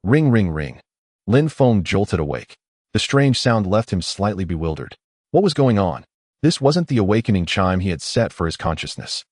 Ring, ring, ring. Lin Feng jolted awake. The strange sound left him slightly bewildered. What was going on? This wasn't the awakening chime he had set for his consciousness.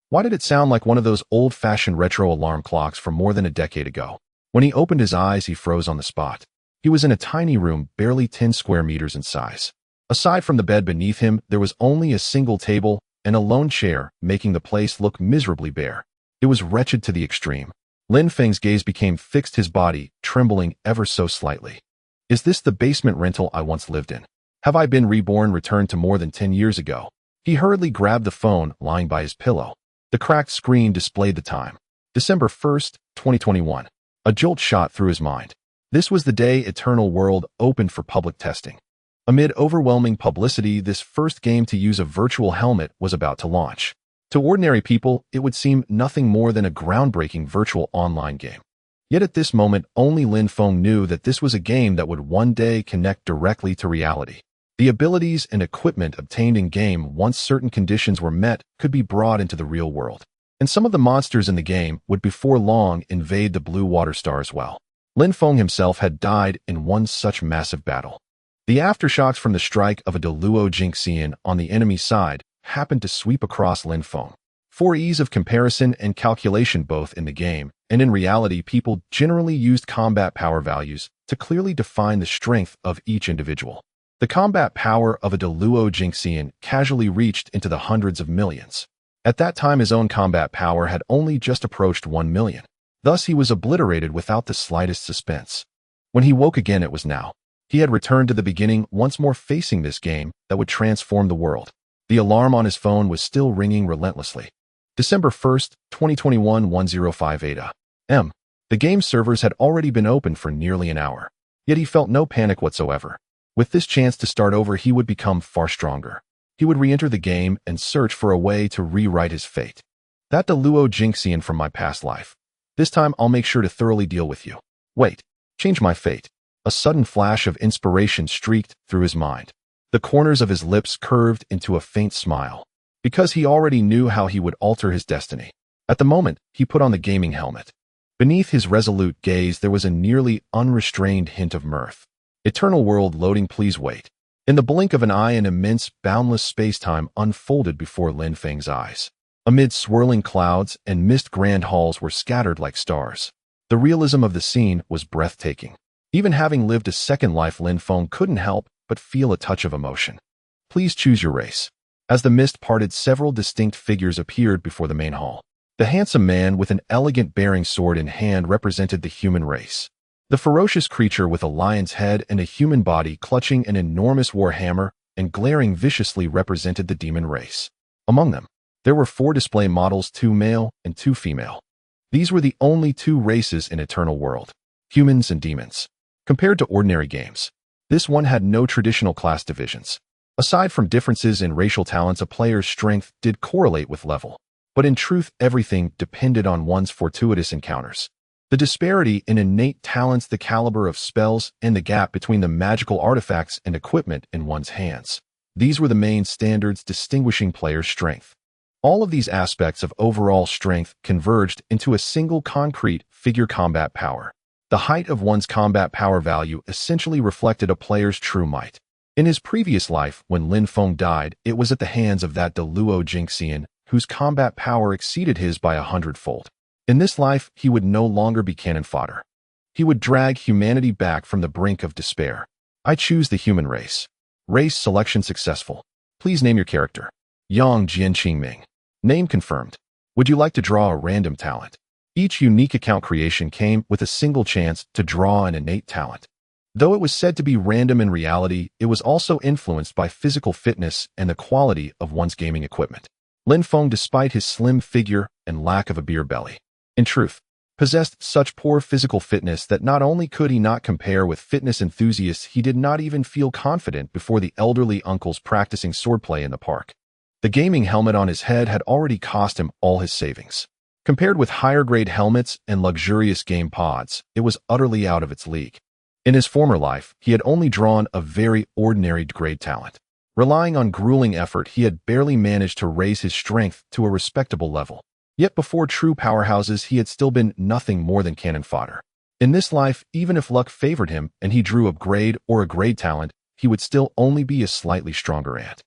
Why did it sound like one of those old-fashioned retro alarm clocks from more than a decade ago? When he opened his eyes, he froze on the spot. He was in a tiny room, barely 10 square meters in size. Aside from the bed beneath him, there was only a single table and a lone chair, making the place look miserably bare. It was wretched to the extreme. Lin Feng's gaze became fixed, his body trembling ever so slightly. Is this the basement rental I once lived in? Have I been reborn, returned to more than 10 years ago? He hurriedly grabbed the phone lying by his pillow. The cracked screen displayed the time. December 1st, 2021. A jolt shot through his mind. This was the day Eternal World opened for public testing. Amid overwhelming publicity, this first game to use a virtual helmet was about to launch. To ordinary people, it would seem nothing more than a groundbreaking virtual online game. Yet at this moment, only Lin Feng knew that this was a game that would one day connect directly to reality. The abilities and equipment obtained in-game once certain conditions were met could be brought into the real world. And some of the monsters in the game would before long invade the Blue Water Star as well. Lin Feng himself had died in one such massive battle. The aftershocks from the strike of a Deluo Jinxian on the enemy side happened to sweep across Lin Feng. For ease of comparison and calculation both in the game and in reality, people generally used combat power values to clearly define the strength of each individual. The combat power of a Deluo Jinxian casually reached into the hundreds of millions. At that time, his own combat power had only just approached 1 million. Thus, he was obliterated without the slightest suspense. When he woke again, it was now. He had returned to the beginning, once more facing this game that would transform the world. The alarm on his phone was still ringing relentlessly. December 1st, 2021, 1058 a.m. The game servers had already been open for nearly an hour. Yet he felt no panic whatsoever. With this chance to start over, he would become far stronger. He would re-enter the game and search for a way to rewrite his fate. That Deluo Jinxian from my past life. This time I'll make sure to thoroughly deal with you. Wait, change my fate. A sudden flash of inspiration streaked through his mind. The corners of his lips curved into a faint smile, because he already knew how he would alter his destiny. At the moment, he put on the gaming helmet. Beneath his resolute gaze, there was a nearly unrestrained hint of mirth. Eternal World loading, please wait. In the blink of an eye, an immense, boundless space-time unfolded before Lin Feng's eyes. Amid swirling clouds and mist, grand halls were scattered like stars. The realism of the scene was breathtaking. Even having lived a second life, Lin Feng couldn't help but feel a touch of emotion. Please choose your race. As the mist parted, several distinct figures appeared before the main hall. The handsome man with an elegant bearing sword in hand represented the human race. The ferocious creature with a lion's head and a human body clutching an enormous war hammer and glaring viciously represented the demon race. Among them, there were 4 display models, 2 male and 2 female. These were the only 2 races in Eternal World, humans and demons. Compared to ordinary games, this one had no traditional class divisions. Aside from differences in racial talents, a player's strength did correlate with level. But in truth, everything depended on one's fortuitous encounters. The disparity in innate talents, the caliber of spells, and the gap between the magical artifacts and equipment in one's hands. These were the main standards distinguishing players' strength. All of these aspects of overall strength converged into a single concrete figure: combat power. The height of one's combat power value essentially reflected a player's true might. In his previous life, when Lin Feng died, it was at the hands of that Deluo Jinxian, whose combat power exceeded his by 100-fold. In this life, he would no longer be cannon fodder. He would drag humanity back from the brink of despair. I choose the human race. Race selection successful. Please name your character. Yang Jian Qingming. Name confirmed. Would you like to draw a random talent? Each unique account creation came with a single chance to draw an innate talent. Though it was said to be random, in reality, it was also influenced by physical fitness and the quality of one's gaming equipment. Lin Feng, despite his slim figure and lack of a beer belly, in truth, possessed such poor physical fitness that not only could he not compare with fitness enthusiasts, he did not even feel confident before the elderly uncles practicing swordplay in the park. The gaming helmet on his head had already cost him all his savings. Compared with higher-grade helmets and luxurious game pods, it was utterly out of its league. In his former life, he had only drawn a very ordinary grade talent. Relying on grueling effort, he had barely managed to raise his strength to a respectable level. Yet before true powerhouses, he had still been nothing more than cannon fodder. In this life, even if luck favored him and he drew a grade or a grade talent, he would still only be a slightly stronger ant.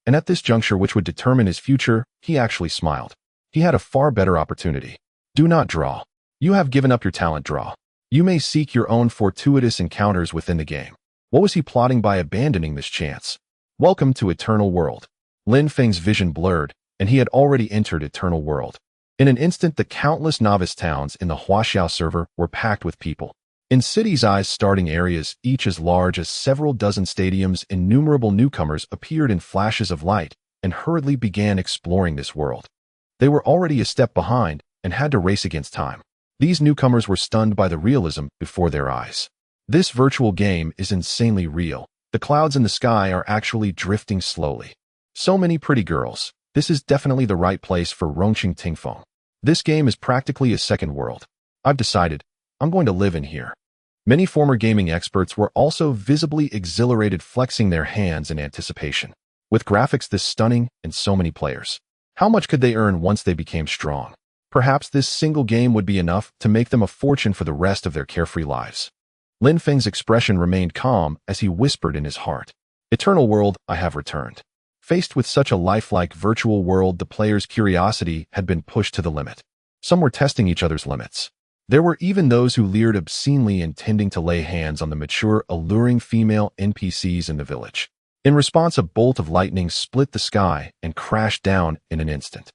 And at this juncture, which would determine his future, he actually smiled. He had a far better opportunity. Do not draw. You have given up your talent, draw. You may seek your own fortuitous encounters within the game. What was he plotting by abandoning this chance? Welcome to Eternal World. Lin Feng's vision blurred, and he had already entered Eternal World. In an instant, the countless novice towns in the Huaxiao server were packed with people. In cities' starting areas, each as large as several dozen stadiums, innumerable newcomers appeared in flashes of light and hurriedly began exploring this world. They were already a step behind and had to race against time. These newcomers were stunned by the realism before their eyes. This virtual game is insanely real. The clouds in the sky are actually drifting slowly. So many pretty girls. This is definitely the right place for Rongqing Tingfeng. This game is practically a second world. I've decided, I'm going to live in here. Many former gaming experts were also visibly exhilarated, flexing their hands in anticipation. With graphics this stunning and so many players, how much could they earn once they became strong? Perhaps this single game would be enough to make them a fortune for the rest of their carefree lives. Lin Feng's expression remained calm as he whispered in his heart, Eternal World, I have returned. Faced with such a lifelike virtual world, the players' curiosity had been pushed to the limit. Some were testing each other's limits. There were even those who leered obscenely, intending to lay hands on the mature, alluring female NPCs in the village. In response, a bolt of lightning split the sky and crashed down in an instant.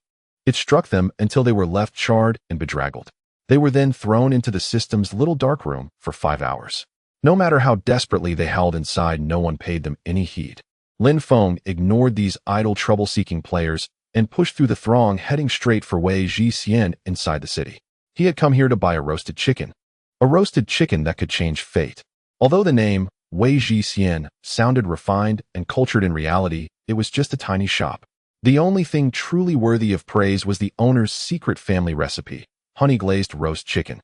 It struck them until they were left charred and bedraggled. They were then thrown into the system's little dark room for 5 hours. No matter how desperately they howled inside, no one paid them any heed. Lin Feng ignored these idle, trouble-seeking players and pushed through the throng, heading straight for Wei Zhixian inside the city. He had come here to buy a roasted chicken that could change fate. Although the name Wei Zhixian sounded refined and cultured, in reality, it was just a tiny shop. The only thing truly worthy of praise was the owner's secret family recipe, honey-glazed roast chicken.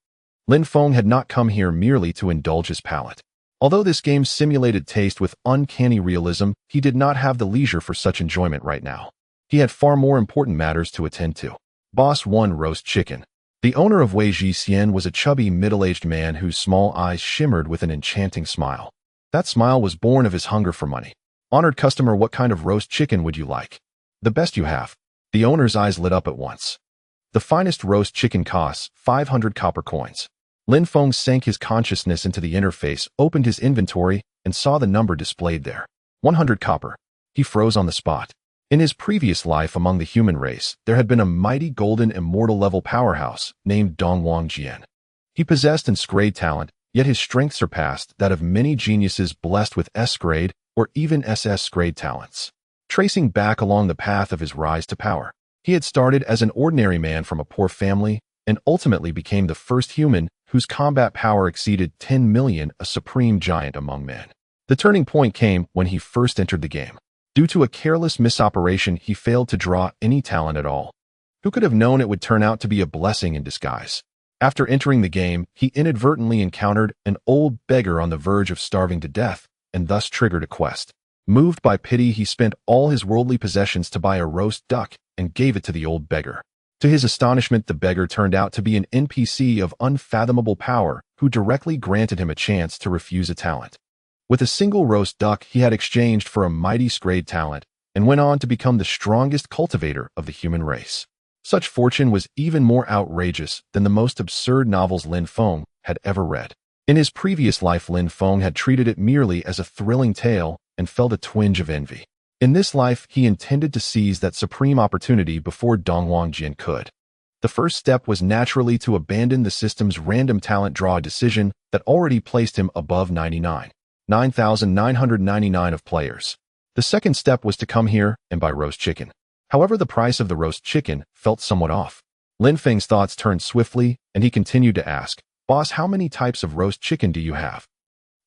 Lin Feng had not come here merely to indulge his palate. Although this game simulated taste with uncanny realism, he did not have the leisure for such enjoyment right now. He had far more important matters to attend to. Boss 1 Roast Chicken. The owner of Wei Zhixian was a chubby, middle-aged man whose small eyes shimmered with an enchanting smile. That smile was born of his hunger for money. Honored customer, what kind of roast chicken would you like? The best you have. The owner's eyes lit up at once. The finest roast chicken costs 500 copper coins. Lin Feng sank his consciousness into the interface, opened his inventory, and saw the number displayed there. 100 copper. He froze on the spot. In his previous life among the human race, there had been a mighty golden immortal-level powerhouse named Dongwang Jian. He possessed an S-grade talent, yet his strength surpassed that of many geniuses blessed with S-grade or even SS-grade talents. Tracing back along the path of his rise to power, he had started as an ordinary man from a poor family and ultimately became the first human whose combat power exceeded 10 million, a supreme giant among men. The turning point came when he first entered the game. Due to a careless misoperation, he failed to draw any talent at all. Who could have known it would turn out to be a blessing in disguise? After entering the game, he inadvertently encountered an old beggar on the verge of starving to death, and thus triggered a quest. Moved by pity, he spent all his worldly possessions to buy a roast duck and gave it to the old beggar. To his astonishment, the beggar turned out to be an NPC of unfathomable power who directly granted him a chance to refuse a talent. With a single roast duck, he had exchanged for a mighty S-grade talent and went on to become the strongest cultivator of the human race. Such fortune was even more outrageous than the most absurd novels Lin Feng had ever read. In his previous life, Lin Feng had treated it merely as a thrilling tale and felt a twinge of envy. In this life, he intended to seize that supreme opportunity before Dongwang Jian could. The first step was naturally to abandon the system's random talent draw decision that already placed him above 9,999 of players. The second step was to come here and buy roast chicken. However, the price of the roast chicken felt somewhat off. Lin Feng's thoughts turned swiftly, and he continued to ask, Boss, how many types of roast chicken do you have?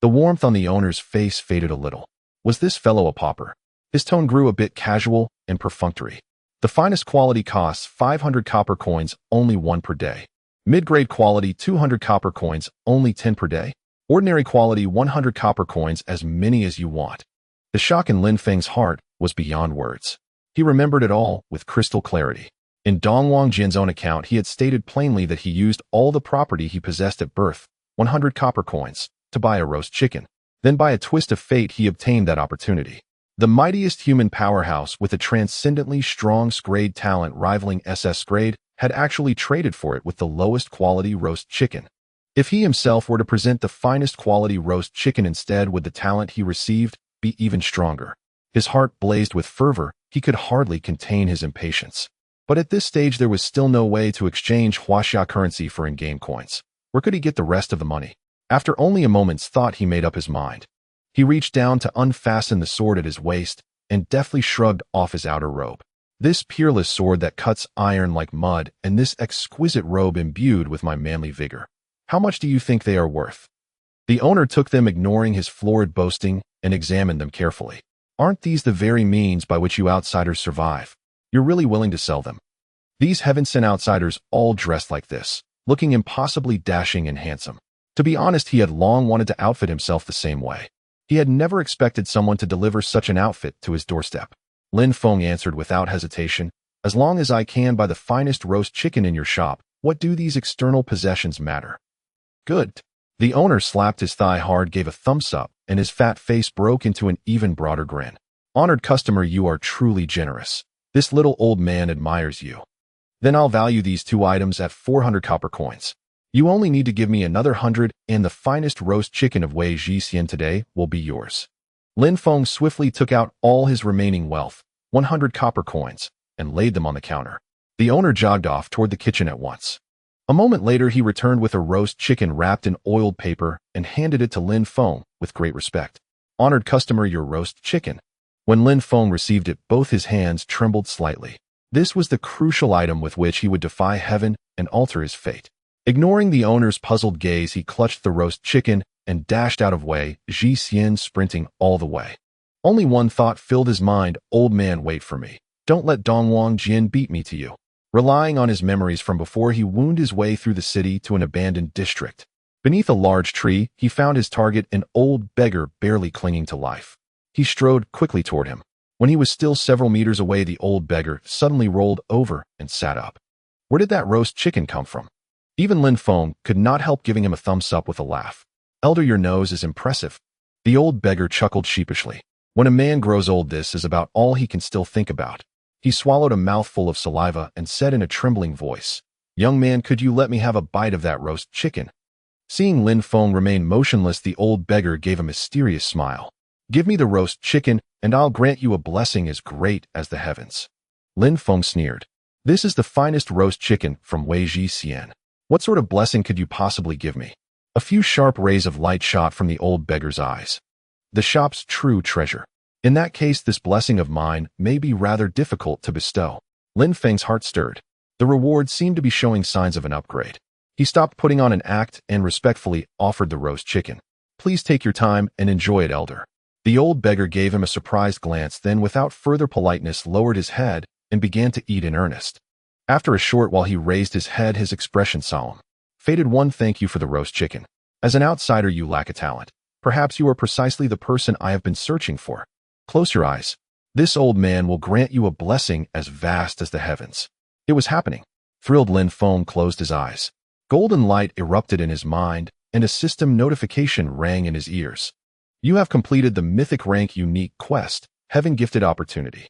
The warmth on the owner's face faded a little. Was this fellow a pauper? His tone grew a bit casual and perfunctory. The finest quality costs 500 copper coins, only 1 per day. Mid-grade quality 200 copper coins, only 10 per day. Ordinary quality 100 copper coins, as many as you want. The shock in Lin Feng's heart was beyond words. He remembered it all with crystal clarity. In Dongwang Jian's own account, he had stated plainly that he used all the property he possessed at birth, 100 copper coins, to buy a roast chicken. Then by a twist of fate he obtained that opportunity. The mightiest human powerhouse with a transcendently strong grade talent rivaling SS grade had actually traded for it with the lowest quality roast chicken. If he himself were to present the finest quality roast chicken instead, would the talent he received be even stronger? His heart blazed with fervor. He could hardly contain his impatience. But at this stage there was still no way to exchange Huaxia currency for in-game coins. Where could he get the rest of the money? After only a moment's thought he made up his mind. He reached down to unfasten the sword at his waist and deftly shrugged off his outer robe. This peerless sword that cuts iron like mud, and this exquisite robe imbued with my manly vigor. How much do you think they are worth? The owner took them, ignoring his florid boasting, and examined them carefully. Aren't these the very means by which you outsiders survive? You're really willing to sell them? These heaven-sent outsiders all dressed like this, looking impossibly dashing and handsome. To be honest, he had long wanted to outfit himself the same way. He had never expected someone to deliver such an outfit to his doorstep. Lin Feng answered without hesitation, as long as I can buy the finest roast chicken in your shop, what do these external possessions matter? Good. The owner slapped his thigh hard, gave a thumbs up, and his fat face broke into an even broader grin. Honored customer, you are truly generous. This little old man admires you. Then I'll value these two items at 400 copper coins. You only need to give me another 100, and the finest roast chicken of Wei Jixian today will be yours. Lin Feng swiftly took out all his remaining wealth, 100 copper coins, and laid them on the counter. The owner jogged off toward the kitchen at once. A moment later he returned with a roast chicken wrapped in oiled paper and handed it to Lin Feng with great respect. Honored customer, your roast chicken. When Lin Feng received it, both his hands trembled slightly. This was the crucial item with which he would defy heaven and alter his fate. Ignoring the owner's puzzled gaze, he clutched the roast chicken and dashed out of Wei Jixian, sprinting all the way. Only one thought filled his mind: old man, wait for me. Don't let Dongwang Jin beat me to you. Relying on his memories from before, he wound his way through the city to an abandoned district. Beneath a large tree, he found his target, an old beggar barely clinging to life. He strode quickly toward him. When he was still several meters away, the old beggar suddenly rolled over and sat up. Where did that roast chicken come from? Even Lin Feng could not help giving him a thumbs up with a laugh. Elder, your nose is impressive. The old beggar chuckled sheepishly. When a man grows old, this is about all he can still think about. He swallowed a mouthful of saliva and said in a trembling voice, Young man, could you let me have a bite of that roast chicken? Seeing Lin Feng remain motionless, the old beggar gave a mysterious smile. Give me the roast chicken, and I'll grant you a blessing as great as the heavens. Lin Feng sneered. This is the finest roast chicken from Wei Jixian. What sort of blessing could you possibly give me? A few sharp rays of light shot from the old beggar's eyes. The shop's true treasure. In that case, this blessing of mine may be rather difficult to bestow. Lin Feng's heart stirred. The reward seemed to be showing signs of an upgrade. He stopped putting on an act and respectfully offered the roast chicken. Please take your time and enjoy it, elder. The old beggar gave him a surprised glance, then without further politeness lowered his head and began to eat in earnest. After a short while he raised his head, his expression solemn. Fated one, thank you for the roast chicken. As an outsider you lack a talent. Perhaps you are precisely the person I have been searching for. Close your eyes. This old man will grant you a blessing as vast as the heavens. It was happening. Thrilled, Lin Feng closed his eyes. Golden light erupted in his mind, and a system notification rang in his ears. You have completed the mythic rank unique quest, Heaven Gifted Opportunity.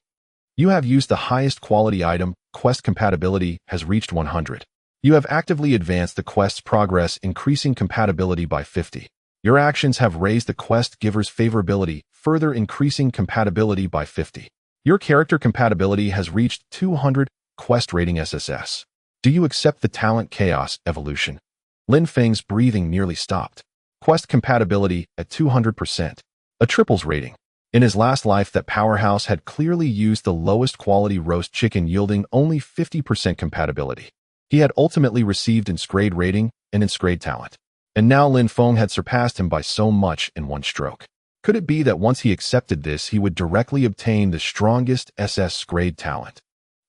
You have used the highest quality item, quest compatibility has reached 100. You have actively advanced the quest's progress, increasing compatibility by 50. Your actions have raised the quest giver's favorability, further increasing compatibility by 50. Your character compatibility has reached 200, quest rating SSS. Do you accept the talent Chaos Evolution? Lin Feng's breathing nearly stopped. Quest compatibility at 200%. A triples rating. In his last life, that powerhouse had clearly used the lowest quality roast chicken, yielding only 50% compatibility. He had ultimately received insgrade rating and insgrade talent. And now Lin Feng had surpassed him by so much in one stroke. Could it be that once he accepted this, he would directly obtain the strongest SS grade talent?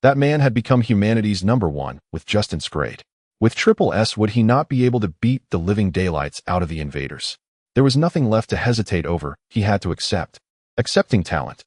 That man had become humanity's #1 with just insgrade. With triple S, would he not be able to beat the living daylights out of the invaders? There was nothing left to hesitate over. He had to accept. Accepting talent.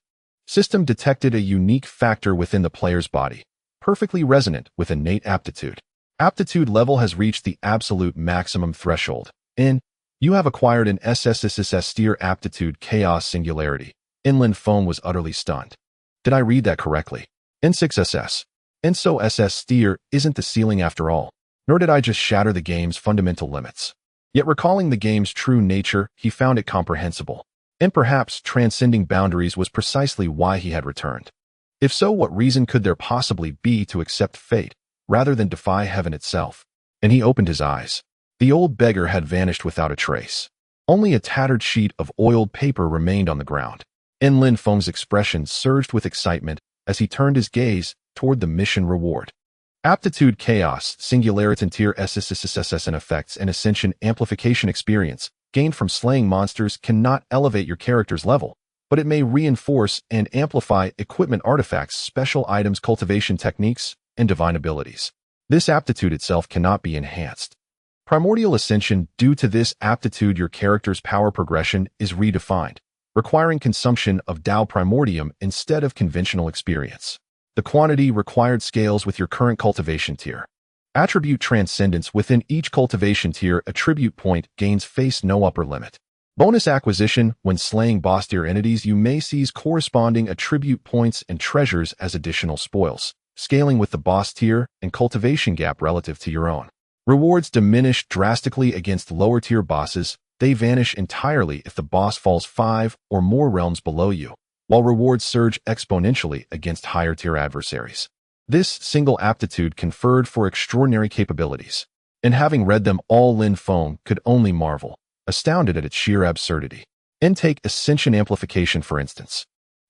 System detected a unique factor within the player's body, perfectly resonant with innate aptitude. Aptitude level has reached the absolute maximum threshold. In, you have acquired an 6S steer aptitude chaos singularity. Inland Foam was utterly stunned. Did I read that correctly? N6SS. And so SS steer isn't the ceiling after all, nor did I just shatter the game's fundamental limits. Yet recalling the game's true nature, he found it comprehensible. And perhaps transcending boundaries was precisely why he had returned. If so, what reason could there possibly be to accept fate, rather than defy heaven itself? And he opened his eyes. The old beggar had vanished without a trace. Only a tattered sheet of oiled paper remained on the ground. Lin Feng's expression surged with excitement as he turned his gaze toward the mission reward. Aptitude Chaos, Singularity Tier SSSSS and Effects and Ascension Amplification Experience gained from slaying monsters cannot elevate your character's level, but it may reinforce and amplify equipment artifacts, special items, cultivation techniques, and divine abilities. This aptitude itself cannot be enhanced. Primordial Ascension. Due to this aptitude, your character's power progression is redefined, requiring consumption of Tao Primordium instead of conventional experience. The quantity required scales with your current cultivation tier. Attribute Transcendence. Within each cultivation tier, attribute point gains face no upper limit. Bonus acquisition. When slaying boss tier entities, you may seize corresponding attribute points and treasures as additional spoils, scaling with the boss tier and cultivation gap relative to your own. Rewards diminish drastically against lower tier bosses. They vanish entirely if the boss falls 5 or more realms below you, while rewards surge exponentially against higher tier adversaries. This single aptitude conferred for extraordinary capabilities. And having read them all, Lin Feng could only marvel, astounded at its sheer absurdity. Take Ascension Amplification, for instance.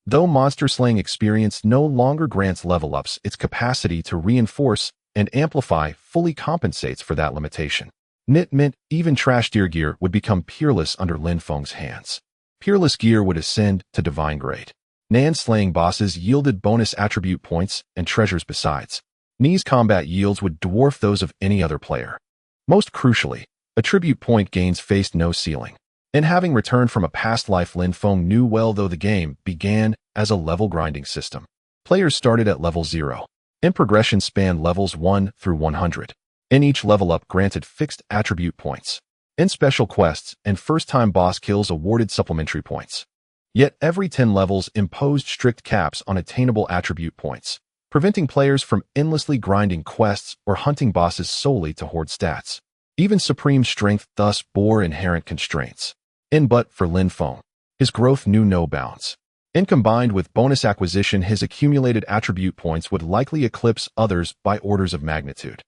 Though monster slaying experience no longer grants level ups, its capacity to reinforce and amplify fully compensates for that limitation. Mint, even trash tier gear would become peerless under Lin Feng's hands. Peerless gear would ascend to divine grade. Nan slaying bosses yielded bonus attribute points and treasures besides. Ni's combat yields would dwarf those of any other player. Most crucially, attribute point gains faced no ceiling. And having returned from a past life, Lin Feng knew well, though the game began as a level grinding system. Players started at level 0, and progression spanned levels 1 through 100. And each level up granted fixed attribute points. And special quests and first-time boss kills awarded supplementary points. Yet every 10 levels imposed strict caps on attainable attribute points, preventing players from endlessly grinding quests or hunting bosses solely to hoard stats. Even supreme strength thus bore inherent constraints. But for Lin Feng, his growth knew no bounds. Combined with bonus acquisition, his accumulated attribute points would likely eclipse others by orders of magnitude.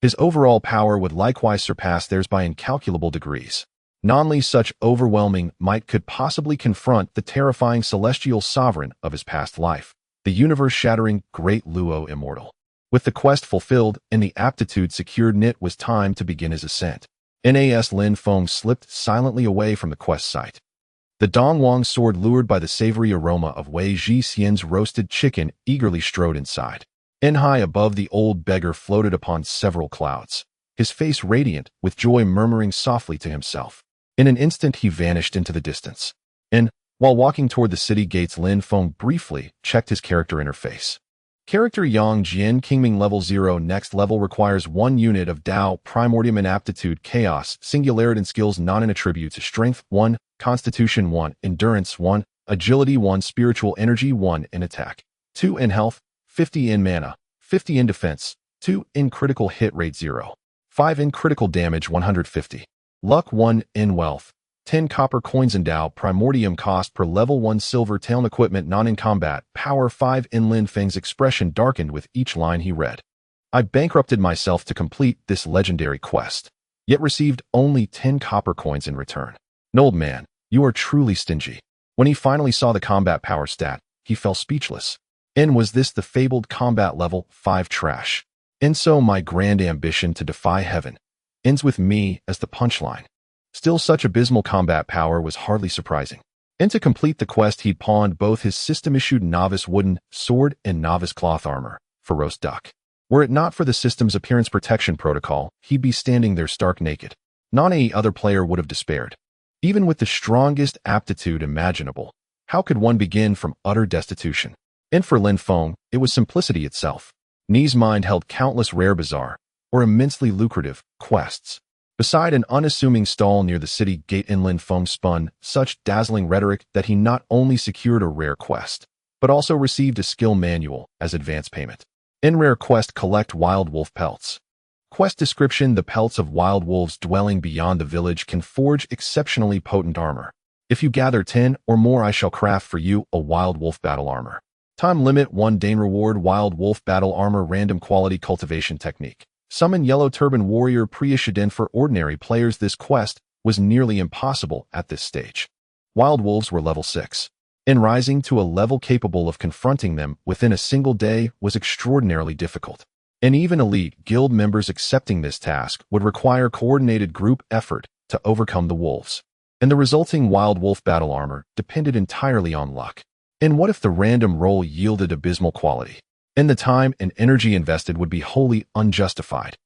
His overall power would likewise surpass theirs by incalculable degrees. Only such overwhelming might could possibly confront the terrifying celestial sovereign of his past life, the universe-shattering Great Luo Immortal. With the quest fulfilled and the aptitude secured, it was time to begin his ascent. Lin Feng slipped silently away from the quest site. The Dongwang sword, lured by the savory aroma of Wei Xian's roasted chicken, eagerly strode inside. High above, the old beggar floated upon several clouds, his face radiant with joy, murmuring softly to himself. In an instant, he vanished into the distance. While walking toward the city gates, Lin Feng briefly checked his character interface. Character Yang Jian, Kingming level 0. Next level requires 1 unit of Tao Primordium and Aptitude Chaos, Singularity and Skills. Non attributes: Strength 1, Constitution 1, Endurance 1, Agility 1, Spiritual Energy 1 in Attack, 2 in Health, 50 in Mana, 50 in Defense, 2 in Critical Hit Rate 0, 5 in Critical Damage 150, Luck 1 in Wealth, 10 copper coins in Tao Primordium. Cost per level 1 silver. Talent equipment non in combat. Power 5 in. Lin Feng's expression darkened with each line he read. I bankrupted myself to complete this legendary quest, yet received only 10 copper coins in return. Old man, you are truly stingy. When he finally saw the combat power stat, he fell speechless. Was this the fabled combat level 5 trash? So my grand ambition to defy heaven ends with me as the punchline. Still, such abysmal combat power was hardly surprising. To complete the quest, he'd pawned both his system-issued novice wooden sword and novice cloth armor for roast duck. Were it not for the system's appearance protection protocol, he'd be standing there stark naked. Any other player would have despaired. Even with the strongest aptitude imaginable, how could one begin from utter destitution? For Lin Feng, it was simplicity itself. Ni's mind held countless rare, bizarre, or immensely lucrative quests. Beside an unassuming stall near the city gate, Lin Feng spun such dazzling rhetoric that he not only secured a rare quest, but also received a skill manual as advance payment. In rare quest, collect wild wolf pelts. Quest description: the pelts of wild wolves dwelling beyond the village can forge exceptionally potent armor. If you gather 10 or more, I shall craft for you a wild wolf battle armor. Time limit 1 day. Reward: wild wolf battle armor. Random quality cultivation technique. Summon Yellow Turban Warrior Priashadin. For ordinary players, this quest was nearly impossible at this stage. Wild wolves were level 6. And rising to a level capable of confronting them within a single day was extraordinarily difficult. And even elite guild members accepting this task would require coordinated group effort to overcome the wolves. And the resulting wild wolf battle armor depended entirely on luck. And what if the random roll yielded abysmal quality? And the time and energy invested would be wholly unjustified.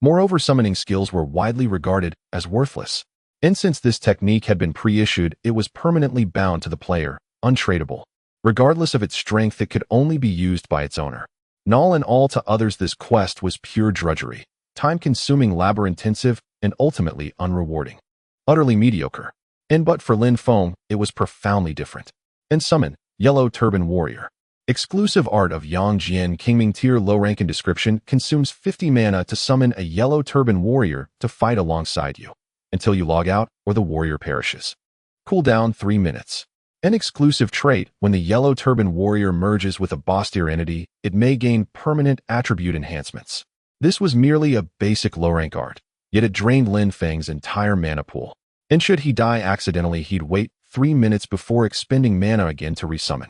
Moreover, summoning skills were widely regarded as worthless. And since this technique had been pre-issued, it was permanently bound to the player, untradeable. Regardless of its strength, it could only be used by its owner. All in all, to others, this quest was pure drudgery, time-consuming, labor-intensive, and ultimately unrewarding. Utterly mediocre. And but for Lin Feng, it was profoundly different. And summon Yellow Turban Warrior. Exclusive art of Yang Jian Kingming. Tier low rank. In description: consumes 50 mana to summon a Yellow Turban Warrior to fight alongside you, until you log out or the warrior perishes. Cooldown 3 minutes. An exclusive trait: when the Yellow Turban Warrior merges with a boss tier entity, it may gain permanent attribute enhancements. This was merely a basic low rank art, yet it drained Lin Feng's entire mana pool. And should he die accidentally, he'd wait 3 minutes before expending mana again to resummon.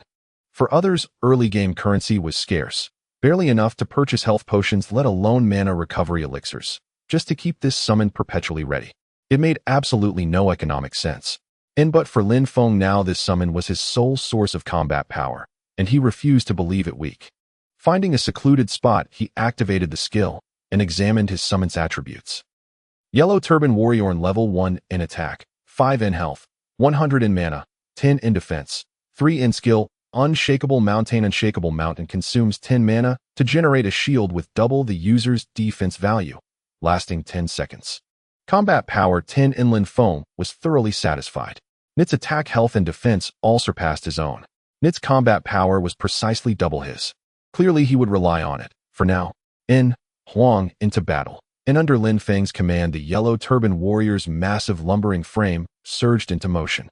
For others, early game currency was scarce, barely enough to purchase health potions, let alone mana recovery elixirs, just to keep this summon perpetually ready. It made absolutely no economic sense. And but for Lin Feng, now this summon was his sole source of combat power, and he refused to believe it weak. Finding a secluded spot, he activated the skill and examined his summon's attributes. Yellow Turban Warrior on level 1 in attack, 5 in health, 100 in mana, 10 in defense, 3 in skill. Unshakable Mountain. Unshakable Mountain consumes 10 mana to generate a shield with double the user's defense value, lasting 10 seconds. Combat power 10 in. Lin Feng was thoroughly satisfied. Its attack, health, and defense all surpassed his own. Its combat power was precisely double his. Clearly he would rely on it, for now. In Huang into battle. And under Lin Feng's command, the Yellow Turban Warrior's massive lumbering frame surged into motion.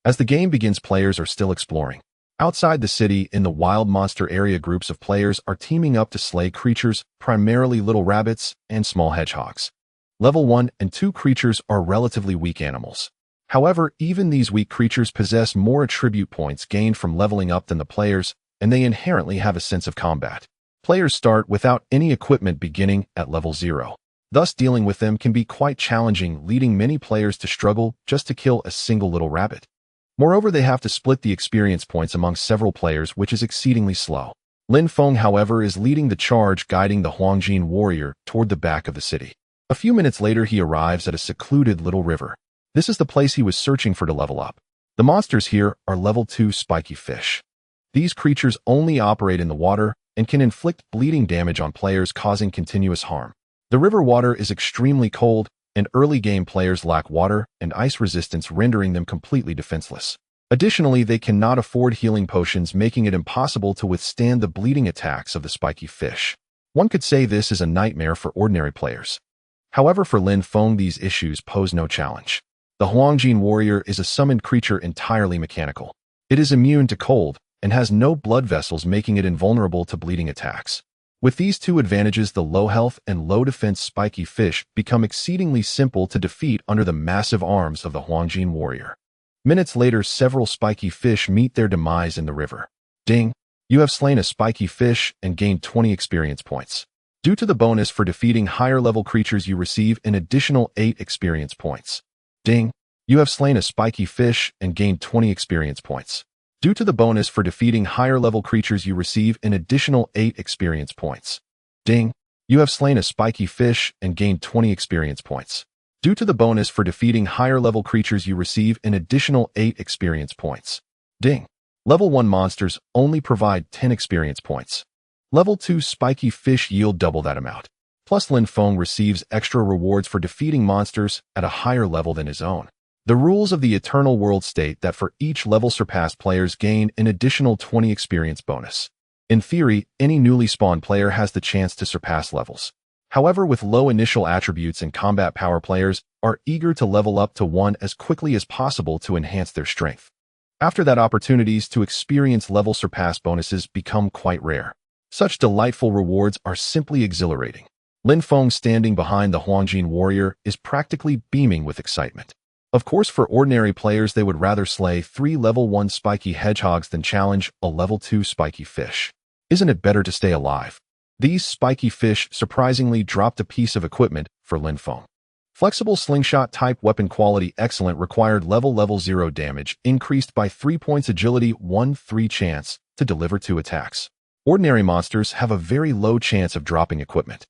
As the game begins, players are still exploring. Outside the city, in the wild monster area, groups of players are teaming up to slay creatures, primarily little rabbits and small hedgehogs. Level 1 and 2 creatures are relatively weak animals. However, even these weak creatures possess more attribute points gained from leveling up than the players, and they inherently have a sense of combat. Players start without any equipment beginning at level 0. Thus, dealing with them can be quite challenging, leading many players to struggle just to kill a single little rabbit. Moreover, they have to split the experience points among several players, which is exceedingly slow. Lin Feng, however, is leading the charge, guiding the Huangjin warrior toward the back of the city. A few minutes later, he arrives at a secluded little river. This is the place he was searching for to level up. The monsters here are level 2 spiky fish. These creatures only operate in the water and can inflict bleeding damage on players, causing continuous harm. The river water is extremely cold, and early game players lack water and ice resistance, rendering them completely defenseless. Additionally, they cannot afford healing potions, making it impossible to withstand the bleeding attacks of the spiky fish. One could say this is a nightmare for ordinary players. However, for Lin Feng, these issues pose no challenge. The Huangjin warrior is a summoned creature entirely mechanical. It is immune to cold and has no blood vessels, making it invulnerable to bleeding attacks. With these two advantages, the low health and low defense spiky fish become exceedingly simple to defeat under the massive arms of the Huangjin warrior. Minutes later, several spiky fish meet their demise in the river. Ding! You have slain a spiky fish and gained 20 experience points. Due to the bonus for defeating higher-level creatures, you receive an additional 8 experience points. Ding! You have slain a spiky fish and gained 20 experience points. Due to the bonus for defeating higher-level creatures, you receive an additional 8 experience points. Ding! You have slain a spiky fish and gained 20 experience points. Due to the bonus for defeating higher-level creatures, you receive an additional 8 experience points. Ding! Level 1 monsters only provide 10 experience points. Level 2 spiky fish yield double that amount. Plus, Lin Feng receives extra rewards for defeating monsters at a higher level than his own. The rules of the Eternal World state that for each level surpassed, players gain an additional 20 experience bonus. In theory, any newly spawned player has the chance to surpass levels. However, with low initial attributes and combat power, players are eager to level up to 1 as quickly as possible to enhance their strength. After that, opportunities to experience level surpass bonuses become quite rare. Such delightful rewards are simply exhilarating. Lin Feng, standing behind the Huangjin warrior, is practically beaming with excitement. Of course, for ordinary players, they would rather slay 3 level 1 spiky hedgehogs than challenge a level 2 spiky fish. Isn't it better to stay alive? These spiky fish surprisingly dropped a piece of equipment for Lin Feng. Flexible slingshot type weapon, quality excellent, required level 0 damage, increased by 3 points, agility 1/3 chance to deliver 2 attacks. Ordinary monsters have a very low chance of dropping equipment,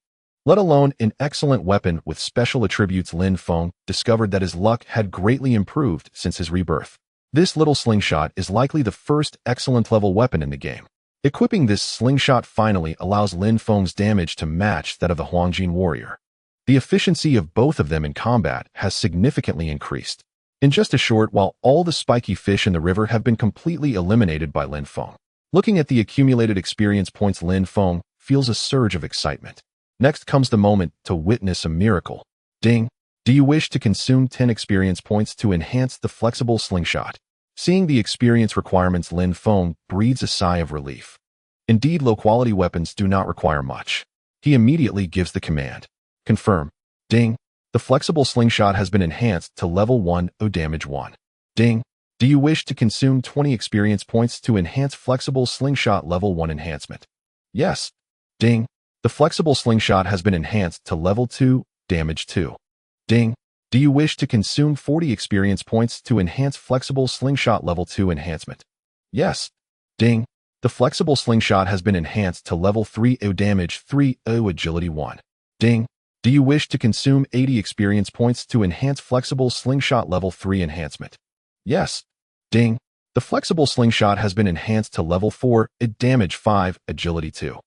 let alone an excellent weapon with special attributes. Lin Feng discovered that his luck had greatly improved since his rebirth. This little slingshot is likely the first excellent level weapon in the game. Equipping this slingshot finally allows Lin Feng's damage to match that of the Huangjin warrior. The efficiency of both of them in combat has significantly increased. In just a short while, all the spiky fish in the river have been completely eliminated by Lin Feng. Looking at the accumulated experience points, Lin Feng feels a surge of excitement. Next comes the moment to witness a miracle. Ding! Do you wish to consume 10 experience points to enhance the flexible slingshot? Seeing the experience requirements, Lin Feng breathes a sigh of relief. Indeed, low-quality weapons do not require much. He immediately gives the command. Confirm. Ding! The flexible slingshot has been enhanced to level 1, damage 1. Ding! Do you wish to consume 20 experience points to enhance flexible slingshot level 1 enhancement? Yes. Ding! The flexible slingshot has been enhanced to level 2, damage 2. Ding! Do you wish to consume 40 experience points to enhance flexible slingshot level 2 enhancement? Yes. Ding! The flexible slingshot has been enhanced to level 3, damage 3, agility 1. Ding! Do you wish to consume 80 experience points to enhance flexible slingshot level 3 enhancement? Yes. Ding! The flexible slingshot has been enhanced to level 4, damage 5, agility 2.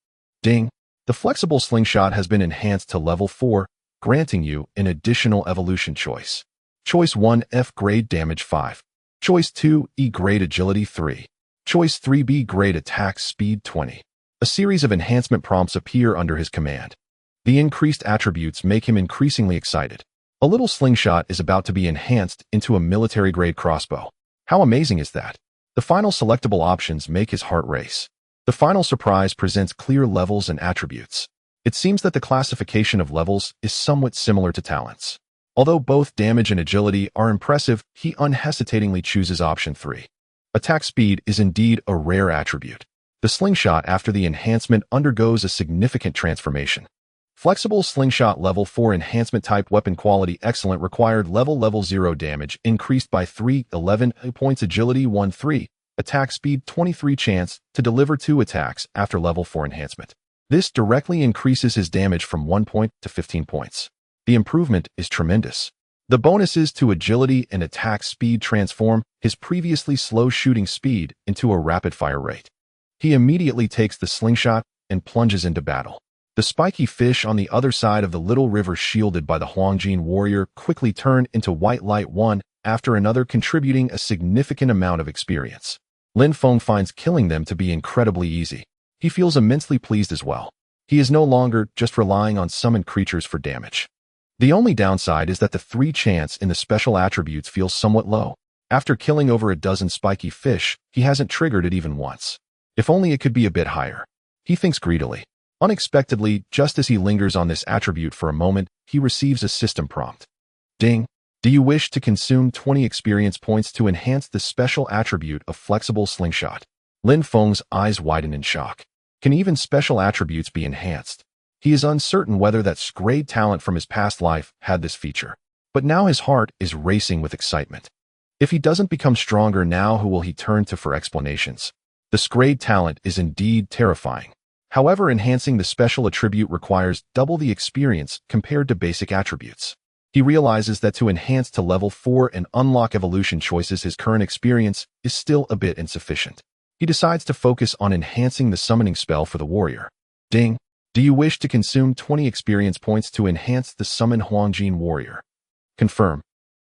Ding! The flexible slingshot has been enhanced to level 4, granting you an additional evolution choice. Choice 1, F grade, damage 5. Choice 2, E grade, agility 3. Choice 3, B grade, attack speed 20. A series of enhancement prompts appear under his command. The increased attributes make him increasingly excited. A little slingshot is about to be enhanced into a military-grade crossbow. How amazing is that? The final selectable options make his heart race. The final surprise presents clear levels and attributes. It seems that the classification of levels is somewhat similar to talents. Although both damage and agility are impressive, he unhesitatingly chooses option 3. Attack speed is indeed a rare attribute. The slingshot after the enhancement undergoes a significant transformation. Flexible slingshot level 4 enhancement type weapon, quality excellent, required level 0 damage, increased by 11 points, agility 1/3, attack speed 23 chance to deliver 2 attacks after level 4 enhancement. This directly increases his damage from 1 point to 15 points. The improvement is tremendous. The bonuses to agility and attack speed transform his previously slow shooting speed into a rapid fire rate. He immediately takes the slingshot and plunges into battle. The spiky fish on the other side of the little river, shielded by the Huangjin warrior, quickly turn into white light one after another, contributing a significant amount of experience. Lin Feng finds killing them to be incredibly easy. He feels immensely pleased as well. He is no longer just relying on summoned creatures for damage. The only downside is that the 3 chance in the special attributes feels somewhat low. After killing over a dozen spiky fish, he hasn't triggered it even once. If only it could be a bit higher. He thinks greedily. Unexpectedly, just as he lingers on this attribute for a moment, he receives a system prompt. Ding! Do you wish to consume 20 experience points to enhance the special attribute of flexible slingshot? Lin Feng's eyes widen in shock. Can even special attributes be enhanced? He is uncertain whether that great talent from his past life had this feature. But now his heart is racing with excitement. If he doesn't become stronger now, who will he turn to for explanations? This great talent is indeed terrifying. However, enhancing the special attribute requires double the experience compared to basic attributes. He realizes that to enhance to level 4 and unlock evolution choices, his current experience is still a bit insufficient. He decides to focus on enhancing the summoning spell for the warrior. Ding! Do you wish to consume 20 experience points to enhance the Summon Huangjin Warrior? Confirm.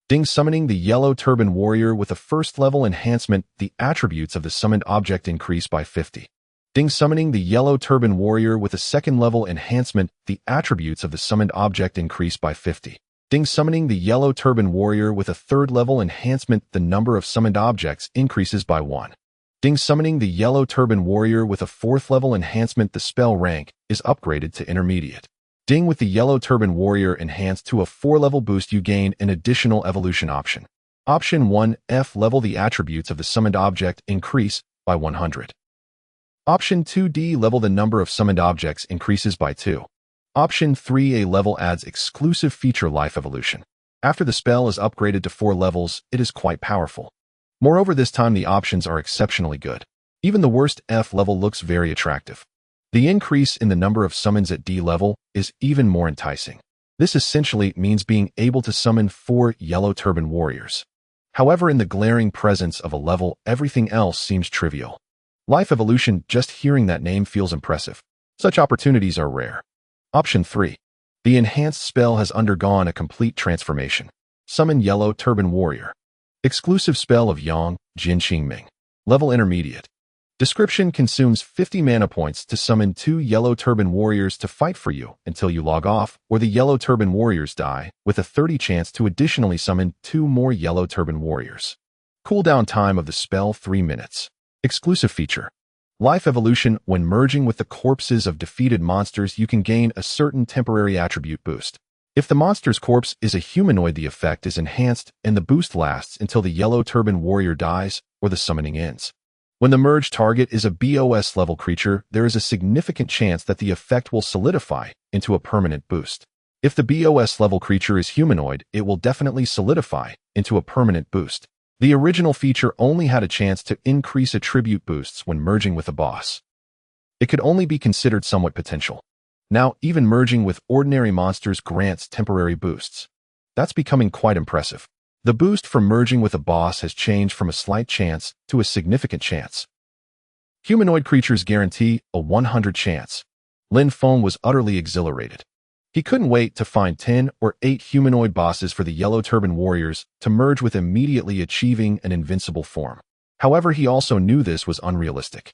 Ding, summoning the Yellow Turban Warrior with a first-level enhancement, the attributes of the summoned object increase by 50. Ding, summoning the Yellow Turban Warrior with a second-level enhancement, the attributes of the summoned object increase by 50. Ding, summoning the Yellow Turban Warrior with a third-level enhancement, the number of summoned objects increases by 1. Ding, summoning the Yellow Turban Warrior with a fourth-level enhancement, the spell rank is upgraded to intermediate. Ding, with the Yellow Turban Warrior enhanced to a 4-level boost, you gain an additional evolution option. Option 1, F level, the attributes of the summoned object increase by 100. Option 2, D level, the number of summoned objects increases by 2. Option 3, A level, adds exclusive feature life evolution. After the spell is upgraded to 4 levels, it is quite powerful. Moreover, this time the options are exceptionally good. Even the worst F level looks very attractive. The increase in the number of summons at D level is even more enticing. This essentially means being able to summon 4 Yellow Turban Warriors. However, in the glaring presence of a level, everything else seems trivial. Life evolution, just hearing that name feels impressive. Such opportunities are rare. Option 3. The enhanced spell has undergone a complete transformation. Summon Yellow Turban Warrior. Exclusive spell of Yang, Jin Qingming. Level intermediate. Description: consumes 50 mana points to summon 2 Yellow Turban Warriors to fight for you until you log off, or the Yellow Turban Warriors die, with a 30 chance to additionally summon 2 more Yellow Turban Warriors. Cooldown time of the spell 3 minutes. Exclusive feature. Life evolution: when merging with the corpses of defeated monsters, you can gain a certain temporary attribute boost. If the monster's corpse is a humanoid, the effect is enhanced, and the boost lasts until the Yellow Turban Warrior dies or the summoning ends. When the merged target is a BOS level creature, there is a significant chance that the effect will solidify into a permanent boost. If the BOS level creature is humanoid, it will definitely solidify into a permanent boost. The original feature only had a chance to increase attribute boosts when merging with a boss. It could only be considered somewhat potential. Now, even merging with ordinary monsters grants temporary boosts. That's becoming quite impressive. The boost from merging with a boss has changed from a slight chance to a significant chance. Humanoid creatures guarantee a 100 chance. Lin Mo was utterly exhilarated. He couldn't wait to find 10 or 8 humanoid bosses for the Yellow Turban Warriors to merge with, immediately achieving an invincible form. However, he also knew this was unrealistic.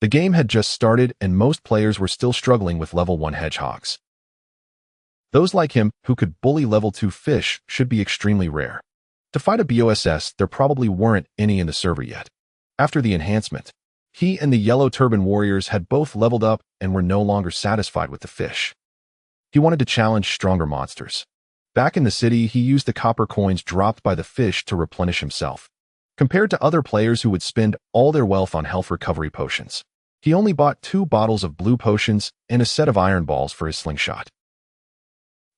The game had just started and most players were still struggling with level 1 hedgehogs. Those like him who could bully level 2 fish should be extremely rare. To fight a BOSS, there probably weren't any in the server yet. After the enhancement, he and the Yellow Turban Warriors had both leveled up and were no longer satisfied with the fish. He wanted to challenge stronger monsters. Back in the city, he used the copper coins dropped by the fish to replenish himself. Compared to other players who would spend all their wealth on health recovery potions, he only bought 2 bottles of blue potions and a set of iron balls for his slingshot.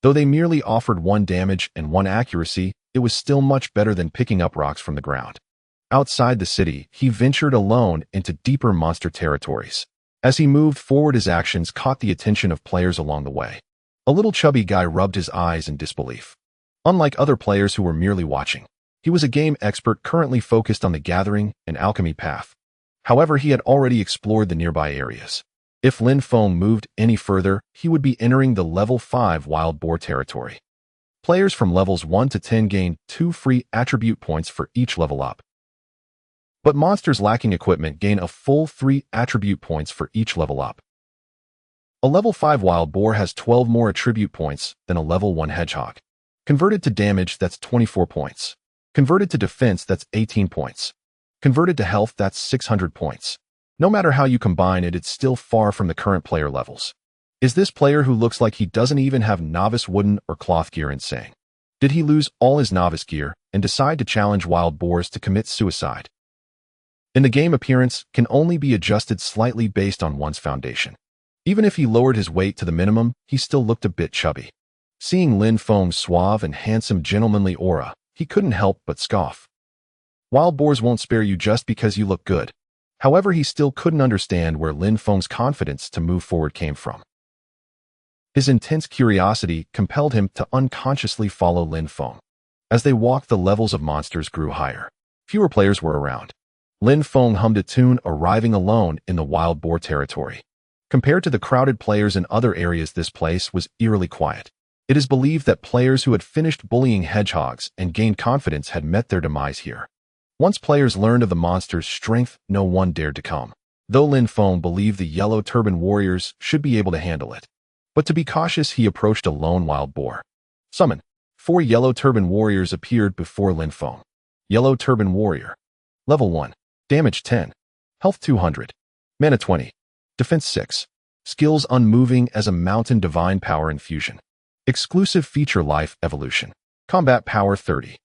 Though they merely offered 1 damage and 1 accuracy, it was still much better than picking up rocks from the ground. Outside the city, he ventured alone into deeper monster territories. As he moved forward, his actions caught the attention of players along the way. A little chubby guy rubbed his eyes in disbelief. Unlike other players who were merely watching, he was a game expert currently focused on the gathering and alchemy path. However, he had already explored the nearby areas. If Lin Mo moved any further, he would be entering the level 5 wild boar territory. Players from levels 1 to 10 gain 2 free attribute points for each level up. But monsters lacking equipment gain a full 3 attribute points for each level up. A level 5 wild boar has 12 more attribute points than a level 1 hedgehog. Converted to damage, that's 24 points. Converted to defense, that's 18 points. Converted to health, that's 600 points. No matter how you combine it, it's still far from the current player levels. Is this player who looks like he doesn't even have novice wooden or cloth gear insane? Did he lose all his novice gear and decide to challenge wild boars to commit suicide? In the game, appearance can only be adjusted slightly based on one's foundation. Even if he lowered his weight to the minimum, he still looked a bit chubby. Seeing Lin Mo's suave and handsome gentlemanly aura, he couldn't help but scoff. Wild boars won't spare you just because you look good. However, he still couldn't understand where Lin Mo's confidence to move forward came from. His intense curiosity compelled him to unconsciously follow Lin Mo. As they walked, the levels of monsters grew higher. Fewer players were around. Lin Mo hummed a tune, arriving alone in the wild boar territory. Compared to the crowded players in other areas, this place was eerily quiet. It is believed that players who had finished bullying hedgehogs and gained confidence had met their demise here. Once players learned of the monster's strength, no one dared to come, though Lin Feng believed the yellow turban warriors should be able to handle it. But to be cautious, he approached a lone wild boar. Summon. 4 yellow turban warriors appeared before Lin Feng. Yellow turban warrior. Level 1. Damage 10. Health 200. Mana 20. Defense 6. Skills unmoving as a mountain, divine power infusion. Exclusive feature life evolution. Combat power 30.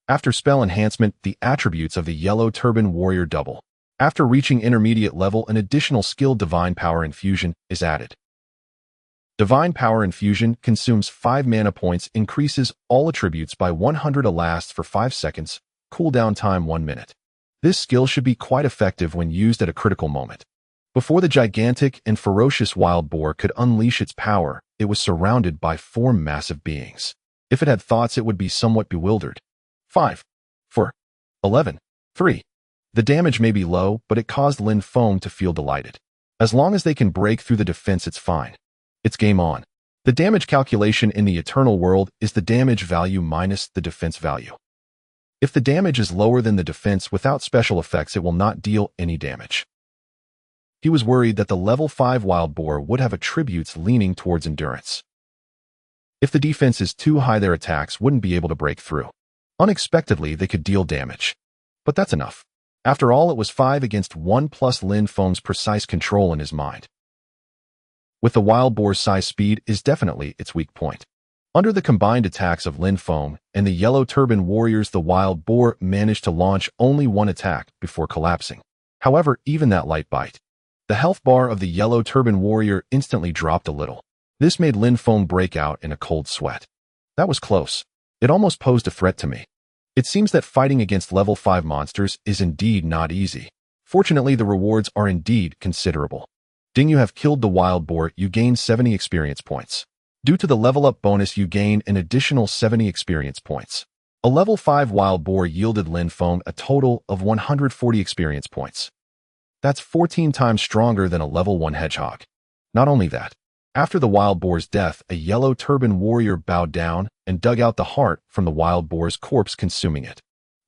After spell enhancement, the attributes of the yellow turban warrior double. After reaching intermediate level, an additional skill, divine power infusion, is added. Divine power infusion consumes 5 mana points, increases all attributes by 100, lasts for 5 seconds, cooldown time 1 minute. This skill should be quite effective when used at a critical moment. Before the gigantic and ferocious wild boar could unleash its power, it was surrounded by 4 massive beings. If it had thoughts, it would be somewhat bewildered. 5, 4, 11, 3. The damage may be low, but it caused Lin Feng to feel delighted. As long as they can break through the defense, it's fine. It's game on. The damage calculation in the Eternal World is the damage value minus the defense value. If the damage is lower than the defense without special effects, it will not deal any damage. He was worried that the level 5 wild boar would have attributes leaning towards endurance. If the defense is too high, their attacks wouldn't be able to break through. Unexpectedly, they could deal damage. But that's enough. After all, it was 5 against 1 plus Lin Feng's precise control in his mind. With the wild boar's size, speed is definitely its weak point. Under the combined attacks of Lin Feng and the yellow turban warriors, the wild boar managed to launch only 1 attack before collapsing. However, even that light bite. The health bar of the yellow turban warrior instantly dropped a little. This made Lin Feng break out in a cold sweat. That was close. It almost posed a threat to me. It seems that fighting against level 5 monsters is indeed not easy. Fortunately, the rewards are indeed considerable. Ding, you have killed the wild boar, you gain 70 experience points. Due to the level up bonus, you gain an additional 70 experience points. A level 5 wild boar yielded Lin Feng a total of 140 experience points. That's 14 times stronger than a level 1 hedgehog. Not only that, after the wild boar's death, a yellow turban warrior bowed down and dug out the heart from the wild boar's corpse, consuming it.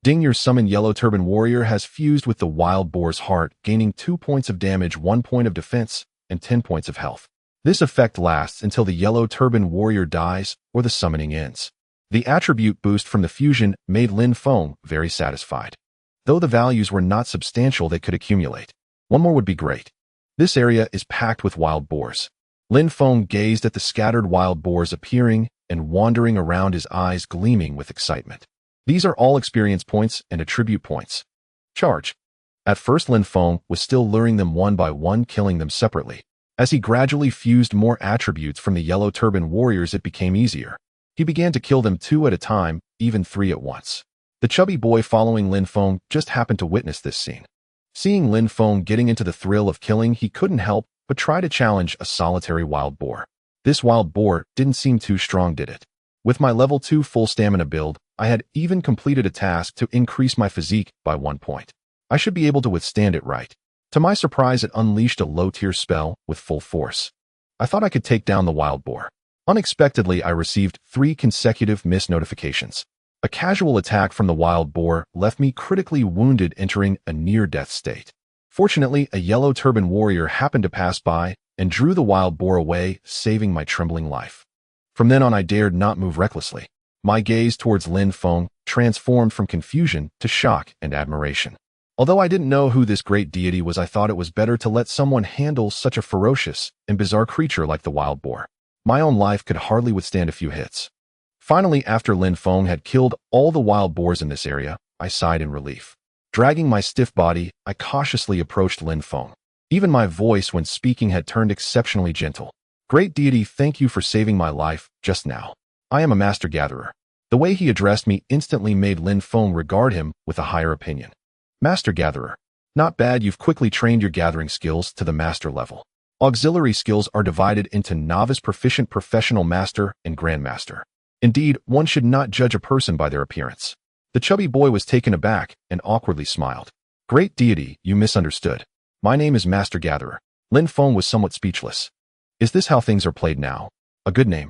Ding, your summoned yellow turban warrior has fused with the wild boar's heart, gaining 2 points of damage, 1 point of defense, and 10 points of health. This effect lasts until the yellow turban warrior dies or the summoning ends. The attribute boost from the fusion made Lin Feng very satisfied. Though the values were not substantial, they could accumulate. One more would be great. This area is packed with wild boars. Lin Feng gazed at the scattered wild boars appearing and wandering around, his eyes gleaming with excitement. These are all experience points and attribute points. Charge. At first, Lin Feng was still luring them one by one, killing them separately. As he gradually fused more attributes from the yellow turban warriors, it became easier. He began to kill them 2 at a time, even 3 at once. The chubby boy following Lin Feng just happened to witness this scene. Seeing Lin Feng getting into the thrill of killing, he couldn't help but try to challenge a solitary wild boar. This wild boar didn't seem too strong, did it? With my level 2 full stamina build, I had even completed a task to increase my physique by 1 point. I should be able to withstand it, right? To my surprise, it unleashed a low-tier spell with full force. I thought I could take down the wild boar. Unexpectedly, I received 3 consecutive miss notifications. A casual attack from the wild boar left me critically wounded, entering a near-death state. Fortunately, a yellow turban warrior happened to pass by and drew the wild boar away, saving my trembling life. From then on, I dared not move recklessly. My gaze towards Lin Feng transformed from confusion to shock and admiration. Although I didn't know who this great deity was, I thought it was better to let someone handle such a ferocious and bizarre creature like the wild boar. My own life could hardly withstand a few hits. Finally, after Lin Feng had killed all the wild boars in this area, I sighed in relief. Dragging my stiff body, I cautiously approached Lin Feng. Even my voice when speaking had turned exceptionally gentle. Great deity, thank you for saving my life just now. I am a master gatherer. The way he addressed me instantly made Lin Feng regard him with a higher opinion. Master gatherer. Not bad, you've quickly trained your gathering skills to the master level. Auxiliary skills are divided into novice, proficient, professional, master, and grandmaster. Indeed, one should not judge a person by their appearance. The chubby boy was taken aback and awkwardly smiled. Great deity, you misunderstood. My name is Master Gatherer. Lin Feng was somewhat speechless. Is this how things are played now? A good name.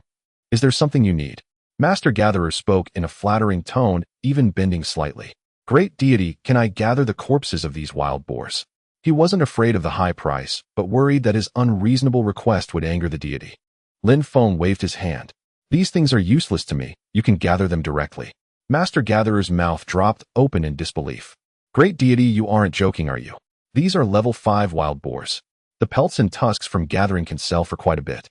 Is there something you need? Master Gatherer spoke in a flattering tone, even bending slightly. Great deity, can I gather the corpses of these wild boars? He wasn't afraid of the high price, but worried that his unreasonable request would anger the deity. Lin Feng waved his hand. These things are useless to me, you can gather them directly. Master Gatherer's mouth dropped open in disbelief. Great deity, you aren't joking, are you? These are level 5 wild boars. The pelts and tusks from gathering can sell for quite a bit.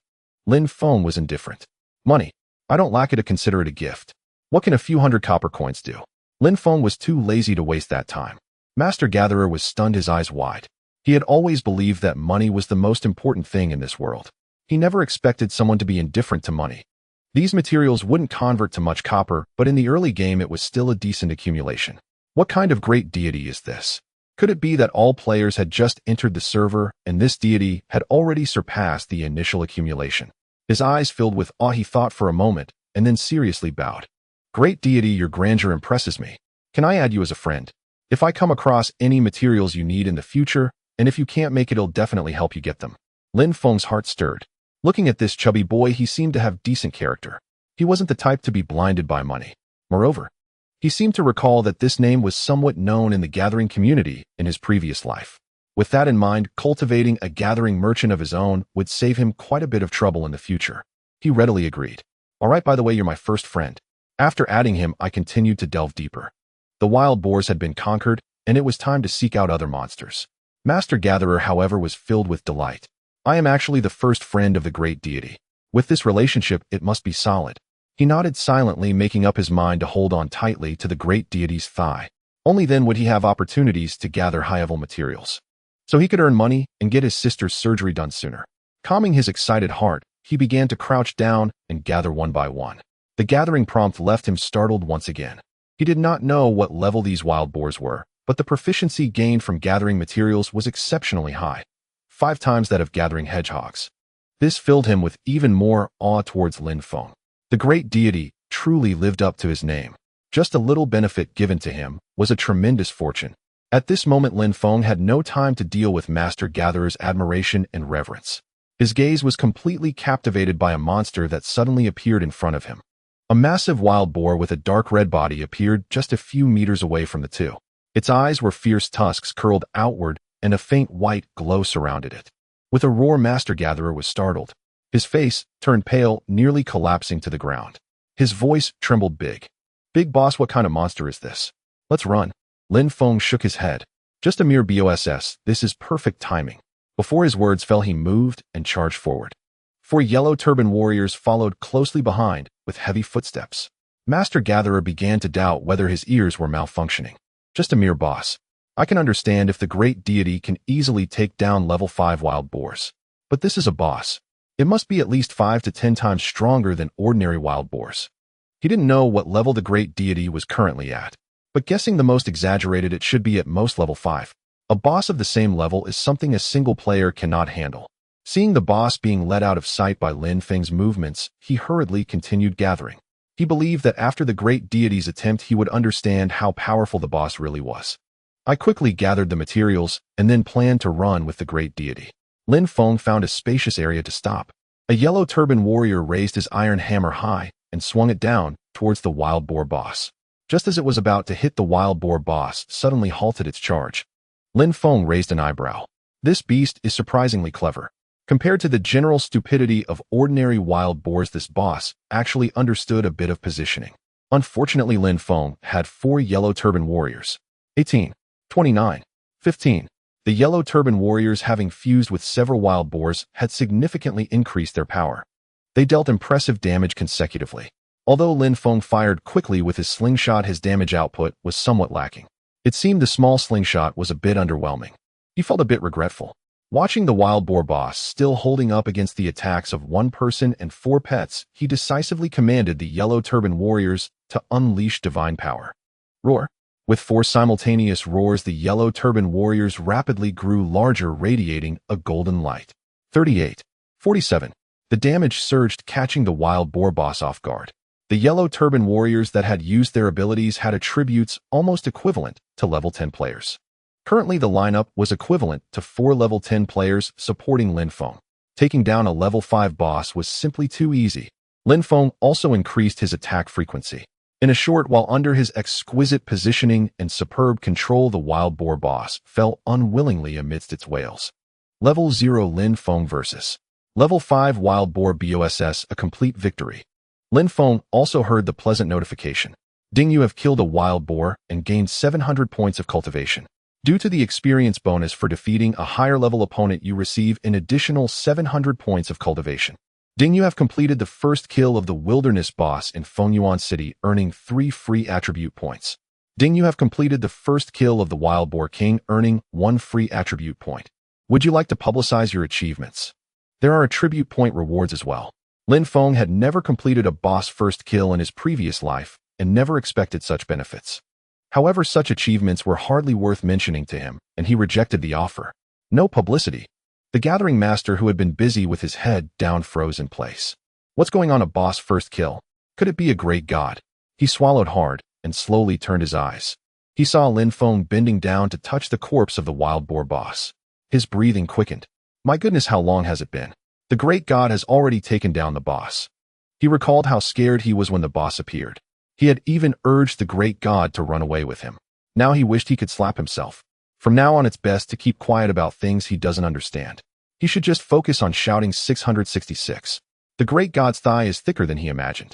Lin Feng was indifferent. Money. I don't lack it to consider it a gift. What can a few hundred copper coins do? Lin Feng was too lazy to waste that time. Master Gatherer was stunned, his eyes wide. He had always believed that money was the most important thing in this world. He never expected someone to be indifferent to money. These materials wouldn't convert to much copper, but in the early game it was still a decent accumulation. What kind of great deity is this? Could it be that all players had just entered the server and this deity had already surpassed the initial accumulation? His eyes filled with awe. He thought for a moment and then seriously bowed. Great deity, your grandeur impresses me. Can I add you as a friend? If I come across any materials you need in the future, and if you can't make it, it'll definitely help you get them. Lin Feng's heart stirred. Looking at this chubby boy, he seemed to have decent character. He wasn't the type to be blinded by money. Moreover, he seemed to recall that this name was somewhat known in the gathering community in his previous life. With that in mind, cultivating a gathering merchant of his own would save him quite a bit of trouble in the future. He readily agreed. All right, by the way, you're my first friend. After adding him, I continued to delve deeper. The wild boars had been conquered, and it was time to seek out other monsters. Master Gatherer, however, was filled with delight. I am actually the first friend of the great deity. With this relationship, it must be solid. He nodded silently, making up his mind to hold on tightly to the great deity's thigh. Only then would he have opportunities to gather high-level materials, so he could earn money and get his sister's surgery done sooner. Calming his excited heart, he began to crouch down and gather one by one. The gathering prompt left him startled once again. He did not know what level these wild boars were, but the proficiency gained from gathering materials was exceptionally high, 5 times that of gathering hedgehogs. This filled him with even more awe towards Lin Feng. The great deity truly lived up to his name. Just a little benefit given to him was a tremendous fortune. At this moment, Lin Feng had no time to deal with Master Gatherer's admiration and reverence. His gaze was completely captivated by a monster that suddenly appeared in front of him. A massive wild boar with a dark red body appeared just a few meters away from the two. Its eyes were fierce tusks curled outward, and a faint white glow surrounded it. With a roar, Master Gatherer was startled. His face turned pale, nearly collapsing to the ground. His voice trembled big. Big boss, what kind of monster is this? Let's run. Lin Feng shook his head. Just a mere boss, this is perfect timing. Before his words fell, he moved and charged forward. 4 yellow turban warriors followed closely behind with heavy footsteps. Master Gatherer began to doubt whether his ears were malfunctioning. Just a mere boss. I can understand if the great deity can easily take down level 5 wild boars. But this is a boss. It must be at least 5 to 10 times stronger than ordinary wild boars. He didn't know what level the great deity was currently at, but guessing the most exaggerated, it should be at most level 5. A boss of the same level is something a single player cannot handle. Seeing the boss being led out of sight by Lin Feng's movements, he hurriedly continued gathering. He believed that after the great deity's attempt, he would understand how powerful the boss really was. I quickly gathered the materials and then planned to run with the great deity. Lin Feng found a spacious area to stop. A yellow turban warrior raised his iron hammer high and swung it down towards the wild boar boss. Just as it was about to hit, the wild boar boss suddenly halted its charge. Lin Feng raised an eyebrow. This beast is surprisingly clever. Compared to the general stupidity of ordinary wild boars, this boss actually understood a bit of positioning. Unfortunately, Lin Feng had 4 yellow turban warriors. 18, 29, 15. The yellow turban warriors, having fused with several wild boars, had significantly increased their power. They dealt impressive damage consecutively. Although Lin Feng fired quickly with his slingshot, his damage output was somewhat lacking. It seemed the small slingshot was a bit underwhelming. He felt a bit regretful. Watching the wild boar boss still holding up against the attacks of 1 person and 4 pets, he decisively commanded the yellow turban warriors to unleash divine power. Roar. With 4 simultaneous roars, the yellow turban warriors rapidly grew larger, radiating a golden light. 38, 47. The damage surged, catching the wild boar boss off guard. The yellow turban warriors that had used their abilities had attributes almost equivalent to level 10 players. Currently, the lineup was equivalent to 4 level 10 players supporting Lin Feng. Taking down a level 5 boss was simply too easy. Lin Feng also increased his attack frequency. In a short while, under his exquisite positioning and superb control, the wild boar boss fell unwillingly amidst its wails. Level 0 Lin Feng vs. Level 5 Wild Boar BOSS, a complete victory. Lin Feng also heard the pleasant notification. Ding, you have killed a wild boar and gained 700 points of cultivation. Due to the experience bonus for defeating a higher level opponent, you receive an additional 700 points of cultivation. Ding, you have completed the first kill of the wilderness boss in Fengyuan City, earning 3 free attribute points. Ding, you have completed the first kill of the Wild Boar King, earning 1 free attribute point. Would you like to publicize your achievements? There are attribute point rewards as well. Lin Feng had never completed a boss first kill in his previous life and never expected such benefits. However, such achievements were hardly worth mentioning to him, and he rejected the offer. No publicity. The gathering master, who had been busy with his head down, froze in place. What's going on? A boss first kill? Could it be a great god? He swallowed hard and slowly turned his eyes. He saw Lin Feng bending down to touch the corpse of the wild boar boss. His breathing quickened. My goodness, how long has it been? The great god has already taken down the boss. He recalled how scared he was when the boss appeared. He had even urged the great god to run away with him. Now he wished he could slap himself. From now on, it's best to keep quiet about things he doesn't understand. He should just focus on shouting 666. The great god's thigh is thicker than he imagined.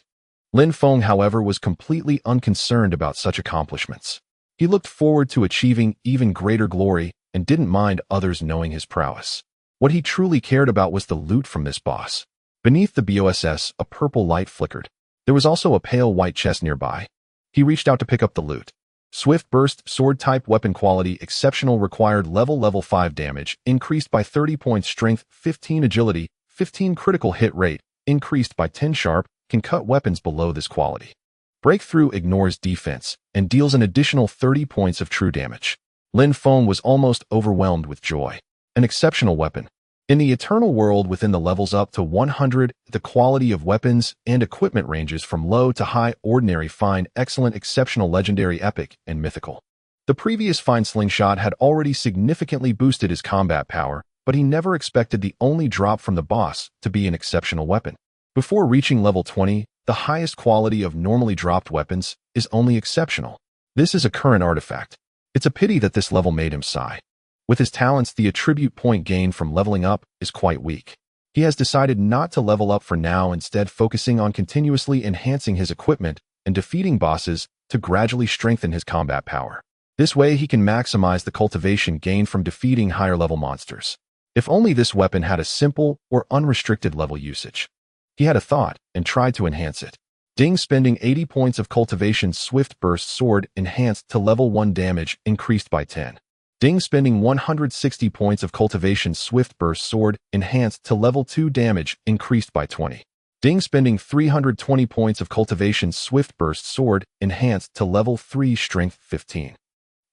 Lin Feng, however, was completely unconcerned about such accomplishments. He looked forward to achieving even greater glory and didn't mind others knowing his prowess. What he truly cared about was the loot from this boss. Beneath the BOSS, a purple light flickered. There was also a pale white chest nearby. He reached out to pick up the loot. Swift burst, sword type, weapon quality, exceptional, required level 5 damage, increased by 30 points, strength, 15 agility, 15 critical hit rate, increased by 10 sharp, can cut weapons below this quality. Breakthrough ignores defense and deals an additional 30 points of true damage. Lin Feng was almost overwhelmed with joy. An exceptional weapon. In the eternal world, within the levels up to 100, the quality of weapons and equipment ranges from low to high, ordinary, fine, excellent, exceptional, legendary, epic, and mythical. The previous fine slingshot had already significantly boosted his combat power, but he never expected the only drop from the boss to be an exceptional weapon. Before reaching level 20, the highest quality of normally dropped weapons is only exceptional. This is a current artifact. It's a pity that this level made him sigh. With his talents, the attribute point gain from leveling up is quite weak. He has decided not to level up for now, instead focusing on continuously enhancing his equipment and defeating bosses to gradually strengthen his combat power. This way he can maximize the cultivation gained from defeating higher level monsters. If only this weapon had a simple or unrestricted level usage. He had a thought and tried to enhance it. Ding, spending 80 points of cultivation, swift burst sword enhanced to level 1, damage increased by 10. Ding, spending 160 points of cultivation, swift burst sword enhanced to level 2, damage increased by 20. Ding, spending 320 points of cultivation, swift burst sword enhanced to level 3, strength 15.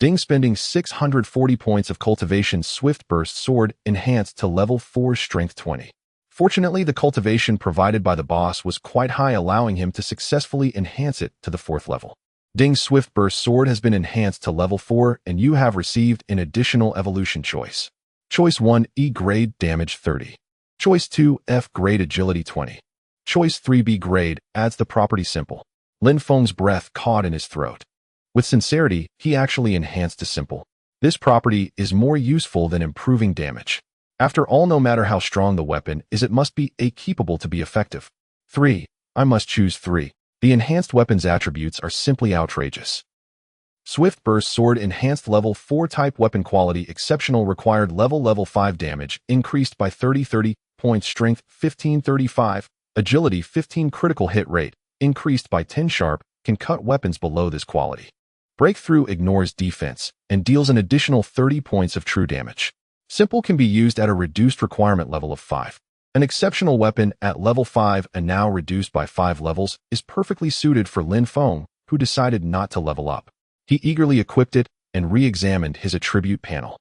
Ding, spending 640 points of cultivation, swift burst sword enhanced to level 4, strength 20. Fortunately, the cultivation provided by the boss was quite high, allowing him to successfully enhance it to the 4th level. Ding's Swift Burst Sword has been enhanced to level 4, and you have received an additional evolution choice. Choice 1, E grade, damage 30. Choice 2, F grade, agility 20. Choice 3, B grade, adds the property simple. Lin Feng's breath caught in his throat. With sincerity, he actually enhanced to simple. This property is more useful than improving damage. After all, no matter how strong the weapon is, it must be capable to be effective. 3. I must choose 3. The enhanced weapon's attributes are simply outrageous. Swift Burst Sword, enhanced level 4 type, weapon quality, exceptional, required level 5 damage, increased by 30 points, strength 1535, agility 15, critical hit rate, increased by 10 sharp, can cut weapons below this quality. Breakthrough ignores defense and deals an additional 30 points of true damage. Simple can be used at a reduced requirement level of 5. An exceptional weapon at level 5 and now reduced by 5 levels is perfectly suited for Lin Feng, who decided not to level up. He eagerly equipped it and re-examined his attribute panel.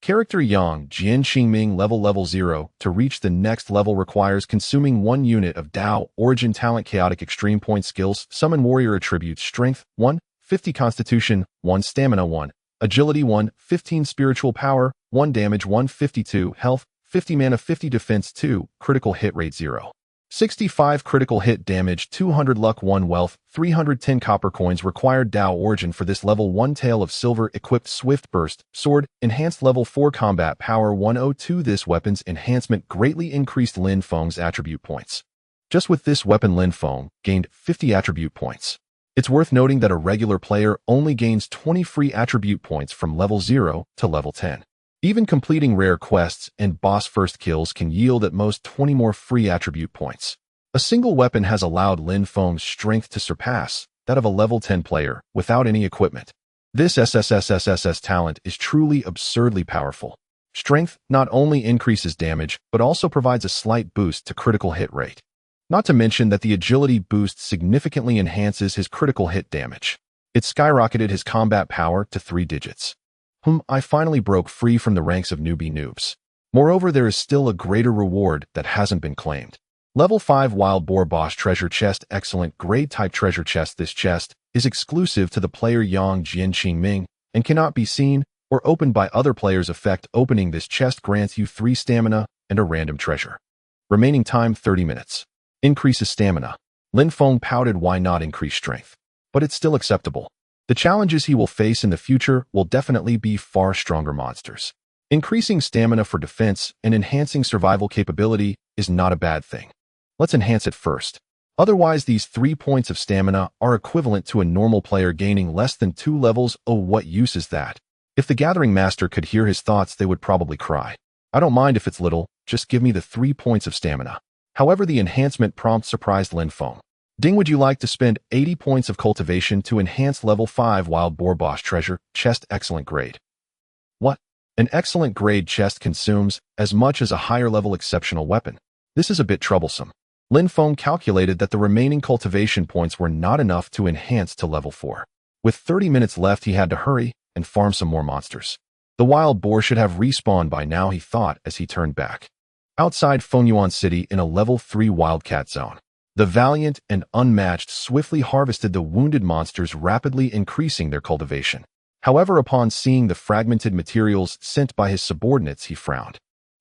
Character Yang Jian Qingming, level 0. To reach the next level requires consuming 1 unit of Dao, origin talent, chaotic, extreme point skills, summon warrior attributes, strength 1, 50 constitution, 1 stamina, 1 Agility 1, 15 spiritual power, 1 damage 152 health, 50 mana 50 defense 2, critical hit rate 0. 65 critical hit damage 200 luck 1 wealth 310 copper coins required Tao origin for this level 1 tail of silver equipped swift burst sword enhanced level 4 combat power 102 this weapon's enhancement greatly increased Lin Feng's attribute points. Just with this weapon Lin Feng gained 50 attribute points. It's worth noting that a regular player only gains 20 free attribute points from level 0 to level 10. Even completing rare quests and boss first kills can yield at most 20 more free attribute points. A single weapon has allowed Lin Feng's strength to surpass that of a level 10 player without any equipment. This SSSSSS talent is truly absurdly powerful. Strength not only increases damage, but also provides a slight boost to critical hit rate. Not to mention that the agility boost significantly enhances his critical hit damage. It skyrocketed his combat power to 3 digits. I finally broke free from the ranks of newbie noobs. Moreover, there is still a greater reward that hasn't been claimed. Level 5 Wild Boar Boss Treasure Chest Excellent Grade Type Treasure Chest. This chest is exclusive to the player Yang Jian Qingming and cannot be seen or opened by other players. Effect opening this chest grants you 3 stamina and a random treasure. Remaining time 30 minutes. Increases stamina. Lin Feng pouted why not increase strength. But it's still acceptable. The challenges he will face in the future will definitely be far stronger monsters. Increasing stamina for defense and enhancing survival capability is not a bad thing. Let's enhance it first. Otherwise, these 3 points of stamina are equivalent to a normal player gaining less than 2 levels. Oh, what use is that? If the Gathering Master could hear his thoughts, they would probably cry. I don't mind if it's little, just give me the 3 points of stamina. However, the enhancement prompt surprised Lin Feng. Ding, would you like to spend 80 points of cultivation to enhance level 5 Wild Boar Boss Treasure Chest Excellent Grade? What? An excellent grade chest consumes as much as a higher level exceptional weapon. This is a bit troublesome. Lin Feng calculated that the remaining cultivation points were not enough to enhance to level 4. With 30 minutes left, he had to hurry and farm some more monsters. The wild boar should have respawned by now, he thought as he turned back. Outside Fengyuan City in a level 3 wildcat zone. The valiant and unmatched swiftly harvested the wounded monsters, rapidly increasing their cultivation. However, upon seeing the fragmented materials sent by his subordinates, he frowned.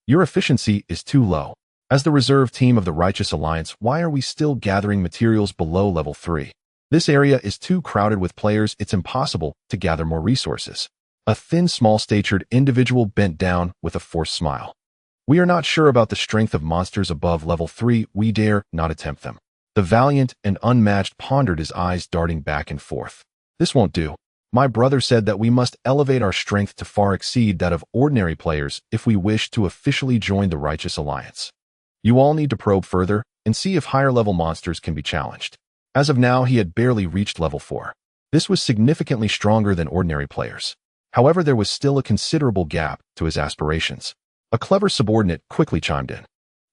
Your efficiency is too low. As the reserve team of the Righteous Alliance, why are we still gathering materials below level 3? This area is too crowded with players, it's impossible to gather more resources. A thin, small-statured individual bent down with a forced smile. We are not sure about the strength of monsters above level 3, we dare not attempt them. The valiant and unmatched pondered, his eyes darting back and forth. This won't do. My brother said that we must elevate our strength to far exceed that of ordinary players if we wish to officially join the Righteous Alliance. You all need to probe further and see if higher-level monsters can be challenged. As of now, he had barely reached level 4. This was significantly stronger than ordinary players. However, there was still a considerable gap to his aspirations. A clever subordinate quickly chimed in.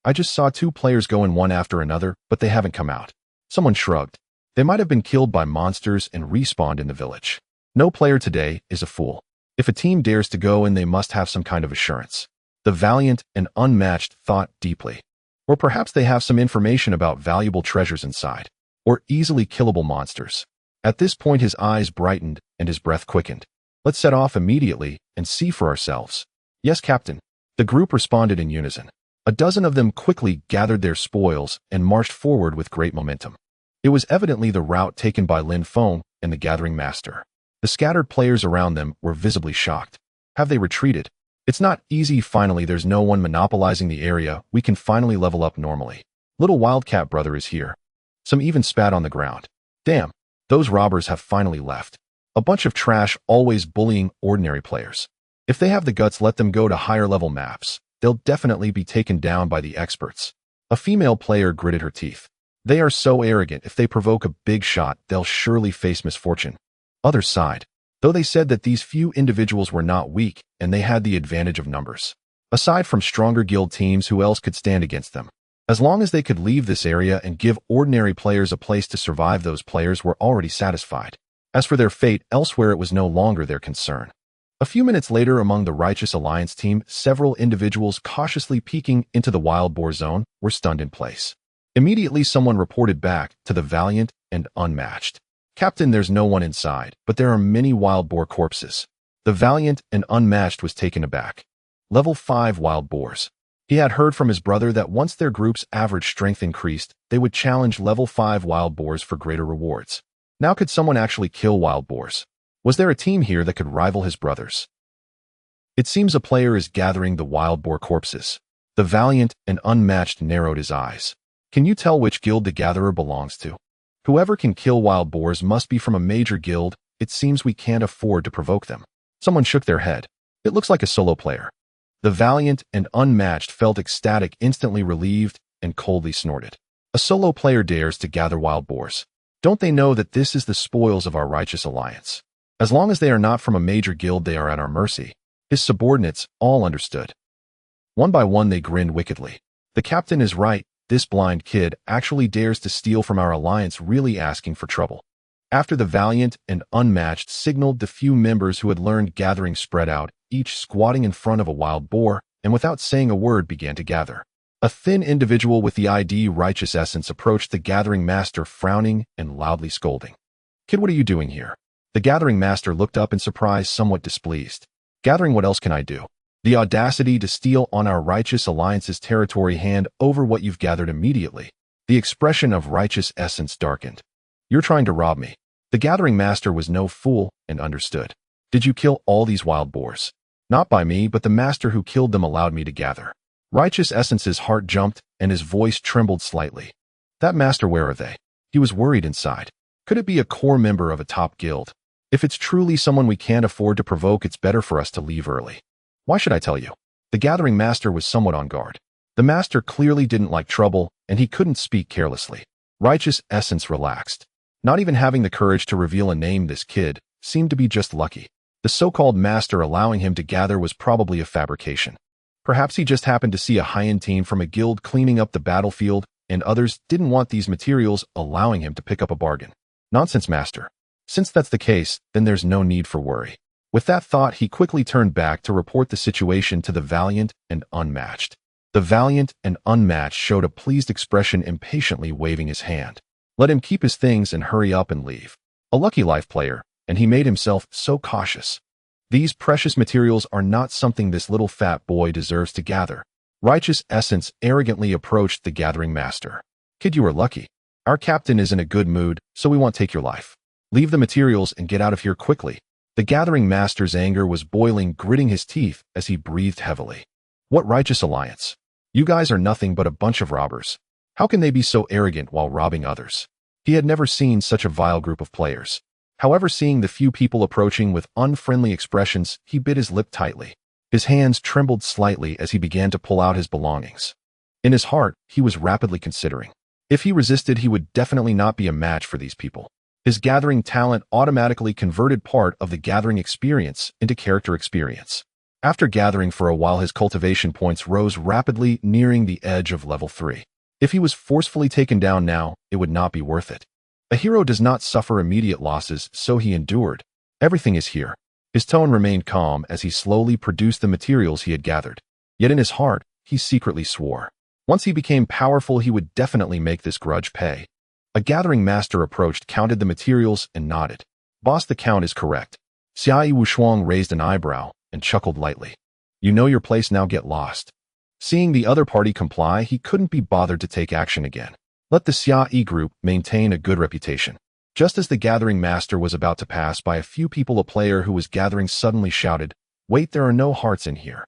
I just saw 2 players go in one after another, but they haven't come out. Someone shrugged. They might have been killed by monsters and respawned in the village. No player today is a fool. If a team dares to go in, they must have some kind of assurance. The valiant and unmatched thought deeply. Or perhaps they have some information about valuable treasures inside, or easily killable monsters. At this point, his eyes brightened and his breath quickened. Let's set off immediately and see for ourselves. Yes, Captain. The group responded in unison. A dozen of them quickly gathered their spoils and marched forward with great momentum. It was evidently the route taken by Lin Feng and the Gathering Master. The scattered players around them were visibly shocked. Have they retreated? It's not easy. Finally, there's no one monopolizing the area. We can finally level up normally. Little Wildcat brother is here. Some even spat on the ground. Damn, those robbers have finally left. A bunch of trash, always bullying ordinary players. If they have the guts, let them go to higher level maps. They'll definitely be taken down by the experts. A female player gritted her teeth. They are so arrogant. If they provoke a big shot, they'll surely face misfortune. Others sighed, though they said that these few individuals were not weak and they had the advantage of numbers. Aside from stronger guild teams, who else could stand against them? As long as they could leave this area and give ordinary players a place to survive, those players were already satisfied. As for their fate elsewhere, it was no longer their concern. A few minutes later, among the Righteous Alliance team, several individuals cautiously peeking into the wild boar zone were stunned in place. Immediately, someone reported back to the valiant and unmatched. Captain, there's no one inside, but there are many wild boar corpses. The valiant and unmatched was taken aback. Level 5 wild boars. He had heard from his brother that once their group's average strength increased, they would challenge level 5 wild boars for greater rewards. Now could someone actually kill wild boars? Was there a team here that could rival his brothers? It seems a player is gathering the wild boar corpses. The valiant and unmatched narrowed his eyes. Can you tell which guild the gatherer belongs to? Whoever can kill wild boars must be from a major guild. It seems we can't afford to provoke them. Someone shook their head. It looks like a solo player. The valiant and unmatched felt ecstatic, instantly relieved, and coldly snorted. A solo player dares to gather wild boars. Don't they know that this is the spoils of our righteous alliance? As long as they are not from a major guild, they are at our mercy. His subordinates all understood. One by one they grinned wickedly. The captain is right. This blind kid actually dares to steal from our alliance, really asking for trouble. After the valiant and unmatched signaled, the few members who had learned gathering spread out, each squatting in front of a wild boar, and without saying a word began to gather. A thin individual with the ID Righteous Essence approached the gathering master, frowning and loudly scolding. Kid, what are you doing here? The gathering master looked up in surprise, somewhat displeased. Gathering, what else can I do? The audacity to steal on our righteous alliance's territory, hand over what you've gathered immediately. The expression of Righteous Essence darkened. You're trying to rob me. The gathering master was no fool and understood. Did you kill all these wild boars? Not by me, but the master who killed them allowed me to gather. Righteous Essence's heart jumped and his voice trembled slightly. That master, where are they? He was worried inside. Could it be a core member of a top guild? If it's truly someone we can't afford to provoke, it's better for us to leave early. Why should I tell you? The gathering master was somewhat on guard. The master clearly didn't like trouble, and he couldn't speak carelessly. Righteous Essence relaxed. Not even having the courage to reveal a name, this kid seemed to be just lucky. The so-called master allowing him to gather was probably a fabrication. Perhaps he just happened to see a high-end team from a guild cleaning up the battlefield, and others didn't want these materials, allowing him to pick up a bargain. Nonsense, master. Since that's the case, then there's no need for worry. With that thought, he quickly turned back to report the situation to the valiant and unmatched. The valiant and unmatched showed a pleased expression, impatiently waving his hand. Let him keep his things and hurry up and leave. A lucky life player, and he made himself so cautious. These precious materials are not something this little fat boy deserves to gather. Righteous Essence arrogantly approached the gathering master. Kid, you are lucky. Our captain is in a good mood, so we won't take your life. Leave the materials and get out of here quickly. The gathering master's anger was boiling, gritting his teeth as he breathed heavily. What righteous alliance? You guys are nothing but a bunch of robbers. How can they be so arrogant while robbing others? He had never seen such a vile group of players. However, seeing the few people approaching with unfriendly expressions, he bit his lip tightly. His hands trembled slightly as he began to pull out his belongings. In his heart, he was rapidly considering. If he resisted, he would definitely not be a match for these people. His gathering talent automatically converted part of the gathering experience into character experience. After gathering for a while, his cultivation points rose rapidly, nearing the edge of level 3. If he was forcefully taken down now, it would not be worth it. A hero does not suffer immediate losses, so he endured. Everything is here. His tone remained calm as he slowly produced the materials he had gathered. Yet in his heart, he secretly swore. Once he became powerful, he would definitely make this grudge pay. A gathering master approached, counted the materials, and nodded. Boss, the count is correct. Xiai Wushuang raised an eyebrow and chuckled lightly. You know your place now, get lost. Seeing the other party comply, he couldn't be bothered to take action again. Let the Xiai group maintain a good reputation. Just as the gathering master was about to pass by a few people, a player who was gathering suddenly shouted, Wait, there are no hearts in here.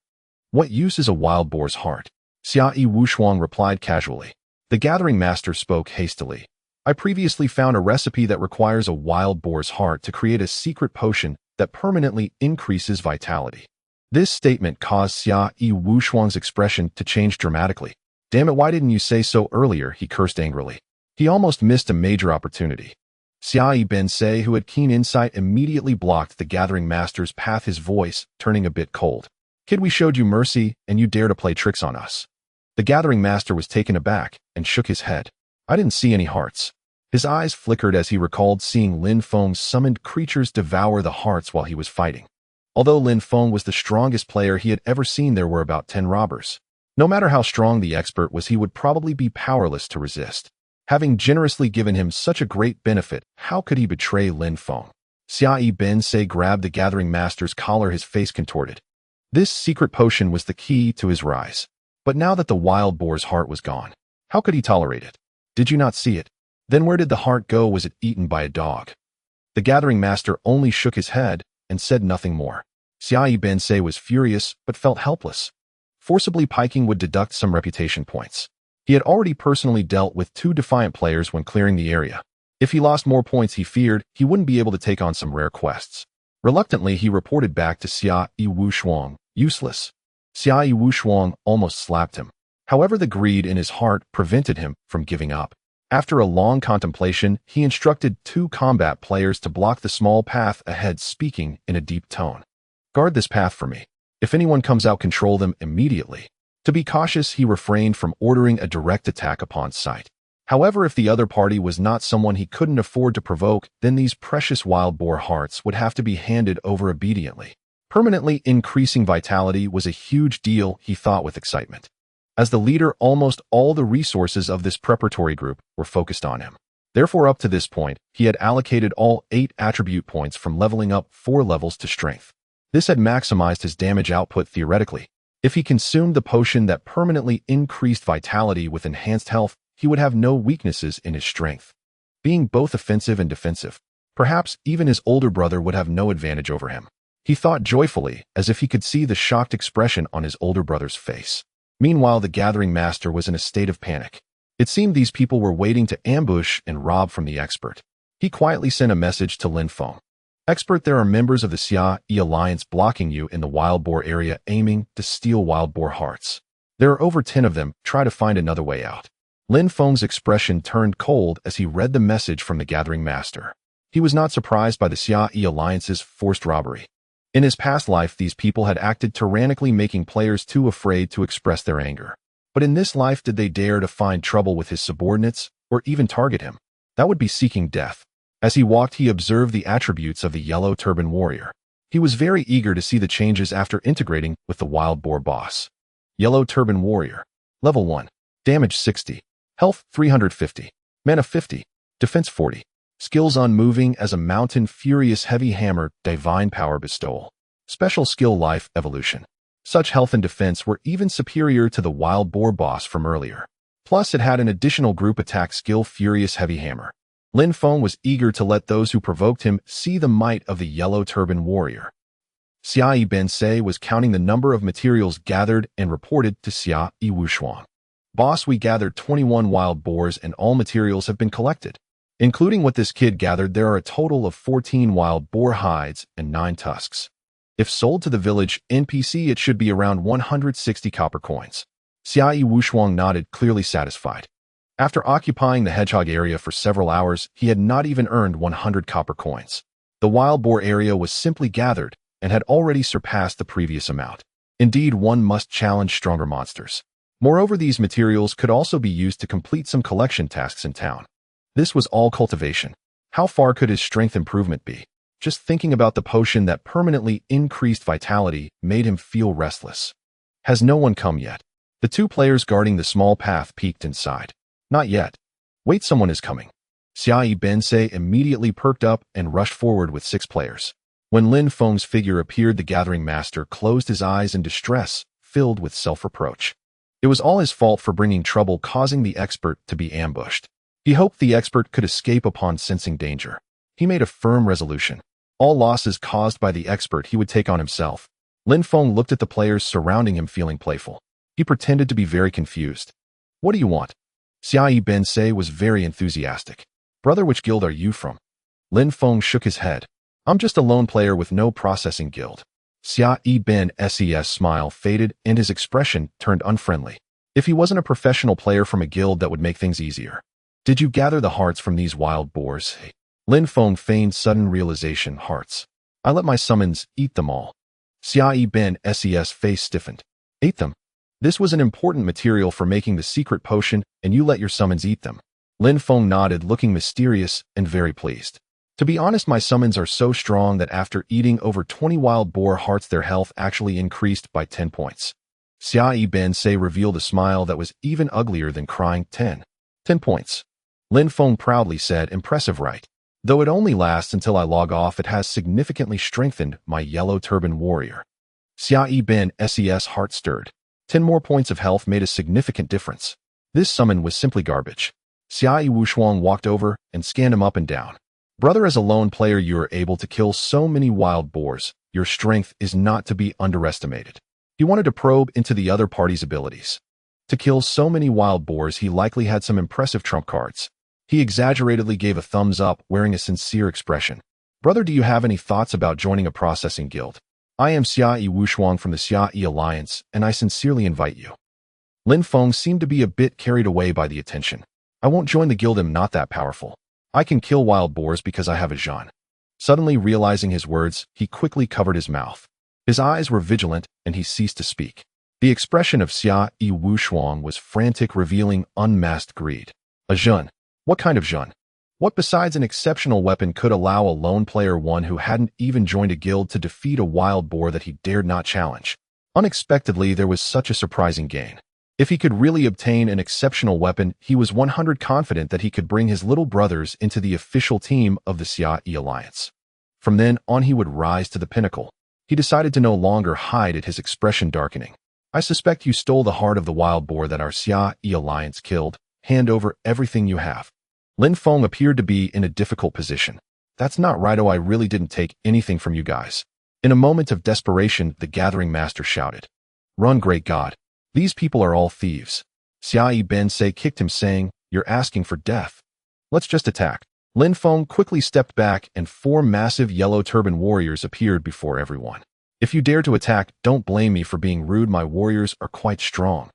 What use is a wild boar's heart? Xiai Wushuang replied casually. The gathering master spoke hastily. I previously found a recipe that requires a wild boar's heart to create a secret potion that permanently increases vitality. This statement caused Xiai Wushuang's expression to change dramatically. Damn it, why didn't you say so earlier? He cursed angrily. He almost missed a major opportunity. Xiai Bensei, who had keen insight, immediately blocked the gathering master's path, his voice turning a bit cold. Kid, we showed you mercy, and you dare to play tricks on us. The gathering master was taken aback and shook his head. I didn't see any hearts. His eyes flickered as he recalled seeing Lin Feng's summoned creatures devour the hearts while he was fighting. Although Lin Feng was the strongest player he had ever seen, there were about 10 robbers. No matter how strong the expert was, he would probably be powerless to resist. Having generously given him such a great benefit, how could he betray Lin Feng? Xia Ben Say grabbed the gathering master's collar, his face contorted. This secret potion was the key to his rise. But now that the wild boar's heart was gone, how could he tolerate it? Did you not see it? Then where did the heart go? Was it eaten by a dog? The gathering master only shook his head and said nothing more. Xia Ben Say was furious but felt helpless. Forcibly piking would deduct some reputation points. He had already personally dealt with 2 defiant players when clearing the area. If he lost more points, he feared he wouldn't be able to take on some rare quests. Reluctantly, he reported back to Xia Wushuang, useless. Xia Wushuang almost slapped him. However, the greed in his heart prevented him from giving up. After a long contemplation, he instructed 2 combat players to block the small path ahead, speaking in a deep tone. Guard this path for me. If anyone comes out, control them immediately. To be cautious, he refrained from ordering a direct attack upon sight. However, if the other party was not someone he couldn't afford to provoke, then these precious wild boar hearts would have to be handed over obediently. Permanently increasing vitality was a huge deal, he thought with excitement. As the leader, almost all the resources of this preparatory group were focused on him. Therefore, up to this point, he had allocated all 8 attribute points from leveling up 4 levels to strength. This had maximized his damage output theoretically. If he consumed the potion that permanently increased vitality with enhanced health, he would have no weaknesses in his strength. Being both offensive and defensive, perhaps even his older brother would have no advantage over him. He thought joyfully, as if he could see the shocked expression on his older brother's face. Meanwhile, the gathering master was in a state of panic. It seemed these people were waiting to ambush and rob from the expert. He quietly sent a message to Lin Mo. Expert, there are members of the Xia Alliance blocking you in the wild boar area, aiming to steal wild boar hearts. There are over 10 of them. Try to find another way out. Lin Mo's expression turned cold as he read the message from the gathering master. He was not surprised by the Xia Alliance's forced robbery. In his past life, these people had acted tyrannically, making players too afraid to express their anger. But in this life, did they dare to find trouble with his subordinates, or even target him? That would be seeking death. As he walked, he observed the attributes of the yellow turban warrior. He was very eager to see the changes after integrating with the wild boar boss. Yellow turban warrior. Level 1. Damage 60. Health 350. Mana 50. Defense 40. Skills: unmoving as a mountain, furious heavy hammer, divine power bestowal. Special skill: life evolution. Such health and defense were even superior to the wild boar boss from earlier. Plus, it had an additional group attack skill, furious heavy hammer. Lin Mo was eager to let those who provoked him see the might of the yellow turban warrior. Xia Ben Say was counting the number of materials gathered and reported to Xia Wushuang. Boss, we gathered 21 wild boars and all materials have been collected. Including what this kid gathered, there are a total of 14 wild boar hides and 9 tusks. If sold to the village NPC, it should be around 160 copper coins. Xia Wushuang nodded, clearly satisfied. After occupying the hedgehog area for several hours, he had not even earned 100 copper coins. The wild boar area was simply gathered and had already surpassed the previous amount. Indeed, one must challenge stronger monsters. Moreover, these materials could also be used to complete some collection tasks in town. This was all cultivation. How far could his strength improvement be? Just thinking about the potion that permanently increased vitality made him feel restless. Has no one come yet? The 2 players guarding the small path peeked inside. Not yet. Wait, someone is coming. Xia Ben Say immediately perked up and rushed forward with 6 players. When Lin Mo's figure appeared, the gathering master closed his eyes in distress, filled with self-reproach. It was all his fault for bringing trouble, causing the expert to be ambushed. He hoped the expert could escape upon sensing danger. He made a firm resolution. All losses caused by the expert he would take on himself. Lin Mo looked at the players surrounding him, feeling playful. He pretended to be very confused. What do you want? Xia Ben Say was very enthusiastic. Brother, which guild are you from? Lin Mo shook his head. I'm just a lone player with no processing guild. Xia Ben Say's smile faded and his expression turned unfriendly. If he wasn't a professional player from a guild, that would make things easier. Did you gather the hearts from these wild boars? Lin Mo feigned sudden realization. Hearts. I let my summons eat them all. Xia Ben Say's face stiffened. Ate them? This was an important material for making the secret potion, and you let your summons eat them. Lin Mo nodded, looking mysterious and very pleased. To be honest, my summons are so strong that after eating over 20 wild boar hearts, their health actually increased by 10 points. Xia Ben Say revealed a smile that was even uglier than crying. 10 points. Lin Mo proudly said, impressive, right? Though it only lasts until I log off, it has significantly strengthened my yellow turban warrior. Xia Ben Ses heart stirred. 10 more points of health made a significant difference. This summon was simply garbage. Xia Wushuang walked over and scanned him up and down. Brother, as a lone player you are able to kill so many wild boars. Your strength is not to be underestimated. He wanted to probe into the other party's abilities. To kill so many wild boars, he likely had some impressive trump cards. He exaggeratedly gave a thumbs up, wearing a sincere expression. Brother, do you have any thoughts about joining a processing guild? I am Xia Wushuang from the Xia Alliance, and I sincerely invite you. Lin Feng seemed to be a bit carried away by the attention. I won't join the guild, I'm not that powerful. I can kill wild boars because I have a Zhan. Suddenly realizing his words, he quickly covered his mouth. His eyes were vigilant, and he ceased to speak. The expression of Xia Wushuang was frantic, revealing unmasked greed. A Zhan? What kind of Zhan? What besides an exceptional weapon could allow a lone player, one who hadn't even joined a guild, to defeat a wild boar that he dared not challenge? Unexpectedly, there was such a surprising gain. If he could really obtain an exceptional weapon, he was 100% confident that he could bring his little brothers into the official team of the Xia Alliance. From then on, he would rise to the pinnacle. He decided to no longer hide it, his expression darkening. I suspect you stole the heart of the wild boar that our Xia Alliance killed. Hand over everything you have. Lin Feng appeared to be in a difficult position. That's not right. Oh, I really didn't take anything from you guys. In a moment of desperation, the gathering master shouted. Run, great God. These people are all thieves. Xia Ben Se kicked him, saying, You're asking for death. Let's just attack. Lin Feng quickly stepped back, and 4 massive yellow turban warriors appeared before everyone. If you dare to attack, don't blame me for being rude. My warriors are quite strong.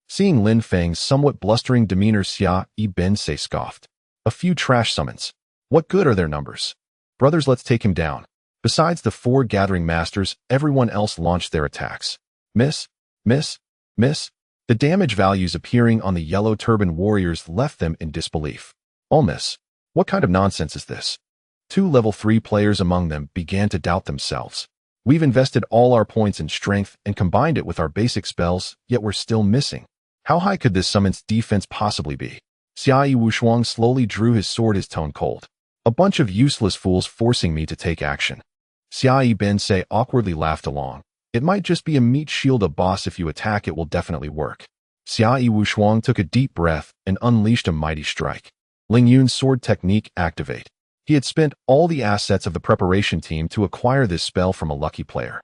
Seeing Lin Feng's somewhat blustering demeanor, Xia Ben Se scoffed. A few trash summons. What good are their numbers? Brothers, let's take him down. Besides the 4 gathering masters, everyone else launched their attacks. Miss, miss, miss. The damage values appearing on the yellow turban warriors left them in disbelief. All miss. What kind of nonsense is this? 2 level 3 players among them began to doubt themselves. We've invested all our points in strength and combined it with our basic spells, yet we're still missing. How high could this summon's defense possibly be? Xia Wushuang slowly drew his sword, his tone cold. A bunch of useless fools forcing me to take action. Xia Ben Se awkwardly laughed along. It might just be a meat shield, a boss. If you attack, it will definitely work. Xia Wushuang took a deep breath and unleashed a mighty strike. Ling Yun's sword technique activate. He had spent all the assets of the preparation team to acquire this spell from a lucky player.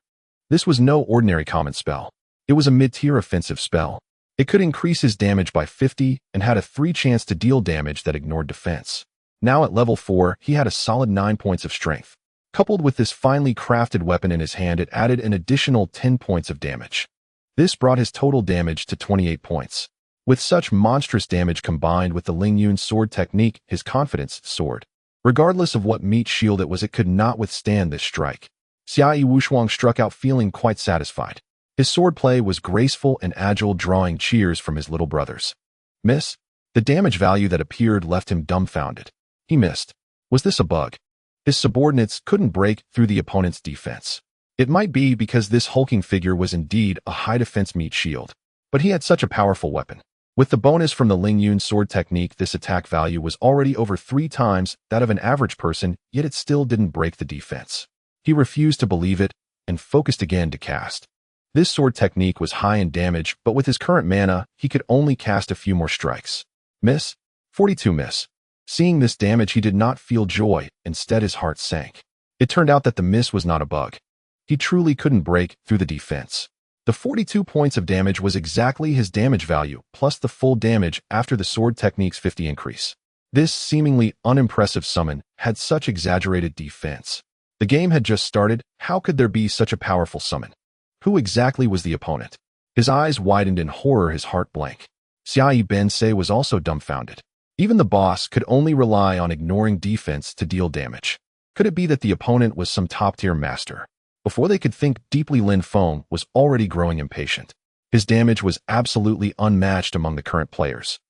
This was no ordinary common spell. It was a mid-tier offensive spell. It could increase his damage by 50 and had a 3 chance to deal damage that ignored defense. Now at level 4, he had a solid 9 points of strength. Coupled with this finely crafted weapon in his hand, it added an additional 10 points of damage. This brought his total damage to 28 points. With such monstrous damage combined with the Ling Yun sword technique, his confidence soared. Regardless of what meat shield it was, it could not withstand this strike. Xia Wushuang struck out feeling quite satisfied. His swordplay was graceful and agile, drawing cheers from his little brothers. Miss? The damage value that appeared left him dumbfounded. He missed. Was this a bug? His subordinates couldn't break through the opponent's defense. It might be because this hulking figure was indeed a high-defense meat shield, but he had such a powerful weapon. With the bonus from the Ling Yun sword technique, this attack value was already over 3 times that of an average person, yet it still didn't break the defense. He refused to believe it and focused again to cast. This sword technique was high in damage, but with his current mana, he could only cast a few more strikes. Miss? 42 miss. Seeing this damage, he did not feel joy. Instead, his heart sank. It turned out that the miss was not a bug. He truly couldn't break through the defense. The 42 points of damage was exactly his damage value, plus the full damage after the sword technique's 50 increase. This seemingly unimpressive summon had such exaggerated defense. The game had just started. How could there be such a powerful summon? Who exactly was the opponent? His eyes widened in horror, his heart blank. Xia Ben Se was also dumbfounded. Even the boss could only rely on ignoring defense to deal damage. Could it be that the opponent was some top-tier master? Before they could think deeply, Lin Feng was already growing impatient. His damage was absolutely unmatched among the current players.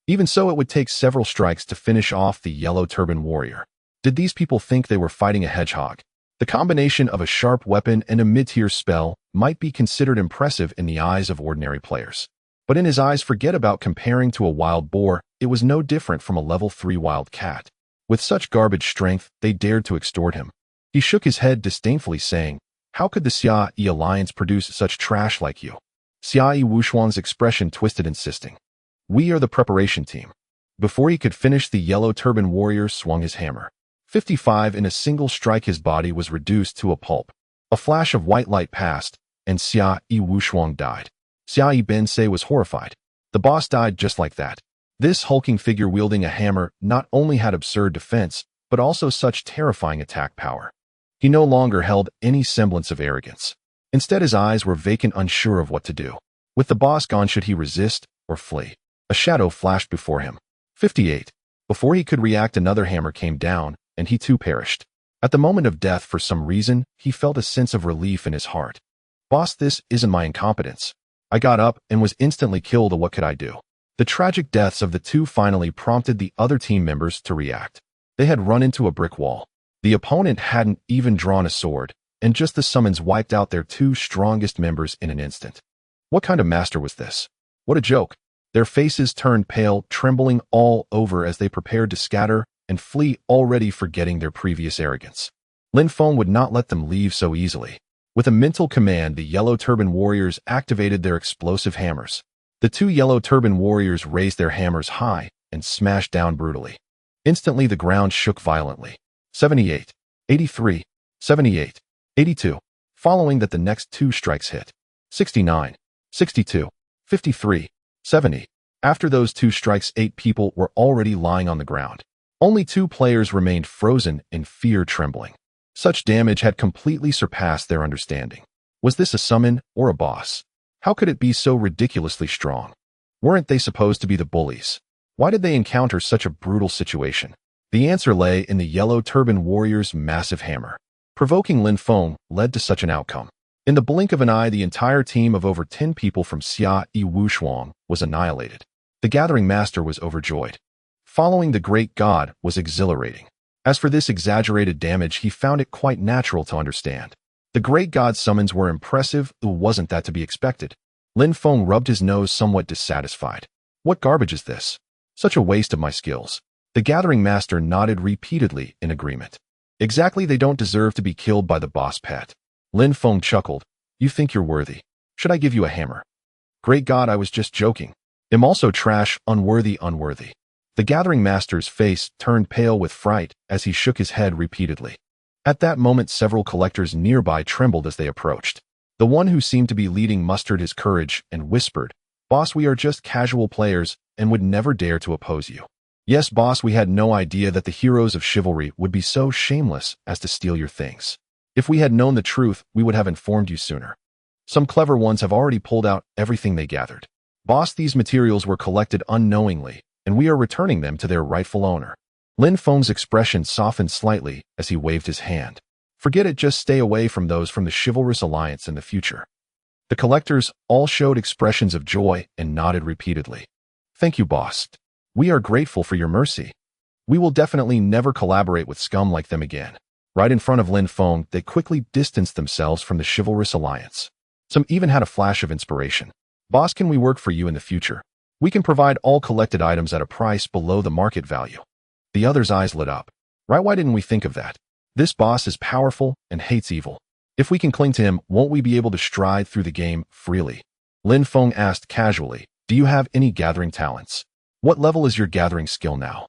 Even so, it would take several strikes to finish off the yellow turban warrior. Did these people think they were fighting a hedgehog? The combination of a sharp weapon and a mid-tier spell might be considered impressive in the eyes of ordinary players. But in his eyes, forget about comparing to a wild boar. It was no different from a level 3 wild cat. With such garbage strength, they dared to extort him. He shook his head disdainfully, saying, "How could the 6S Alliance produce such trash like you?" 6S Wushuang's expression twisted, insisting, "We are the preparation team." Before he could finish, the yellow turban warrior swung his hammer. 55 in a single strike, his body was reduced to a pulp. A flash of white light passed, and 6S Wushuang died. 6S Bensei was horrified. The boss died just like that. This hulking figure wielding a hammer not only had absurd defense, but also such terrifying attack power. He no longer held any semblance of arrogance. Instead, his eyes were vacant, unsure of what to do. With the boss gone, should he resist or flee? A shadow flashed before him. 58. Before he could react, another hammer came down, and he too perished. At the moment of death, for some reason, he felt a sense of relief in his heart. "Boss, this isn't my incompetence. I got up and was instantly killed. What could I do?" The tragic deaths of the two finally prompted the other team members to react. They had run into a brick wall. The opponent hadn't even drawn a sword, and just the summons wiped out their two strongest members in an instant. What kind of master was this? What a joke! Their faces turned pale, trembling all over as they prepared to scatter and flee, already forgetting their previous arrogance. Lin Feng would not let them leave so easily. With a mental command, the yellow turban warriors activated their explosive hammers. The two yellow turban warriors raised their hammers high and smashed down brutally. Instantly, the ground shook violently. 78, 83, 78, 82. Following that, the next two strikes hit. 69, 62, 53, 70. After those two strikes, 8 people were already lying on the ground. Only 2 players remained frozen in fear, trembling. Such damage had completely surpassed their understanding. Was this a summon or a boss? How could it be so ridiculously strong? Weren't they supposed to be the bullies? Why did they encounter such a brutal situation? The answer lay in the yellow turban warrior's massive hammer. Provoking Lin Feng led to such an outcome. In the blink of an eye, the entire team of over 10 people from 6S Wushuang was annihilated. The Gathering Master was overjoyed. Following the great god was exhilarating. As for this exaggerated damage, he found it quite natural to understand. The great god's summons were impressive, though wasn't that to be expected? Lin Feng rubbed his nose, somewhat dissatisfied. What garbage is this? Such a waste of my skills. The Gathering Master nodded repeatedly in agreement. Exactly, they don't deserve to be killed by the boss pet. Lin Feng chuckled. You think you're worthy. Should I give you a hammer? Great god, I was just joking. I'm also trash, unworthy. The Gathering Master's face turned pale with fright as he shook his head repeatedly. At that moment, several collectors nearby trembled as they approached. The one who seemed to be leading mustered his courage and whispered, "Boss, we are just casual players and would never dare to oppose you." "Yes, boss, we had no idea that the heroes of chivalry would be so shameless as to steal your things. If we had known the truth, we would have informed you sooner. Some clever ones have already pulled out everything they gathered. Boss, these materials were collected unknowingly, and we are returning them to their rightful owner." Lin Feng's expression softened slightly as he waved his hand. "Forget it, just stay away from those from the Chivalrous Alliance in the future." The collectors all showed expressions of joy and nodded repeatedly. "Thank you, boss. We are grateful for your mercy. We will definitely never collaborate with scum like them again." Right in front of Lin Feng, they quickly distanced themselves from the Chivalrous Alliance. Some even had a flash of inspiration. "Boss, can we work for you in the future? We can provide all collected items at a price below the market value." The other's eyes lit up. "Right, why didn't we think of that? This boss is powerful and hates evil. If we can cling to him, won't we be able to stride through the game freely?" Lin Feng asked casually, "Do you have any gathering talents? What level is your gathering skill now?"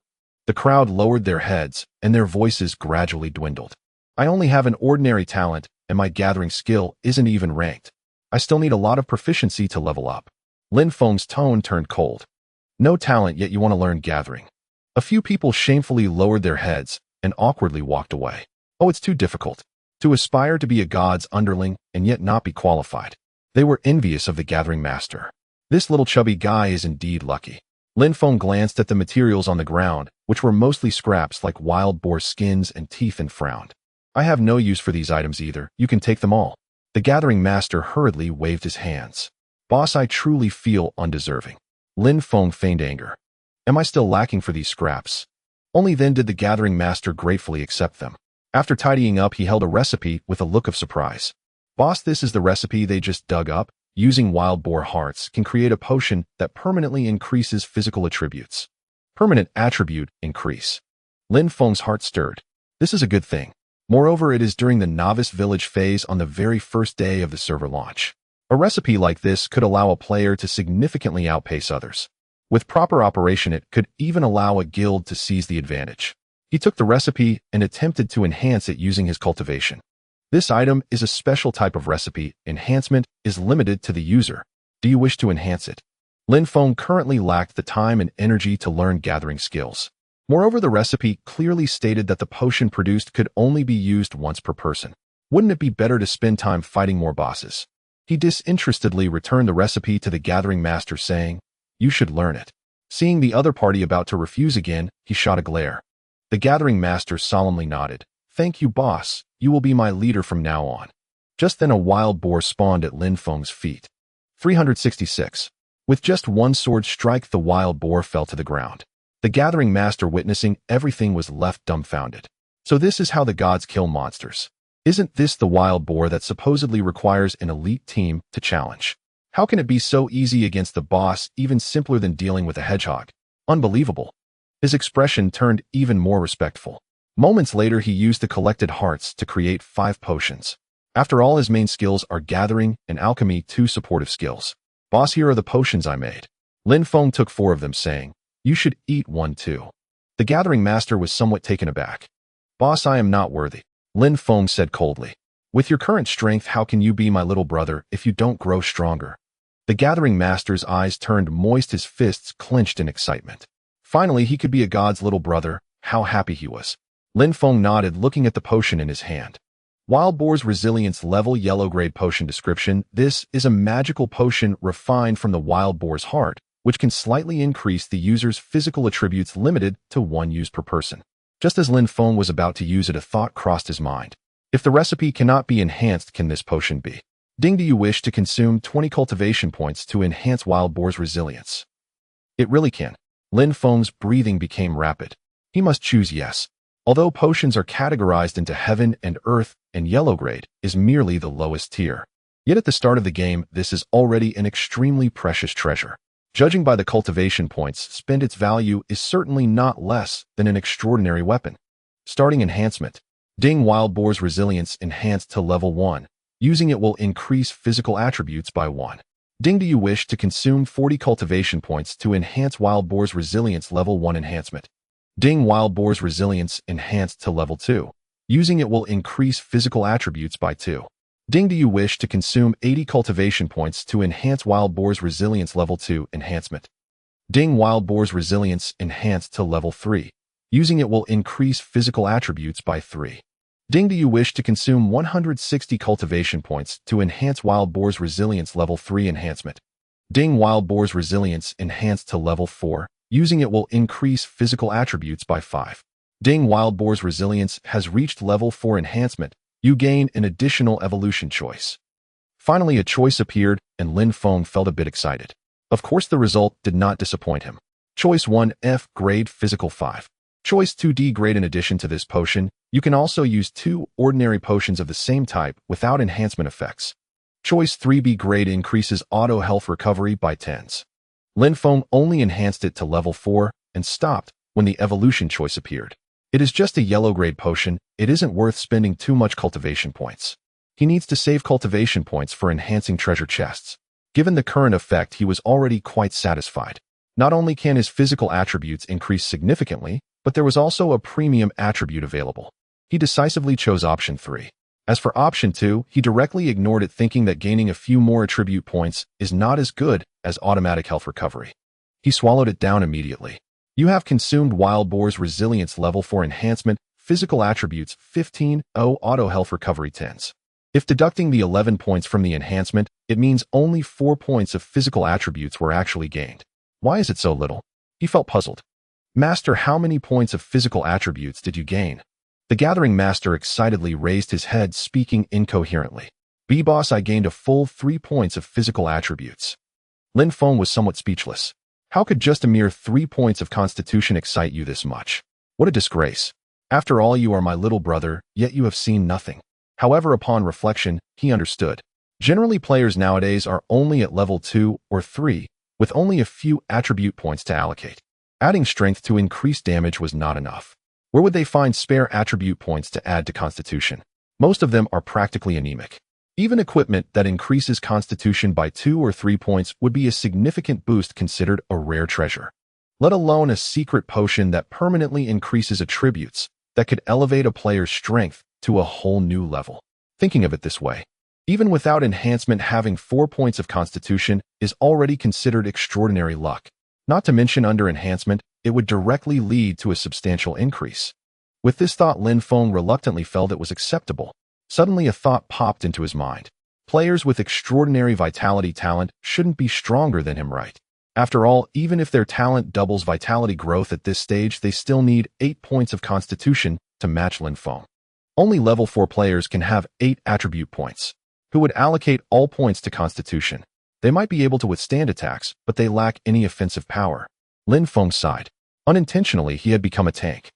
The crowd lowered their heads, and their voices gradually dwindled. "I only have an ordinary talent, and my gathering skill isn't even ranked. I still need a lot of proficiency to level up." Lin Feng's tone turned cold. "No talent, yet you want to learn gathering." A few people shamefully lowered their heads and awkwardly walked away. "Oh, it's too difficult. To aspire to be a god's underling and yet not be qualified." They were envious of the Gathering Master. "This little chubby guy is indeed lucky." Lin Feng glanced at the materials on the ground, which were mostly scraps like wild boar skins and teeth, and frowned. "I have no use for these items either. You can take them all." The Gathering Master hurriedly waved his hands. "Boss, I truly feel undeserving." Lin Feng feigned anger. "Am I still lacking for these scraps?" Only then did the Gathering Master gratefully accept them. After tidying up, he held a recipe with a look of surprise. "Boss, this is the recipe they just dug up. Using wild boar hearts can create a potion that permanently increases physical attributes." Permanent attribute increase. Lin Feng's heart stirred. This is a good thing. Moreover, it is during the novice village phase on the very first day of the server launch. A recipe like this could allow a player to significantly outpace others. With proper operation, it could even allow a guild to seize the advantage. He took the recipe and attempted to enhance it using his cultivation. This item is a special type of recipe. Enhancement is limited to the user. Do you wish to enhance it? Lin Feng currently lacked the time and energy to learn gathering skills. Moreover, the recipe clearly stated that the potion produced could only be used once per person. Wouldn't it be better to spend time fighting more bosses? He disinterestedly returned the recipe to the gathering master, saying, "You should learn it." Seeing the other party about to refuse again, he shot a glare. The gathering master solemnly nodded. "Thank you, boss. You will be my leader from now on." Just then a wild boar spawned at Lin Feng's feet. 366. With just one sword strike, the wild boar fell to the ground. The gathering master, witnessing everything, was left dumbfounded. So this is how the gods kill monsters. Isn't this the wild boar that supposedly requires an elite team to challenge? How can it be so easy against the boss, even simpler than dealing with a hedgehog? Unbelievable. His expression turned even more respectful. Moments later, he used the collected hearts to create 5 potions. After all, his main skills are gathering and alchemy, 2 supportive skills. "Boss, here are the potions I made." Lin Feng took 4 of them, saying, "You should eat one too." The gathering master was somewhat taken aback. "Boss, I am not worthy," Lin Feng said coldly. "With your current strength, how can you be my little brother if you don't grow stronger?" The gathering master's eyes turned moist, his fists clenched in excitement. Finally, he could be a god's little brother. How happy he was. Lin Feng nodded, looking at the potion in his hand. Wild Boar's Resilience Level Yellow Grade Potion Description. This is a magical potion refined from the Wild Boar's heart, which can slightly increase the user's physical attributes, limited to 1 use per person. Just as Lin Feng was about to use it, a thought crossed his mind. If the recipe cannot be enhanced, can this potion be? Ding, do you wish to consume 20 cultivation points to enhance Wild Boar's resilience? It really can. Lin Feng's breathing became rapid. He must choose yes. Although potions are categorized into heaven and earth, and yellow grade is merely the lowest tier. Yet at the start of the game, this is already an extremely precious treasure. Judging by the cultivation points spent, its value is certainly not less than an extraordinary weapon. Starting enhancement. Ding, Wild Boar's Resilience enhanced to level 1. Using it will increase physical attributes by 1. Ding, do you wish to consume 40 cultivation points to enhance Wild Boar's Resilience level 1 enhancement? Ding, Wild Boar's Resilience enhanced to level 2. Using it will increase physical attributes by 2. Ding, do you wish to consume 80 cultivation points to enhance Wild Boar's Resilience level 2 enhancement? Ding, Wild Boar's Resilience enhanced to level 3. Using it will increase physical attributes by 3. Ding, do you wish to consume 160 cultivation points to enhance Wild Boar's Resilience level 3 enhancement? Ding, Wild Boar's Resilience enhanced to level 4. Using it will increase physical attributes by 5. Ding, Wild Boar's Resilience has reached level 4 enhancement. You gain an additional evolution choice. Finally, a choice appeared, and Lin Feng felt a bit excited. Of course, the result did not disappoint him. Choice 1, F grade physical 5. Choice 2, D grade. In addition to this potion, you can also use 2 ordinary potions of the same type without enhancement effects. Choice 3, B grade, increases auto health recovery by 10s. Lin Feng only enhanced it to level 4 and stopped when the evolution choice appeared. It is just a yellow grade potion. It isn't worth spending too much cultivation points. He needs to save cultivation points for enhancing treasure chests. Given the current effect, he was already quite satisfied. Not only can his physical attributes increase significantly, but there was also a premium attribute available. He decisively chose option 3. As for option 2, he directly ignored it, thinking that gaining a few more attribute points is not as good as automatic health recovery. He swallowed it down immediately. You have consumed Wild Boar's Resilience level 4 enhancement, physical attributes 15, auto health recovery 10s. If deducting the 11 points from the enhancement, it means only 4 points of physical attributes were actually gained. Why is it so little? He felt puzzled. Master, how many points of physical attributes did you gain? The gathering master excitedly raised his head, speaking incoherently. B-boss, I gained a full 3 points of physical attributes. Lin Feng was somewhat speechless. How could just a mere 3 points of constitution excite you this much? What a disgrace. After all, you are my little brother, yet you have seen nothing. However, upon reflection, he understood. Generally, players nowadays are only at level 2 or 3, with only a few attribute points to allocate. Adding strength to increase damage was not enough. Where would they find spare attribute points to add to Constitution? Most of them are practically anemic. Even equipment that increases Constitution by 2 or 3 points would be a significant boost considered a rare treasure, let alone a secret potion that permanently increases attributes that could elevate a player's strength to a whole new level. Thinking of it this way, even without enhancement, having 4 points of Constitution is already considered extraordinary luck. Not to mention under enhancement, it would directly lead to a substantial increase. With this thought, Lin Feng reluctantly felt it was acceptable. Suddenly a thought popped into his mind. Players with extraordinary vitality talent shouldn't be stronger than him, right? After all, even if their talent doubles vitality growth at this stage, they still need 8 points of Constitution to match Lin Feng. Only level 4 players can have 8 attribute points, who would allocate all points to Constitution. They might be able to withstand attacks, but they lack any offensive power. Lin Feng sighed. Unintentionally, he had become a tank.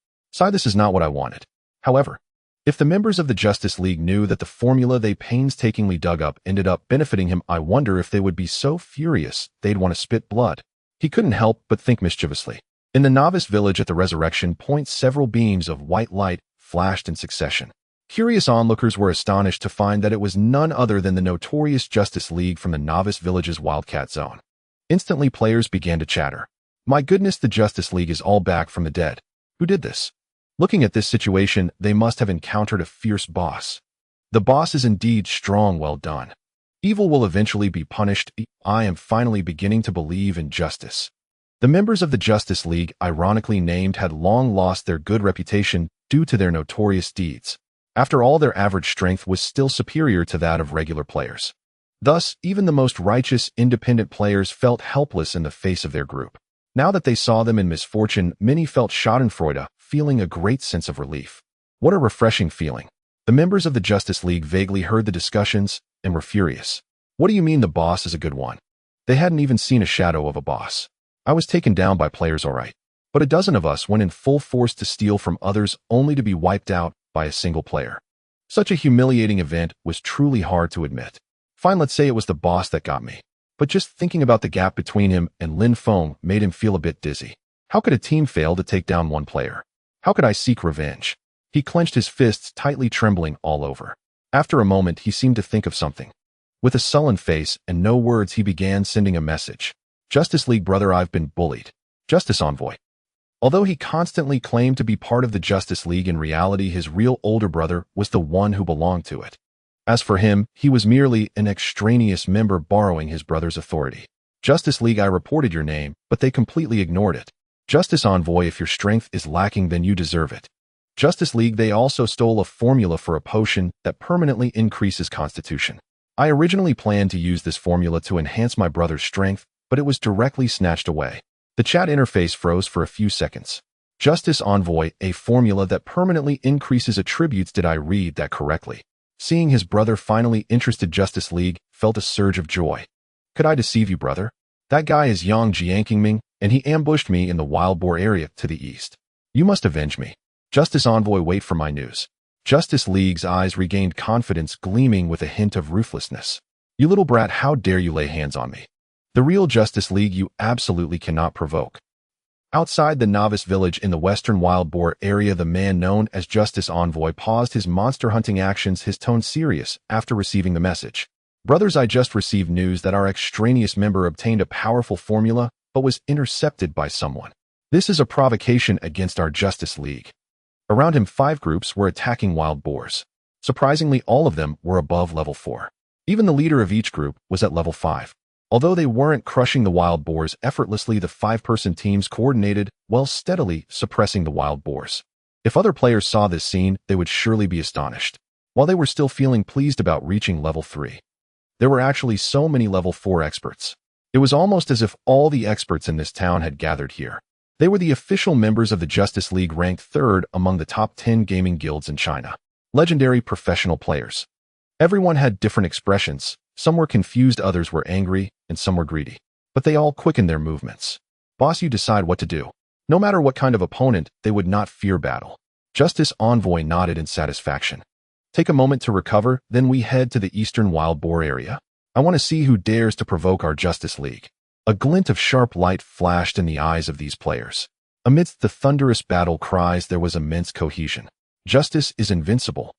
This is not what I wanted. However, if the members of the Justice League knew that the formula they painstakingly dug up ended up benefiting him, I wonder if they would be so furious they'd want to spit blood. He couldn't help but think mischievously. In the novice village at the resurrection point, several beams of white light flashed in succession. Curious onlookers were astonished to find that it was none other than the notorious Justice League from the novice village's Wildcat Zone. Instantly, players began to chatter. My goodness, the Justice League is all back from the dead. Who did this? Looking at this situation, they must have encountered a fierce boss. The boss is indeed strong. Well done. Evil will eventually be punished. I am finally beginning to believe in justice. The members of the Justice League, ironically named, had long lost their good reputation due to their notorious deeds. After all, their average strength was still superior to that of regular players. Thus, even the most righteous, independent players felt helpless in the face of their group. Now that they saw them in misfortune, many felt schadenfreude, feeling a great sense of relief. What a refreshing feeling. The members of the Justice League vaguely heard the discussions and were furious. What do you mean the boss is a good one? They hadn't even seen a shadow of a boss. I was taken down by players, all right. But a dozen of us went in full force to steal from others only to be wiped out by a single player. Such a humiliating event was truly hard to admit. Fine, let's say it was the boss that got me. But just thinking about the gap between him and Lin Feng made him feel a bit dizzy. How could a team fail to take down one player? How could I seek revenge? He clenched his fists tightly, trembling all over. After a moment, he seemed to think of something. With a sullen face and no words, he began sending a message. Justice League brother, I've been bullied. Justice Envoy. Although he constantly claimed to be part of the Justice League, in reality his real older brother was the one who belonged to it. As for him, he was merely an extraneous member borrowing his brother's authority. Justice League, I reported your name, but they completely ignored it. Justice Envoy, if your strength is lacking, then you deserve it. Justice League, they also stole a formula for a potion that permanently increases Constitution. I originally planned to use this formula to enhance my brother's strength, but it was directly snatched away. The chat interface froze for a few seconds. Justice Envoy, a formula that permanently increases attributes. Did I read that correctly? Seeing his brother finally interested, Justice League felt a surge of joy. Could I deceive you, brother? That guy is Yang Jiankingming, and he ambushed me in the Wild Boar area to the east. You must avenge me. Justice Envoy, wait for my news. Justice League's eyes regained confidence, gleaming with a hint of ruthlessness. You little brat, how dare you lay hands on me? The real Justice League you absolutely cannot provoke. Outside the novice village in the western Wild Boar area, the man known as Justice Envoy paused his monster hunting actions, his tone serious, after receiving the message. Brothers, I just received news that our extraneous member obtained a powerful formula, but was intercepted by someone. This is a provocation against our Justice League. Around him, 5 groups were attacking wild boars. Surprisingly, all of them were above level 4. Even the leader of each group was at level 5. Although they weren't crushing the wild boars effortlessly, the 5-person teams coordinated while steadily suppressing the wild boars. If other players saw this scene, they would surely be astonished. While they were still feeling pleased about reaching level 3, there were actually so many level 4 experts. It was almost as if all the experts in this town had gathered here. They were the official members of the Justice League, ranked 3rd among the top 10 gaming guilds in China. Legendary professional players. Everyone had different expressions. Some were confused, others were angry, and some were greedy. But they all quickened their movements. Boss, you decide what to do. No matter what kind of opponent, they would not fear battle. Justice Envoy nodded in satisfaction. Take a moment to recover, then we head to the eastern Wild Boar area. I want to see who dares to provoke our Justice League. A glint of sharp light flashed in the eyes of these players. Amidst the thunderous battle cries there was immense cohesion. Justice is invincible.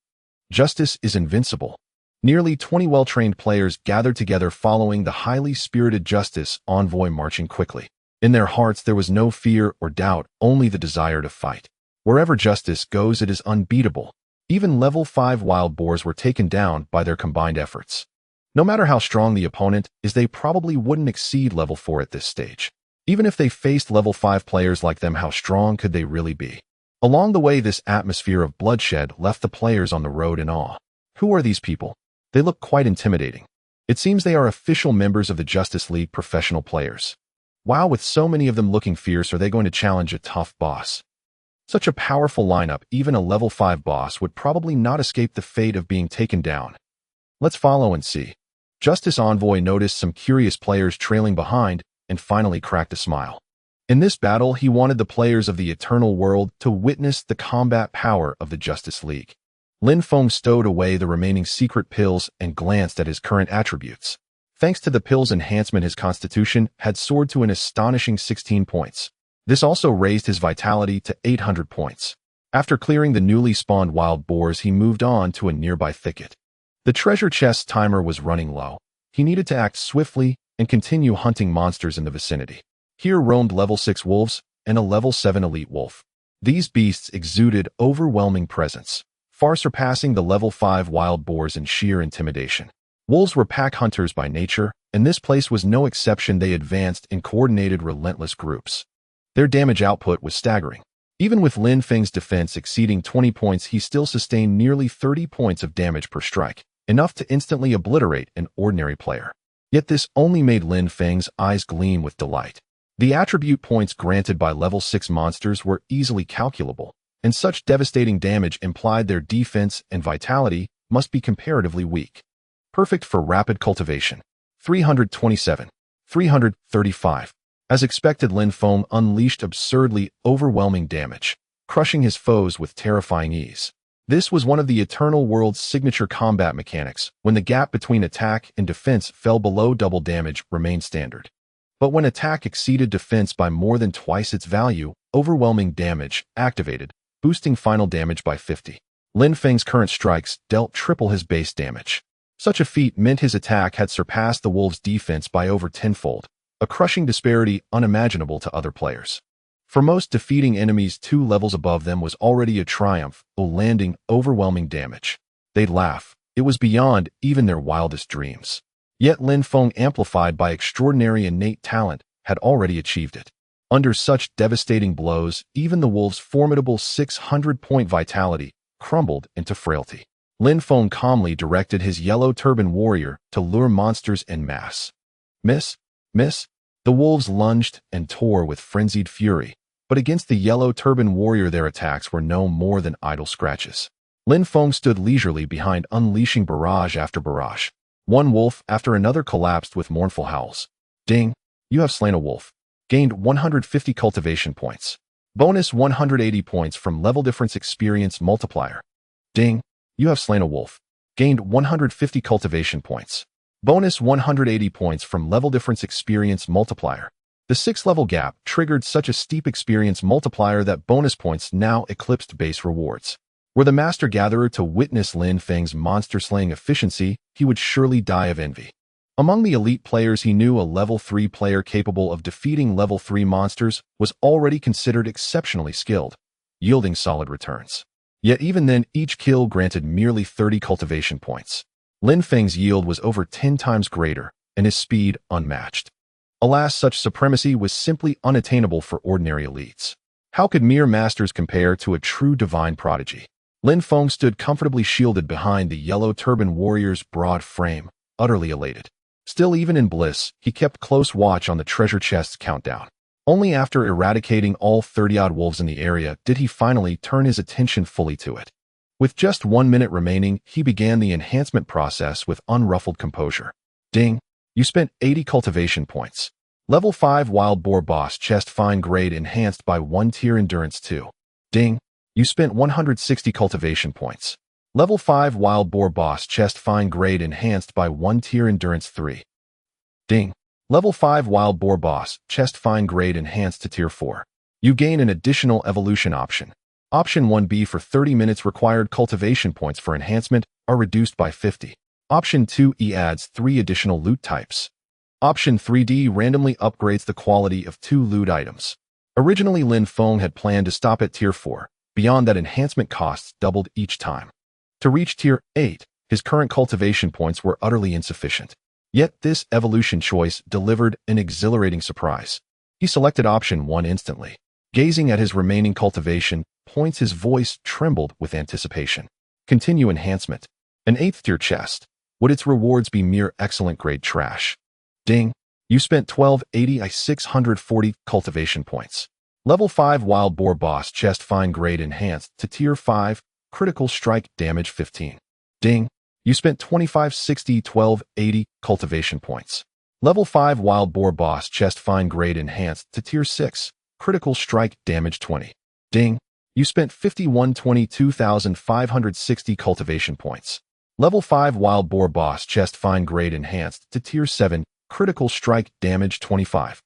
Justice is invincible. Nearly 20 well-trained players gathered together following the highly spirited Justice envoy marching quickly. In their hearts there was no fear or doubt, only the desire to fight. Wherever Justice goes, it is unbeatable. Even level 5 wild boars were taken down by their combined efforts. No matter how strong the opponent is, they probably wouldn't exceed level 4 at this stage. Even if they faced level 5 players like them, how strong could they really be? Along the way, this atmosphere of bloodshed left the players on the road in awe. Who are these people? They look quite intimidating. It seems they are official members of the Justice League professional players. Wow, with so many of them looking fierce, are they going to challenge a tough boss? Such a powerful lineup, even a level 5 boss would probably not escape the fate of being taken down. Let's follow and see. Justice Envoy noticed some curious players trailing behind and finally cracked a smile. In this battle, he wanted the players of the Eternal World to witness the combat power of the Justice League. Lin Mo stowed away the remaining secret pills and glanced at his current attributes. Thanks to the pills' enhancement, his constitution had soared to an astonishing 16 points. This also raised his vitality to 800 points. After clearing the newly spawned wild boars, he moved on to a nearby thicket. The treasure chest's timer was running low. He needed to act swiftly and continue hunting monsters in the vicinity. Here roamed level 6 wolves and a level 7 elite wolf. These beasts exuded overwhelming presence, far surpassing the level 5 wild boars in sheer intimidation. Wolves were pack hunters by nature, and this place was no exception. They advanced in coordinated, relentless groups. Their damage output was staggering. Even with Lin Mo's defense exceeding 20 points, he still sustained nearly 30 points of damage per strike, enough to instantly obliterate an ordinary player. Yet this only made Lin Mo's eyes gleam with delight. The attribute points granted by level 6 monsters were easily calculable, and such devastating damage implied their defense and vitality must be comparatively weak. Perfect for rapid cultivation. 327. 335. As expected, Lin Mo unleashed absurdly overwhelming damage, crushing his foes with terrifying ease. This was one of the Eternal World's signature combat mechanics. When the gap between attack and defense fell below double, damage remained standard. But when attack exceeded defense by more than twice its value, overwhelming damage activated, boosting final damage by 50. Lin Mo's current strikes dealt triple his base damage. Such a feat meant his attack had surpassed the wolves' defense by over tenfold, a crushing disparity unimaginable to other players. For most, defeating enemies 2 levels above them was already a triumph, though landing overwhelming damage. They'd laugh. It was beyond even their wildest dreams. Yet Lin Mo, amplified by extraordinary innate talent, had already achieved it. Under such devastating blows, even the wolves' formidable 600-point vitality crumbled into frailty. Lin Mo calmly directed his yellow turban warrior to lure monsters en masse. Miss? Miss? The wolves lunged and tore with frenzied fury, but against the yellow turban warrior their attacks were no more than idle scratches. Lin Mo stood leisurely behind, unleashing barrage after barrage. One wolf after another collapsed with mournful howls. Ding! You have slain a wolf. Gained 150 cultivation points. Bonus 180 points from level difference experience multiplier. Ding! You have slain a wolf. Gained 150 cultivation points. Bonus 180 points from level difference experience multiplier. The 6-level gap triggered such a steep experience multiplier that bonus points now eclipsed base rewards. Were the Master Gatherer to witness Lin Mo's monster-slaying efficiency, he would surely die of envy. Among the elite players, he knew a level 3 player capable of defeating level 3 monsters was already considered exceptionally skilled, yielding solid returns. Yet even then, each kill granted merely 30 cultivation points. Lin Mo's yield was over 10 times greater, and his speed unmatched. Alas, such supremacy was simply unattainable for ordinary elites. How could mere masters compare to a true divine prodigy? Lin Mo stood comfortably shielded behind the yellow turban warrior's broad frame, utterly elated. Still, even in bliss, he kept close watch on the treasure chest's countdown. Only after eradicating all 30-odd wolves in the area did he finally turn his attention fully to it. With just 1 minute remaining, he began the enhancement process with unruffled composure. Ding! You spent 80 cultivation points. Level 5 Wild Boar Boss Chest Fine Grade enhanced by 1 tier Endurance 2. Ding! You spent 160 cultivation points. Level 5 Wild Boar Boss Chest Fine Grade enhanced by 1 tier Endurance 3. Ding! Level 5 Wild Boar Boss Chest Fine Grade enhanced to tier 4. You gain an additional evolution option. Option 1B for 30 minutes required cultivation points for enhancement are reduced by 50. Option 2E adds 3 additional loot types. Option 3D randomly upgrades the quality of 2 loot items. Originally, Lin Feng had planned to stop at Tier 4. Beyond that, enhancement costs doubled each time. To reach Tier 8, his current cultivation points were utterly insufficient. Yet this evolution choice delivered an exhilarating surprise. He selected Option 1 instantly. Gazing at his remaining cultivation points, his voice trembled with anticipation. Continue enhancement. An 8th tier chest. Would its rewards be mere excellent grade trash? Ding. You spent 1280 640 cultivation points. Level 5 Wild Boar Boss Chest Fine Grade Enhanced to Tier 5. Critical Strike Damage 15. Ding. You spent 2560 1280 cultivation points. Level 5 Wild Boar Boss Chest Fine Grade Enhanced to Tier 6. Critical Strike Damage 20. Ding. You spent 5122,560 cultivation points. Level 5 Wild Boar Boss Chest Fine Grade Enhanced to Tier 7. Critical Strike Damage 25.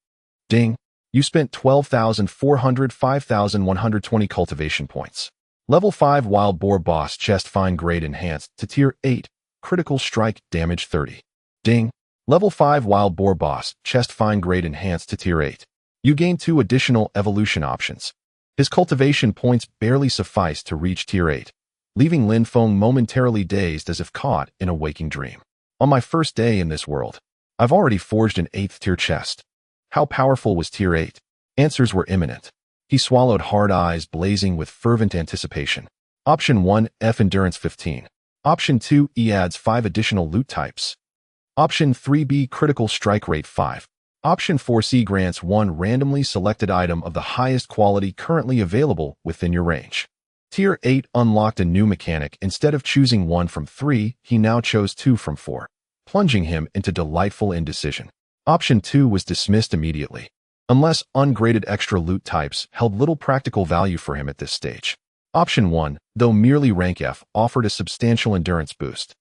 Ding. You spent 5,120 cultivation points. Level 5 Wild Boar Boss Chest Fine Grade Enhanced to Tier 8. Critical Strike Damage 30. Ding. Level 5 Wild Boar Boss Chest Fine Grade Enhanced to Tier 8. You gain 2 additional evolution options. His cultivation points barely suffice to reach Tier 8, leaving Lin Feng momentarily dazed as if caught in a waking dream. On my first day in this world, I've already forged an 8th tier chest. How powerful was Tier 8? Answers were imminent. He swallowed hard, eyes blazing with fervent anticipation. Option 1, F Endurance 15. Option 2, E adds 5 additional loot types. Option 3B, Critical Strike Rate 5. Option 4C grants 1 randomly selected item of the highest quality currently available within your range. Tier 8 unlocked a new mechanic. Instead of choosing 1 from 3, he now chose 2 from 4, plunging him into delightful indecision. Option 2 was dismissed immediately, unless ungraded extra loot types held little practical value for him at this stage. Option 1, though merely rank F, offered a substantial endurance boost.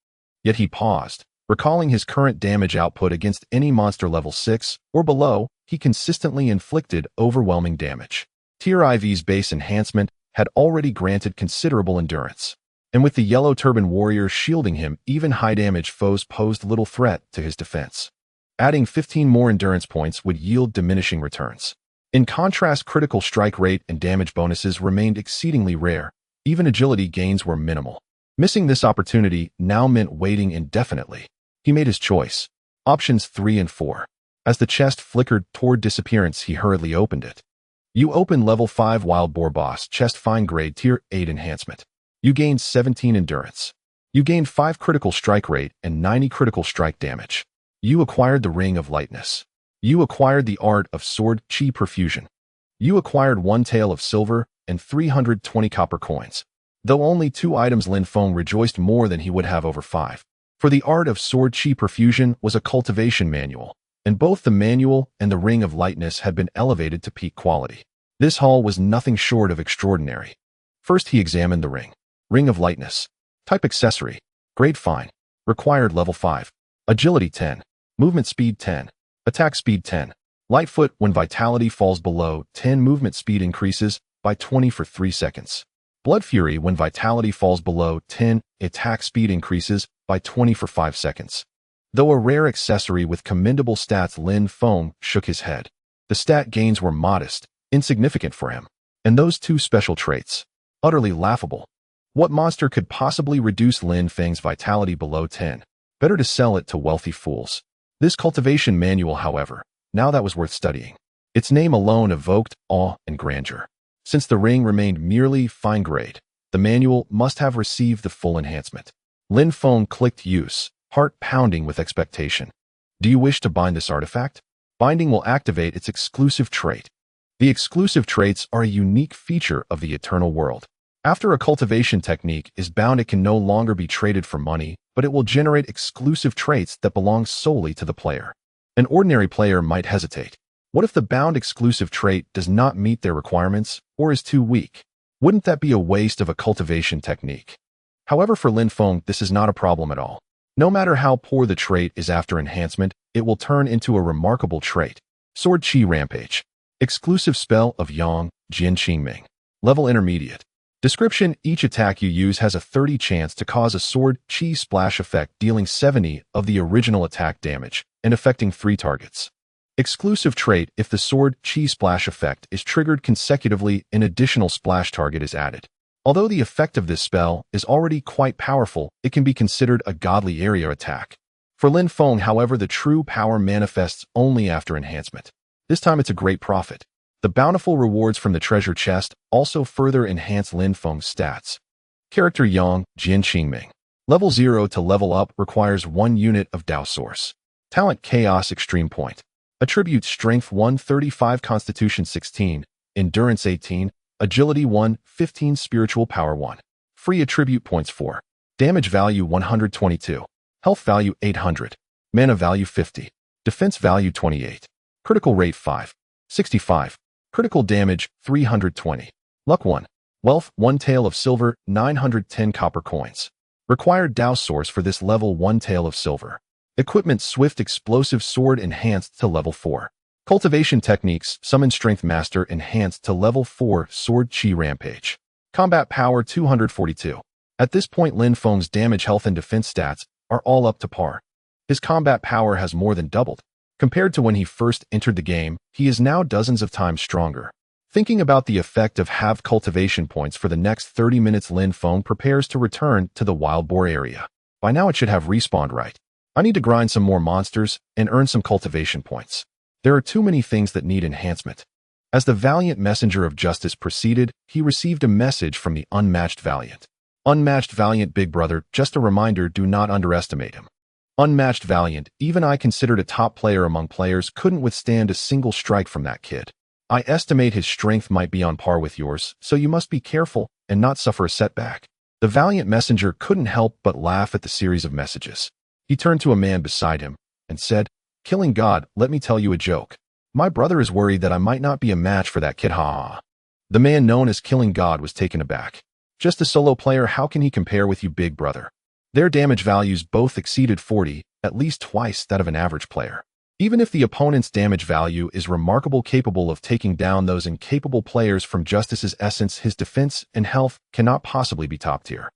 Yet he paused. Recalling his current damage output against any monster level 6 or below, he consistently inflicted overwhelming damage. Tier IV's base enhancement had already granted considerable endurance, and with the yellow turban warriors shielding him, even high-damage foes posed little threat to his defense. Adding 15 more endurance points would yield diminishing returns. In contrast, critical strike rate and damage bonuses remained exceedingly rare. Even agility gains were minimal. Missing this opportunity now meant waiting indefinitely. He made his choice. Options 3 and 4. As the chest flickered toward disappearance, he hurriedly opened it. You open Level 5 Wild Boar Boss Chest Fine Grade Tier 8 Enhancement. You gained 17 endurance. You gained 5 critical strike rate and 90 critical strike damage. You acquired the Ring of Lightness. You acquired the Art of Sword Chi Perfusion. You acquired 1 tael of silver and 320 copper coins. Though only 2 items, Lin Feng rejoiced more than he would have over 5. For the Art of Sword Chi Perfusion was a cultivation manual, and both the manual and the Ring of Lightness had been elevated to peak quality. This haul was nothing short of extraordinary. First, he examined the ring. Ring of Lightness. Type accessory. Grade Fine. Required Level 5. Agility 10. Movement Speed 10. Attack Speed 10. Lightfoot. When vitality falls below 10, movement speed increases by 20 for 3 seconds. Blood Fury. When vitality falls below 10, attack speed increases by 20 for 5 seconds. Though a rare accessory with commendable stats, Lin Feng shook his head. The stat gains were modest, insignificant for him. And those 2 special traits, utterly laughable. What monster could possibly reduce Lin Feng's vitality below 10? Better to sell it to wealthy fools. This cultivation manual, however, now that was worth studying. Its name alone evoked awe and grandeur. Since the ring remained merely fine grade, the manual must have received the full enhancement. Lin Feng clicked use, heart pounding with expectation. Do you wish to bind this artifact? Binding will activate its exclusive trait. The exclusive traits are a unique feature of the eternal world. After a cultivation technique is bound, it can no longer be traded for money, but it will generate exclusive traits that belong solely to the player. An ordinary player might hesitate. What if the bound exclusive trait does not meet their requirements or is too weak? Wouldn't that be a waste of a cultivation technique? However, for Lin Feng, this is not a problem at all. No matter how poor the trait is after enhancement, it will turn into a remarkable trait. Sword Chi Rampage. Exclusive spell of Yang, Jian Qingming. Level Intermediate. Description: each attack you use has a 30 chance to cause a sword chi splash effect, dealing 70 of the original attack damage and affecting 3 targets. Exclusive trait: if the sword chi splash effect is triggered consecutively, an additional splash target is added. Although the effect of this spell is already quite powerful, it can be considered a godly area attack. For Lin Feng, however, the true power manifests only after enhancement. This time it's a great profit. The bountiful rewards from the treasure chest also further enhance Lin Feng's stats. Character: Yang, Jian Qingming. Level 0 to level up requires 1 unit of Dao Source. Talent: Chaos Extreme Point. Attributes: Strength 1, 35, Constitution 16, Endurance 18, Agility 1, 15, Spiritual Power 1. Free attribute points 4. Damage value 122. Health value 800. Mana value 50. Defense value 28. Critical rate 5. 65. Critical damage 320. Luck 1. Wealth 1 tael of silver, 910 copper coins. Required Dao Source for this level: 1 tael of silver. Equipment: Swift Explosive Sword enhanced to level 4. Cultivation techniques: Summon Strength Master enhanced to level 4 Sword Chi Rampage. Combat power 242. At this point, Lin Feng's damage, health, and defense stats are all up to par. His combat power has more than doubled. Compared to when he first entered the game, he is now dozens of times stronger. Thinking about the effect of halved cultivation points for the next 30 minutes, Lin Feng prepares to return to the wild boar area. By now it should have respawned right. I need to grind some more monsters and earn some cultivation points. There are too many things that need enhancement. As the valiant messenger of justice proceeded, he received a message from the unmatched valiant. Unmatched valiant big brother, just a reminder, do not underestimate him. Unmatched valiant, even I, considered a top player among players, couldn't withstand a single strike from that kid. I estimate his strength might be on par with yours, so you must be careful and not suffer a setback. The valiant messenger couldn't help but laugh at the series of messages. He turned to a man beside him and said, "Killing God, let me tell you a joke. My brother is worried that I might not be a match for that kid, ha ha." The man known as Killing God was taken aback. Just a solo player, how can he compare with you, big brother? Their damage values both exceeded 40, at least twice that of an average player. Even if the opponent's damage value is remarkable, capable of taking down those incapable players from Justice's essence, his defense and health cannot possibly be top tier.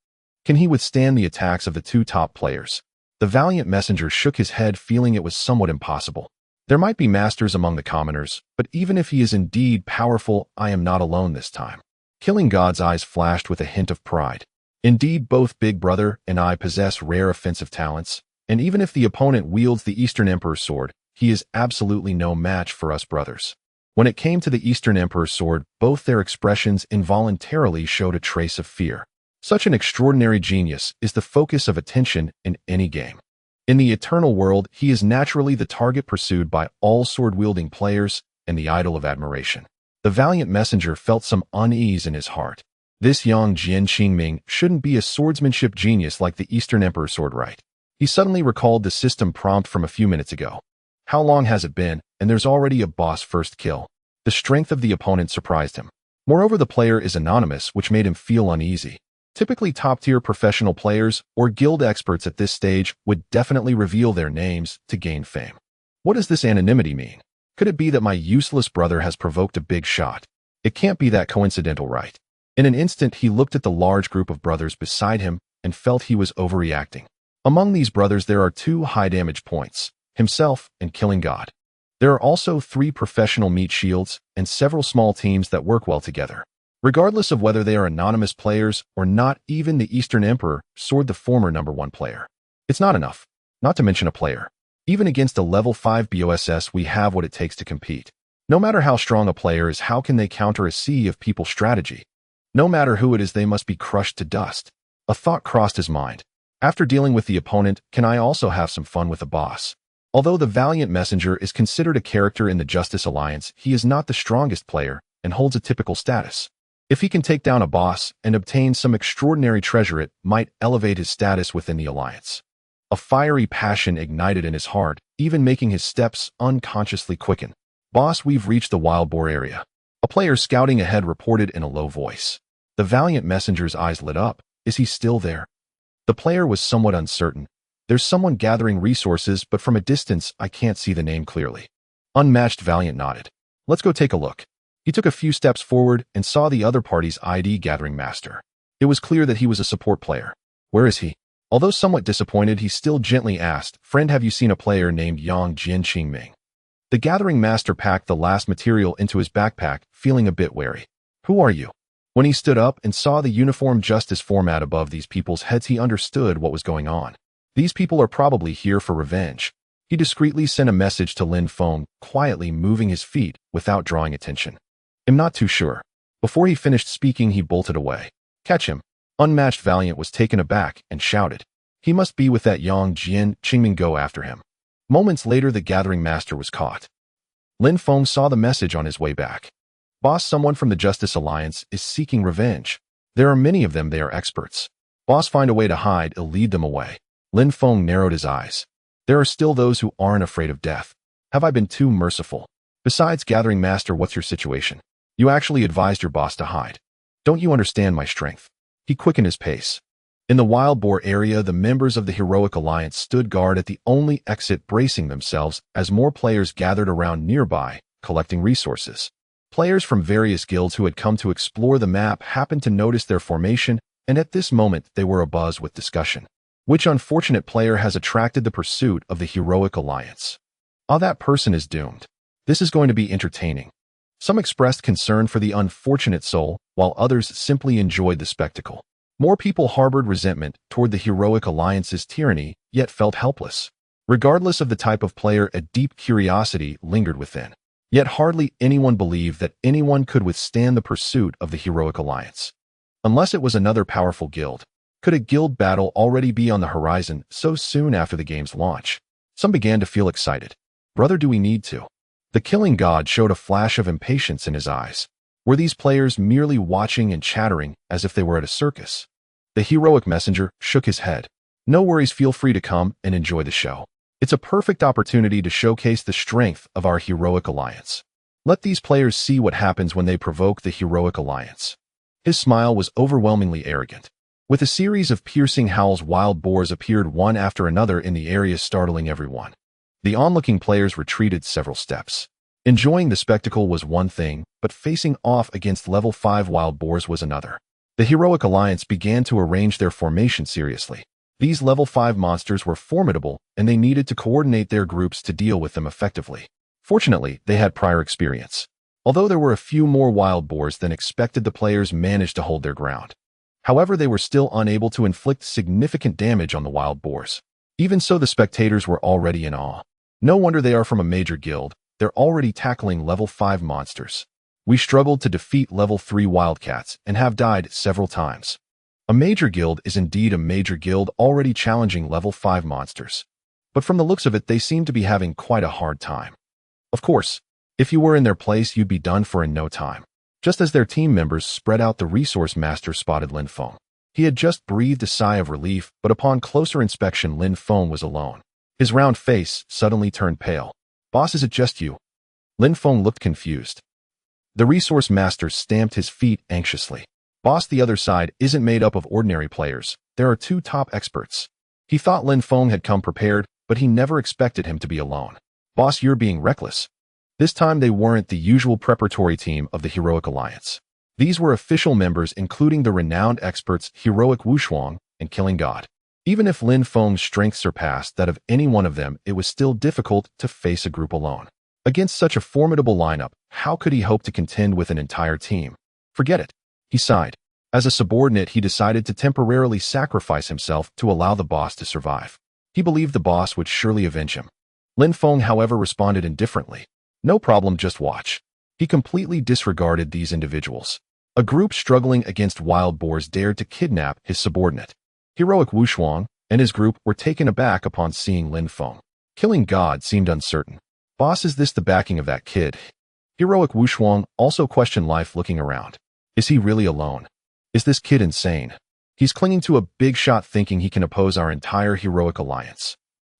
Can he withstand the attacks of the 2 top players? The valiant messenger shook his head, feeling it was somewhat impossible. There might be masters among the commoners, but even if he is indeed powerful, I am not alone this time. Killing God's eyes flashed with a hint of pride. Indeed, both Big Brother and I possess rare offensive talents, and even if the opponent wields the Eastern Emperor's sword, he is absolutely no match for us brothers. When it came to the Eastern Emperor's sword, both their expressions involuntarily showed a trace of fear. Such an extraordinary genius is the focus of attention in any game. In the eternal world, he is naturally the target pursued by all sword-wielding players and the idol of admiration. The valiant messenger felt some unease in his heart. This young Jian Qingming shouldn't be a swordsmanship genius like the Eastern Emperor sword, right? He suddenly recalled the system prompt from a few minutes ago. How long has it been, and there's already a boss first kill? The strength of the opponent surprised him. Moreover, the player is anonymous, which made him feel uneasy. Typically, top-tier professional players or guild experts at this stage would definitely reveal their names to gain fame. What does this anonymity mean? Could it be that my useless brother has provoked a big shot? It can't be that coincidental, right? In an instant, he looked at the large group of brothers beside him and felt he was overreacting. Among these brothers, there are 2 high damage points, himself and Killing God. There are also 3 professional meat shields and several small teams that work well together. Regardless of whether they are anonymous players or not, even the Eastern Emperor soared the former #1 player. It's not enough, not to mention a player. Even against a level 5 BOSS, we have what it takes to compete. No matter how strong a player is, how can they counter a sea of people's strategy? No matter who it is, they must be crushed to dust. A thought crossed his mind. After dealing with the opponent, can I also have some fun with the boss? Although the valiant messenger is considered a character in the Justice Alliance, he is not the strongest player and holds a typical status. If he can take down a boss and obtain some extraordinary treasure, it might elevate his status within the Alliance. A fiery passion ignited in his heart, even making his steps unconsciously quicken. "Boss, we've reached the wild boar area," a player scouting ahead reported in a low voice. The valiant messenger's eyes lit up. Is he still there? The player was somewhat uncertain. There's someone gathering resources, but from a distance, I can't see the name clearly. Unmatched valiant nodded. Let's go take a look. He took a few steps forward and saw the other party's ID gathering master. It was clear that he was a support player. Where is he? Although somewhat disappointed, he still gently asked, "Friend, have you seen a player named Yang Jin Qingming?" The gathering master packed the last material into his backpack, feeling a bit wary. "Who are you?" When he stood up and saw the uniform justice format above these people's heads, he understood what was going on. These people are probably here for revenge. He discreetly sent a message to Lin Feng, quietly moving his feet without drawing attention. "I'm not too sure." Before he finished speaking, he bolted away. "Catch him." Unmatched Valiant was taken aback and shouted, "He must be with that Yang Jin Qingming, go after him." Moments later, the gathering master was caught. Lin Feng saw the message on his way back. "Boss, someone from the Justice Alliance is seeking revenge. There are many of them, they are experts. Boss, find a way to hide, it'll lead them away." Lin Feng narrowed his eyes. "There are still those who aren't afraid of death. Have I been too merciful? Besides, gathering master, what's your situation? You actually advised your boss to hide. Don't you understand my strength?" He quickened his pace. In the wild boar area, the members of the Heroic Alliance stood guard at the only exit, bracing themselves as more players gathered around nearby, collecting resources. Players from various guilds who had come to explore the map happened to notice their formation, and at this moment they were abuzz with discussion. Which unfortunate player has attracted the pursuit of the Heroic Alliance? Ah, that person is doomed. This is going to be entertaining. Some expressed concern for the unfortunate soul, while others simply enjoyed the spectacle. More people harbored resentment toward the Heroic Alliance's tyranny, yet felt helpless. Regardless of the type of player, a deep curiosity lingered within. Yet hardly anyone believed that anyone could withstand the pursuit of the Heroic Alliance. Unless it was another powerful guild. Could a guild battle already be on the horizon so soon after the game's launch? Some began to feel excited. "Brother, do we need to?" The killing god showed a flash of impatience in his eyes. Were these players merely watching and chattering as if they were at a circus? The heroic messenger shook his head. "No worries, feel free to come and enjoy the show. It's a perfect opportunity to showcase the strength of our Heroic Alliance. Let these players see what happens when they provoke the Heroic Alliance." His smile was overwhelmingly arrogant. With a series of piercing howls, wild boars appeared one after another in the area, startling everyone. The onlooking players retreated several steps. Enjoying the spectacle was one thing, but facing off against level 5 wild boars was another. The Heroic Alliance began to arrange their formation seriously. These level 5 monsters were formidable, and they needed to coordinate their groups to deal with them effectively. Fortunately, they had prior experience. Although there were a few more wild boars than expected, the players managed to hold their ground. However, they were still unable to inflict significant damage on the wild boars. Even so, the spectators were already in awe. No wonder they are from a major guild. They're already tackling level 5 monsters. We struggled to defeat level 3 wildcats and have died several times. A major guild is indeed a major guild, already challenging level 5 monsters. But from the looks of it, they seem to be having quite a hard time. Of course, if you were in their place, you'd be done for in no time. Just as their team members spread out, the resource master spotted Lin Feng. He had just breathed a sigh of relief, but upon closer inspection, Lin Feng was alone. His round face suddenly turned pale. "Boss, is it just you?" Lin Feng looked confused. The resource master stamped his feet anxiously. "Boss, the other side isn't made up of ordinary players. There are 2 top experts." He thought Lin Feng had come prepared, but he never expected him to be alone. "Boss, you're being reckless." This time they weren't the usual preparatory team of the Heroic Alliance. These were official members, including the renowned experts Heroic Wushuang and Killing God. Even if Lin Feng's strength surpassed that of any one of them, it was still difficult to face a group alone. Against such a formidable lineup, how could he hope to contend with an entire team? Forget it. He sighed. As a subordinate, he decided to temporarily sacrifice himself to allow the boss to survive. He believed the boss would surely avenge him. Lin Feng, however, responded indifferently. "No problem, just watch." He completely disregarded these individuals. A group struggling against wild boars dared to kidnap his subordinate. Heroic Wushuang and his group were taken aback upon seeing Lin Feng. Killing God seemed uncertain. "Boss, is this the backing of that kid?" Heroic Wushuang also questioned life, looking around. Is he really alone? Is this kid insane? He's clinging to a big shot, thinking he can oppose our entire Heroic Alliance.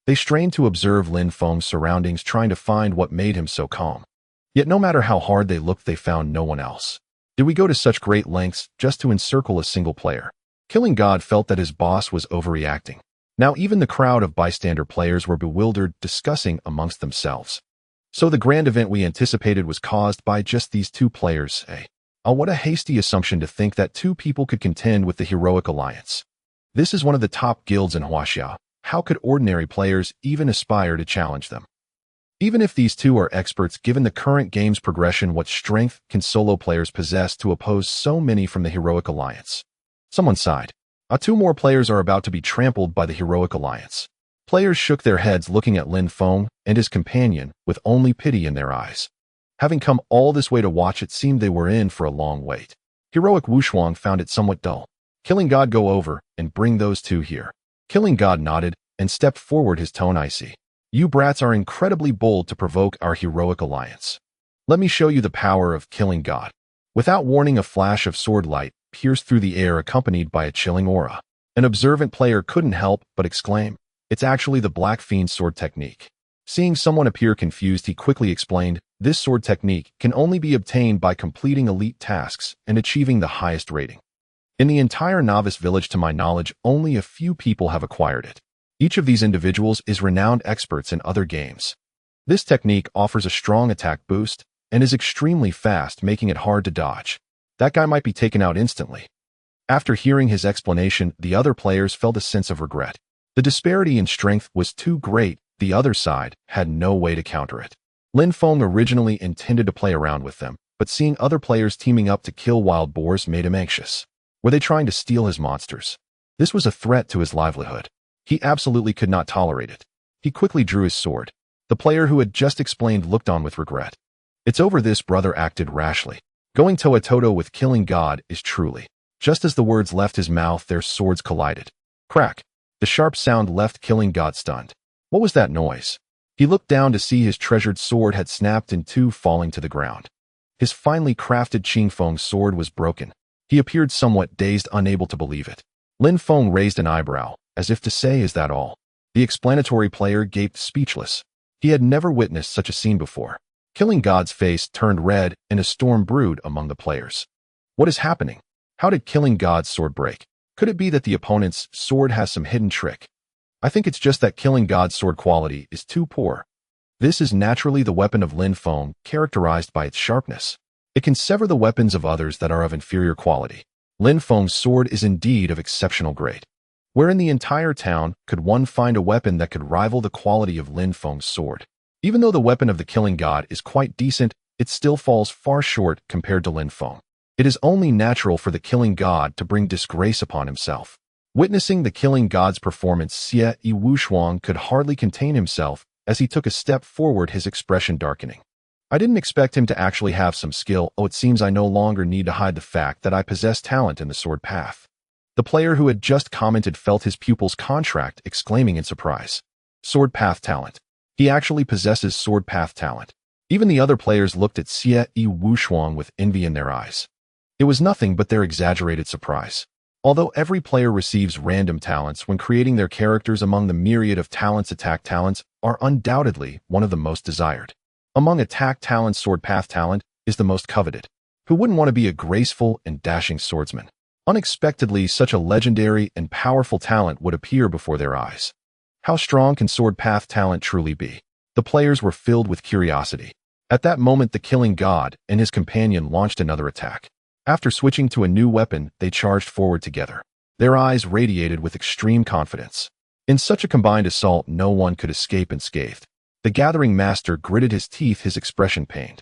They strained to observe Lin Feng's surroundings, trying to find what made him so calm. Yet no matter how hard they looked, they found no one else. Did we go to such great lengths just to encircle a single player? Killing God felt that his boss was overreacting. Now even the crowd of bystander players were bewildered, discussing amongst themselves. So the grand event we anticipated was caused by just these two players, eh? Oh, what a hasty assumption to think that two people could contend with the Heroic Alliance. This is one of the top guilds in Huaxia. How could ordinary players even aspire to challenge them? Even if these two are experts, given the current game's progression, what strength can solo players possess to oppose so many from the Heroic Alliance? Someone sighed. Two more players are about to be trampled by the Heroic Alliance. Players shook their heads, looking at Lin Feng and his companion with only pity in their eyes. Having come all this way to watch, it seemed they were in for a long wait. Heroic Wushuang found it somewhat dull. Killing God, go over and bring those two here. Killing God nodded and stepped forward, his tone icy. You brats are incredibly bold to provoke our Heroic Alliance. Let me show you the power of Killing God. Without warning, a flash of sword light pierced through the air, accompanied by a chilling aura. An observant player couldn't help but exclaim, "It's actually the Black Fiend's sword technique." Seeing someone appear confused, he quickly explained, "This sword technique can only be obtained by completing elite tasks and achieving the highest rating. In the entire novice village, to my knowledge, only a few people have acquired it. Each of these individuals is renowned experts in other games. This technique offers a strong attack boost and is extremely fast, making it hard to dodge. That guy might be taken out instantly." After hearing his explanation, the other players felt a sense of regret. The disparity in strength was too great. The other side had no way to counter it. Lin Feng originally intended to play around with them, but seeing other players teaming up to kill wild boars made him anxious. Were they trying to steal his monsters? This was a threat to his livelihood. He absolutely could not tolerate it. He quickly drew his sword. The player who had just explained looked on with regret. It's over. This brother acted rashly. Going toe-to-toe with Killing God is truly. Just as the words left his mouth, their swords collided. Crack. The sharp sound left Killing God stunned. What was that noise? He looked down to see his treasured sword had snapped in two, falling to the ground. His finely crafted Qingfeng sword was broken. He appeared somewhat dazed, unable to believe it. Lin Feng raised an eyebrow, as if to say, "Is that all?" The explanatory player gaped, speechless. He had never witnessed such a scene before. Killing God's face turned red and a storm brewed among the players. What is happening? How did Killing God's sword break? Could it be that the opponent's sword has some hidden trick? I think it's just that Killing God's sword quality is too poor. This is naturally the weapon of Lin Feng, characterized by its sharpness. It can sever the weapons of others that are of inferior quality. Lin Feng's sword is indeed of exceptional grade. Where in the entire town could one find a weapon that could rival the quality of Lin Feng's sword? Even though the weapon of the Killing God is quite decent, it still falls far short compared to Lin Feng. It is only natural for the Killing God to bring disgrace upon himself. Witnessing the Killing God's performance, 6S Wushuang could hardly contain himself as he took a step forward, his expression darkening. I didn't expect him to actually have some skill. Oh, it seems I no longer need to hide the fact that I possess talent in the sword path. The player who had just commented felt his pupils contract, exclaiming in surprise. Sword path talent. He actually possesses sword path talent. Even the other players looked at 6S Wushuang with envy in their eyes. It was nothing but their exaggerated surprise. Although every player receives random talents when creating their characters, among the myriad of talents, attack talents are undoubtedly one of the most desired. Among attack talents, sword path talent is the most coveted. Who wouldn't want to be a graceful and dashing swordsman? Unexpectedly, such a legendary and powerful talent would appear before their eyes. How strong can sword path talent truly be? The players were filled with curiosity. At that moment, the Killing God and his companion launched another attack. After switching to a new weapon, they charged forward together. Their eyes radiated with extreme confidence. In such a combined assault, no one could escape unscathed. The Gathering Master gritted his teeth, his expression pained.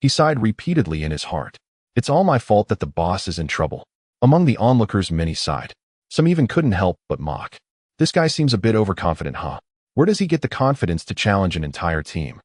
He sighed repeatedly in his heart. It's all my fault that the boss is in trouble. Among the onlookers, many sighed. Some even couldn't help but mock. This guy seems a bit overconfident, huh? Where does he get the confidence to challenge an entire team?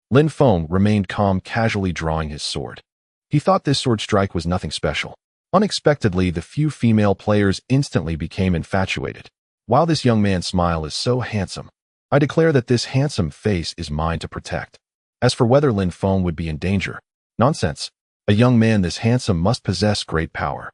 Lin Feng remained calm, casually drawing his sword. He thought this sword strike was nothing special. Unexpectedly, the few female players instantly became infatuated. Wow, this young man's smile is so handsome. I declare that this handsome face is mine to protect. As for whether Lin Feng would be in danger, nonsense. A young man this handsome must possess great power.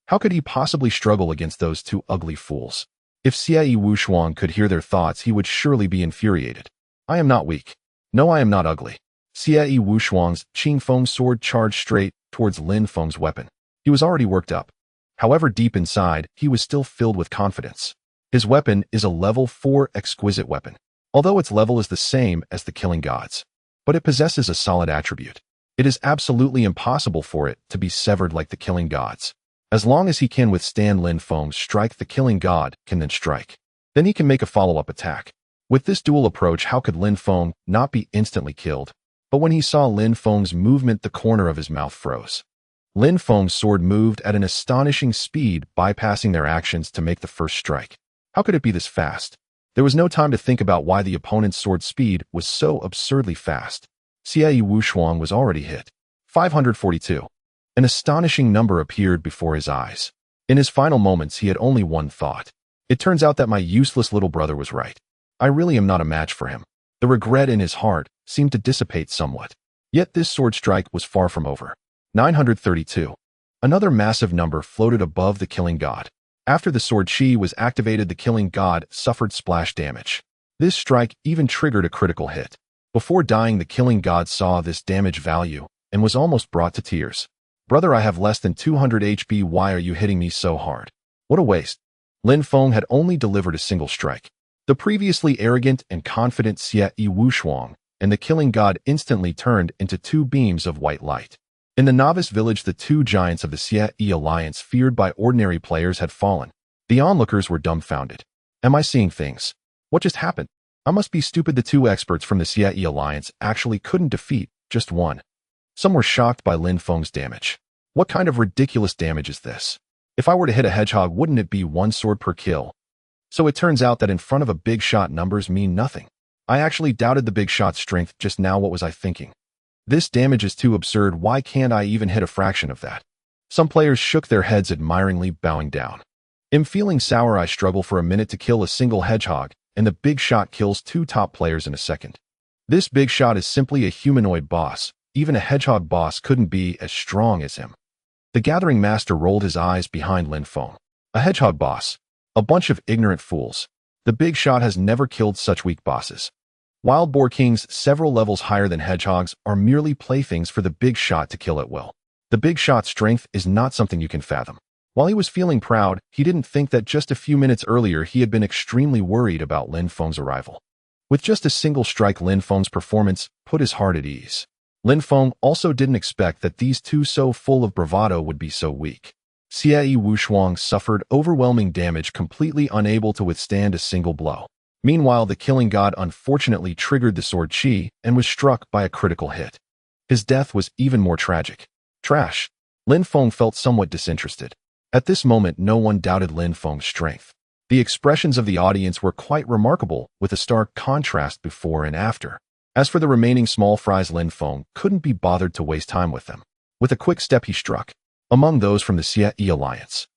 How could he possibly struggle against those two ugly fools? If 6S Wushuang could hear their thoughts, he would surely be infuriated. I am not weak. No, I am not ugly. 6S Wushuang's Qingfeng sword charged straight towards Lin Feng's weapon. He was already worked up. However, deep inside, he was still filled with confidence. His weapon is a level 4 exquisite weapon, although its level is the same as the Killing God's. but it possesses a solid attribute. It is absolutely impossible for it to be severed like the Killing God's. As long as he can withstand Lin Feng's strike, the Killing God can then strike. Then he can make a follow-up attack. With this dual approach, how could Lin Feng not be instantly killed? But when he saw Lin Feng's movement, the corner of his mouth froze. Lin Feng's sword moved at an astonishing speed, bypassing their actions to make the first strike. How could it be this fast? There was no time to think about why the opponent's sword speed was so absurdly fast. Xie Wushuang was already hit. 542. An astonishing number appeared before his eyes. In his final moments, he had only one thought. It turns out that my useless little brother was right. I really am not a match for him. The regret in his heart seemed to dissipate somewhat. Yet this sword strike was far from over. 932. Another massive number floated above the Killing God. After the sword chi was activated, the Killing God suffered splash damage. This strike even triggered a critical hit. Before dying, the Killing God saw this damage value and was almost brought to tears. Brother, I have less than 200 HP. Why are you hitting me so hard? What a waste. Lin Feng had only delivered a single strike. The previously arrogant and confident Xie Wushuang and the Killing God instantly turned into two beams of white light. In the novice village, the two giants of the Xie Alliance, feared by ordinary players, had fallen. The onlookers were dumbfounded. Am I seeing things? What just happened? I must be stupid. The two experts from the Xie Alliance actually couldn't defeat just one. Some were shocked by Lin Feng's damage. What kind of ridiculous damage is this? If I were to hit a hedgehog, wouldn't it be one sword per kill? So it turns out that in front of a big shot, numbers mean nothing. I actually doubted the big shot's strength just now. What was I thinking? This damage is too absurd. Why can't I even hit a fraction of that? Some players shook their heads admiringly, bowing down. I'm feeling sour. I struggle for a minute to kill a single hedgehog, and the big shot kills two top players in a second. This big shot is simply a humanoid boss. Even a hedgehog boss couldn't be as strong as him. The Gathering Master rolled his eyes behind Lin Feng. A hedgehog boss. A bunch of ignorant fools. The big shot has never killed such weak bosses. Wild boar kings several levels higher than hedgehogs are merely playthings for the big shot to kill at will. The big shot's strength is not something you can fathom. While he was feeling proud, he didn't think that just a few minutes earlier he had been extremely worried about Lin Feng's arrival. With just a single strike, Lin Feng's performance put his heart at ease. Lin Feng also didn't expect that these two so full of bravado would be so weak. Xie Wushuang suffered overwhelming damage, completely unable to withstand a single blow. Meanwhile, the Killing God unfortunately triggered the sword chi and was struck by a critical hit. His death was even more tragic. Trash. Lin Feng felt somewhat disinterested. At this moment, no one doubted Lin Feng's strength. The expressions of the audience were quite remarkable, with a stark contrast before and after. As for the remaining small fries, Lin Feng couldn't be bothered to waste time with them. With a quick step, he struck among those from the Xie Alliance.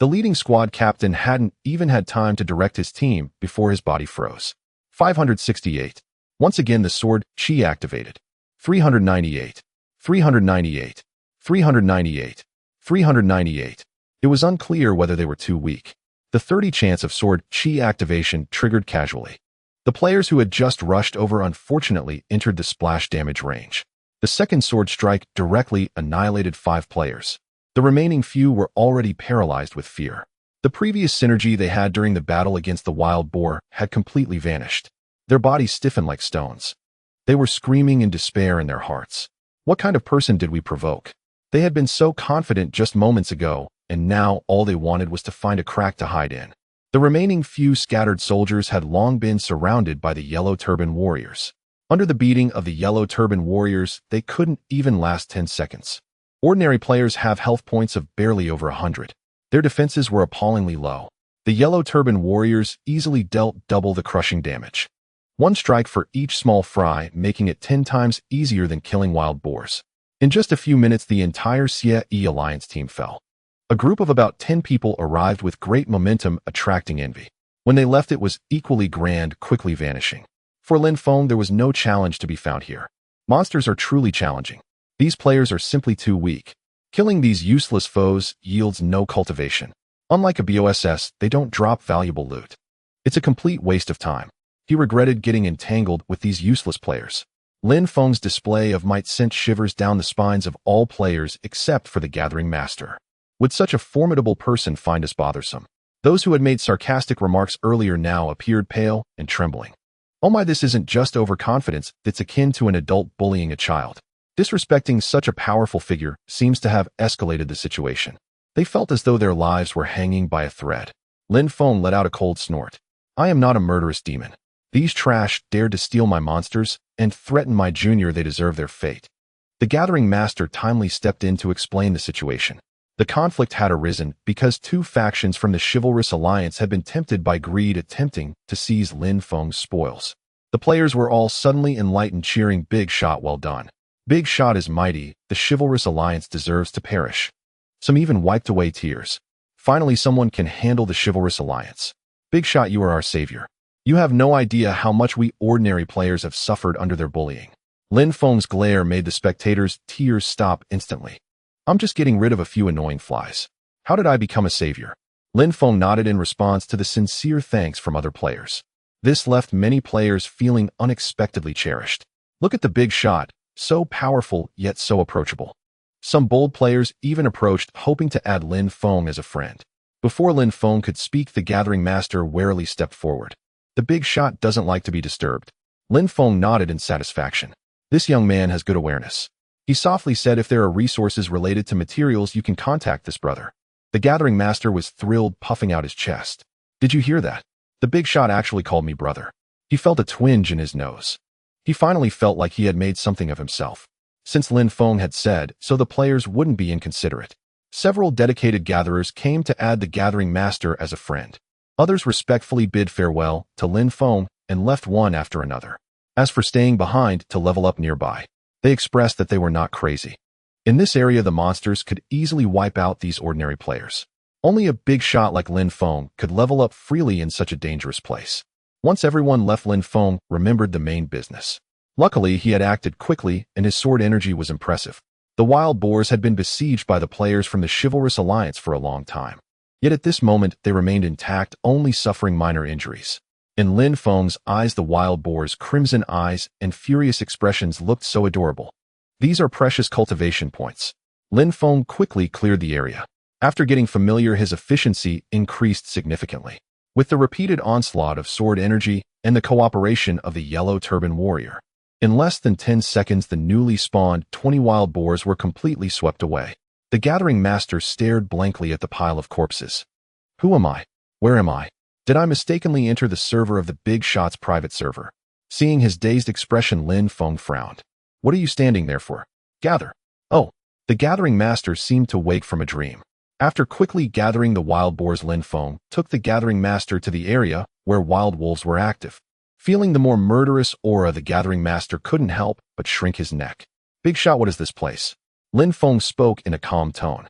The leading squad captain hadn't even had time to direct his team before his body froze. 568. Once again, the sword chi activated. 398. 398. 398. 398. It was unclear whether they were too weak. The 30 chance of sword chi activation triggered casually. The players who had just rushed over unfortunately entered the splash damage range. The second sword strike directly annihilated 5 players. The remaining few were already paralyzed with fear. The previous synergy they had during the battle against the wild boar had completely vanished. Their bodies stiffened like stones. They were screaming in despair in their hearts. What kind of person did we provoke? They had been so confident just moments ago, and now all they wanted was to find a crack to hide in. The remaining few scattered soldiers had long been surrounded by the Yellow Turban warriors. Under the beating of the Yellow Turban warriors, they couldn't even last 10 seconds. Ordinary players have health points of barely over 100. Their defenses were appallingly low. The Yellow Turban warriors easily dealt double the crushing damage. One strike for each small fry, making it 10 times easier than killing wild boars. In just a few minutes, the entire Xie Alliance team fell. A group of about 10 people arrived with great momentum, attracting envy. When they left, it was equally grand, quickly vanishing. For Lin Feng, there was no challenge to be found here. Monsters are truly challenging. These players are simply too weak. Killing these useless foes yields no cultivation. Unlike a BOSS, they don't drop valuable loot. It's a complete waste of time. He regretted getting entangled with these useless players. Lin Feng's display of might sent shivers down the spines of all players except for the Gathering Master. Would such a formidable person find us bothersome? Those who had made sarcastic remarks earlier now appeared pale and trembling. Oh my, this isn't just overconfidence, it's akin to an adult bullying a child. Disrespecting such a powerful figure seems to have escalated the situation. They felt as though their lives were hanging by a thread. Lin Feng let out a cold snort. I am not a murderous demon. These trash dared to steal my monsters and threaten my junior. They deserve their fate. The Gathering Master timely stepped in to explain the situation. The conflict had arisen because two factions from the Chivalrous Alliance had been tempted by greed, attempting to seize Lin Feng's spoils. The players were all suddenly enlightened, cheering, "Big shot, well done. Big shot is mighty. The Chivalrous Alliance deserves to perish." Some even wiped away tears. Finally, someone can handle the Chivalrous Alliance. Big shot, you are our savior. You have no idea how much we ordinary players have suffered under their bullying. Lin Feng's glare made the spectators' tears stop instantly. I'm just getting rid of a few annoying flies. How did I become a savior? Lin Feng nodded in response to the sincere thanks from other players. This left many players feeling unexpectedly cherished. Look at the big shot, so powerful yet so approachable. Some bold players even approached, hoping to add Lin Feng as a friend. Before Lin Feng could speak, the Gathering Master warily stepped forward. The big shot doesn't like to be disturbed. Lin Feng nodded in satisfaction. This young man has good awareness. He softly said, if there are resources related to materials, you can contact this brother. The Gathering Master was thrilled, puffing out his chest. Did you hear that? The big shot actually called me brother. He felt a twinge in his nose. He finally felt like he had made something of himself. Since Lin Feng had said so, the players wouldn't be inconsiderate. Several dedicated gatherers came to add the Gathering Master as a friend. Others respectfully bid farewell to Lin Feng and left one after another. As for staying behind to level up nearby, they expressed that they were not crazy. In this area, the monsters could easily wipe out these ordinary players. Only a big shot like Lin Feng could level up freely in such a dangerous place. Once everyone left, Lin Feng remembered the main business. Luckily, he had acted quickly and his sword energy was impressive. The wild boars had been besieged by the players from the Chivalrous Alliance for a long time. Yet at this moment, they remained intact, only suffering minor injuries. In Lin Feng's eyes, the wild boar's crimson eyes and furious expressions looked so adorable. These are precious cultivation points. Lin Feng quickly cleared the area. After getting familiar, his efficiency increased significantly. With the repeated onslaught of sword energy and the cooperation of the Yellow Turban Warrior, in less than 10 seconds, the newly spawned 20 wild boars were completely swept away. The Gathering Master stared blankly at the pile of corpses. Who am I? Where am I? Did I mistakenly enter the server of the Big Shot's private server? Seeing his dazed expression, Lin Feng frowned. What are you standing there for? Gather. Oh, the Gathering Master seemed to wake from a dream. After quickly gathering the wild boars, Lin Feng took the Gathering Master to the area where wild wolves were active. Feeling the more murderous aura, the Gathering Master couldn't help but shrink his neck. Big Shot, what is this place? Lin Feng spoke in a calm tone.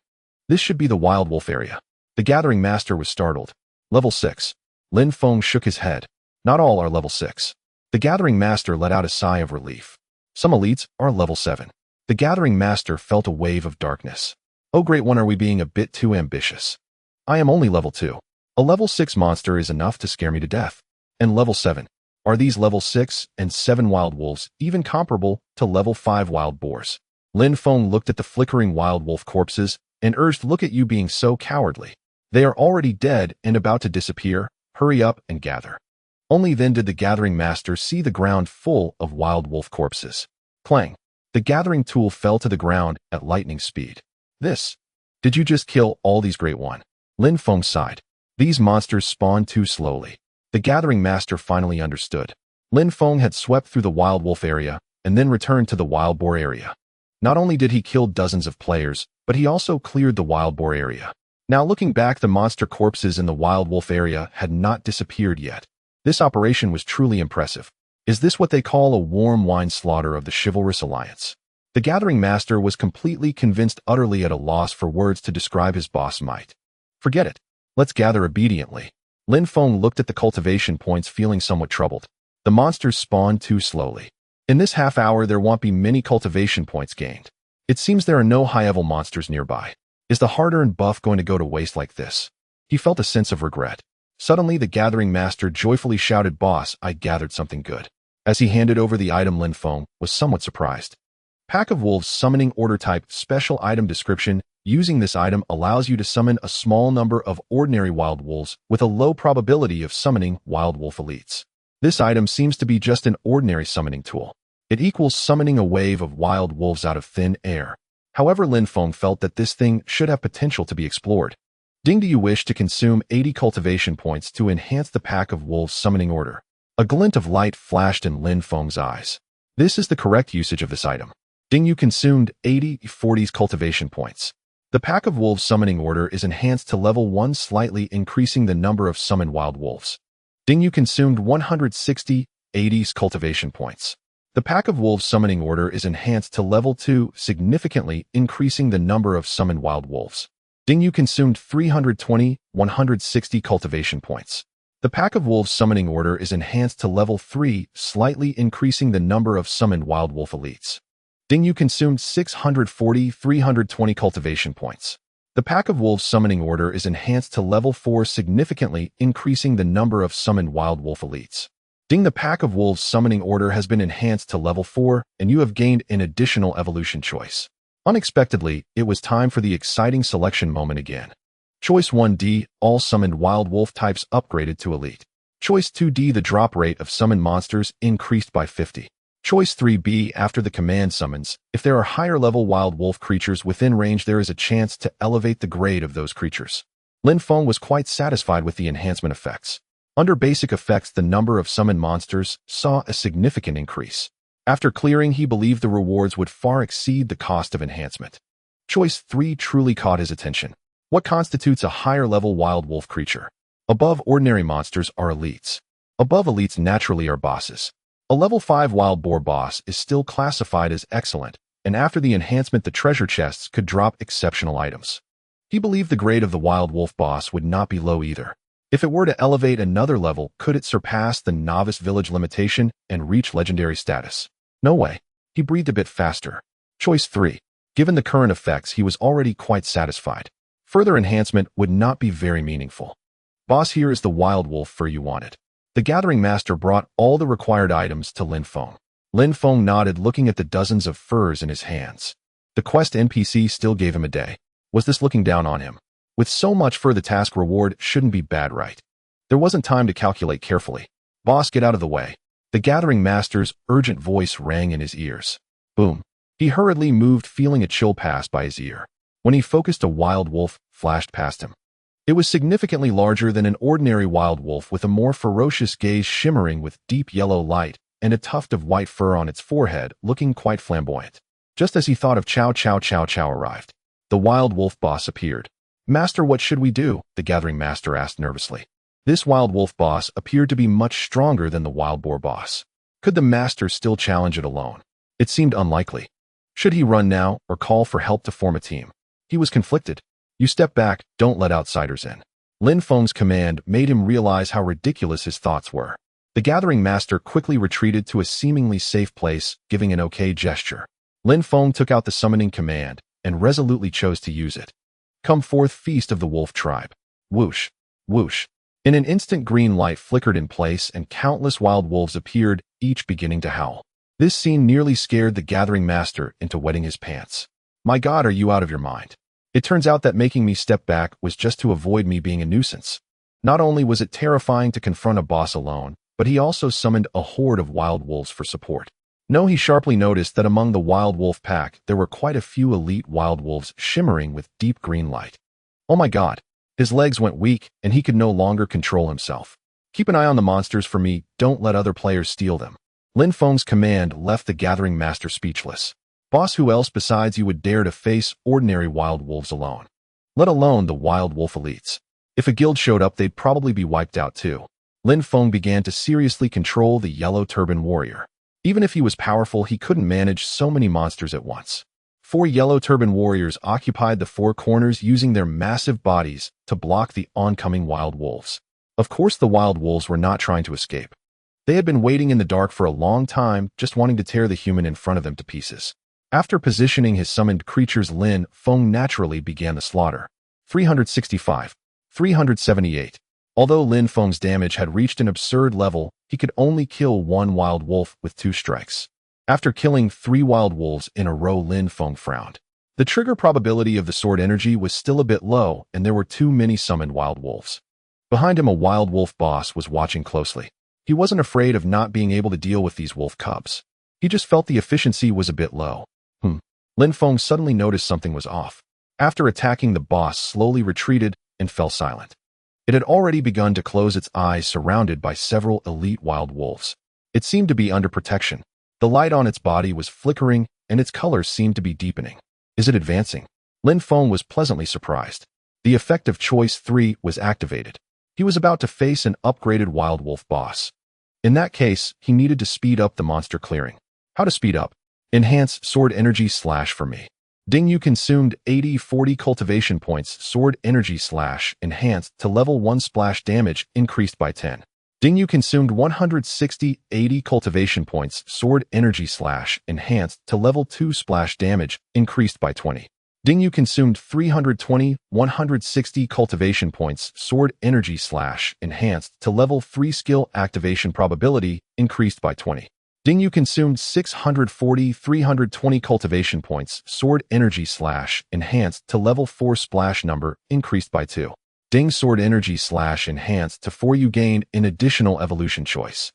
This should be the wild wolf area. The Gathering Master was startled. Level 6. Lin Feng shook his head. Not all are level 6. The Gathering Master let out a sigh of relief. Some elites are level 7. The Gathering Master felt a wave of darkness. Oh great one, are we being a bit too ambitious? I am only level 2. A level 6 monster is enough to scare me to death. And level 7. Are these level 6 and 7 wild wolves even comparable to level 5 wild boars? Lin Feng looked at the flickering wild wolf corpses and urged, look at you being so cowardly. They are already dead and about to disappear. Hurry up and gather. Only then did the Gathering Master see the ground full of wild wolf corpses. Clang. The gathering tool fell to the ground at lightning speed. This. Did you just kill all these, great one? Lin Feng sighed. These monsters spawned too slowly. The Gathering Master finally understood. Lin Feng had swept through the wild wolf area and then returned to the wild boar area. Not only did he kill dozens of players, but he also cleared the wild boar area. Now looking back, the monster corpses in the wild wolf area had not disappeared yet. This operation was truly impressive. Is this what they call a warm wine slaughter of the Chivalrous Alliance? The Gathering Master was completely convinced, utterly at a loss for words to describe his boss' might. Forget it. Let's gather obediently. Lin Feng looked at the cultivation points, feeling somewhat troubled. The monsters spawned too slowly. In this half hour, there won't be many cultivation points gained. It seems there are no high-level monsters nearby. Is the hard-earned buff going to go to waste like this? He felt a sense of regret. Suddenly, the Gathering Master joyfully shouted, boss, I gathered something good. As he handed over the item, Lin Feng was somewhat surprised. Pack of Wolves Summoning Order Type Special Item Description. Using this item allows you to summon a small number of ordinary wild wolves with a low probability of summoning wild wolf elites. This item seems to be just an ordinary summoning tool. It equals summoning a wave of wild wolves out of thin air. However, Lin Feng felt that this thing should have potential to be explored. Ding, do you wish to consume 80 cultivation points to enhance the pack of wolves summoning order? A glint of light flashed in Lin Feng's eyes. This is the correct usage of this item. Ding, you consumed 40 cultivation points. The pack of wolves summoning order is enhanced to level 1, slightly increasing the number of summoned wild wolves. Ding, you consumed 160 cultivation points. The pack of wolves summoning order is enhanced to level 2, significantly increasing the number of summoned wild wolves. Ding, you consumed 160 cultivation points. The pack of wolves summoning order is enhanced to level 3, slightly increasing the number of summoned wild wolf elites. Ding, you consumed 320 cultivation points. The pack of wolves summoning order is enhanced to level 4, significantly increasing the number of summoned wild wolf elites. Ding, the pack of wolves summoning order has been enhanced to level 4, and you have gained an additional evolution choice. Unexpectedly, it was time for the exciting selection moment again. Choice 1D, all summoned wild wolf types upgraded to elite. Choice 2D, the drop rate of summoned monsters increased by 50. Choice 3B, after the command summons, if there are higher-level wild wolf creatures within range, there is a chance to elevate the grade of those creatures. Lin Feng was quite satisfied with the enhancement effects. Under basic effects, the number of summoned monsters saw a significant increase. After clearing, he believed the rewards would far exceed the cost of enhancement. Choice 3 truly caught his attention. What constitutes a higher-level wild wolf creature? Above ordinary monsters are elites. Above elites naturally are bosses. A level 5 wild boar boss is still classified as excellent, and after the enhancement the treasure chests could drop exceptional items. He believed the grade of the wild wolf boss would not be low either. If it were to elevate another level, could it surpass the novice village limitation and reach legendary status? No way. He breathed a bit faster. Choice 3. Given the current effects, he was already quite satisfied. Further enhancement would not be very meaningful. Boss, here is the wild wolf fur you wanted. The gathering master brought all the required items to Lin Feng. Lin Feng nodded, looking at the dozens of furs in his hands. The quest NPC still gave him a day. Was this looking down on him? With so much fur, the task reward shouldn't be bad, right? There wasn't time to calculate carefully. Boss, get out of the way. The gathering master's urgent voice rang in his ears. Boom. He hurriedly moved, feeling a chill pass by his ear. When he focused, a wild wolf flashed past him. It was significantly larger than an ordinary wild wolf, with a more ferocious gaze shimmering with deep yellow light and a tuft of white fur on its forehead, looking quite flamboyant. Just as he thought of Chow arrived. The wild wolf boss appeared. Master, what should we do? The gathering master asked nervously. This wild wolf boss appeared to be much stronger than the wild boar boss. Could the master still challenge it alone? It seemed unlikely. Should he run now or call for help to form a team? He was conflicted. You step back, don't let outsiders in. Lin Feng's command made him realize how ridiculous his thoughts were. The gathering master quickly retreated to a seemingly safe place, giving an okay gesture. Lin Feng took out the summoning command and resolutely chose to use it. Come forth, feast of the wolf tribe. Whoosh, whoosh. In an instant, green light flickered in place and countless wild wolves appeared, each beginning to howl. This scene nearly scared the gathering master into wetting his pants. My God, are you out of your mind? It turns out that making me step back was just to avoid me being a nuisance. Not only was it terrifying to confront a boss alone, but he also summoned a horde of wild wolves for support. No, he sharply noticed that among the wild wolf pack, there were quite a few elite wild wolves shimmering with deep green light. Oh my God. His legs went weak, and he could no longer control himself. Keep an eye on the monsters for me, don't let other players steal them. Lin Feng's command left the gathering master speechless. Boss, who else besides you would dare to face ordinary wild wolves alone? Let alone the wild wolf elites. If a guild showed up, they'd probably be wiped out too. Lin Feng began to seriously control the yellow turban warrior. Even if he was powerful, he couldn't manage so many monsters at once. 4 yellow turban warriors occupied the 4 corners, using their massive bodies to block the oncoming wild wolves. Of course, the wild wolves were not trying to escape. They had been waiting in the dark for a long time, just wanting to tear the human in front of them to pieces. After positioning his summoned creatures, Lin Feng naturally began the slaughter. 365. 378. Although Lin Feng's damage had reached an absurd level, he could only kill 1 wild wolf with 2 strikes. After killing 3 wild wolves in a row, Lin Feng frowned. The trigger probability of the sword energy was still a bit low, and there were too many summoned wild wolves. Behind him, a wild wolf boss was watching closely. He wasn't afraid of not being able to deal with these wolf cubs. He just felt the efficiency was a bit low. Lin Feng suddenly noticed something was off. After attacking, the boss slowly retreated and fell silent. It had already begun to close its eyes, surrounded by several elite wild wolves. It seemed to be under protection. The light on its body was flickering, and its colors seemed to be deepening. Is it advancing? Lin Feng was pleasantly surprised. The effect of Choice 3 was activated. He was about to face an upgraded wild wolf boss. In that case, he needed to speed up the monster clearing. How to speed up? Enhance sword energy slash for me. Ding, you consumed 40 cultivation points. Sword energy slash enhanced to level 1. Splash damage increased by 10. Ding, you consumed 80 cultivation points. Sword energy slash enhanced to level 2. Splash damage increased by 20. Ding, you consumed 160 cultivation points. Sword energy slash enhanced to level 3. Skill activation probability increased by 20. Ding, you consumed 320 cultivation points. Sword energy slash enhanced to level 4. Splash number increased by 2. Ding, sword energy slash enhanced to 4. You gained an additional evolution choice.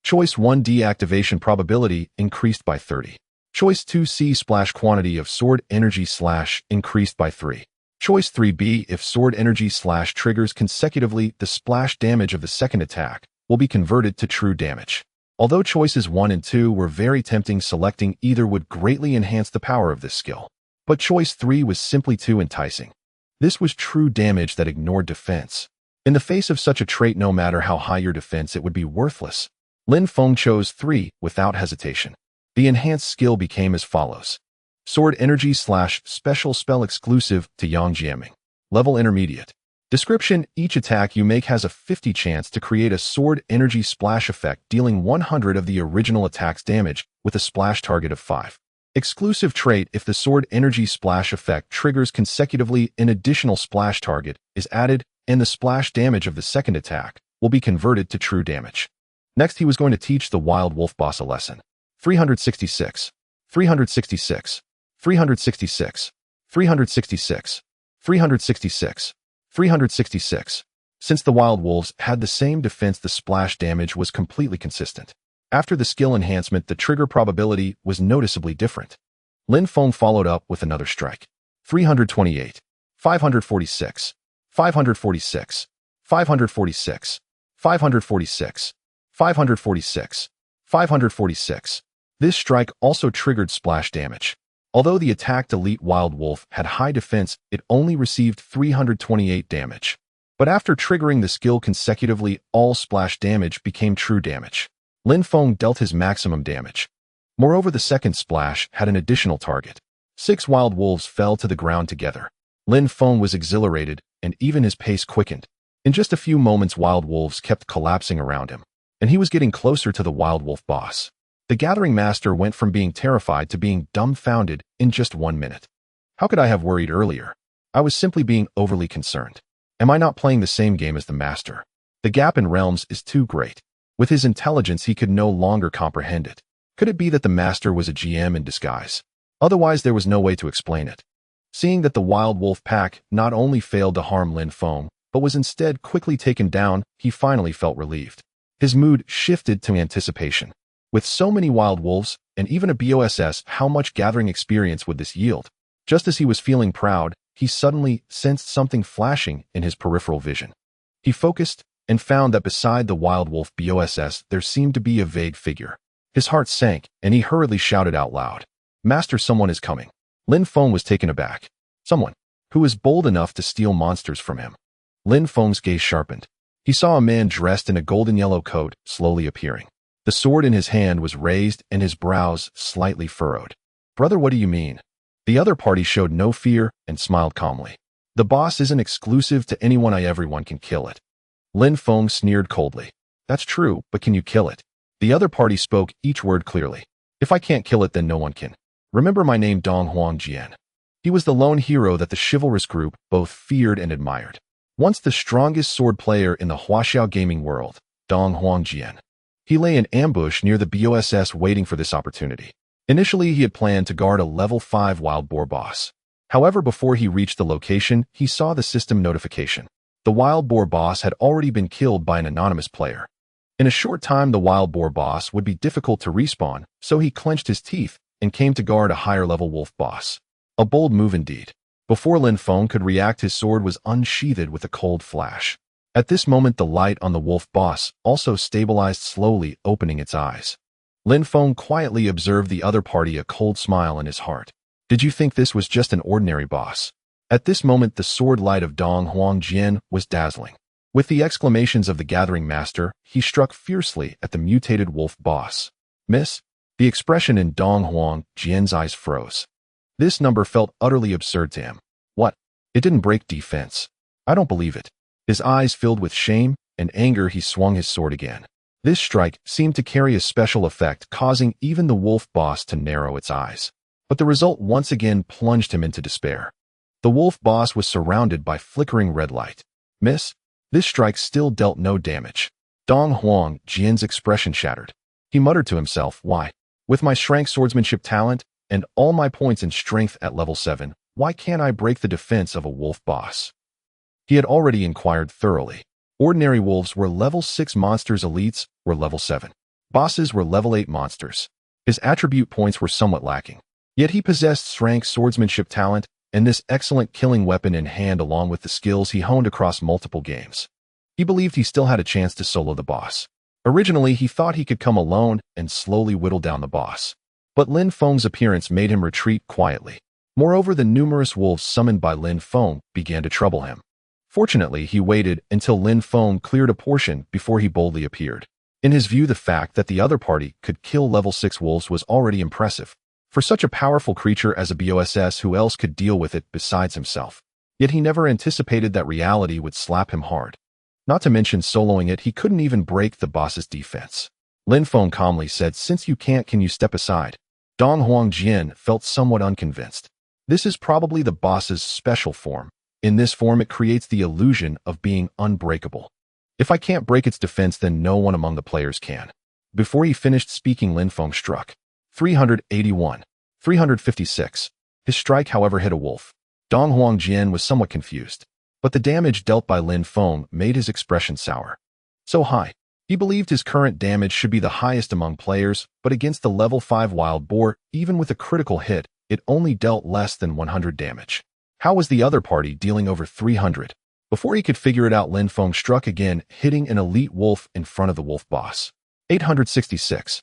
Choice 1 deactivation probability increased by 30. Choice 2C splash quantity of sword energy slash increased by 3. Choice 3B if sword energy slash triggers consecutively, the splash damage of the second attack will be converted to true damage. Although choices 1 and 2 were very tempting, selecting either would greatly enhance the power of this skill. But choice 3 was simply too enticing. This was true damage that ignored defense. In the face of such a trait, no matter how high your defense, it would be worthless. Lin Feng chose 3 without hesitation. The enhanced skill became as follows. Sword energy slash special spell exclusive to Yang Jiaming. Level intermediate. Description: each attack you make has a 50 chance to create a sword energy splash effect, dealing 100 of the original attack's damage with a splash target of 5. Exclusive trait: if the sword energy splash effect triggers consecutively, an additional splash target is added, and the splash damage of the second attack will be converted to true damage. Next, he was going to teach the wild wolf boss a lesson. 366, 366, 366, 366, 366. 366. Since the wild wolves had the same defense, the splash damage was completely consistent. After the skill enhancement, the trigger probability was noticeably different. Lin Feng followed up with another strike. 328, 546, 546, 546, 546, 546, 546. This strike also triggered splash damage. Although the attacked elite wild wolf had high defense, it only received 328 damage. But after triggering the skill consecutively, all splash damage became true damage. Lin Feng dealt his maximum damage. Moreover, the second splash had an additional target. 6 wild wolves fell to the ground together. Lin Feng was exhilarated, and even his pace quickened. In just a few moments, wild wolves kept collapsing around him, and he was getting closer to the wild wolf boss. The Gathering Master went from being terrified to being dumbfounded in just 1 minute. How could I have worried earlier? I was simply being overly concerned. Am I not playing the same game as the Master? The gap in realms is too great. With his intelligence, he could no longer comprehend it. Could it be that the Master was a GM in disguise? Otherwise, there was no way to explain it. Seeing that the wild wolf pack not only failed to harm Lin Feng, but was instead quickly taken down, he finally felt relieved. His mood shifted to anticipation. With so many wild wolves, and even a BOSS, how much gathering experience would this yield? Just as he was feeling proud, he suddenly sensed something flashing in his peripheral vision. He focused and found that beside the wild wolf BOSS, there seemed to be a vague figure. His heart sank, and he hurriedly shouted out loud, "Master, someone is coming." Lin Feng was taken aback. Someone who was bold enough to steal monsters from him. Lin Feng's gaze sharpened. He saw a man dressed in a golden yellow coat slowly appearing. The sword in his hand was raised and his brows slightly furrowed. "Brother, what do you mean?" The other party showed no fear and smiled calmly. "The boss isn't exclusive to anyone. Everyone can kill it." Lin Feng sneered coldly. "That's true, but can you kill it?" The other party spoke each word clearly. "If I can't kill it, then no one can. Remember my name, Dong Huangjian." He was the lone hero that the chivalrous group both feared and admired. Once the strongest sword player in the Huaxiao gaming world, Dong Huangjian. He lay in ambush near the BOSS waiting for this opportunity. Initially, he had planned to guard a level 5 wild boar boss. However, before he reached the location, he saw the system notification. The wild boar boss had already been killed by an anonymous player. In a short time, the wild boar boss would be difficult to respawn, so he clenched his teeth and came to guard a higher-level wolf boss. A bold move indeed. Before Lin Feng could react, his sword was unsheathed with a cold flash. At this moment, the light on the wolf boss also stabilized, slowly opening its eyes. Lin Feng quietly observed the other party, a cold smile in his heart. Did you think this was just an ordinary boss? At this moment, the sword light of Dong Huang Jian was dazzling. With the exclamations of the gathering master, he struck fiercely at the mutated wolf boss. Miss? The expression in Dong Huang Jian's eyes froze. This number felt utterly absurd to him. What? It didn't break defense. I don't believe it. His eyes filled with shame and anger, he swung his sword again. This strike seemed to carry a special effect, causing even the wolf boss to narrow its eyes. But the result once again plunged him into despair. The wolf boss was surrounded by flickering red light. Miss? This strike still dealt no damage. Dong Huang Jian's expression shattered. He muttered to himself, why? With my Shrank swordsmanship talent and all my points in strength at level 7, why can't I break the defense of a wolf boss? He had already inquired thoroughly. Ordinary wolves were level 6 monsters, elites were level 7. Bosses were level 8 monsters. His attribute points were somewhat lacking. Yet he possessed Shrank swordsmanship talent and this excellent killing weapon in hand, along with the skills he honed across multiple games. He believed he still had a chance to solo the boss. Originally, he thought he could come alone and slowly whittle down the boss. But Lin Feng's appearance made him retreat quietly. Moreover, the numerous wolves summoned by Lin Feng began to trouble him. Fortunately, he waited until Lin Feng cleared a portion before he boldly appeared. In his view, the fact that the other party could kill level 6 wolves was already impressive. For such a powerful creature as a boss, who else could deal with it besides himself? Yet he never anticipated that reality would slap him hard. Not to mention soloing it, he couldn't even break the boss's defense. Lin Feng calmly said, since you can't, can you step aside? Dong Huang Jian felt somewhat unconvinced. This is probably the boss's special form. In this form, it creates the illusion of being unbreakable. If I can't break its defense, then no one among the players can. Before he finished speaking, Lin Feng struck. 381. 356. His strike, however, hit a wolf. Dong Huang Jian was somewhat confused. But the damage dealt by Lin Feng made his expression sour. So high. He believed his current damage should be the highest among players, but against the level 5 wild boar, even with a critical hit, it only dealt less than 100 damage. How was the other party dealing over 300? Before he could figure it out, Lin Feng struck again, hitting an elite wolf in front of the wolf boss. 866.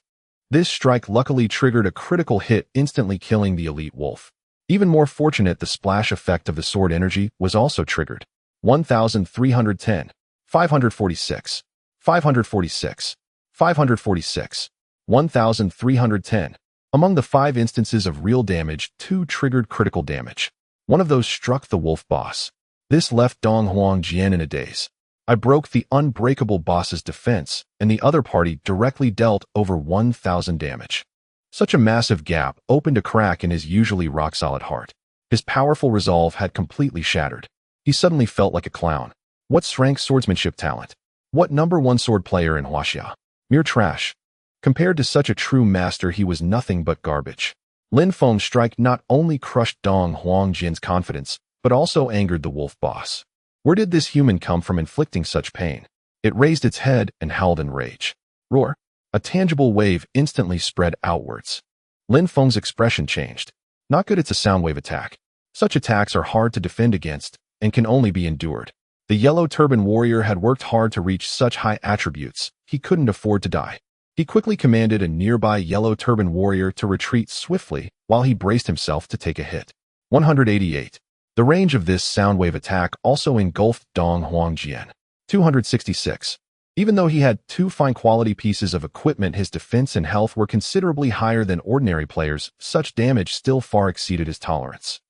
This strike luckily triggered a critical hit, instantly killing the elite wolf. Even more fortunate, the splash effect of the sword energy was also triggered. 1310. 546. 546. 546. 1310. Among the 5 instances of real damage, 2 triggered critical damage. One of those struck the wolf boss. This left Dong Huang Jian in a daze. I broke the unbreakable boss's defense, and the other party directly dealt over 1,000 damage. Such a massive gap opened a crack in his usually rock-solid heart. His powerful resolve had completely shattered. He suddenly felt like a clown. What Shrank swordsmanship talent? What number 1 sword player in Huaxia? Mere trash. Compared to such a true master, he was nothing but garbage. Lin Feng's strike not only crushed Dong Huang Jian's confidence, but also angered the wolf boss. Where did this human come from inflicting such pain? It raised its head and howled in rage. Roar! A tangible wave instantly spread outwards. Lin Feng's expression changed. Not good, it's a sound wave attack. Such attacks are hard to defend against and can only be endured. The yellow turban warrior had worked hard to reach such high attributes. He couldn't afford to die. He quickly commanded a nearby yellow turban warrior to retreat swiftly while he braced himself to take a hit. 188. The range of this sound wave attack also engulfed Dong Huang Jian. 266. Even though he had 2 fine quality pieces of equipment, his defense and health were considerably higher than ordinary players. Such damage still far exceeded his tolerance.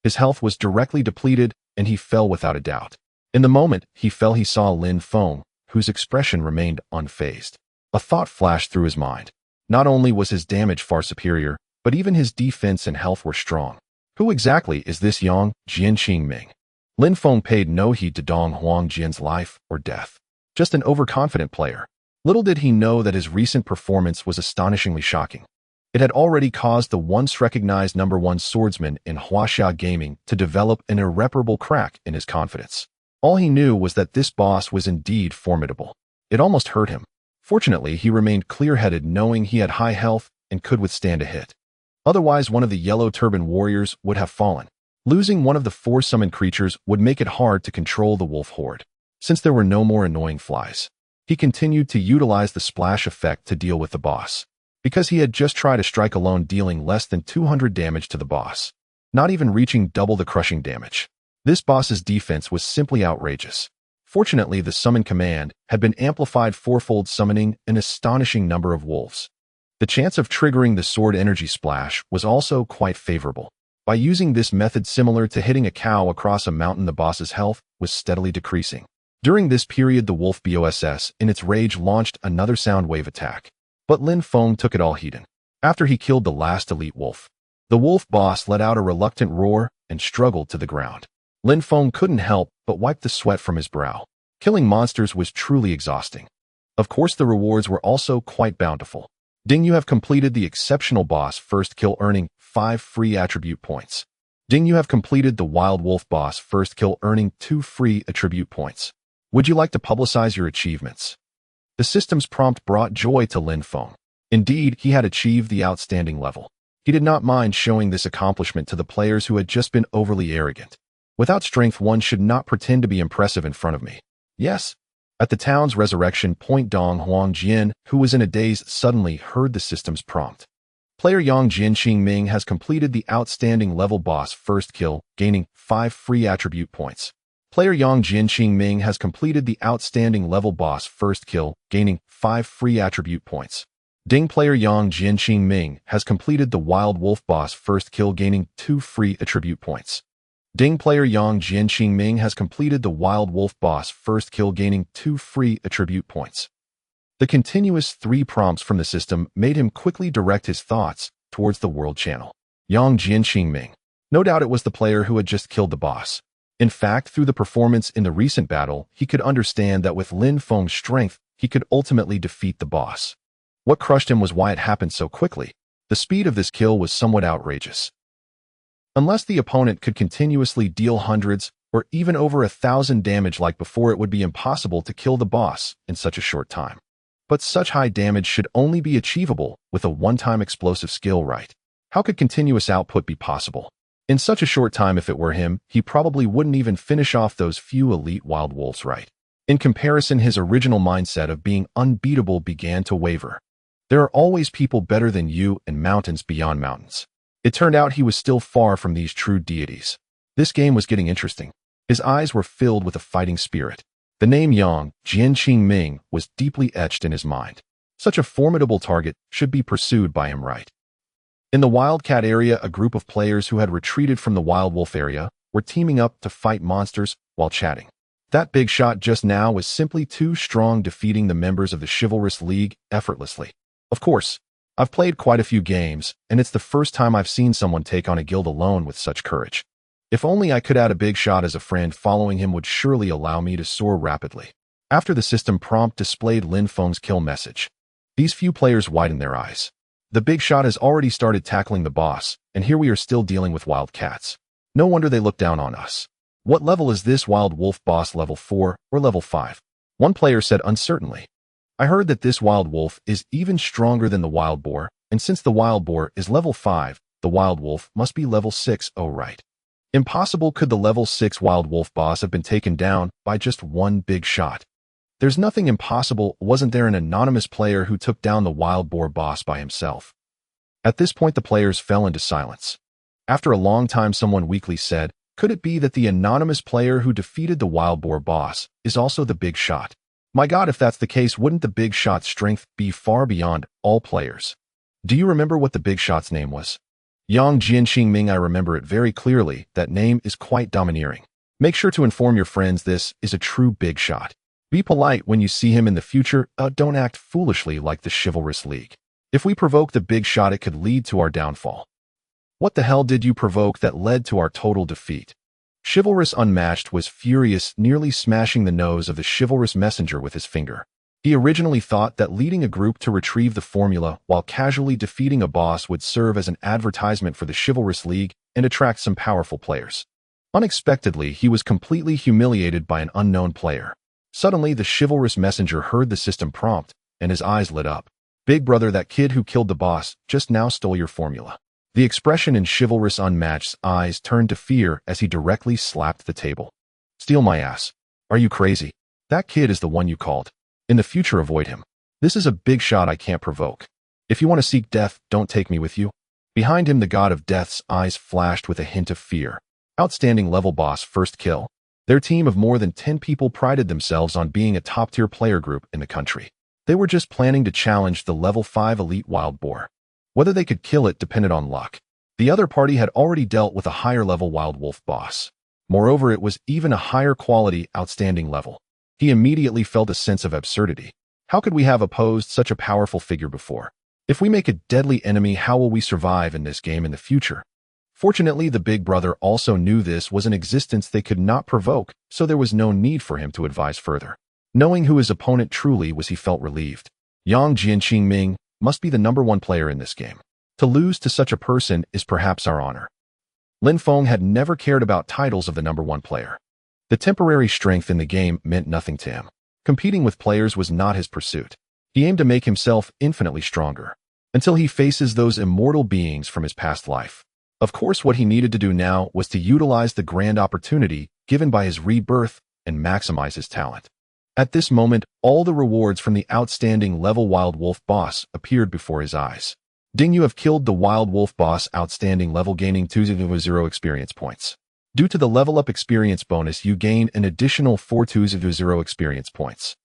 His health was directly depleted, and he fell without a doubt. In the moment he fell, he saw Lin Feng, whose expression remained unfazed. A thought flashed through his mind. Not only was his damage far superior, but even his defense and health were strong. Who exactly is this young Jian Qingming? Lin Feng paid no heed to Dong Huang Jian's life or death. Just an overconfident player. Little did he know that his recent performance was astonishingly shocking. It had already caused the once recognized number 1 swordsman in Huaxia gaming to develop an irreparable crack in his confidence. All he knew was that this boss was indeed formidable. It almost hurt him. Fortunately, he remained clear-headed knowing he had high health and could withstand a hit. Otherwise, one of the yellow turban warriors would have fallen. Losing one of the 4 summoned creatures would make it hard to control the wolf horde. Since there were no more annoying flies, he continued to utilize the splash effect to deal with the boss. Because he had just tried a strike alone, dealing less than 200 damage to the boss, not even reaching double the crushing damage. This boss's defense was simply outrageous. Fortunately, the summon command had been amplified fourfold, summoning an astonishing number of wolves. The chance of triggering the sword energy splash was also quite favorable. By using this method, similar to hitting a cow across a mountain, the boss's health was steadily decreasing. During this period, the wolf boss, in its rage, launched another sound wave attack. But Lin Mo took it all heeding. After he killed the last elite wolf, the wolf boss let out a reluctant roar and struggled to the ground. Lin Mo couldn't help but wipe the sweat from his brow. Killing monsters was truly exhausting. Of course, the rewards were also quite bountiful. Ding, you have completed the exceptional boss first kill, earning 5 free attribute points. Ding, you have completed the wild wolf boss first kill, earning 2 free attribute points. Would you like to publicize your achievements? The system's prompt brought joy to Lin Mo. Indeed, he had achieved the outstanding level. He did not mind showing this accomplishment to the players who had just been overly arrogant. Without strength, one should not pretend to be impressive in front of me. Yes. At the town's resurrection point, Dong Huangjian, who was in a daze, suddenly heard the system's prompt. Player Yang Jianqing Ming has completed the outstanding level boss first kill, gaining 5 free attribute points. Player Yang Jianqing Ming has completed the outstanding level boss first kill, gaining 5 free attribute points. Ding, player Yang Jianqing Ming has completed the wild wolf boss first kill, gaining 2 free attribute points. Ding, player Yang Jianqing Ming has completed the wild wolf boss first kill, gaining 2 free attribute points. The continuous 3 prompts from the system made him quickly direct his thoughts towards the world channel. Yang Jianqing Ming. No doubt it was the player who had just killed the boss. In fact, through the performance in the recent battle, he could understand that with Lin Mo's strength, he could ultimately defeat the boss. What crushed him was why it happened so quickly. The speed of this kill was somewhat outrageous. Unless the opponent could continuously deal hundreds or even over 1,000 damage like before, it would be impossible to kill the boss in such a short time. But such high damage should only be achievable with a one-time explosive skill, right? How could continuous output be possible? In such a short time, if it were him, he probably wouldn't even finish off those few elite wild wolves, right? In comparison, his original mindset of being unbeatable began to waver. There are always people better than you and mountains beyond mountains. It turned out he was still far from these true deities. This game was getting interesting. His eyes were filled with a fighting spirit. The name Yang Jianqing Ming was deeply etched in his mind. Such a formidable target should be pursued by him, right? In the Wildcat area, a group of players who had retreated from the Wild Wolf area were teaming up to fight monsters while chatting. That big shot just now was simply too strong, defeating the members of the Chivalrous League effortlessly. Of course, I've played quite a few games, and it's the first time I've seen someone take on a guild alone with such courage. If only I could add a big shot as a friend, following him would surely allow me to soar rapidly. After the system prompt displayed Lin Mo's kill message, these few players widened their eyes. The big shot has already started tackling the boss, and here we are still dealing with wildcats. No wonder they look down on us. What level is this wild wolf boss, level 4 or level 5? One player said uncertainly. I heard that this wild wolf is even stronger than the wild boar, and since the wild boar is level 5, the wild wolf must be level 6, oh right. Impossible. Could the level 6 wild wolf boss have been taken down by just one big shot? There's nothing impossible. Wasn't there an anonymous player who took down the wild boar boss by himself? At this point, the players fell into silence. After a long time, someone weakly said, could it be that the anonymous player who defeated the wild boar boss is also the big shot? My God, if that's the case, wouldn't the big shot's strength be far beyond all players? Do you remember what the big shot's name was? Yang Jianqing Ming. I remember it very clearly. That name is quite domineering. Make sure to inform your friends this is a true big shot. Be polite when you see him in the future. Don't act foolishly like the Chivalrous League. If we provoke the big shot, it could lead to our downfall. What the hell did you provoke that led to our total defeat? Chivalrous Unmatched was furious, nearly smashing the nose of the chivalrous messenger with his finger. He originally thought that leading a group to retrieve the formula while casually defeating a boss would serve as an advertisement for the Chivalrous League and attract some powerful players. Unexpectedly, he was completely humiliated by an unknown player. Suddenly, the chivalrous messenger heard the system prompt and his eyes lit up. Big brother, that kid who killed the boss just now stole your formula. The expression in chivalrous unmatched eyes turned to fear as he directly slapped the table. Steal my ass. Are you crazy? That kid is the one you called. In the future, avoid him. This is a big shot I can't provoke. If you want to seek death, don't take me with you. Behind him, the god of death's eyes flashed with a hint of fear. Outstanding level boss first kill. Their team of more than 10 people prided themselves on being a top-tier player group in the country. They were just planning to challenge the level 5 elite wild boar. Whether they could kill it depended on luck. The other party had already dealt with a higher level wild wolf boss. Moreover, it was even a higher quality, outstanding level. He immediately felt a sense of absurdity. How could we have opposed such a powerful figure before? If we make a deadly enemy, how will we survive in this game in the future? Fortunately, the big brother also knew this was an existence they could not provoke, so there was no need for him to advise further. Knowing who his opponent truly was, he felt relieved. Yang Jianqingming must be the #1 player in this game. To lose to such a person is perhaps our honor. Lin Feng had never cared about titles of the #1 player. The temporary strength in the game meant nothing to him. Competing with players was not his pursuit. He aimed to make himself infinitely stronger, until he faces those immortal beings from his past life. Of course, what he needed to do now was to utilize the grand opportunity given by his rebirth and maximize his talent. At this moment, all the rewards from the outstanding level Wild Wolf boss appeared before his eyes. Ding, you have killed the Wild Wolf boss, outstanding level, gaining 200 experience points. Due to the level up experience bonus, you gain an additional 420 experience points.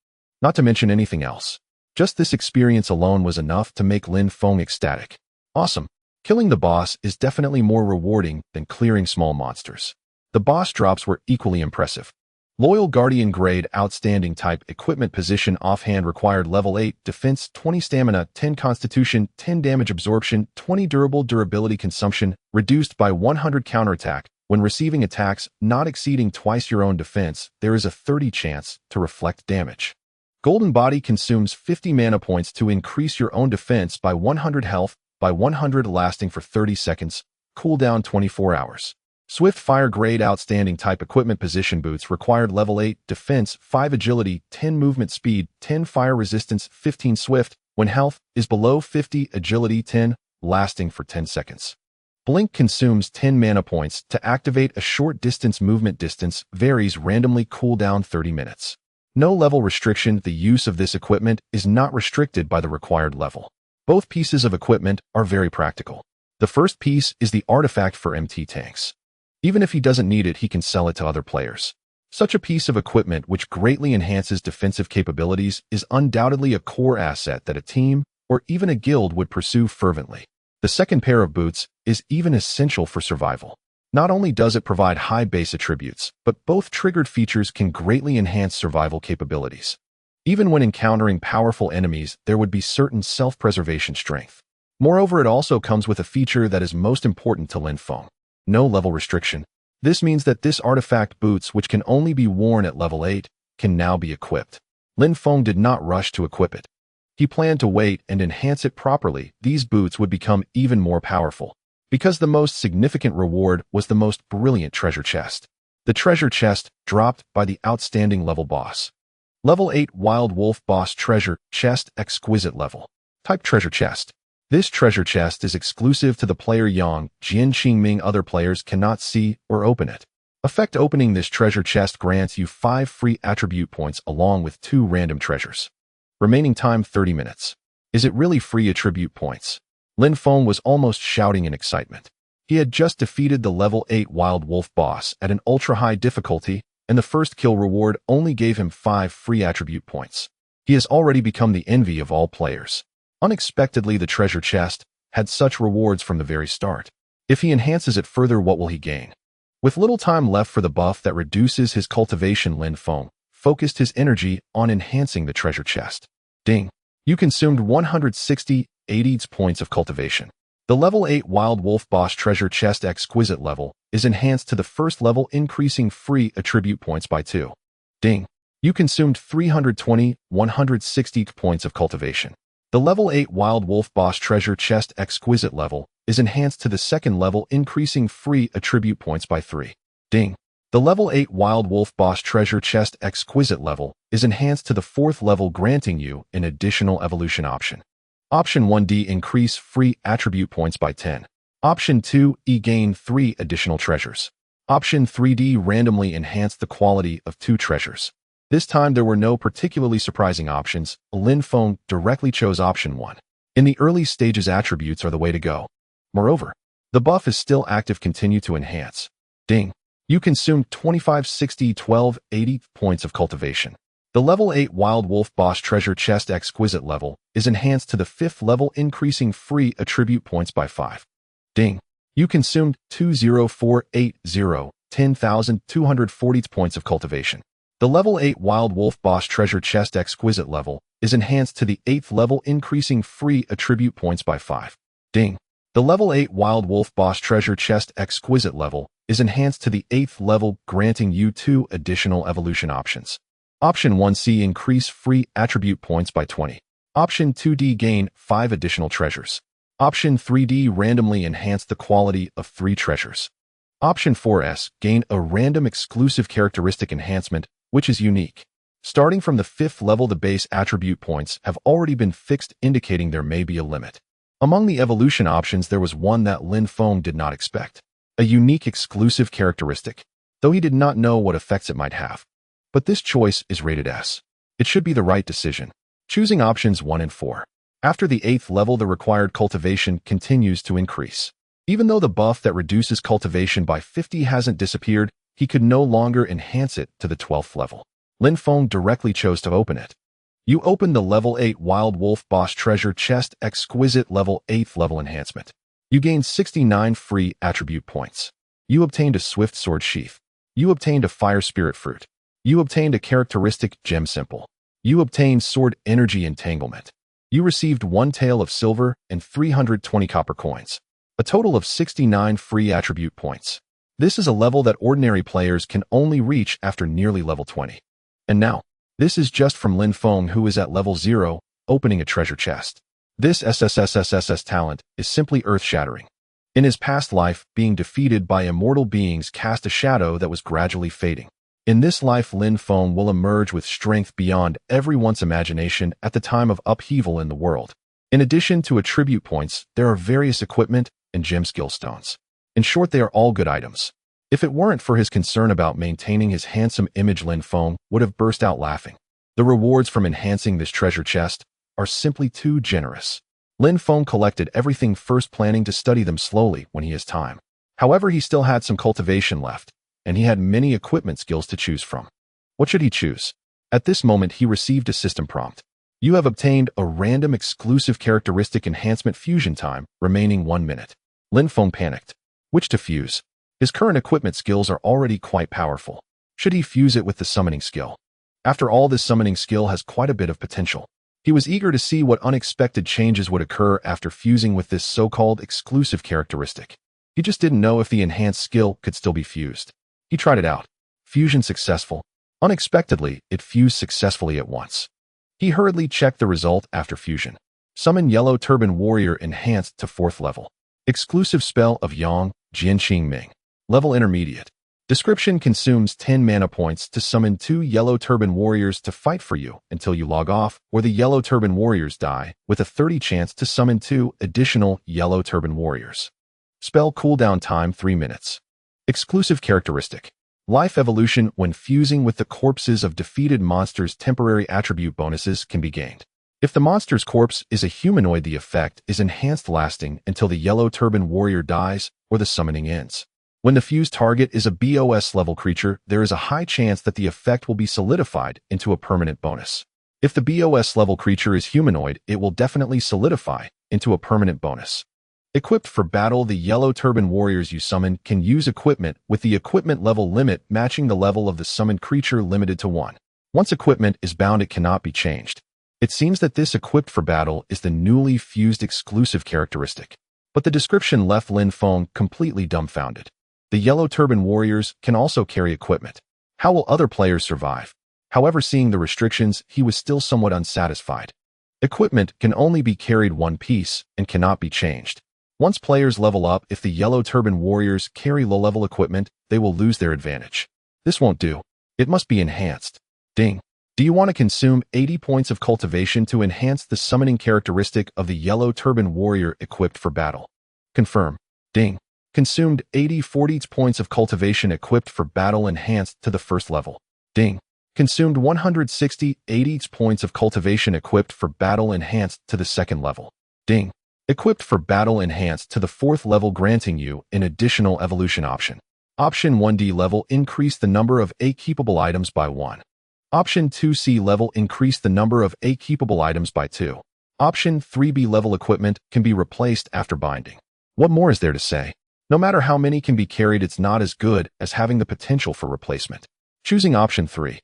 Not to mention anything else. Just this experience alone was enough to make Lin Feng ecstatic. Awesome. Killing the boss is definitely more rewarding than clearing small monsters. The boss drops were equally impressive. Loyal Guardian grade, outstanding type equipment position, offhand, required level 8 defense, 20 stamina, 10 constitution, 10 damage absorption, 20 durability consumption, reduced by 100 counterattack. When receiving attacks not exceeding twice your own defense, there is a 30 chance to reflect damage. Golden Body consumes 50 mana points to increase your own defense by 100, health by 100, lasting for 30 seconds, cooldown 24 hours. Swift Fire grade, outstanding type equipment position, boots, required level 8 defense, 5 agility, 10 movement speed, 10 fire resistance, 15 swift, when health is below 50, agility 10, lasting for 10 seconds. Blink consumes 10 mana points to activate a short distance movement, distance varies randomly, cooldown 30 minutes. No level restriction, the use of this equipment is not restricted by the required level. Both pieces of equipment are very practical. The first piece is the artifact for MT tanks. Even if he doesn't need it, he can sell it to other players. Such a piece of equipment, which greatly enhances defensive capabilities, is undoubtedly a core asset that a team or even a guild would pursue fervently. The second pair of boots is even essential for survival. Not only does it provide high base attributes, but both triggered features can greatly enhance survival capabilities. Even when encountering powerful enemies, there would be certain self-preservation strength. Moreover, it also comes with a feature that is most important to Lin Feng. No level restriction. This means that this artifact boots, which can only be worn at level 8, can now be equipped. Lin Feng did not rush to equip it. He planned to wait and enhance it properly. These boots would become even more powerful, because the most significant reward was the most brilliant treasure chest. The treasure chest dropped by the outstanding level boss. Level 8 Wild Wolf boss treasure chest, exquisite level. Type treasure chest. This treasure chest is exclusive to the player Yang Jianqingming. Other players cannot see or open it. Effect: opening this treasure chest grants you 5 free attribute points along with 2 random treasures. Remaining time 30 minutes. Is it really free attribute points? Lin Feng was almost shouting in excitement. He had just defeated the level 8 Wild Wolf boss at an ultra-high difficulty, and the first kill reward only gave him 5 free attribute points. He has already become the envy of all players. Unexpectedly, the treasure chest had such rewards from the very start. If he enhances it further, what will he gain? With little time left for the buff that reduces his cultivation, Lin Feng focused his energy on enhancing the treasure chest. Ding! You consumed 160 points of cultivation. The level 8 Wild Wolf boss treasure chest exquisite level is enhanced to the first level, increasing free attribute points by 2. Ding! You consumed 160 points of cultivation. The level 8 Wild Wolf boss treasure chest exquisite level is enhanced to the second level, increasing free attribute points by 3. Ding! The level 8 Wild Wolf Boss Treasure Chest Exquisite level is enhanced to the 4th level, granting you an additional evolution option. Option 1D, increase free attribute points by 10. Option 2E, gain 3 additional treasures. Option 3D, randomly enhance the quality of 2 treasures. This time there were no particularly surprising options. Lin Mo directly chose option 1. In the early stages, attributes are the way to go. Moreover, the buff is still active. Continue to enhance. Ding. You consumed 25, 60, 12, 80 points of cultivation. The level 8 Wild Wolf Boss Treasure Chest Exquisite level is enhanced to the 5th level, increasing free attribute points by 5. Ding. You consumed 20480, 10,240 points of cultivation. The level 8 Wild Wolf Boss Treasure Chest Exquisite level is enhanced to the 8th level, increasing free attribute points by 5. Ding. The level 8 Wild Wolf Boss Treasure Chest Exquisite level is enhanced to the 8th level, granting you 2 additional evolution options. Option 1C, increase free attribute points by 20. Option 2D, gain 5 additional treasures. Option 3D, randomly enhance the quality of 3 treasures. Option 4S, gain a random exclusive characteristic enhancement, which is unique. Starting from the 5th level, the base attribute points have already been fixed, indicating there may be a limit. Among the evolution options, there was one that Lin Mo did not expect. A unique exclusive characteristic, though he did not know what effects it might have. But this choice is rated S. It should be the right decision. Choosing options 1 and 4. After the 8th level, the required cultivation continues to increase. Even though the buff that reduces cultivation by 50 hasn't disappeared, he could no longer enhance it to the 12th level. Lin Mo directly chose to open it. You open the level 8 Wild Wolf Boss Treasure Chest Exquisite level 8th level enhancement. You gained 69 free attribute points. You obtained a Swift Sword Sheath. You obtained a Fire Spirit Fruit. You obtained a characteristic Gem Simple. You obtained Sword Energy Entanglement. You received 1 tael of silver and 320 copper coins. A total of 69 free attribute points. This is a level that ordinary players can only reach after nearly level 20. And now, this is just from Lin Mo, who is at level 0, opening a treasure chest. This SSSSSS talent is simply earth-shattering. In his past life, being defeated by immortal beings cast a shadow that was gradually fading. In this life, Lin Mo will emerge with strength beyond everyone's imagination at the time of upheaval in the world. In addition to attribute points, there are various equipment and gem skill stones. In short, they are all good items. If it weren't for his concern about maintaining his handsome image, Lin Mo would have burst out laughing. The rewards from enhancing this treasure chest are simply too generous. Lin Mo collected everything first, planning to study them slowly when he has time. However, he still had some cultivation left, and he had many equipment skills to choose from. What should he choose? At this moment, he received a system prompt. You have obtained a random exclusive characteristic enhancement. Fusion time, remaining 1 minute. Lin Mo panicked. Which to fuse? His current equipment skills are already quite powerful. Should he fuse it with the summoning skill? After all, this summoning skill has quite a bit of potential. He was eager to see what unexpected changes would occur after fusing with this so-called exclusive characteristic. He just didn't know if the enhanced skill could still be fused. He tried it out. Fusion successful. Unexpectedly, it fused successfully at once. He hurriedly checked the result after fusion. Summon Yellow Turban Warrior enhanced to 4th level. Exclusive spell of Yang, Jian Qing Ming. Level intermediate. Description: consumes 10 mana points to summon 2 Yellow Turban Warriors to fight for you until you log off, or the Yellow Turban Warriors die, with a 30 chance to summon 2 additional Yellow Turban Warriors. Spell cooldown time 3 minutes. Exclusive characteristic. Life evolution: when fusing with the corpses of defeated monsters, temporary attribute bonuses can be gained. If the monster's corpse is a humanoid, the effect is enhanced, lasting until the Yellow Turban Warrior dies or the summoning ends. When the fused target is a BOS level creature, there is a high chance that the effect will be solidified into a permanent bonus. If the BOS level creature is humanoid, it will definitely solidify into a permanent bonus. Equipped for battle, the Yellow Turban Warriors you summon can use equipment with the equipment level limit matching the level of the summoned creature, limited to 1. Once equipment is bound, it cannot be changed. It seems that this equipped for battle is the newly fused exclusive characteristic. But the description left Lin Mo completely dumbfounded. The Yellow Turban Warriors can also carry equipment. How will other players survive? However, seeing the restrictions, he was still somewhat unsatisfied. Equipment can only be carried 1 piece and cannot be changed. Once players level up, if the Yellow Turban Warriors carry low-level equipment, they will lose their advantage. This won't do. It must be enhanced. Ding. Do you want to consume 80 points of cultivation to enhance the summoning characteristic of the yellow turban warrior equipped for battle? Confirm. Ding. Consumed 40 points of cultivation equipped for battle enhanced to the first level. Ding. Consumed 160 points of cultivation equipped for battle enhanced to the second level. Ding. Equipped for battle enhanced to the fourth level, granting you an additional evolution option. Option 1D level, increase the number of A keepable items by 1. Option 2C level, increase the number of A keepable items by 2. Option 3B level, equipment can be replaced after binding. What more is there to say? No matter how many can be carried, it's not as good as having the potential for replacement. Choosing option 3.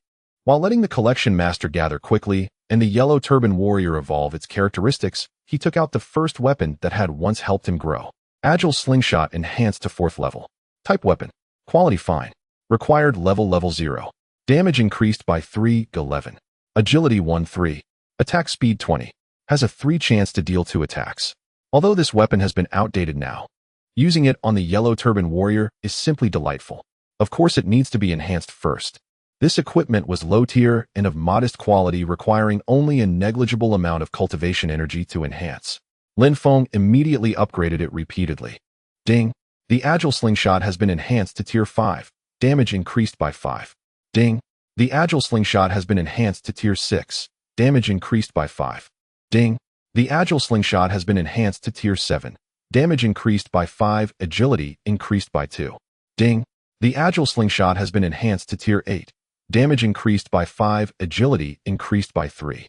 While letting the collection master gather quickly and the yellow turban warrior evolve its characteristics, he took out the first weapon that had once helped him grow. Agile slingshot enhanced to 4th level. Type weapon. Quality fine. Required level 0. Damage increased by 3-11. Agility 1-3. Attack speed 20. Has a 3 chance to deal 2 attacks. Although this weapon has been outdated now, using it on the yellow turban warrior is simply delightful. Of course, it needs to be enhanced first. This equipment was low tier and of modest quality, requiring only a negligible amount of cultivation energy to enhance. Lin Mo immediately upgraded it repeatedly. Ding. The agile slingshot has been enhanced to tier 5. Damage increased by 5. Ding. The agile slingshot has been enhanced to tier 6. Damage increased by 5. Ding. The agile slingshot has been enhanced to tier 7. Damage increased by 5. Agility increased by 2. Ding. The agile slingshot has been enhanced to tier 8. Damage increased by 5. Agility increased by 3.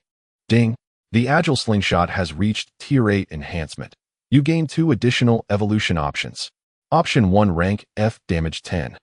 Ding. The agile slingshot has reached tier 8 enhancement. You gain 2 additional evolution options. Option 1 rank F, damage 10.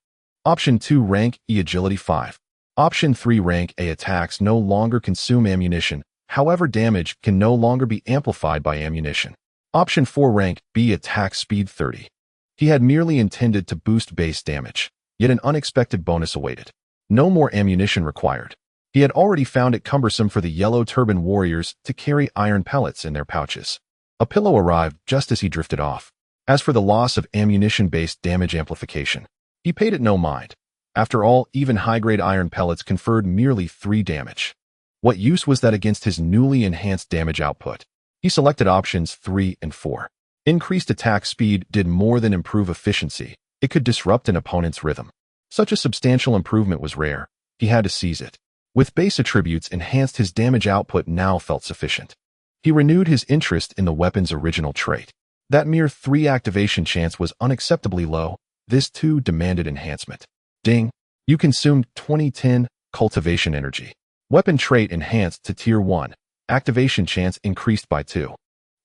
Option 2 rank E, agility 5. Option 3 rank A, attacks no longer consume ammunition. However, damage can no longer be amplified by ammunition. Option 4 rank B, attack speed 30. He had merely intended to boost base damage, yet an unexpected bonus awaited. No more ammunition required. He had already found it cumbersome for the yellow turban warriors to carry iron pellets in their pouches. A pillow arrived just as he drifted off. As for the loss of ammunition-based damage amplification, he paid it no mind. After all, even high-grade iron pellets conferred merely 3 damage. What use was that against his newly enhanced damage output? He selected options 3 and 4. Increased attack speed did more than improve efficiency. It could disrupt an opponent's rhythm. Such a substantial improvement was rare. He had to seize it. With base attributes enhanced, his damage output now felt sufficient. He renewed his interest in the weapon's original trait. That mere 3 activation chance was unacceptably low. This too demanded enhancement. Ding. You consumed 2010 cultivation energy. Weapon trait enhanced to tier 1. Activation chance increased by 2.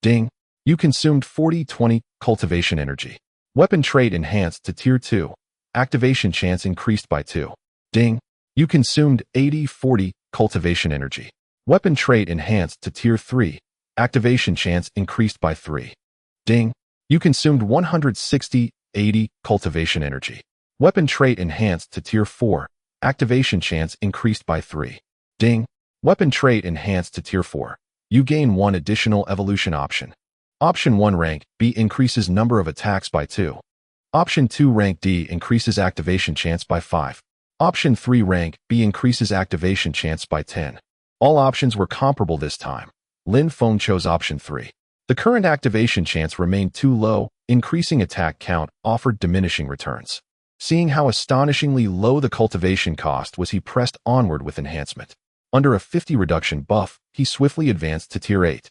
Ding. You consumed 40-20 cultivation energy. Weapon trait enhanced to tier 2. Activation chance increased by 2. Ding. You consumed 80-40 cultivation energy. Weapon trait enhanced to tier 3. Activation chance increased by 3. Ding. You consumed 160-80 cultivation energy. Weapon trait enhanced to tier 4. Activation chance increased by 3. Ding. Weapon trait enhanced to tier 4. You gain 1 additional evolution option. Option 1 rank B increases number of attacks by 2. Option 2 rank D increases activation chance by 5. Option 3 rank B increases activation chance by 10. All options were comparable this time. Lin Mo chose option 3. The current activation chance remained too low. Increasing attack count offered diminishing returns. Seeing how astonishingly low the cultivation cost was, he pressed onward with enhancement. Under a 50 reduction buff, he swiftly advanced to tier 8.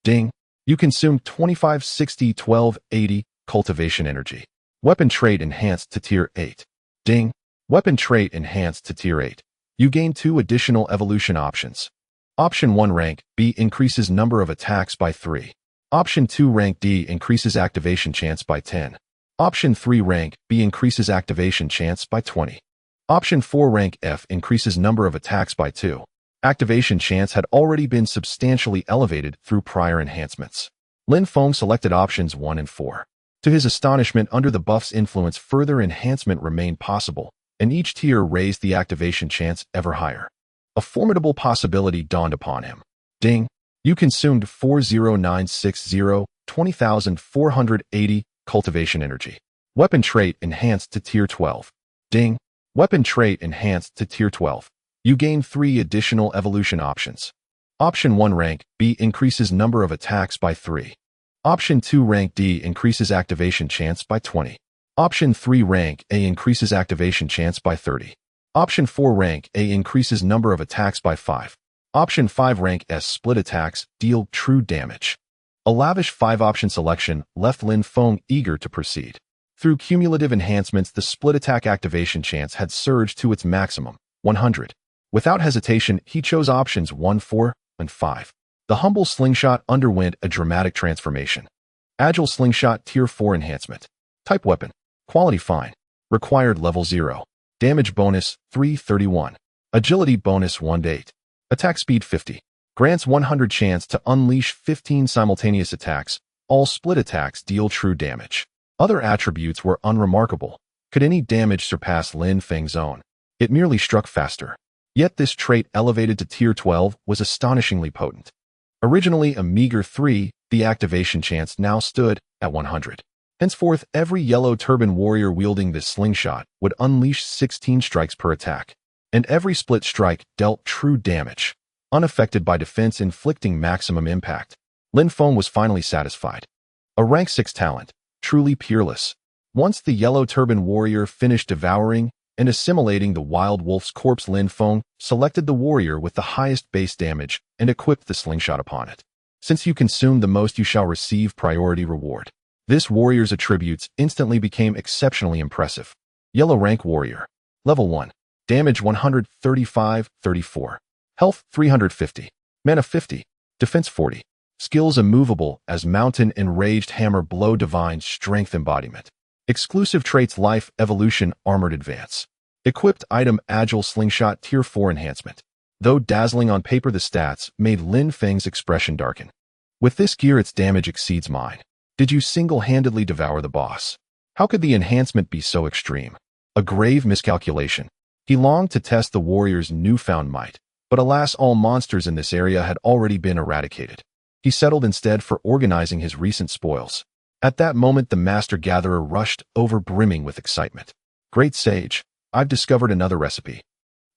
Ding. You consumed 25-60-12-80 cultivation energy. Weapon trait enhanced to tier 8. Ding. Weapon trait enhanced to tier 8. You gain 2 additional evolution options. Option 1 rank B increases number of attacks by 3. Option 2 rank D increases activation chance by 10. Option 3 rank B increases activation chance by 20. Option 4 rank F increases number of attacks by 2. Activation chance had already been substantially elevated through prior enhancements. Lin Mo selected options 1 and 4. To his astonishment, under the buff's influence, further enhancement remained possible, and each tier raised the activation chance ever higher. A formidable possibility dawned upon him. Ding. You consumed 40960 20,480 cultivation energy. Weapon trait enhanced to tier 12. Ding. Weapon trait enhanced to tier 12. You gain 3 additional evolution options. Option 1 rank B increases number of attacks by 3. Option 2 rank D increases activation chance by 20. Option 3 rank A increases activation chance by 30. Option 4 rank A increases number of attacks by 5. Option 5 rank S split attacks deal true damage. A lavish 5-option selection left Lin Feng eager to proceed. Through cumulative enhancements, the split attack activation chance had surged to its maximum, 100. Without hesitation, he chose options 1, 4, and 5. The humble slingshot underwent a dramatic transformation. Agile slingshot tier 4 enhancement. Type weapon. Quality fine. Required level 0. Damage bonus 331. Agility bonus 1-8. Attack speed 50. Grants 100 chance to unleash 15 simultaneous attacks. All split attacks deal true damage. Other attributes were unremarkable. Could any damage surpass Lin Feng's own? It merely struck faster. Yet this trait elevated to tier 12 was astonishingly potent. Originally a meager 3, the activation chance now stood at 100. Henceforth, every yellow turban warrior wielding this slingshot would unleash 16 strikes per attack, and every split strike dealt true damage, unaffected by defense, inflicting maximum impact. Lin Feng was finally satisfied. A rank 6 talent, truly peerless. Once the yellow turban warrior finished devouring and assimilating the wild wolf's corpse, Lin Feng selected the warrior with the highest base damage and equipped the slingshot upon it. Since you consume the most, you shall receive priority reward. This warrior's attributes instantly became exceptionally impressive. Yellow rank warrior. Level 1. Damage 135-34. Health 350. Mana 50. Defense 40. Skills immovable as mountain enraged hammer blow divine strength embodiment. Exclusive traits life evolution armored advance. Equipped item agile slingshot tier 4 enhancement. Though dazzling on paper, the stats made Lin Feng's expression darken. With this gear, its damage exceeds mine. Did you single-handedly devour the boss? How could the enhancement be so extreme? A grave miscalculation. He longed to test the warrior's newfound might, but alas, all monsters in this area had already been eradicated. He settled instead for organizing his recent spoils. At that moment, the Master Gatherer rushed over, brimming with excitement. Great Sage, I've discovered another recipe.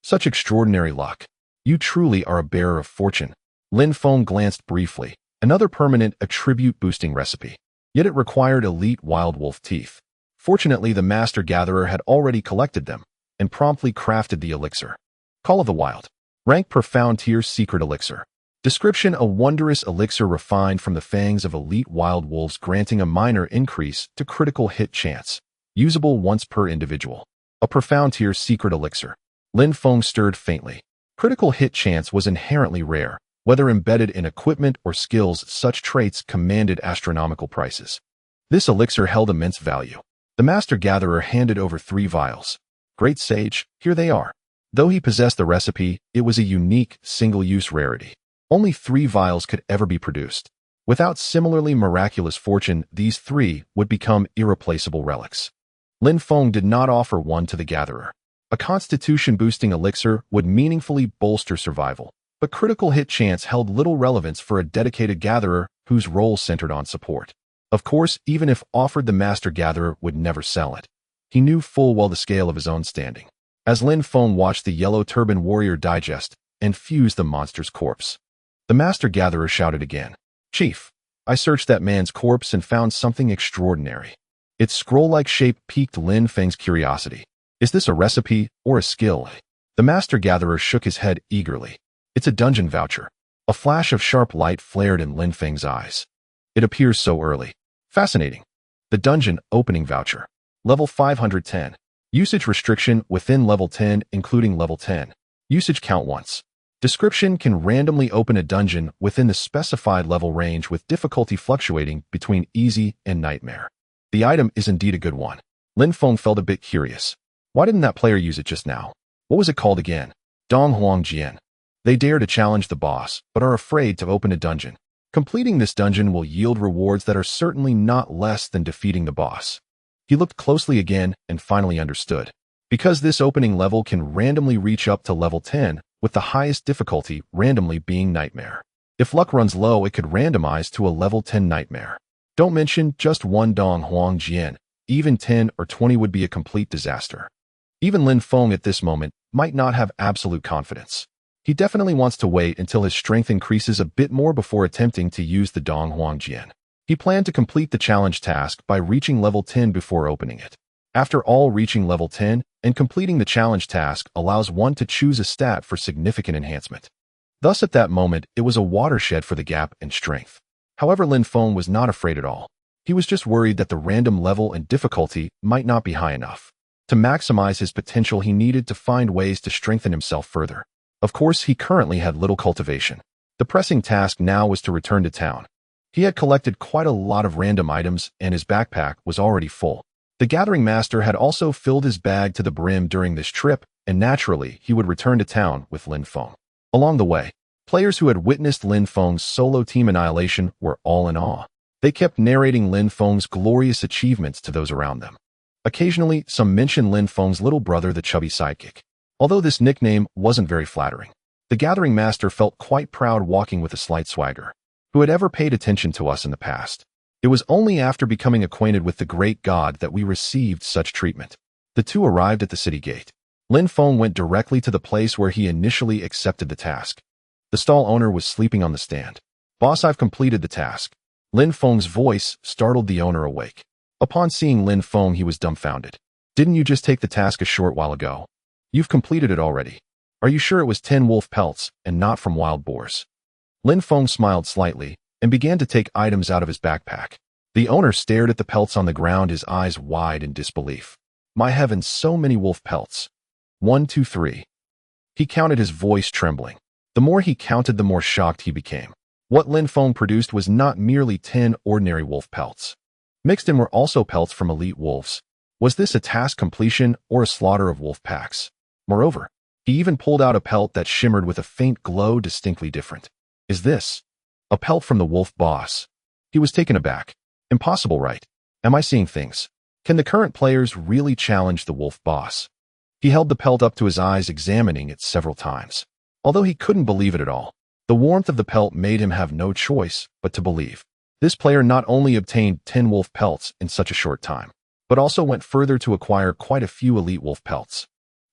Such extraordinary luck. You truly are a bearer of fortune. Lin Feng glanced briefly. Another permanent attribute-boosting recipe. Yet it required elite wild wolf teeth. Fortunately, the Master Gatherer had already collected them and promptly crafted the elixir. Call of the Wild. Rank profound tier secret elixir. Description: a wondrous elixir refined from the fangs of elite wild wolves, granting a minor increase to critical hit chance. Usable once per individual. A profound tier secret elixir. Lin Feng stirred faintly. Critical hit chance was inherently rare. Whether embedded in equipment or skills, such traits commanded astronomical prices. This elixir held immense value. The Master Gatherer handed over 3 vials. Great Sage, here they are. Though he possessed the recipe, it was a unique, single-use rarity. Only 3 vials could ever be produced. Without similarly miraculous fortune, these 3 would become irreplaceable relics. Lin Feng did not offer one to the Gatherer. A constitution-boosting elixir would meaningfully bolster survival, but critical hit chance held little relevance for a dedicated Gatherer whose role centered on support. Of course, even if offered, the Master Gatherer would never sell it. He knew full well the scale of his own standing. As Lin Feng watched the yellow turban warrior digest and fuse the monster's corpse, the Master Gatherer shouted again. Chief, I searched that man's corpse and found something extraordinary. Its scroll-like shape piqued Lin Feng's curiosity. Is this a recipe or a skill? The Master Gatherer shook his head eagerly. It's a dungeon voucher. A flash of sharp light flared in Lin Feng's eyes. It appears so early. Fascinating. The dungeon opening voucher. Level 510. Usage restriction within level 10, including level 10. Usage count once. Description: can randomly open a dungeon within the specified level range with difficulty fluctuating between easy and nightmare. The item is indeed a good one. Lin Feng felt a bit curious. Why didn't that player use it just now? What was it called again? Dong Huang Jian. They dare to challenge the boss, but are afraid to open a dungeon. Completing this dungeon will yield rewards that are certainly not less than defeating the boss. He looked closely again and finally understood. Because this opening level can randomly reach up to level 10, with the highest difficulty randomly being nightmare. If luck runs low, it could randomize to a level 10 nightmare. Don't mention just one Dong Huang Jian. Even 10 or 20 would be a complete disaster. Even Lin Feng at this moment might not have absolute confidence. He definitely wants to wait until his strength increases a bit more before attempting to use the Dong Huang Jian. He planned to complete the challenge task by reaching level 10 before opening it. After all, reaching level 10 and completing the challenge task allows one to choose a stat for significant enhancement. Thus, at that moment, it was a watershed for the gap in strength. However, Lin Feng was not afraid at all. He was just worried that the random level and difficulty might not be high enough. To maximize his potential, he needed to find ways to strengthen himself further. Of course, he currently had little cultivation. The pressing task now was to return to town. He had collected quite a lot of random items, and his backpack was already full. The gathering master had also filled his bag to the brim during this trip, and naturally, he would return to town with Lin Feng. Along the way, players who had witnessed Lin Feng's solo team annihilation were all in awe. They kept narrating Lin Feng's glorious achievements to those around them. Occasionally, some mentioned Lin Feng's little brother, the chubby sidekick. Although this nickname wasn't very flattering, the gathering master felt quite proud, walking with a slight swagger. Who had ever paid attention to us in the past? It was only after becoming acquainted with the great god that we received such treatment. The two arrived at the city gate. Lin Feng went directly to the place where he initially accepted the task. The stall owner was sleeping on the stand. "Boss, I've completed the task." Lin Feng's voice startled the owner awake. Upon seeing Lin Feng, he was dumbfounded. "Didn't you just take the task a short while ago? You've completed it already. Are you sure it was 10 wolf pelts and not from wild boars?" Lin Feng smiled slightly and began to take items out of his backpack. The owner stared at the pelts on the ground, his eyes wide in disbelief. "My heavens, so many wolf pelts. 1, 2, 3. He counted, his voice trembling. The more he counted, the more shocked he became. What Lin Feng produced was not merely 10 ordinary wolf pelts. Mixed in were also pelts from elite wolves. Was this a task completion or a slaughter of wolf packs? Moreover, he even pulled out a pelt that shimmered with a faint glow, distinctly different. Is this a pelt from the wolf boss? He was taken aback. Impossible, right? Am I seeing things? Can the current players really challenge the wolf boss? He held the pelt up to his eyes, examining it several times. Although he couldn't believe it at all, the warmth of the pelt made him have no choice but to believe. This player not only obtained 10 wolf pelts in such a short time, but also went further to acquire quite a few elite wolf pelts.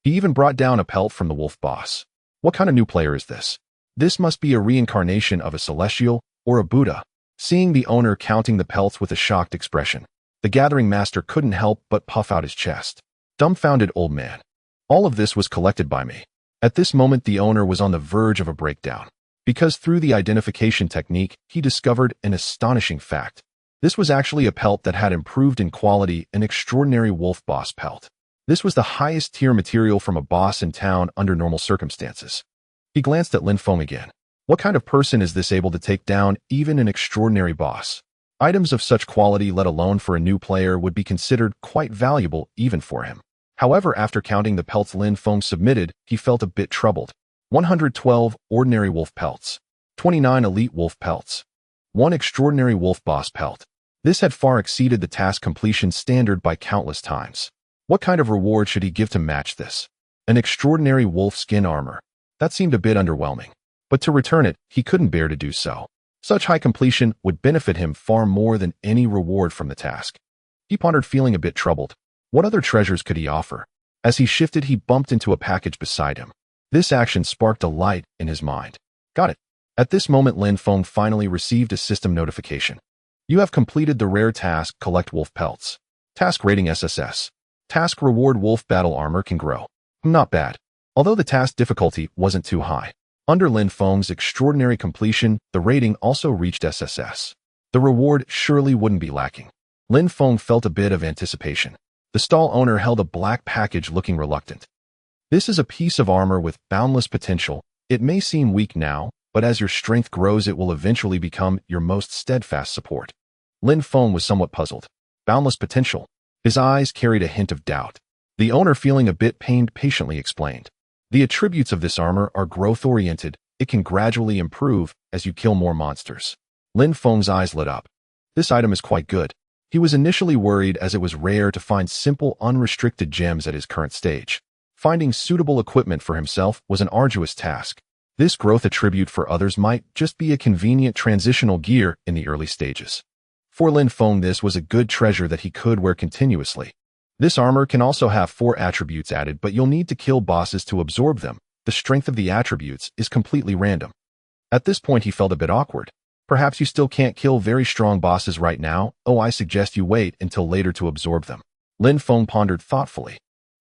He even brought down a pelt from the wolf boss. What kind of new player is this? This must be a reincarnation of a celestial or a Buddha. Seeing the owner counting the pelts with a shocked expression, the gathering master couldn't help but puff out his chest. Dumbfounded old man. All of this was collected by me. At this moment, the owner was on the verge of a breakdown, because through the identification technique, he discovered an astonishing fact. This was actually a pelt that had improved in quality, an extraordinary wolf boss pelt. This was the highest tier material from a boss in town under normal circumstances. He glanced at Lin Feng again. What kind of person is this, able to take down even an extraordinary boss? Items of such quality, let alone for a new player, would be considered quite valuable even for him. However, after counting the pelts Lin Feng submitted, he felt a bit troubled. 112 ordinary wolf pelts, 29 elite wolf pelts, 1 extraordinary wolf boss pelt. This had far exceeded the task completion standard by countless times. What kind of reward should he give to match this? An extraordinary wolf skin armor. That seemed a bit underwhelming. But to return it, he couldn't bear to do so. Such high completion would benefit him far more than any reward from the task. He pondered, feeling a bit troubled. What other treasures could he offer? As he shifted, he bumped into a package beside him. This action sparked a light in his mind. Got it. At this moment, Lin Feng finally received a system notification. You have completed the rare task, collect wolf pelts. Task rating SSS. Task reward, wolf battle armor can grow. Not bad. Although the task difficulty wasn't too high. Under Lin Feng's extraordinary completion, the rating also reached SSS. The reward surely wouldn't be lacking. Lin Feng felt a bit of anticipation. The stall owner held a black package, looking reluctant. This is a piece of armor with boundless potential. It may seem weak now, but as your strength grows, it will eventually become your most steadfast support. Lin Feng was somewhat puzzled. Boundless potential. His eyes carried a hint of doubt. The owner, feeling a bit pained, patiently explained. The attributes of this armor are growth-oriented. It can gradually improve as you kill more monsters. Lin Feng's eyes lit up. This item is quite good. He was initially worried, as it was rare to find simple, unrestricted gems at his current stage. Finding suitable equipment for himself was an arduous task. This growth attribute for others might just be a convenient transitional gear in the early stages. For Lin Feng, this was a good treasure that he could wear continuously. This armor can also have 4 attributes added, but you'll need to kill bosses to absorb them. The strength of the attributes is completely random. At this point, he felt a bit awkward. Perhaps you still can't kill very strong bosses right now. Oh, I suggest you wait until later to absorb them. Lin Feng pondered thoughtfully.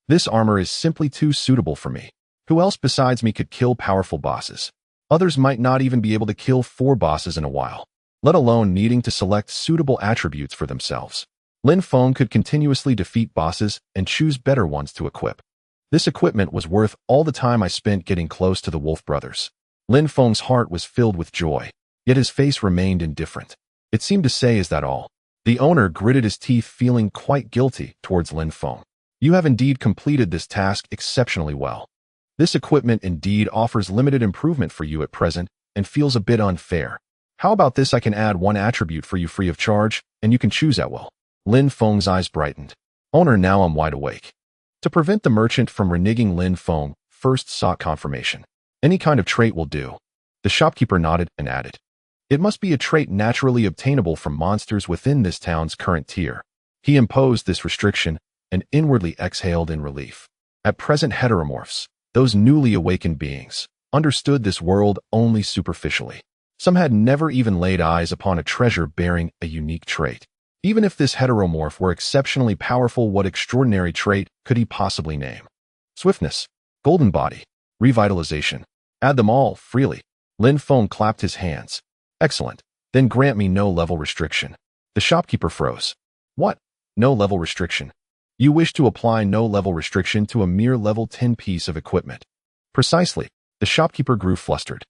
This armor is simply too suitable for me. Who else besides me could kill powerful bosses? Others might not even be able to kill 4 bosses in a while, let alone needing to select suitable attributes for themselves. Lin Feng could continuously defeat bosses and choose better ones to equip. This equipment was worth all the time I spent getting close to the Wolf brothers. Lin Feng's heart was filled with joy, yet his face remained indifferent. It seemed to say, "Is that all?" The owner gritted his teeth, feeling quite guilty towards Lin Feng. "You have indeed completed this task exceptionally well. This equipment indeed offers limited improvement for you at present and feels a bit unfair. How about this? I can add 1 attribute for you free of charge, and you can choose at will." Lin Feng's eyes brightened. Owner, now I'm wide awake. To prevent the merchant from reneging, Lin Feng first sought confirmation. Any kind of trait will do. The shopkeeper nodded and added, "It must be a trait naturally obtainable from monsters within this town's current tier." He imposed this restriction and inwardly exhaled in relief. At present, heteromorphs, those newly awakened beings, understood this world only superficially. Some had never even laid eyes upon a treasure bearing a unique trait. Even if this heteromorph were exceptionally powerful, what extraordinary trait could he possibly name? Swiftness, golden body, revitalization. Add them all freely. Lin Feng clapped his hands. Excellent. Then grant me no level restriction. The shopkeeper froze. What? No level restriction? You wish to apply no level restriction to a mere level 10 piece of equipment? Precisely. The shopkeeper grew flustered.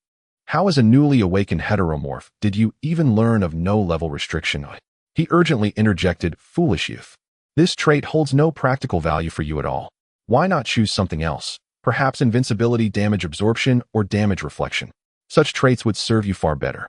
How, as a newly awakened heteromorph, did you even learn of no level restriction? He urgently interjected, "Foolish youth. This trait holds no practical value for you at all. Why not choose something else? Perhaps invincibility, damage absorption, or damage reflection. Such traits would serve you far better.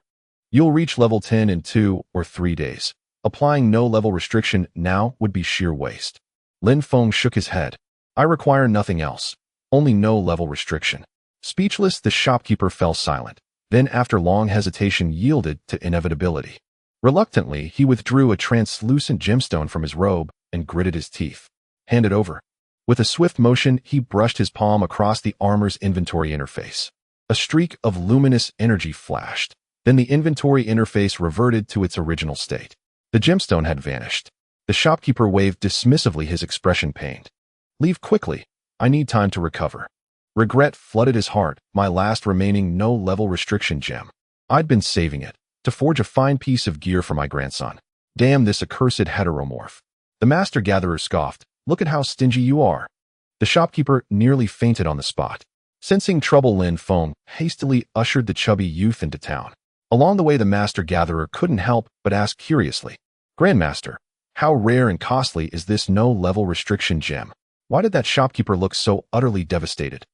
You'll reach level 10 in 2 or 3 days. Applying no level restriction now would be sheer waste." Lin Feng shook his head. "I require nothing else, only no level restriction." Speechless, the shopkeeper fell silent, then after long hesitation yielded to inevitability. Reluctantly, he withdrew a translucent gemstone from his robe and gritted his teeth. "Hand it over." With a swift motion, he brushed his palm across the armor's inventory interface. A streak of luminous energy flashed. Then the inventory interface reverted to its original state. The gemstone had vanished. The shopkeeper waved dismissively, his expression pained. "Leave quickly. I need time to recover." Regret flooded his heart. My last remaining no-level restriction gem. I'd been saving it to forge a fine piece of gear for my grandson. Damn this accursed heteromorph. The master gatherer scoffed. "Look at how stingy you are." The shopkeeper nearly fainted on the spot. Sensing trouble, Lin Feng hastily ushered the chubby youth into town. Along the way, the master gatherer couldn't help but ask curiously, "Grandmaster, how rare and costly is this no-level restriction gem? Why did that shopkeeper look so utterly devastated?"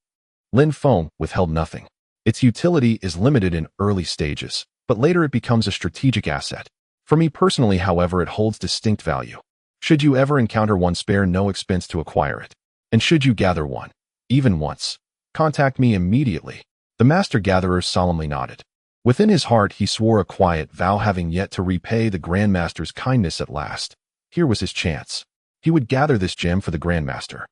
Lin Feng withheld nothing. Its utility is limited in early stages, but later it becomes a strategic asset. For me personally, however, it holds distinct value. Should you ever encounter one, spare no expense to acquire it. And should you gather one, even once, contact me immediately. The master gatherer solemnly nodded. Within his heart, he swore a quiet vow, having yet to repay the Grandmaster's kindness. At last, here was his chance. He would gather this gem for the Grandmaster.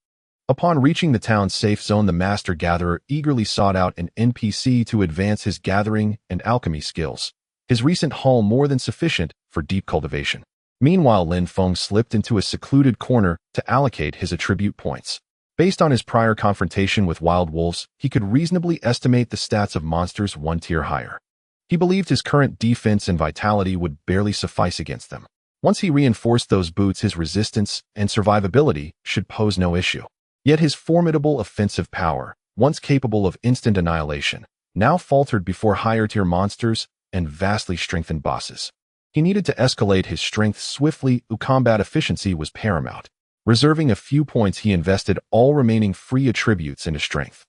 Upon reaching the town's safe zone, the master gatherer eagerly sought out an NPC to advance his gathering and alchemy skills, his recent haul more than sufficient for deep cultivation. Meanwhile, Lin Feng slipped into a secluded corner to allocate his attribute points. Based on his prior confrontation with wild wolves, he could reasonably estimate the stats of monsters 1 tier higher. He believed his current defense and vitality would barely suffice against them. Once he reinforced those boots, his resistance and survivability should pose no issue. Yet his formidable offensive power, once capable of instant annihilation, now faltered before higher-tier monsters and vastly strengthened bosses. He needed to escalate his strength swiftly. Combat efficiency was paramount. Reserving a few points, he invested all remaining free attributes into strength.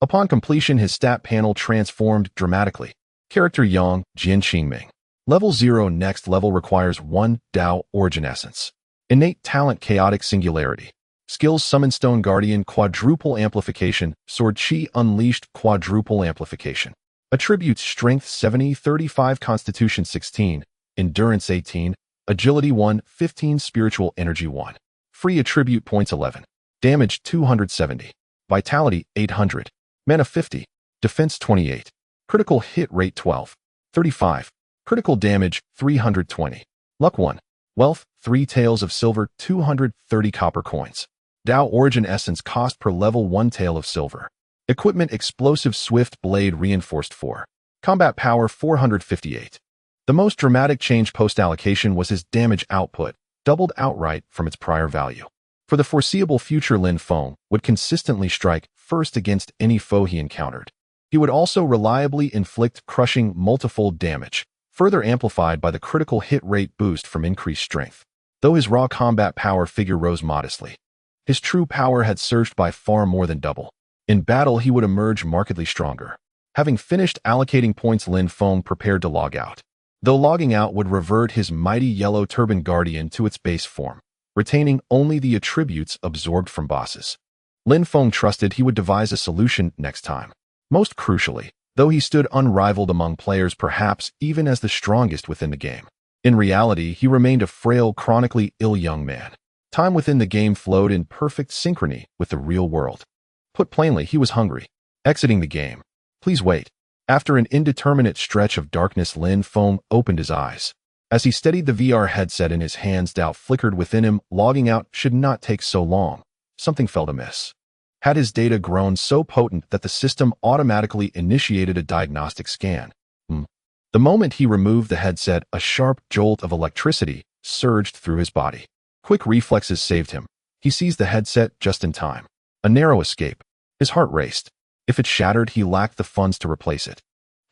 Upon completion, his stat panel transformed dramatically. Character Yang, Jin Qingming. Level 0. Next level requires 1 Dao Origin Essence. Innate talent, Chaotic Singularity. Skills, Summon Stone Guardian, Quadruple Amplification, Sword Chi Unleashed, Quadruple Amplification. Attributes, Strength 70, 35, Constitution 16, Endurance 18, Agility 1, 15, Spiritual Energy 1. Free attribute points 11. Damage 270. Vitality 800. Mana 50. Defense 28. Critical hit rate 12. 35. Critical damage 320. Luck 1. Wealth 3 taels of silver 230 copper coins. Tao origin essence cost per level 1 tael of silver. Equipment explosive swift blade reinforced 4. Combat power 458. The most dramatic change post-allocation was his damage output, doubled outright from its prior value. For the foreseeable future, Lin Feng would consistently strike first against any foe he encountered. He would also reliably inflict crushing multifold damage, further amplified by the critical hit rate boost from increased strength. Though his raw combat power figure rose modestly, his true power had surged by far more than double. In battle, he would emerge markedly stronger. Having finished allocating points, Lin Feng prepared to log out. Though logging out would revert his mighty yellow turban guardian to its base form, retaining only the attributes absorbed from bosses. Lin Feng trusted he would devise a solution next time. Most crucially, though he stood unrivaled among players, perhaps even as the strongest within the game, in reality he remained a frail, chronically ill young man. Time within the game flowed in perfect synchrony with the real world. Put plainly, he was hungry. Exiting the game. Please wait. After an indeterminate stretch of darkness, Lin Feng opened his eyes. As he steadied the VR headset in his hands, doubt flickered within him. Logging out should not take so long. Something felt amiss. Had his data grown so potent that the system automatically initiated a diagnostic scan? The moment he removed the headset, a sharp jolt of electricity surged through his body. Quick reflexes saved him. He seized the headset just in time. A narrow escape. His heart raced. If it shattered, he lacked the funds to replace it.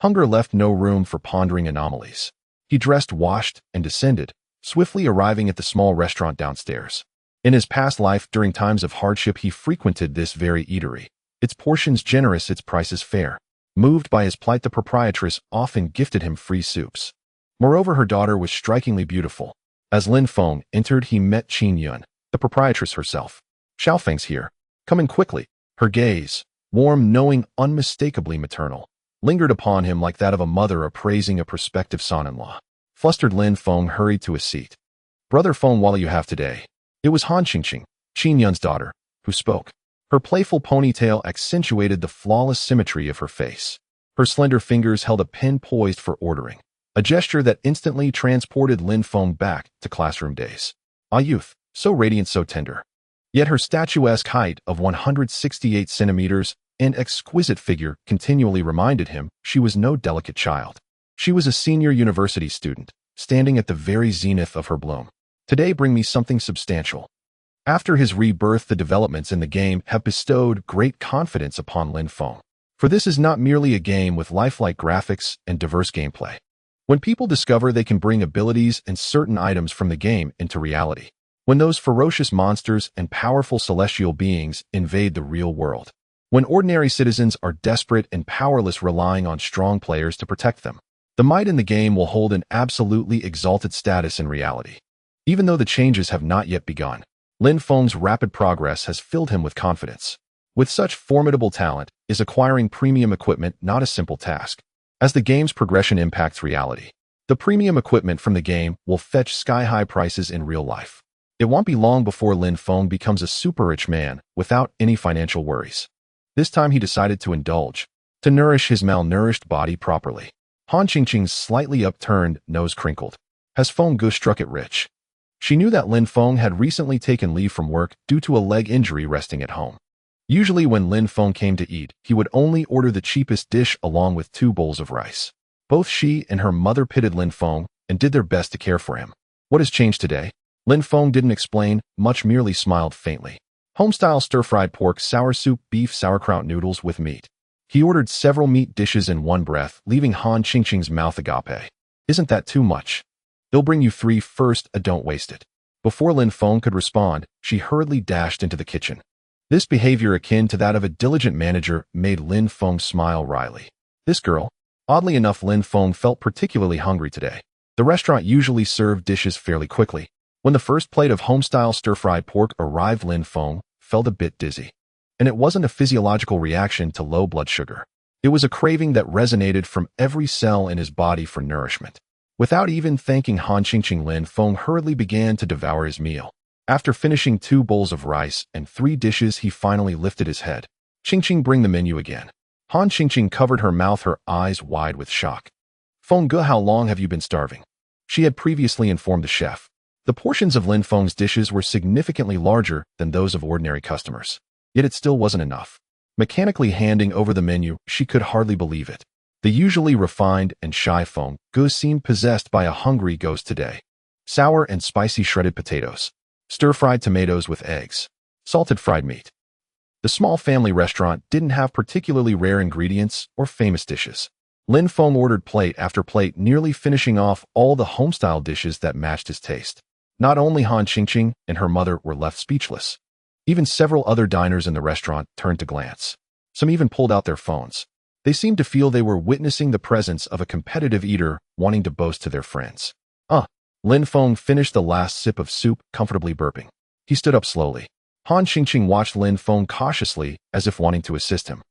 Hunger left no room for pondering anomalies. He dressed, washed, and descended, swiftly arriving at the small restaurant downstairs. In his past life, during times of hardship, he frequented this very eatery. Its portions generous, its prices fair. Moved by his plight, the proprietress often gifted him free soups. Moreover, her daughter was strikingly beautiful. As Lin Feng entered, he met Qin Yun, the proprietress herself. Xiaofeng's here. Come in quickly. Her gaze, warm, knowing, unmistakably maternal, lingered upon him like that of a mother appraising a prospective son-in-law. Flustered, Lin Feng hurried to his seat. Brother Feng, what do you have today? It was Han Qingqing, Qin Yun's daughter, who spoke. Her playful ponytail accentuated the flawless symmetry of her face. Her slender fingers held a pen poised for ordering, a gesture that instantly transported Lin Feng back to classroom days. Ah, youth, so radiant, so tender. Yet her statuesque height of 168 centimeters and exquisite figure continually reminded him she was no delicate child. She was a senior university student, standing at the very zenith of her bloom. Today, bring me something substantial. After his rebirth, the developments in the game have bestowed great confidence upon Lin Feng. For this is not merely a game with lifelike graphics and diverse gameplay. When people discover they can bring abilities and certain items from the game into reality, when those ferocious monsters and powerful celestial beings invade the real world, when ordinary citizens are desperate and powerless, relying on strong players to protect them, the might in the game will hold an absolutely exalted status in reality. Even though the changes have not yet begun, Lin Feng's rapid progress has filled him with confidence. With such formidable talent, is acquiring premium equipment not a simple task. As the game's progression impacts reality, the premium equipment from the game will fetch sky-high prices in real life. It won't be long before Lin Feng becomes a super-rich man without any financial worries. This time he decided to indulge, to nourish his malnourished body properly. Han Qingqing's slightly upturned nose crinkled. Has Feng Gu struck it rich? She knew that Lin Feng had recently taken leave from work due to a leg injury, resting at home. Usually when Lin Feng came to eat, he would only order the cheapest dish along with 2 bowls of rice. Both she and her mother pitied Lin Feng and did their best to care for him. What has changed today? Lin Feng didn't explain much, merely smiled faintly. Homestyle stir-fried pork, sour soup, beef, sauerkraut, noodles with meat. He ordered several meat dishes in one breath, leaving Han Qingqing's mouth agape. Isn't that too much? They'll bring you 3 first, don't waste it. Before Lin Feng could respond, she hurriedly dashed into the kitchen. This behavior, akin to that of a diligent manager, made Lin Feng smile wryly. This girl? Oddly enough, Lin Feng felt particularly hungry today. The restaurant usually served dishes fairly quickly. When the first plate of homestyle stir-fried pork arrived, Lin Feng felt a bit dizzy. And it wasn't a physiological reaction to low blood sugar. It was a craving that resonated from every cell in his body for nourishment. Without even thanking Han Qingqing, Lin Feng hurriedly began to devour his meal. After finishing 2 bowls of rice and 3 dishes, he finally lifted his head. Qingqing, bring the menu again. Han Qingqing covered her mouth, her eyes wide with shock. Feng Ge, how long have you been starving? She had previously informed the chef. The portions of Lin Feng's dishes were significantly larger than those of ordinary customers. Yet it still wasn't enough. Mechanically handing over the menu, she could hardly believe it. The usually refined and shy Feng Ge seemed possessed by a hungry ghost today. Sour and spicy shredded potatoes, stir-fried tomatoes with eggs, salted fried meat. The small family restaurant didn't have particularly rare ingredients or famous dishes. Lin Feng ordered plate after plate, nearly finishing off all the home-style dishes that matched his taste. Not only Han Qingqing and her mother were left speechless. Even several other diners in the restaurant turned to glance. Some even pulled out their phones. They seemed to feel they were witnessing the presence of a competitive eater wanting to boast to their friends. Lin Feng finished the last sip of soup, comfortably burping. He stood up slowly. Han Qingqing watched Lin Feng cautiously, as if wanting to assist him.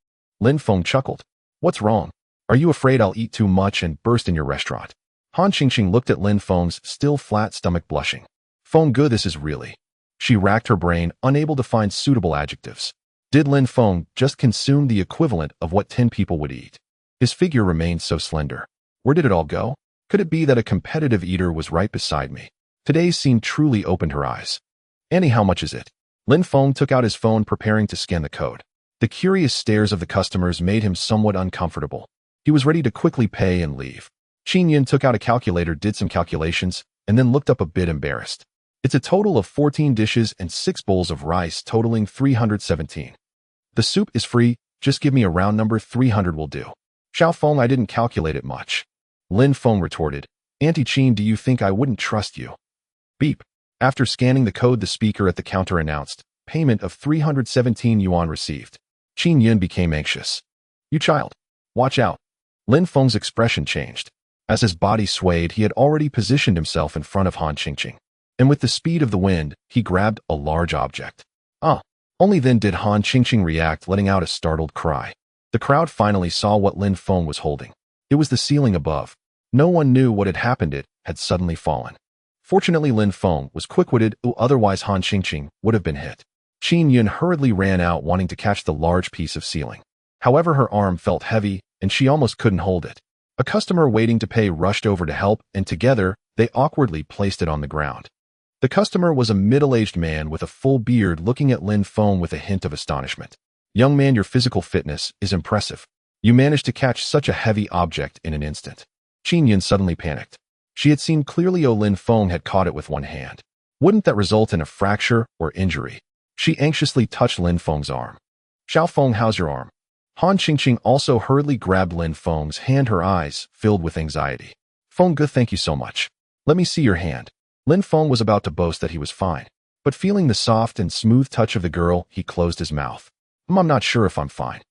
Lin Feng chuckled. What's wrong? Are you afraid I'll eat too much and burst in your restaurant? Han Qingqing looked at Lin Feng's still flat stomach, blushing. Feng Ge, this is really... She racked her brain, unable to find suitable adjectives. Did Lin Feng just consume the equivalent of what 10 people would eat? His figure remained so slender. Where did it all go? Could it be that a competitive eater was right beside me? Today's scene truly opened her eyes. Annie, how much is it? Lin Feng took out his phone, preparing to scan the code. The curious stares of the customers made him somewhat uncomfortable. He was ready to quickly pay and leave. Qin Yun took out a calculator, did some calculations, and then looked up a bit embarrassed. It's a total of 14 dishes and 6 bowls of rice, totaling 317. The soup is free, just give me a round number, 300 will do. Xiao Feng, I didn't calculate it much. Lin Feng retorted. Auntie Qin, do you think I wouldn't trust you? Beep. After scanning the code, the speaker at the counter announced, payment of 317 yuan received. Qin Yun became anxious. You child. Watch out. Lin Feng's expression changed. As his body swayed, he had already positioned himself in front of Han Qingqing. And with the speed of the wind, he grabbed a large object. Only then did Han Qingqing react, letting out a startled cry. The crowd finally saw what Lin Feng was holding. It was the ceiling above. No one knew what had happened. It had suddenly fallen. Fortunately, Lin Feng was quick-witted, otherwise Han Qingqing would have been hit. Qin Yun hurriedly ran out, wanting to catch the large piece of ceiling. However, her arm felt heavy, and she almost couldn't hold it. A customer waiting to pay rushed over to help, and together, they awkwardly placed it on the ground. The customer was a middle-aged man with a full beard, looking at Lin Feng with a hint of astonishment. Young man, your physical fitness is impressive. You managed to catch such a heavy object in an instant. Qin Yun suddenly panicked. She had seen clearly Lin Feng had caught it with one hand. Wouldn't that result in a fracture or injury? She anxiously touched Lin Feng's arm. Xiao Feng, how's your arm? Han Qingqing also hurriedly grabbed Lin Feng's hand, her eyes filled with anxiety. Feng Ge, thank you so much. Let me see your hand. Lin Feng was about to boast that he was fine, but feeling the soft and smooth touch of the girl, he closed his mouth. I'm not sure if I'm fine.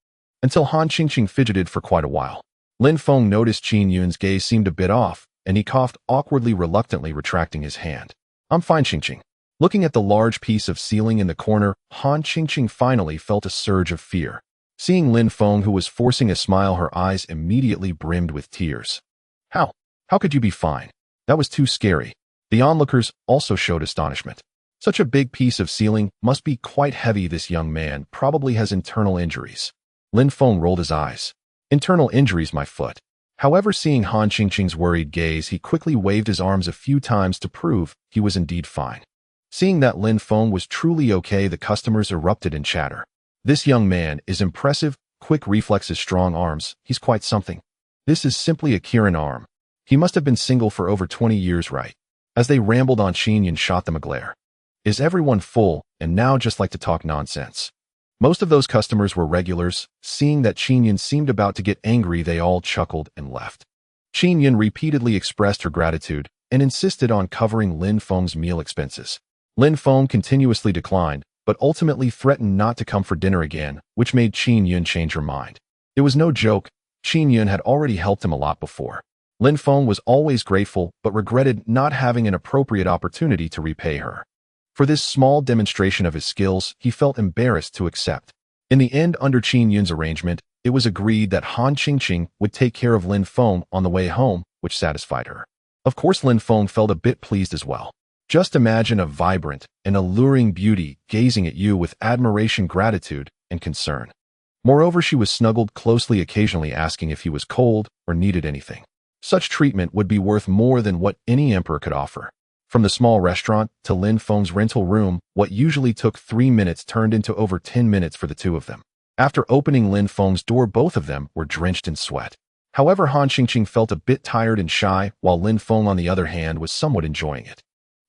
Until Han Qingqing fidgeted for quite a while. Lin Feng noticed Qin Yun's gaze seemed a bit off, and he coughed awkwardly, reluctantly retracting his hand. I'm fine, Qingqing. Looking at the large piece of ceiling in the corner, Han Qingqing finally felt a surge of fear. Seeing Lin Feng, who was forcing a smile, her eyes immediately brimmed with tears. How could you be fine? That was too scary. The onlookers also showed astonishment. Such a big piece of ceiling must be quite heavy. This young man probably has internal injuries. Lin Feng rolled his eyes. Internal injuries, my foot. However, seeing Han Qingqing's worried gaze, he quickly waved his arms a few times to prove he was indeed fine. Seeing that Lin Feng was truly okay, the customers erupted in chatter. This young man is impressive, quick reflexes, strong arms, he's quite something. This is simply a Kirin arm. He must have been single for over 20 years, right? As they rambled on, Qin Yun shot them a glare. Is everyone full and now just like to talk nonsense? Most of those customers were regulars. Seeing that Qin Yun seemed about to get angry, they all chuckled and left. Qin Yun repeatedly expressed her gratitude and insisted on covering Lin Feng's meal expenses. Lin Feng continuously declined, but ultimately threatened not to come for dinner again, which made Qin Yun change her mind. It was no joke. Qin Yun had already helped him a lot before. Lin Feng was always grateful, but regretted not having an appropriate opportunity to repay her. For this small demonstration of his skills, he felt embarrassed to accept. In the end, under Qin Yun's arrangement, it was agreed that Han Qingqing would take care of Lin Feng on the way home, which satisfied her. Of course, Lin Feng felt a bit pleased as well. Just imagine a vibrant and alluring beauty gazing at you with admiration, gratitude, and concern. Moreover, she was snuggled closely, occasionally asking if he was cold or needed anything. Such treatment would be worth more than what any emperor could offer. From the small restaurant to Lin Feng's rental room, what usually took 3 minutes turned into over 10 minutes for the two of them. After opening Lin Feng's door, both of them were drenched in sweat. However, Han Qingqing felt a bit tired and shy, while Lin Feng, on the other hand, was somewhat enjoying it.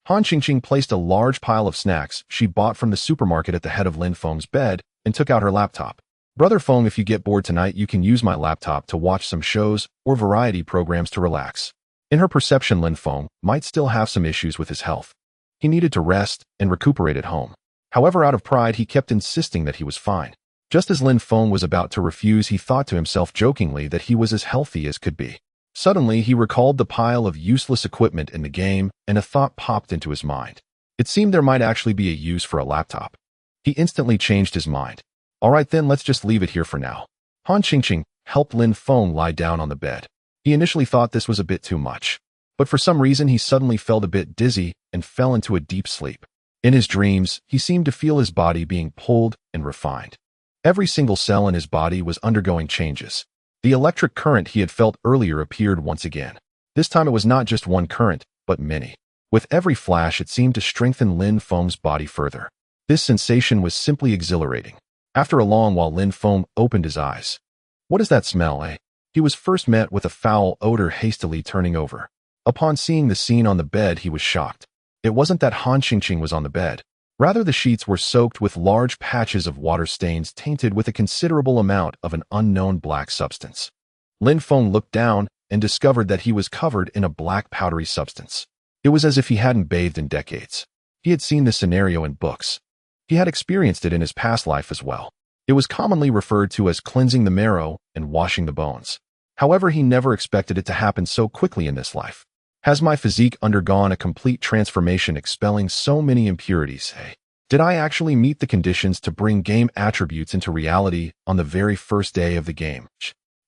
Han Qingqing placed a large pile of snacks she bought from the supermarket at the head of Lin Feng's bed and took out her laptop. "Brother Feng, if you get bored tonight, you can use my laptop to watch some shows or variety programs to relax." In her perception, Lin Feng might still have some issues with his health. He needed to rest and recuperate at home. However, out of pride, he kept insisting that he was fine. Just as Lin Feng was about to refuse, he thought to himself jokingly that he was as healthy as could be. Suddenly, he recalled the pile of useless equipment in the game, and a thought popped into his mind. It seemed there might actually be a use for a laptop. He instantly changed his mind. "All right then, let's just leave it here for now." Han Qingqing helped Lin Feng lie down on the bed. He initially thought this was a bit too much, but for some reason he suddenly felt a bit dizzy and fell into a deep sleep. In his dreams, he seemed to feel his body being pulled and refined. Every single cell in his body was undergoing changes. The electric current he had felt earlier appeared once again. This time it was not just one current, but many. With every flash, it seemed to strengthen Lin Feng's body further. This sensation was simply exhilarating. After a long while, Lin Feng opened his eyes. "What is that smell, eh?" He was first met with a foul odor. Hastily turning over. Upon seeing the scene on the bed, he was shocked. It wasn't that Han Qingqing was on the bed. Rather, the sheets were soaked with large patches of water stains tainted with a considerable amount of an unknown black substance. Lin Feng looked down and discovered that he was covered in a black powdery substance. It was as if he hadn't bathed in decades. He had seen this scenario in books. He had experienced it in his past life as well. It was commonly referred to as cleansing the marrow and washing the bones. However, he never expected it to happen so quickly in this life. "Has my physique undergone a complete transformation, expelling so many impurities? Hey, did I actually meet the conditions to bring game attributes into reality on the very first day of the game?"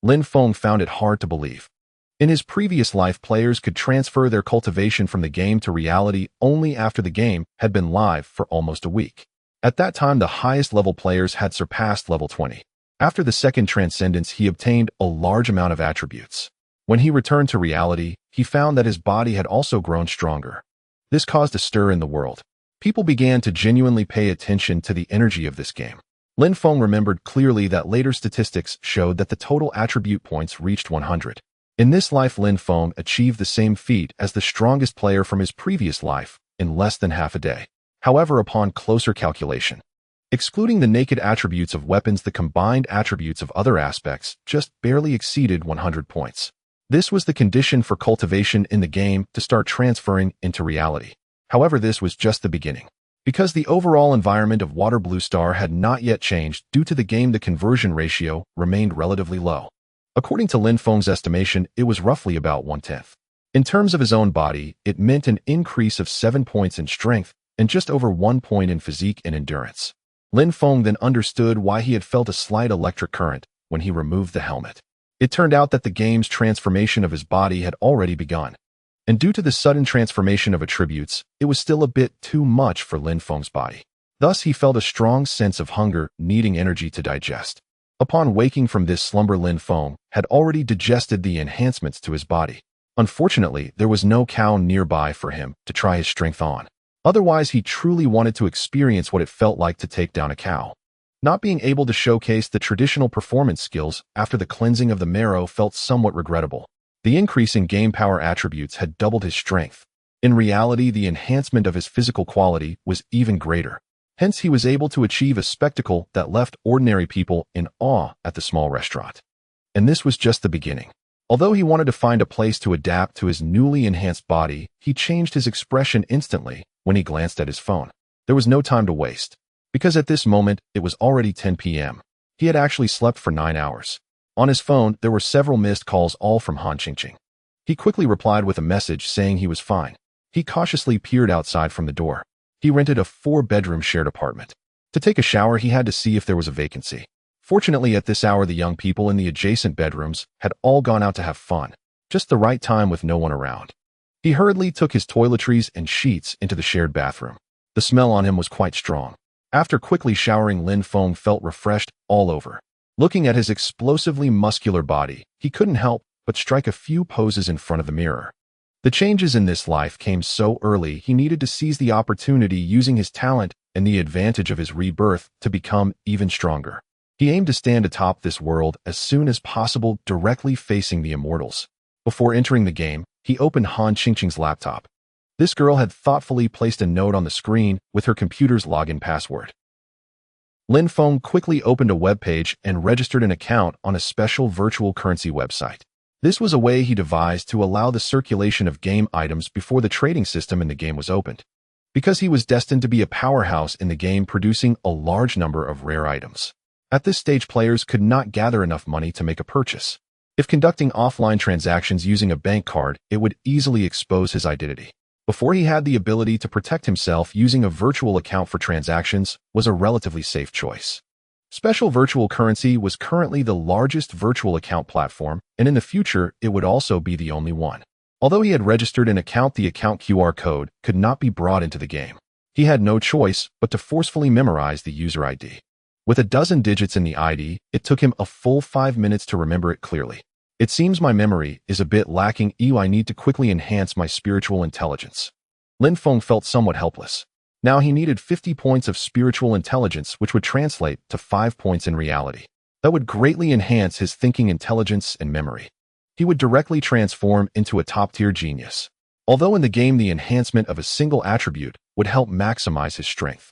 Lin Feng found it hard to believe. In his previous life, players could transfer their cultivation from the game to reality only after the game had been live for almost a week. At that time, the highest level players had surpassed level 20. After the second transcendence, he obtained a large amount of attributes. When he returned to reality, he found that his body had also grown stronger. This caused a stir in the world. People began to genuinely pay attention to the energy of this game. Lin Feng remembered clearly that later statistics showed that the total attribute points reached 100. In this life, Lin Feng achieved the same feat as the strongest player from his previous life in less than half a day. However, upon closer calculation, excluding the naked attributes of weapons, the combined attributes of other aspects just barely exceeded 100 points. This was the condition for cultivation in the game to start transferring into reality. However, this was just the beginning. Because the overall environment of Water Blue Star had not yet changed due to the game, the conversion ratio remained relatively low. According to Lin Feng's estimation, it was roughly about 1/10. In terms of his own body, it meant an increase of 7 points in strength and just over 1 point in physique and endurance. Lin Feng then understood why he had felt a slight electric current when he removed the helmet. It turned out that the game's transformation of his body had already begun. And due to the sudden transformation of attributes, it was still a bit too much for Lin Feng's body. Thus, he felt a strong sense of hunger, needing energy to digest. Upon waking from this slumber, Lin Feng had already digested the enhancements to his body. Unfortunately, there was no cow nearby for him to try his strength on. Otherwise, he truly wanted to experience what it felt like to take down a cow. Not being able to showcase the traditional performance skills after the cleansing of the marrow felt somewhat regrettable. The increase in game power attributes had doubled his strength. In reality, the enhancement of his physical quality was even greater. Hence, he was able to achieve a spectacle that left ordinary people in awe at the small restaurant. And this was just the beginning. Although he wanted to find a place to adapt to his newly enhanced body, he changed his expression instantly when he glanced at his phone. There was no time to waste, because at this moment, it was already 10 p.m. He had actually slept for 9 hours. On his phone, there were several missed calls, all from Han Qingqing. He quickly replied with a message saying he was fine. He cautiously peered outside from the door. He rented a 4-bedroom shared apartment. To take a shower, he had to see if there was a vacancy. Fortunately, at this hour, the young people in the adjacent bedrooms had all gone out to have fun. Just the right time with no one around. He hurriedly took his toiletries and sheets into the shared bathroom. The smell on him was quite strong. After quickly showering, Lin Feng felt refreshed all over. Looking at his explosively muscular body, he couldn't help but strike a few poses in front of the mirror. The changes in this life came so early, he needed to seize the opportunity, using his talent and the advantage of his rebirth to become even stronger. He aimed to stand atop this world as soon as possible, directly facing the immortals. Before entering the game, he opened Han Qingqing's laptop. This girl had thoughtfully placed a note on the screen with her computer's login password. Lin Feng quickly opened a web page and registered an account on a special virtual currency website. This was a way he devised to allow the circulation of game items before the trading system in the game was opened, because he was destined to be a powerhouse in the game, producing a large number of rare items. At this stage, players could not gather enough money to make a purchase. If conducting offline transactions using a bank card, it would easily expose his identity. Before, he had the ability to protect himself, using a virtual account for transactions was a relatively safe choice. Special virtual currency was currently the largest virtual account platform, and in the future, it would also be the only one. Although he had registered an account, the account QR code could not be brought into the game. He had no choice but to forcefully memorize the user ID. With a dozen digits in the ID, it took him a full 5 minutes to remember it clearly. It seems my memory is a bit lacking. I need to quickly enhance my spiritual intelligence. Lin Feng felt somewhat helpless. Now he needed 50 points of spiritual intelligence, which would translate to 5 points in reality. That would greatly enhance his thinking intelligence and memory. He would directly transform into a top-tier genius. Although in the game, the enhancement of a single attribute would help maximize his strength.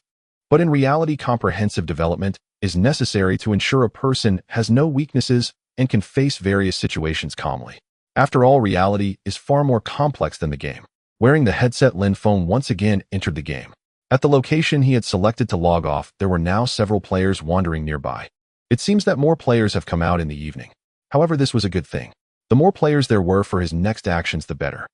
But in reality, comprehensive development is necessary to ensure a person has no weaknesses and can face various situations calmly. After all, reality is far more complex than the game. Wearing the headset, Lin Feng once again entered the game. At the location he had selected to log off, there were now several players wandering nearby. It seems that more players have come out in the evening. However, this was a good thing. The more players there were for his next actions, the better.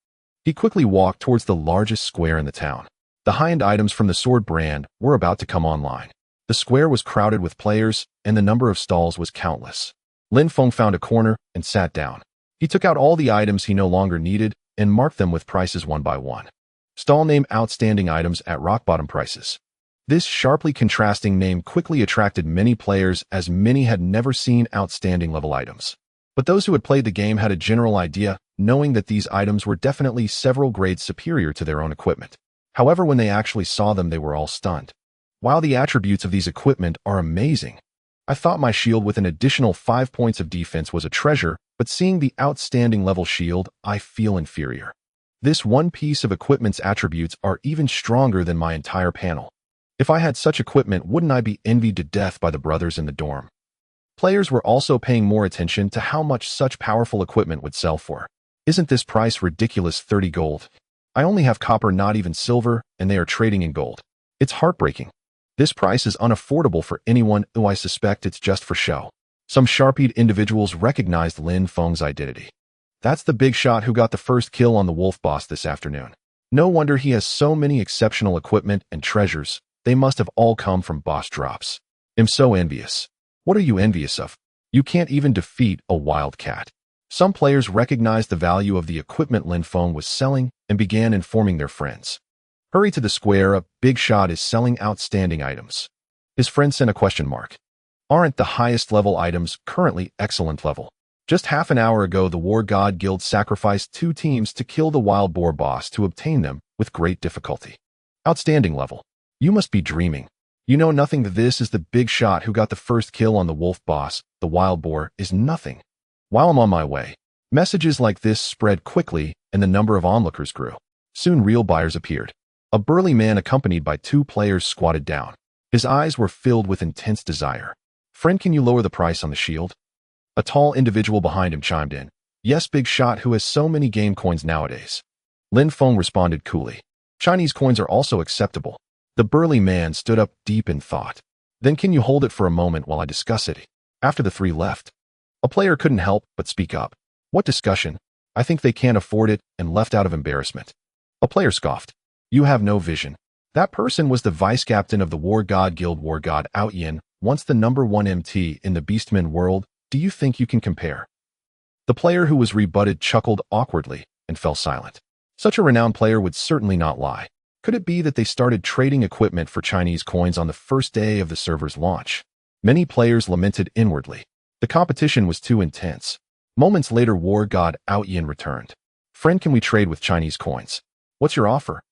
He quickly walked towards the largest square in the town. The high-end items from the sword brand were about to come online. The square was crowded with players, and the number of stalls was countless. Lin Feng found a corner and sat down. He took out all the items he no longer needed and marked them with prices one by one. Stall name: outstanding items at rock-bottom prices. This sharply contrasting name quickly attracted many players, as many had never seen outstanding level items. But those who had played the game had a general idea, knowing that these items were definitely several grades superior to their own equipment. However, when they actually saw them, they were all stunned. While the attributes of these equipment are amazing, I thought my shield with an additional 5 points of defense was a treasure, but seeing the outstanding level shield, I feel inferior. This one piece of equipment's attributes are even stronger than my entire panel. If I had such equipment, wouldn't I be envied to death by the brothers in the dorm? Players were also paying more attention to how much such powerful equipment would sell for. Isn't this price ridiculous? 30 gold. I only have copper, not even silver, and they are trading in gold. It's heartbreaking. This price is unaffordable for anyone who I suspect it's just for show. Some sharp-eyed individuals recognized Lin Feng's identity. That's the big shot who got the first kill on the wolf boss this afternoon. No wonder he has so many exceptional equipment and treasures. They must have all come from boss drops. I'm so envious. What are you envious of? You can't even defeat a wildcat. Some players recognized the value of the equipment Lin Feng was selling and began informing their friends. Hurry to the square, a big shot is selling outstanding items. His friend sent a question mark. Aren't the highest level items currently excellent level? Just half an hour ago, the War God Guild sacrificed 2 teams to kill the wild boar boss to obtain them with great difficulty. Outstanding level. You must be dreaming. You know nothing. This is the big shot who got the first kill on the wolf boss. The wild boar is nothing. While I'm on my way, messages like this spread quickly and the number of onlookers grew. Soon real buyers appeared. A burly man accompanied by 2 players squatted down. His eyes were filled with intense desire. Friend, can you lower the price on the shield? A tall individual behind him chimed in. Yes, big shot who has so many game coins nowadays. Lin Feng responded coolly. Chinese coins are also acceptable. The burly man stood up deep in thought. Then can you hold it for a moment while I discuss it? After the 3 left, a player couldn't help but speak up. What discussion? I think they can't afford it, and left out of embarrassment. A player scoffed. You have no vision. That person was the vice captain of the War God Guild, War God Out Yin, once the #1 MT in the Beastmen world. Do you think you can compare? The player who was rebutted chuckled awkwardly and fell silent. Such a renowned player would certainly not lie. Could it be that they started trading equipment for Chinese coins on the first day of the server's launch? Many players lamented inwardly. The competition was too intense. Moments later, war god Outyin returned. Friend, can we trade with Chinese coins? What's your offer?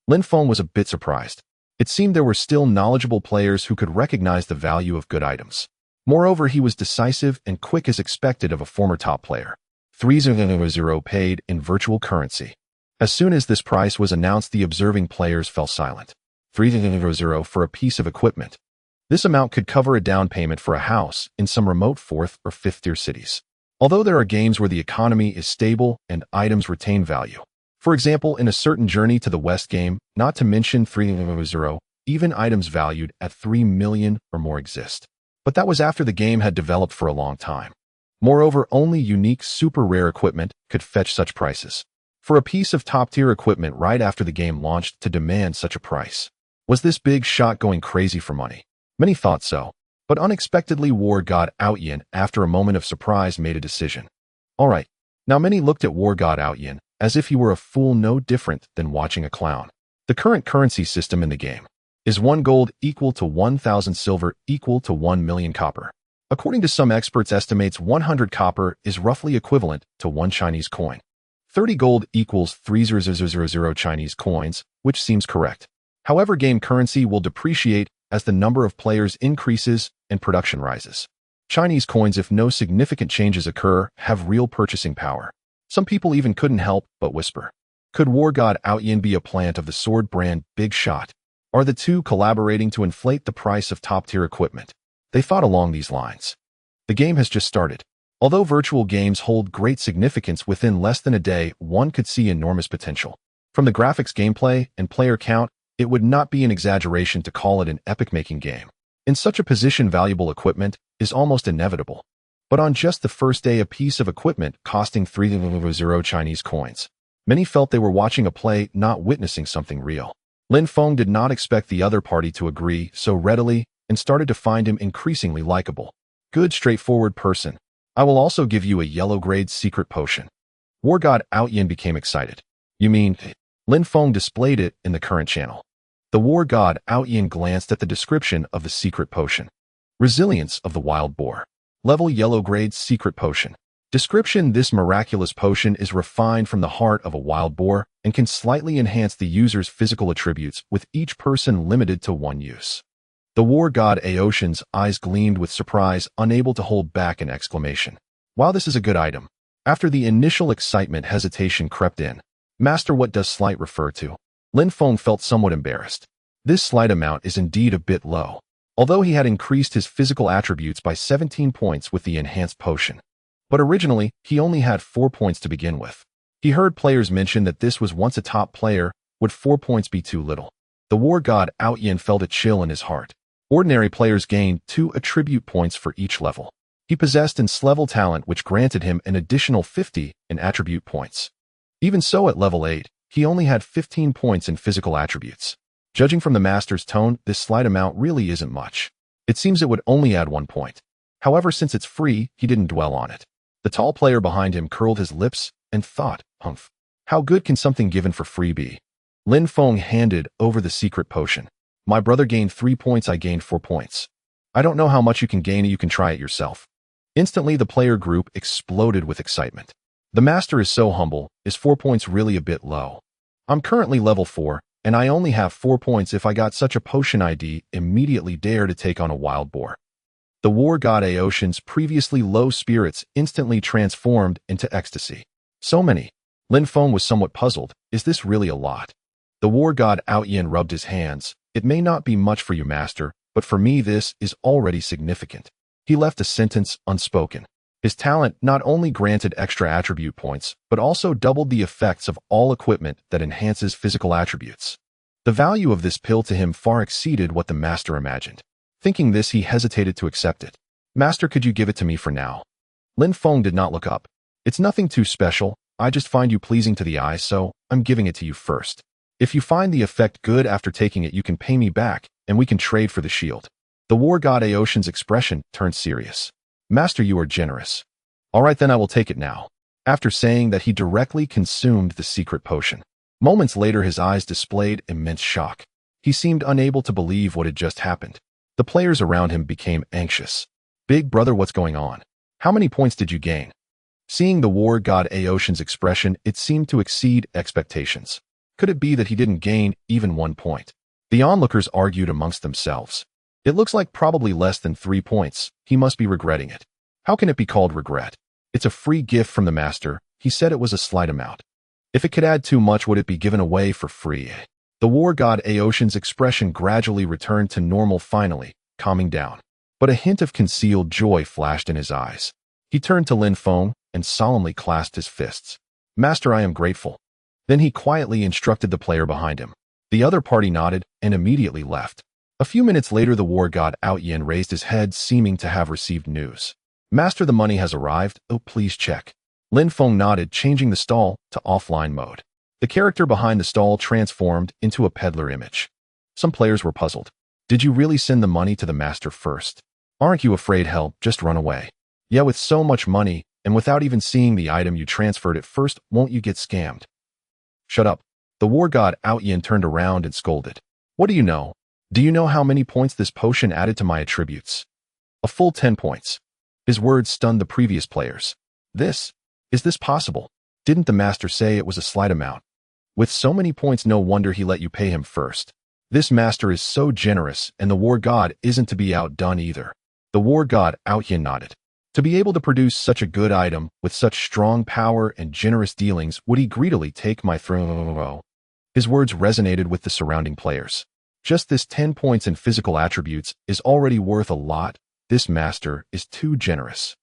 Lin Feng was a bit surprised. It seemed there were still knowledgeable players who could recognize the value of good items. Moreover, he was decisive and quick as expected of a former top player. 300 paid in virtual currency. As soon as this price was announced, the observing players fell silent. 300 for a piece of equipment. This amount could cover a down payment for a house in some remote 4th or 5th tier cities. Although there are games where the economy is stable and items retain value. For example, in a certain Journey to the West game, not to mention 300, even items valued at 3 million or more exist. But that was after the game had developed for a long time. Moreover, only unique super rare equipment could fetch such prices. For a piece of top-tier equipment right after the game launched to demand such a price. Was this big shot going crazy for money? Many thought so. But unexpectedly, war god Outyin, after a moment of surprise, made a decision. Alright. Now many looked at war god Outyin as if he were a fool, no different than watching a clown. The current currency system in the game is 1 gold equal to 1,000 silver equal to 1 million copper. According to some experts, estimates 100 copper is roughly equivalent to 1 Chinese coin. 30 gold equals 3,000 Chinese coins, which seems correct. However, game currency will depreciate as the number of players increases and production rises. Chinese coins, if no significant changes occur, have real purchasing power. Some people even couldn't help but whisper. Could war god Outyin be a plant of the sword brand Big Shot? Are the two collaborating to inflate the price of top-tier equipment? They thought along these lines. The game has just started. Although virtual games hold great significance, within less than a day, one could see enormous potential. From the graphics, gameplay, and player count, it would not be an exaggeration to call it an epic-making game. In such a position, valuable equipment is almost inevitable. But on just the first day, a piece of equipment costing 300 Chinese coins. Many felt they were watching a play, not witnessing something real. Lin Feng did not expect the other party to agree so readily and started to find him increasingly likable. Good, straightforward person. I will also give you a yellow-grade secret potion. War god Outyin became excited. You mean? Lin Feng displayed it in the current channel. The war god Outyin glanced at the description of the secret potion. Resilience of the wild boar. Level yellow-grade secret potion. Description: this miraculous potion is refined from the heart of a wild boar and can slightly enhance the user's physical attributes, with each person limited to 1 use. The war god Aoshin's eyes gleamed with surprise, unable to hold back an exclamation. While this is a good item, after the initial excitement, hesitation crept in. Master, what does slight refer to? Lin Feng felt somewhat embarrassed. This slight amount is indeed a bit low, although he had increased his physical attributes by 17 points with the enhanced potion. But originally, he only had 4 points to begin with. He heard players mention that this was once a top player. Would 4 points be too little? The war god Outyin felt a chill in his heart. Ordinary players gained 2 attribute points for each level. He possessed an S-level talent which granted him an additional 50 in attribute points. Even so, at level 8, he only had 15 points in physical attributes. Judging from the master's tone, this slight amount really isn't much. It seems it would only add 1 point. However, since it's free, he didn't dwell on it. The tall player behind him curled his lips and thought, humph. How good can something given for free be? Lin Feng handed over the secret potion. My brother gained 3 points, I gained 4 points. I don't know how much you can gain, you can try it yourself. Instantly, the player group exploded with excitement. The master is so humble. Is 4 points really a bit low? I'm currently level 4, and I only have 4 points. If I got such a potion, I'd immediately dare to take on a wild boar. The war god Aoshin's previously low spirits instantly transformed into ecstasy. So many. Lin Feng was somewhat puzzled. Is this really a lot? The war god Outyin rubbed his hands. It may not be much for you, master, but for me this is already significant. He left a sentence unspoken. His talent not only granted extra attribute points, but also doubled the effects of all equipment that enhances physical attributes. The value of this pill to him far exceeded what the master imagined. Thinking this, he hesitated to accept it. Master, could you give it to me for now? Lin Feng did not look up. It's nothing too special. I just find you pleasing to the eye, so I'm giving it to you first. If you find the effect good after taking it, you can pay me back, and we can trade for the shield. The war god Aoshin's expression turned serious. Master, you are generous. All right, then I will take it now. After saying that, he directly consumed the secret potion. Moments later, his eyes displayed immense shock. He seemed unable to believe what had just happened. The players around him became anxious. Big brother, what's going on? How many points did you gain? Seeing the war god Aoshin's expression, it seemed to exceed expectations. Could it be that he didn't gain even 1 point? The onlookers argued amongst themselves. It looks like probably less than 3 points. He must be regretting it. How can it be called regret? It's a free gift from the master. He said it was a slight amount. If it could add too much, would it be given away for free? The war god Aoshin's expression gradually returned to normal, finally, calming down. But a hint of concealed joy flashed in his eyes. He turned to Lin Feng and solemnly clasped his fists. Master, I am grateful. Then he quietly instructed the player behind him. The other party nodded and immediately left. A few minutes later, the war god Outyin raised his head, seeming to have received news. Master, the money has arrived. Oh, please check. Lin Feng nodded, changing the stall to offline mode. The character behind the stall transformed into a peddler image. Some players were puzzled. Did you really send the money to the master first? Aren't you afraid? Hell, just run away. Yeah, with so much money, and without even seeing the item you transferred it first, won't you get scammed? Shut up. The war god Outyin turned around and scolded. What do you know? Do you know how many points this potion added to my attributes? A full 10 points. His words stunned the previous players. Is this possible? Didn't the master say it was a slight amount? With so many points, no wonder he let you pay him first. This master is so generous, and the war god isn't to be outdone either. The war god Outyin nodded. To be able to produce such a good item with such strong power and generous dealings, would he greedily take my throne? His words resonated with the surrounding players. Just this 10 points in physical attributes is already worth a lot. This master is too generous.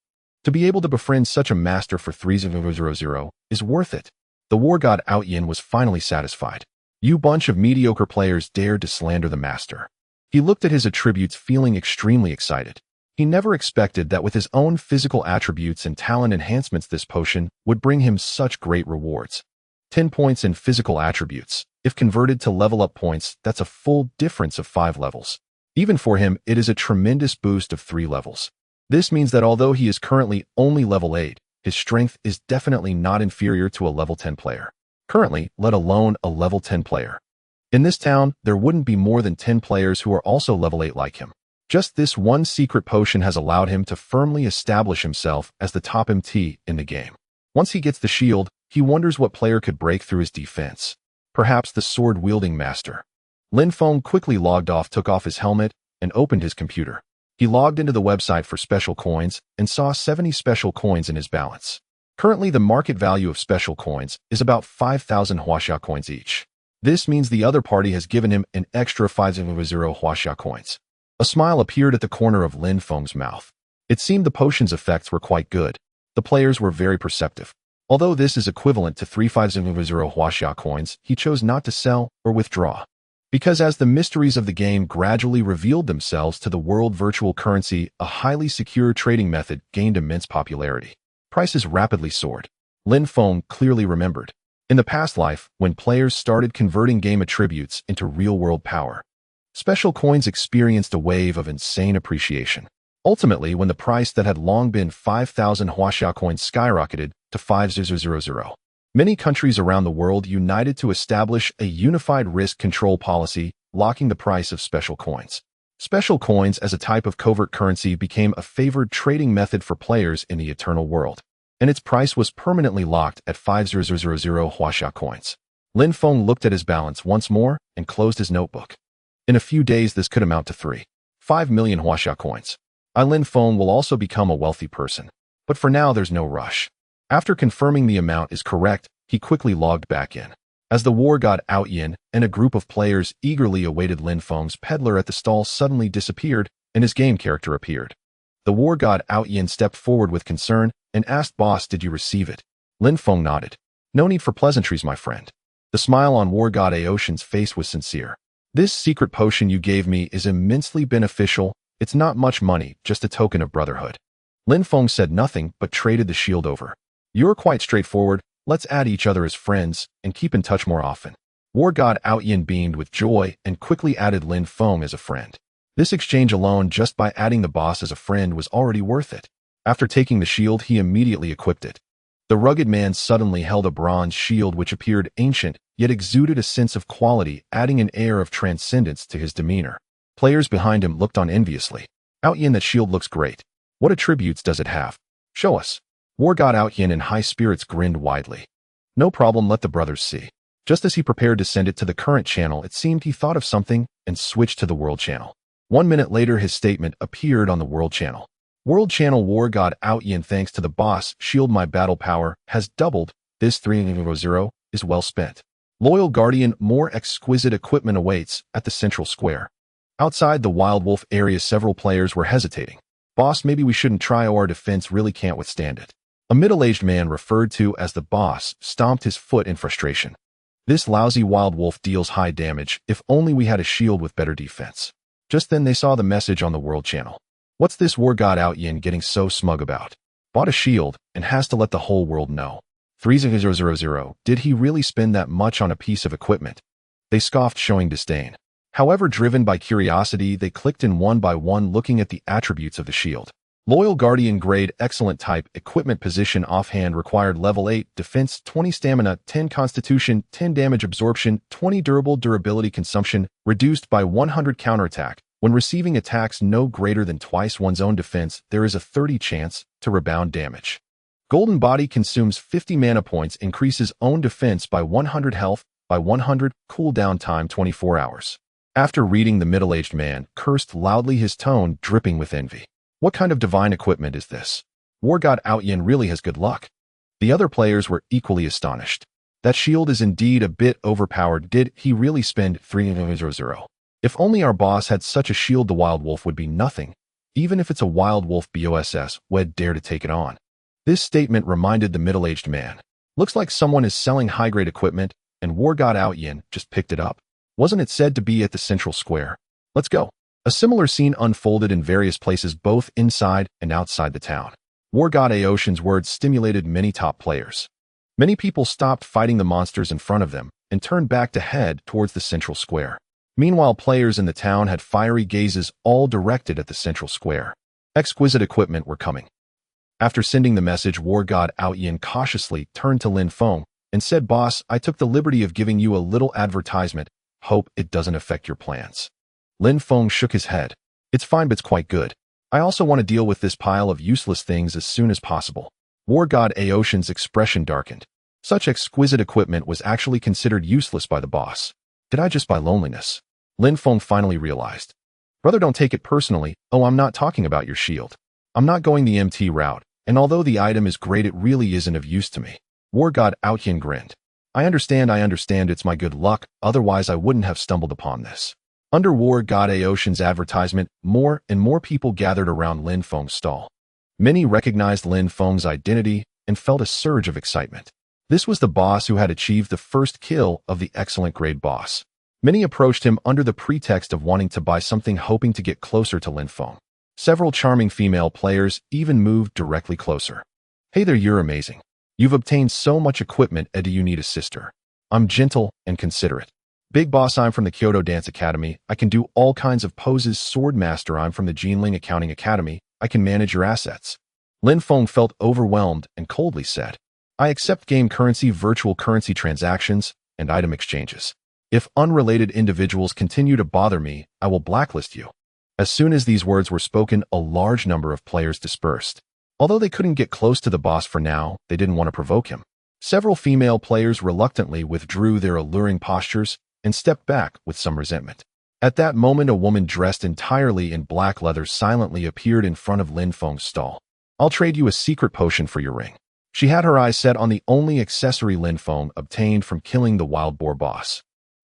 To be able to befriend such a master for 3,000 is worth it. The war god Outyin was finally satisfied. You bunch of mediocre players dared to slander the master. He looked at his attributes, feeling extremely excited. He never expected that with his own physical attributes and talent enhancements, this potion would bring him such great rewards. 10 points in physical attributes. If converted to level up points, that's a full difference of 5 levels. Even for him, it is a tremendous boost of 3 levels. This means that although he is currently only level 8, his strength is definitely not inferior to a level 10 player. Currently, let alone a level 10 player. In this town, there wouldn't be more than 10 players who are also level 8 like him. Just this one secret potion has allowed him to firmly establish himself as the top MT in the game. Once he gets the shield, he wonders what player could break through his defense. Perhaps the sword-wielding master. Lin Feng quickly logged off, took off his helmet, and opened his computer. He logged into the website for special coins and saw 70 special coins in his balance. Currently, the market value of special coins is about 5,000 Huaxia coins each. This means the other party has given him an extra 5,000 Huaxia coins. A smile appeared at the corner of Lin Feng's mouth. It seemed the potion's effects were quite good. The players were very perceptive. Although this is equivalent to 3,500 Huaxia coins, he chose not to sell or withdraw. Because as the mysteries of the game gradually revealed themselves to the world, virtual currency, a highly secure trading method, gained immense popularity. Prices rapidly soared. Lin Feng clearly remembered. In the past life, when players started converting game attributes into real-world power, special coins experienced a wave of insane appreciation. Ultimately, when the price that had long been 5,000 Huaxia coins skyrocketed to 5,000, many countries around the world united to establish a unified risk control policy, locking the price of special coins. Special coins as a type of covert currency became a favored trading method for players in the eternal world, and its price was permanently locked at 5,000 Huaxia coins. Lin Feng looked at his balance once more and closed his notebook. In a few days, this could amount to 3.5 million Huaxia coins. Lin Feng will also become a wealthy person. But for now, there's no rush. After confirming the amount is correct, he quickly logged back in. As the war god Outyin and a group of players eagerly awaited Lin Feng's peddler at the stall suddenly disappeared, and his game character appeared. The war god Outyin stepped forward with concern and asked, "Boss, did you receive it?" Lin Feng nodded. "No need for pleasantries, my friend." The smile on war god Aoshin's face was sincere. "This secret potion you gave me is immensely beneficial. It's not much money, just a token of brotherhood." Lin Feng said nothing but traded the shield over. "You're quite straightforward. Let's add each other as friends and keep in touch more often." War god Outyin beamed with joy and quickly added Lin Feng as a friend. This exchange alone, just by adding the boss as a friend, was already worth it. After taking the shield, he immediately equipped it. The rugged man suddenly held a bronze shield which appeared ancient yet exuded a sense of quality, adding an air of transcendence to his demeanor. Players behind him looked on enviously. Outyin, that shield looks great. What attributes does it have? Show us. War God Outyin in high spirits grinned widely. No problem, let the brothers see. Just as he prepared to send it to the current channel, it seemed he thought of something and switched to the world channel. 1 minute later, his statement appeared on the world channel. World channel: War God Outyin, thanks to the boss shield, my battle power has doubled. This 300 is well spent. Loyal Guardian, more exquisite equipment awaits at the central square. Outside the Wild Wolf area, several players were hesitating. Boss, maybe we shouldn't try, or our defense really can't withstand it. A middle-aged man, referred to as the boss, stomped his foot in frustration. This lousy Wild Wolf deals high damage. If only we had a shield with better defense. Just then they saw the message on the world channel. What's this War God Outyin getting so smug about? Bought a shield and has to let the whole world know. 3000, did he really spend that much on a piece of equipment? They scoffed, showing disdain. However, driven by curiosity, they clicked in one by one, looking at the attributes of the shield. Loyal Guardian grade, excellent type, equipment position, offhand, required level 8, defense 20, stamina 10, constitution 10, damage absorption 20, durability consumption, reduced by 100, counterattack. When receiving attacks no greater than twice one's own defense, there is a 30 chance to rebound damage. Golden Body consumes 50 mana points, increases own defense by 100, health by 100, cooldown time 24 hours. After reading, the middle-aged man cursed loudly, his tone dripping with envy. What kind of divine equipment is this? War God Outyin really has good luck. The other players were equally astonished. That shield is indeed a bit overpowered. Did he really spend 300? If only our boss had such a shield, the Wild Wolf would be nothing. Even if it's a Wild Wolf boss, would dare to take it on. This statement reminded the middle-aged man. Looks like someone is selling high-grade equipment, and War God Outyin just picked it up. Wasn't it said to be at the central square? Let's go. A similar scene unfolded in various places, both inside and outside the town. War God Aoshin's words stimulated many top players. Many people stopped fighting the monsters in front of them and turned back to head towards the central square. Meanwhile, players in the town had fiery gazes, all directed at the central square. Exquisite equipment were coming. After sending the message, War God Outyin cautiously turned to Lin Mo and said, Boss, I took the liberty of giving you a little advertisement. Hope it doesn't affect your plans. Lin Mo shook his head. It's fine, but it's quite good. I also want to deal with this pile of useless things as soon as possible. War God Aoshin's expression darkened. Such exquisite equipment was actually considered useless by the boss. Did I just buy loneliness? Lin Mo finally realized. Brother, don't take it personally. Oh, I'm not talking about your shield. I'm not going the MT route, and although the item is great, it really isn't of use to me. War God Outyin grinned. I understand, it's my good luck, otherwise I wouldn't have stumbled upon this. Under War God Aoshin's advertisement, more and more people gathered around Lin Mo's stall. Many recognized Lin Mo's identity and felt a surge of excitement. This was the boss who had achieved the first kill of the excellent grade boss. Many approached him under the pretext of wanting to buy something, hoping to get closer to Lin Mo. Several charming female players even moved directly closer. Hey there, you're amazing. You've obtained so much equipment, do you need a sister? I'm gentle and considerate. Big boss, I'm from the Kyoto Dance Academy. I can do all kinds of poses. Sword master, I'm from the Jinling Accounting Academy. I can manage your assets. Lin Mo felt overwhelmed and coldly said, I accept game currency, virtual currency transactions, and item exchanges. If unrelated individuals continue to bother me, I will blacklist you. As soon as these words were spoken, a large number of players dispersed. Although they couldn't get close to the boss for now, they didn't want to provoke him. Several female players reluctantly withdrew their alluring postures and stepped back with some resentment. At that moment, a woman dressed entirely in black leather silently appeared in front of Lin Mo's stall. I'll trade you a secret potion for your ring. She had her eyes set on the only accessory Lin Mo obtained from killing the wild boar boss.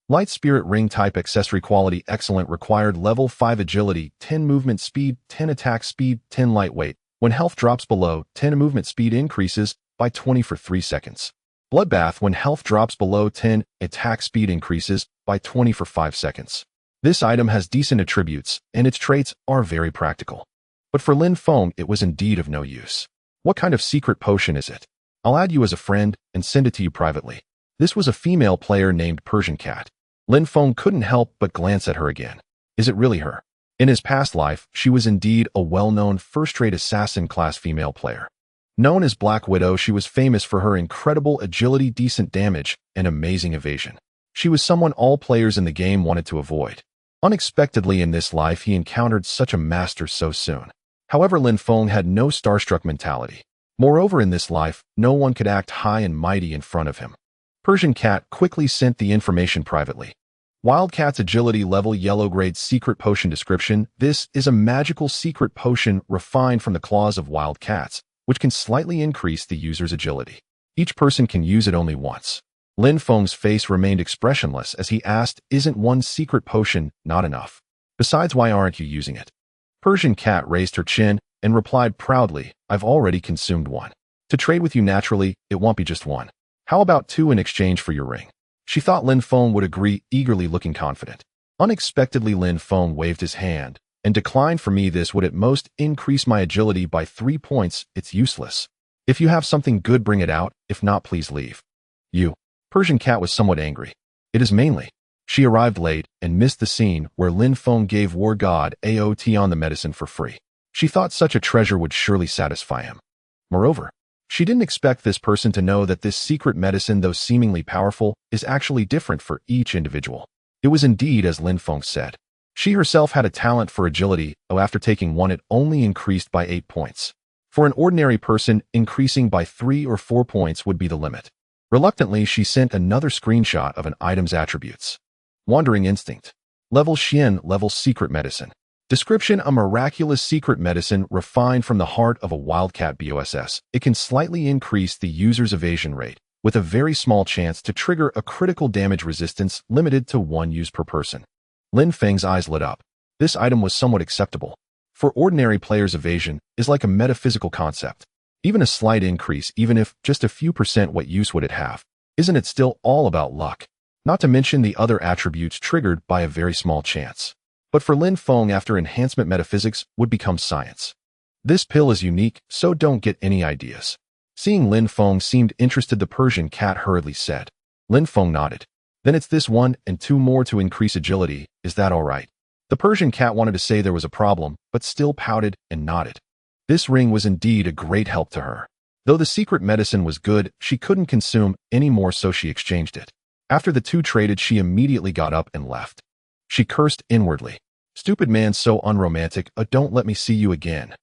Light Spirit Ring type, accessory quality excellent, required level 5 agility, 10 movement speed, 10 attack speed, 10 lightweight. When health drops below 10, movement speed increases by 20 for 3 seconds. Bloodbath, when health drops below 10, attack speed increases by 20 for 5 seconds. This item has decent attributes, and its traits are very practical. But for Lin Mo, it was indeed of no use. What kind of secret potion is it? I'll add you as a friend and send it to you privately. This was a female player named Persian Cat. Lin Mo couldn't help but glance at her again. Is it really her? In his past life, she was indeed a well-known first-rate assassin class female player. Known as Black Widow, she was famous for her incredible agility, decent damage, and amazing evasion. She was someone all players in the game wanted to avoid. Unexpectedly in this life, he encountered such a master so soon. However, Lin Feng had no starstruck mentality. Moreover, in this life, no one could act high and mighty in front of him. Persian Cat quickly sent the information privately. Wildcat's agility level yellow grade secret potion description. This is a magical secret potion refined from the claws of wild cats, which can slightly increase the user's agility. Each person can use it only once. Lin Feng's face remained expressionless as he asked, "Isn't one secret potion not enough? Besides, why aren't you using it?" Persian Cat raised her chin and replied proudly, "I've already consumed one. To trade with you naturally, it won't be just one. How about two in exchange for your ring?" She thought Lin Feng would agree, eagerly looking confident. Unexpectedly, Lin Feng waved his hand and declined. "For me, this would at most increase my agility by 3 points. It's useless. If you have something good, bring it out. If not, please leave." "You." Persian Cat was somewhat angry. "It is mainly." She arrived late and missed the scene where Lin Feng gave War God AOT on the medicine for free. She thought such a treasure would surely satisfy him. Moreover, she didn't expect this person to know that this secret medicine, though seemingly powerful, is actually different for each individual. It was indeed as Lin Feng said. She herself had a talent for agility, though after taking one it only increased by 8 points. For an ordinary person, increasing by 3 or 4 points would be the limit. Reluctantly, she sent another screenshot of an item's attributes. Wandering Instinct. Level Xian, level Secret Medicine. Description: a miraculous secret medicine refined from the heart of a wildcat BOSS. It can slightly increase the user's evasion rate, with a very small chance to trigger a critical damage resistance limited to 1 use per person. Lin Feng's eyes lit up. This item was somewhat acceptable. For ordinary players, evasion is like a metaphysical concept. Even a slight increase, even if just a few %, what use would it have? Isn't it still all about luck? Not to mention the other attributes triggered by a very small chance. But for Lin Feng, after enhancement, metaphysics would become science. This pill is unique, so don't get any ideas. Seeing Lin Feng seemed interested, the Persian Cat hurriedly said. Lin Feng nodded. "Then it's this one and 2 more to increase agility. Is that all right?" The Persian Cat wanted to say there was a problem, but still pouted and nodded. This ring was indeed a great help to her. Though the secret medicine was good, she couldn't consume any more, so she exchanged it. After the two traded, she immediately got up and left. She cursed inwardly. "Stupid man, so unromantic, don't let me see you again."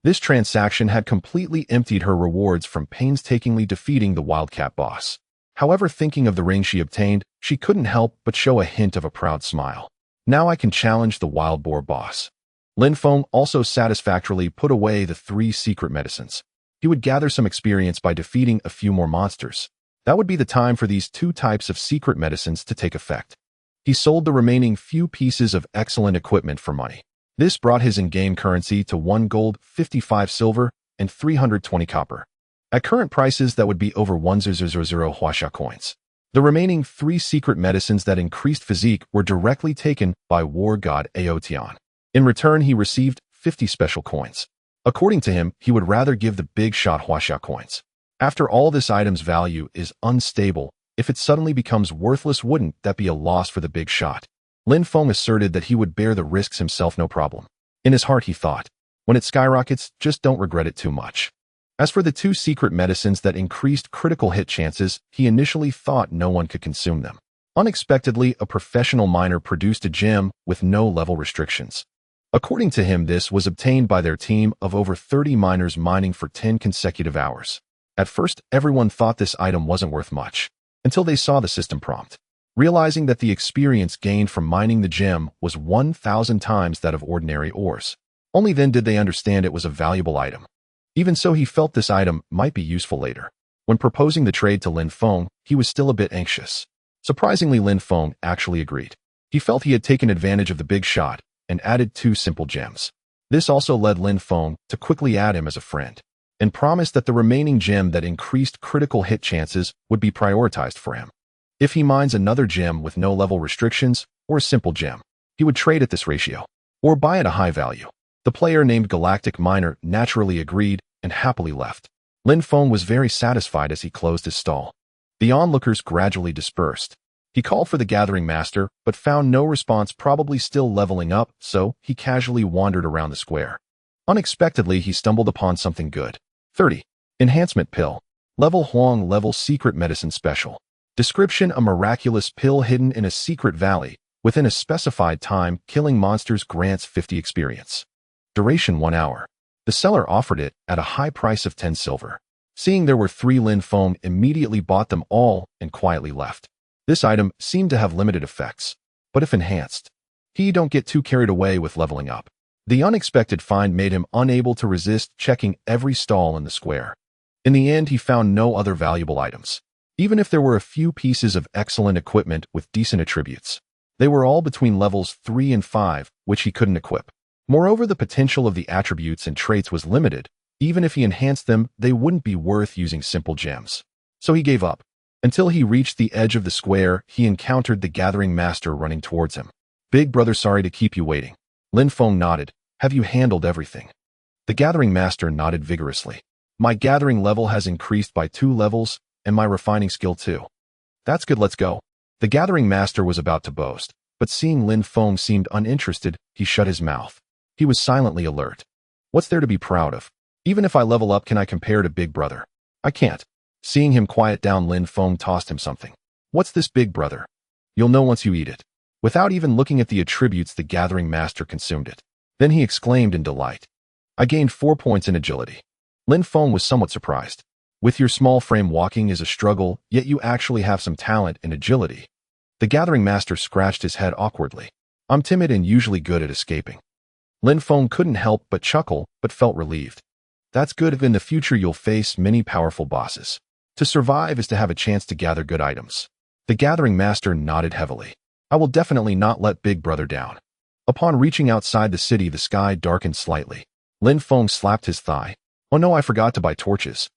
This transaction had completely emptied her rewards from painstakingly defeating the Wildcat boss. However, thinking of the ring she obtained, she couldn't help but show a hint of a proud smile. Now I can challenge the Wild Boar boss. Lin Feng also satisfactorily put away the 3 secret medicines. He would gather some experience by defeating a few more monsters. That would be the time for these 2 types of secret medicines to take effect. He sold the remaining few pieces of excellent equipment for money. This brought his in-game currency to 1 gold, 55 silver, and 320 copper. At current prices, that would be over 1000 Huaxia coins. The remaining 3 secret medicines that increased physique were directly taken by War God Aotian. In return, he received 50 special coins. According to him, he would rather give the big shot Huaxia coins. After all, this item's value is unstable. If it suddenly becomes worthless, wouldn't that be a loss for the big shot? Lin Feng asserted that he would bear the risks himself, no problem. In his heart, he thought, when it skyrockets, just don't regret it too much. As for the 2 secret medicines that increased critical hit chances, he initially thought no one could consume them. Unexpectedly, a professional miner produced a gem with no level restrictions. According to him, this was obtained by their team of over 30 miners mining for 10 consecutive hours. At first, everyone thought this item wasn't worth much, until they saw the system prompt. Realizing that the experience gained from mining the gem was 1,000 times that of ordinary ores. Only then did they understand it was a valuable item. Even so, he felt this item might be useful later. When proposing the trade to Lin Feng, he was still a bit anxious. Surprisingly, Lin Feng actually agreed. He felt he had taken advantage of the big shot and added 2 simple gems. This also led Lin Feng to quickly add him as a friend, and promised that the remaining gem that increased critical hit chances would be prioritized for him. If he mines another gem with no level restrictions, or a simple gem, he would trade at this ratio, or buy at a high value. The player named Galactic Miner naturally agreed and happily left. Lin Feng was very satisfied as he closed his stall. The onlookers gradually dispersed. He called for the Gathering Master, but found no response, probably still leveling up, so he casually wandered around the square. Unexpectedly, he stumbled upon something good. 30. Enhancement Pill. Level Huang Level Secret Medicine Special. Description: a miraculous pill hidden in a secret valley. Within a specified time, killing monsters grants 50 experience. Duration 1 hour. The seller offered it at a high price of 10 silver. Seeing there were 3, Lin Feng immediately bought them all and quietly left. This item seemed to have limited effects, but if enhanced, he don't get too carried away with leveling up. The unexpected find made him unable to resist checking every stall in the square. In the end, he found no other valuable items. Even if there were a few pieces of excellent equipment with decent attributes, they were all between levels 3 and 5, which he couldn't equip. Moreover, the potential of the attributes and traits was limited. Even if he enhanced them, they wouldn't be worth using simple gems. So he gave up. Until he reached the edge of the square, he encountered the Gathering Master running towards him. "Big brother, sorry to keep you waiting." Lin Feng nodded. "Have you handled everything?" The Gathering Master nodded vigorously. "My gathering level has increased by 2 levels, and my refining skill too." "That's good, let's go." The Gathering Master was about to boast, but seeing Lin Feng seemed uninterested, he shut his mouth. He was silently alert. "What's there to be proud of? Even if I level up, can I compare to Big Brother?" "I can't." Seeing him quiet down, Lin Feng tossed him something. "What's this, Big Brother?" "You'll know once you eat it." Without even looking at the attributes, the Gathering Master consumed it. Then he exclaimed in delight. "I gained 4 points in agility." Lin Feng was somewhat surprised. "With your small frame, walking is a struggle, yet you actually have some talent in agility." The Gathering Master scratched his head awkwardly. "I'm timid and usually good at escaping." Lin Feng couldn't help but chuckle, but felt relieved. "That's good. In the future, you'll face many powerful bosses. To survive is to have a chance to gather good items." The Gathering Master nodded heavily. "I will definitely not let Big Brother down." Upon reaching outside the city, the sky darkened slightly. Lin Feng slapped his thigh. "Oh no, I forgot to buy torches."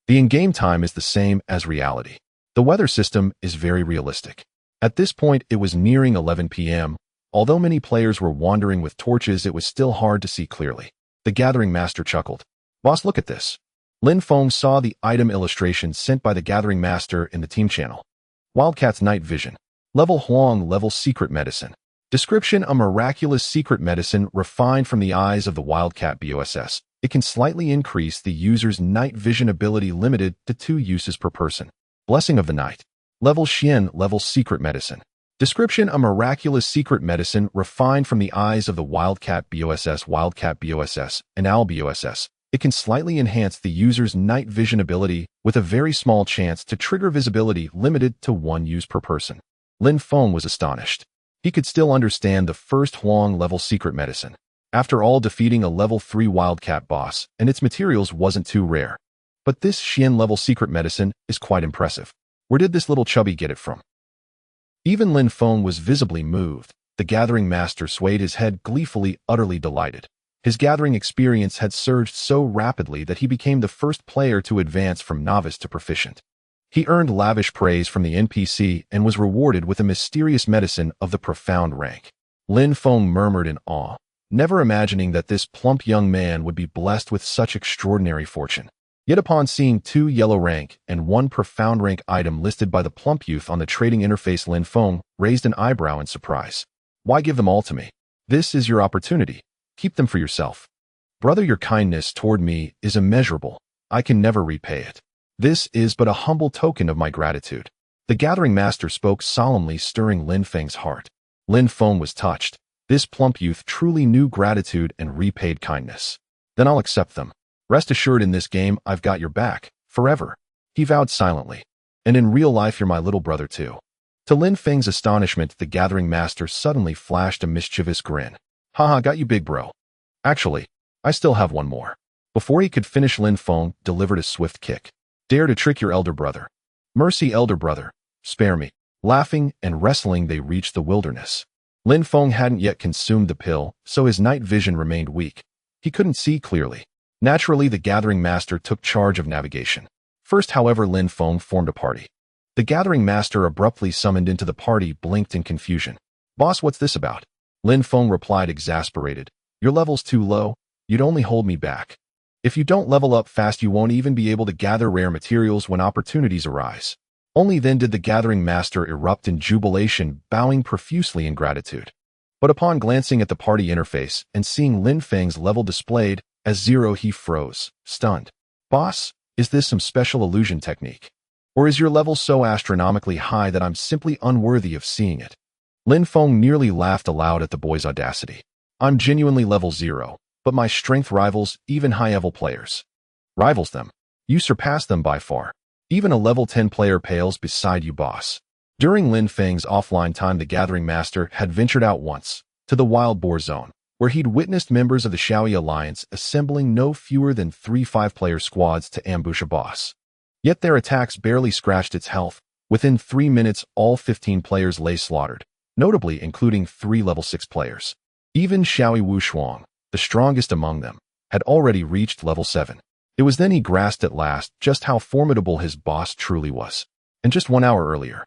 The in-game time is the same as reality. The weather system is very realistic. At this point, it was nearing 11 p.m. Although many players were wandering with torches, it was still hard to see clearly. The Gathering Master chuckled. "Boss, look at this." Lin Feng saw the item illustration sent by the Gathering Master in the team channel. Wildcat's Night Vision. Level Huang Level Secret Medicine. Description: a miraculous secret medicine refined from the eyes of the Wildcat BOSS. It can slightly increase the user's night vision ability, limited to 2 uses per person. Blessing of the Night. Level Xian Level Secret Medicine. Description: a miraculous secret medicine refined from the eyes of the Wildcat BOSS, and Owl BOSS. It can slightly enhance the user's night vision ability with a very small chance to trigger visibility, limited to 1 use per person. Lin Feng was astonished. He could still understand the first Huang level secret medicine. After all, defeating a level 3 Wildcat boss and its materials wasn't too rare. But this Xian level secret medicine is quite impressive. Where did this little chubby get it from? Even Lin Feng was visibly moved. The Gathering Master swayed his head gleefully, utterly delighted. His gathering experience had surged so rapidly that he became the first player to advance from novice to proficient. He earned lavish praise from the NPC and was rewarded with a mysterious medicine of the profound rank. Lin Feng murmured in awe, never imagining that this plump young man would be blessed with such extraordinary fortune. Yet upon seeing 2 yellow rank and 1 profound rank item listed by the plump youth on the trading interface, Lin Feng raised an eyebrow in surprise. "Why give them all to me? This is your opportunity. Keep them for yourself." "Brother, your kindness toward me is immeasurable. I can never repay it. This is but a humble token of my gratitude." The Gathering Master spoke solemnly, stirring Lin Feng's heart. Lin Feng was touched. This plump youth truly knew gratitude and repaid kindness. "Then I'll accept them. Rest assured, in this game, I've got your back, forever." He vowed silently. "And in real life, you're my little brother too." To Lin Feng's astonishment, the Gathering Master suddenly flashed a mischievous grin. "Haha, got you, big bro. Actually, I still have one more." Before he could finish, Lin Feng delivered a swift kick. "Dare to trick your elder brother? Mercy, elder brother, spare me." Laughing and wrestling, they reached the wilderness. Lin Feng hadn't yet consumed the pill, so his night vision remained weak. He couldn't see clearly. Naturally, the Gathering Master took charge of navigation. First, however, Lin Feng formed a party. The Gathering Master abruptly summoned into the party, blinked in confusion. "Boss, what's this about?" Lin Feng replied, exasperated. "Your level's too low. You'd only hold me back. If you don't level up fast, you won't even be able to gather rare materials when opportunities arise." Only then did the Gathering Master erupt in jubilation, bowing profusely in gratitude. But upon glancing at the party interface and seeing Lin Feng's level displayed as 0, he froze, stunned. "Boss, Is this some special illusion technique? Or is your level so astronomically high that I'm simply unworthy of seeing it? Lin Feng nearly laughed aloud at the boy's audacity. I'm genuinely level 0, but my strength rivals even high-level players. Rivals them. You surpass them by far. Even a level 10 player pales beside you, boss. During Lin Feng's offline time, the Gathering Master had ventured out once, to the Wild Boar Zone, where he'd witnessed members of the Shaoyi Alliance assembling no fewer than 3 5-player squads to ambush a boss. Yet their attacks barely scratched its health. Within 3 minutes, all 15 players lay slaughtered, notably including 3 level 6 players. Even Shaoyi Wushuang, the strongest among them, had already reached level 7. It was then he grasped at last just how formidable his boss truly was. And just 1 hour earlier,